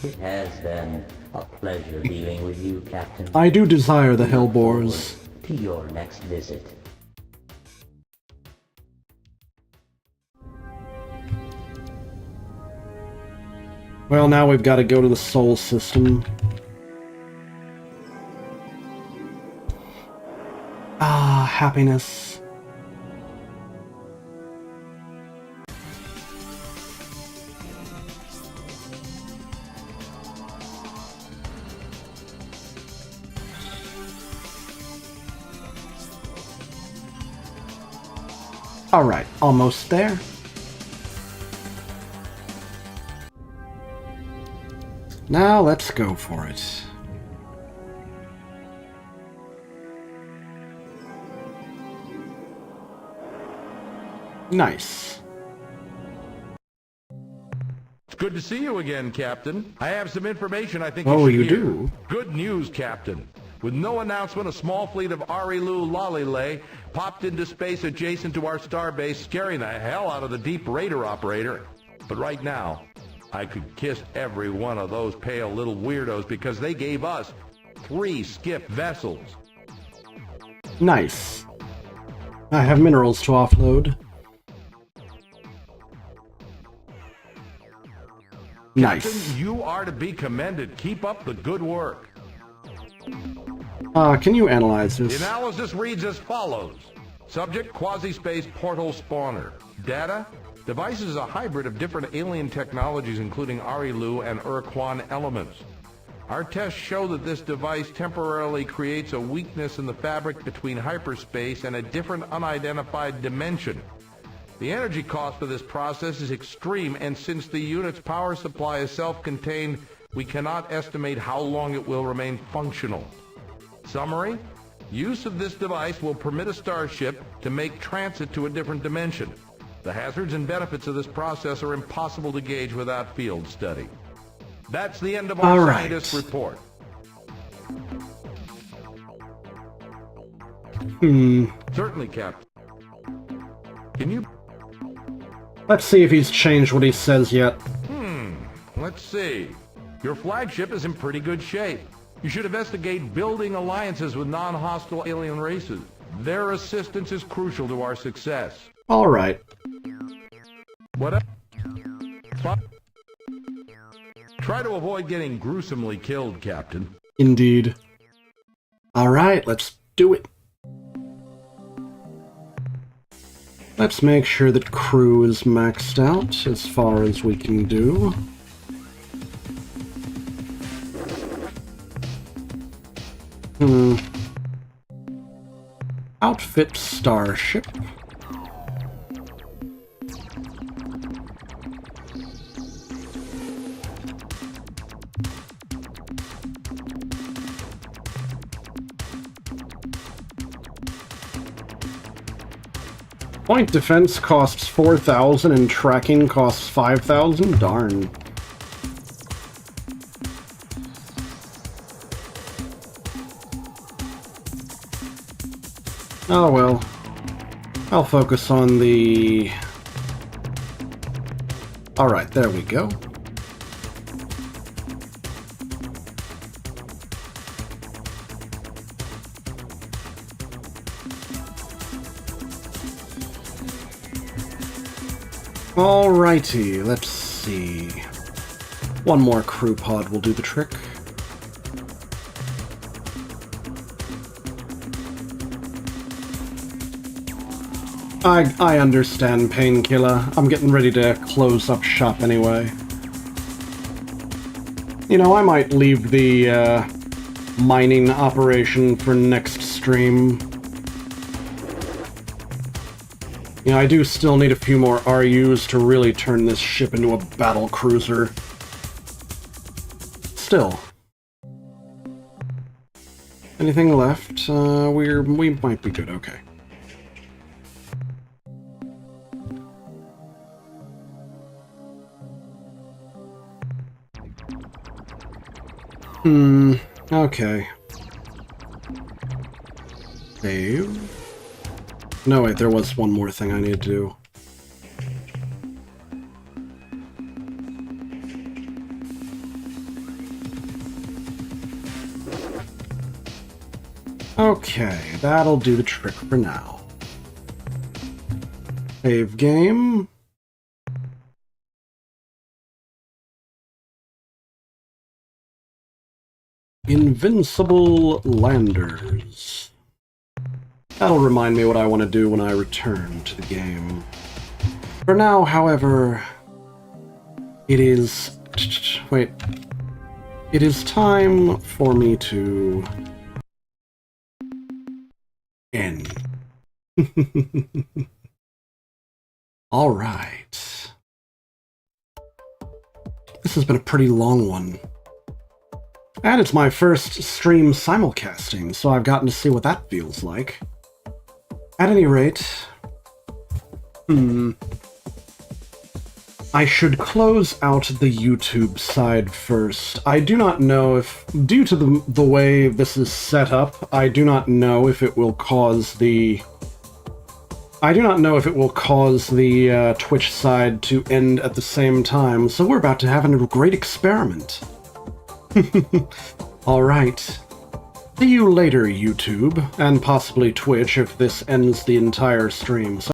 It has been a pleasure dealing with you, Captain. I do desire the Hellbores. To your next visit. Well, now we've got to go to the Sol system. Ah, happiness. Alright, almost there. Now let's go for it. Nice. It's good to see you again, Captain. I have some information I think Oh, you you should hear. do? Good news, Captain. With no announcement, a small fleet of Arilu Lalile popped into space adjacent to our starbase, scaring the hell out of the deep raider operator. But right now, I could kiss every one of those pale little weirdos because they gave us 3 skiff vessels. Nice. I have minerals to offload. Nice. Captain, you are to be commended. Keep up the good work. Can you analyze The this? analysis reads as follows. Subject, quasi-space portal spawner. Data, device is a hybrid of different alien technologies including Arilu and Ur-Quan elements. Our tests show that this device temporarily creates a weakness in the fabric between hyperspace and a different unidentified dimension. The energy cost of this process is extreme, and since the unit's power supply is self-contained, we cannot estimate how long it will remain functional. Summary: use of this device will permit a starship to make transit to a different dimension. The hazards and benefits of this process are impossible to gauge without field study. That's the end of our scientist report. Certainly, Captain. Can you... Let's see if he's changed what he says yet. Let's see. Your flagship is in pretty good shape. You should investigate building alliances with non-hostile alien races. Their assistance is crucial to our success. All right. What? Try to avoid getting gruesomely killed, Captain. Indeed. All right, let's do it. Let's make sure that crew is maxed out as far as we can do. Outfit starship. Point defense costs 4,000 and tracking costs 5,000? Darn. Oh well. I'll focus on the... Alright, there we go. Alrighty, let's see. One more crew pod will do the trick. I understand, Painkiller. I'm getting ready to close up shop anyway. You know, I might leave the mining operation for next stream. You know, I do still need a few more RUs to really turn this ship into a battle cruiser. Still. Anything left? We might be good, okay. Okay. Save. No, wait, there was one more thing I need to do. Okay, that'll do the trick for now. Save game. Invincible landers. That'll remind me what I want to do when I return to the game. For now, however, it is... Wait. It is time for me to... end. Alright. This has been a pretty long one. And it's my first stream simulcasting, so I've gotten to see what that feels like. At any rate... I should close out the YouTube side first. I do not know if, due to the way this is set up, I do not know if it will cause the... Twitch side to end at the same time, so we're about to have a great experiment. Alright. See you later, YouTube, and possibly Twitch if this ends the entire stream.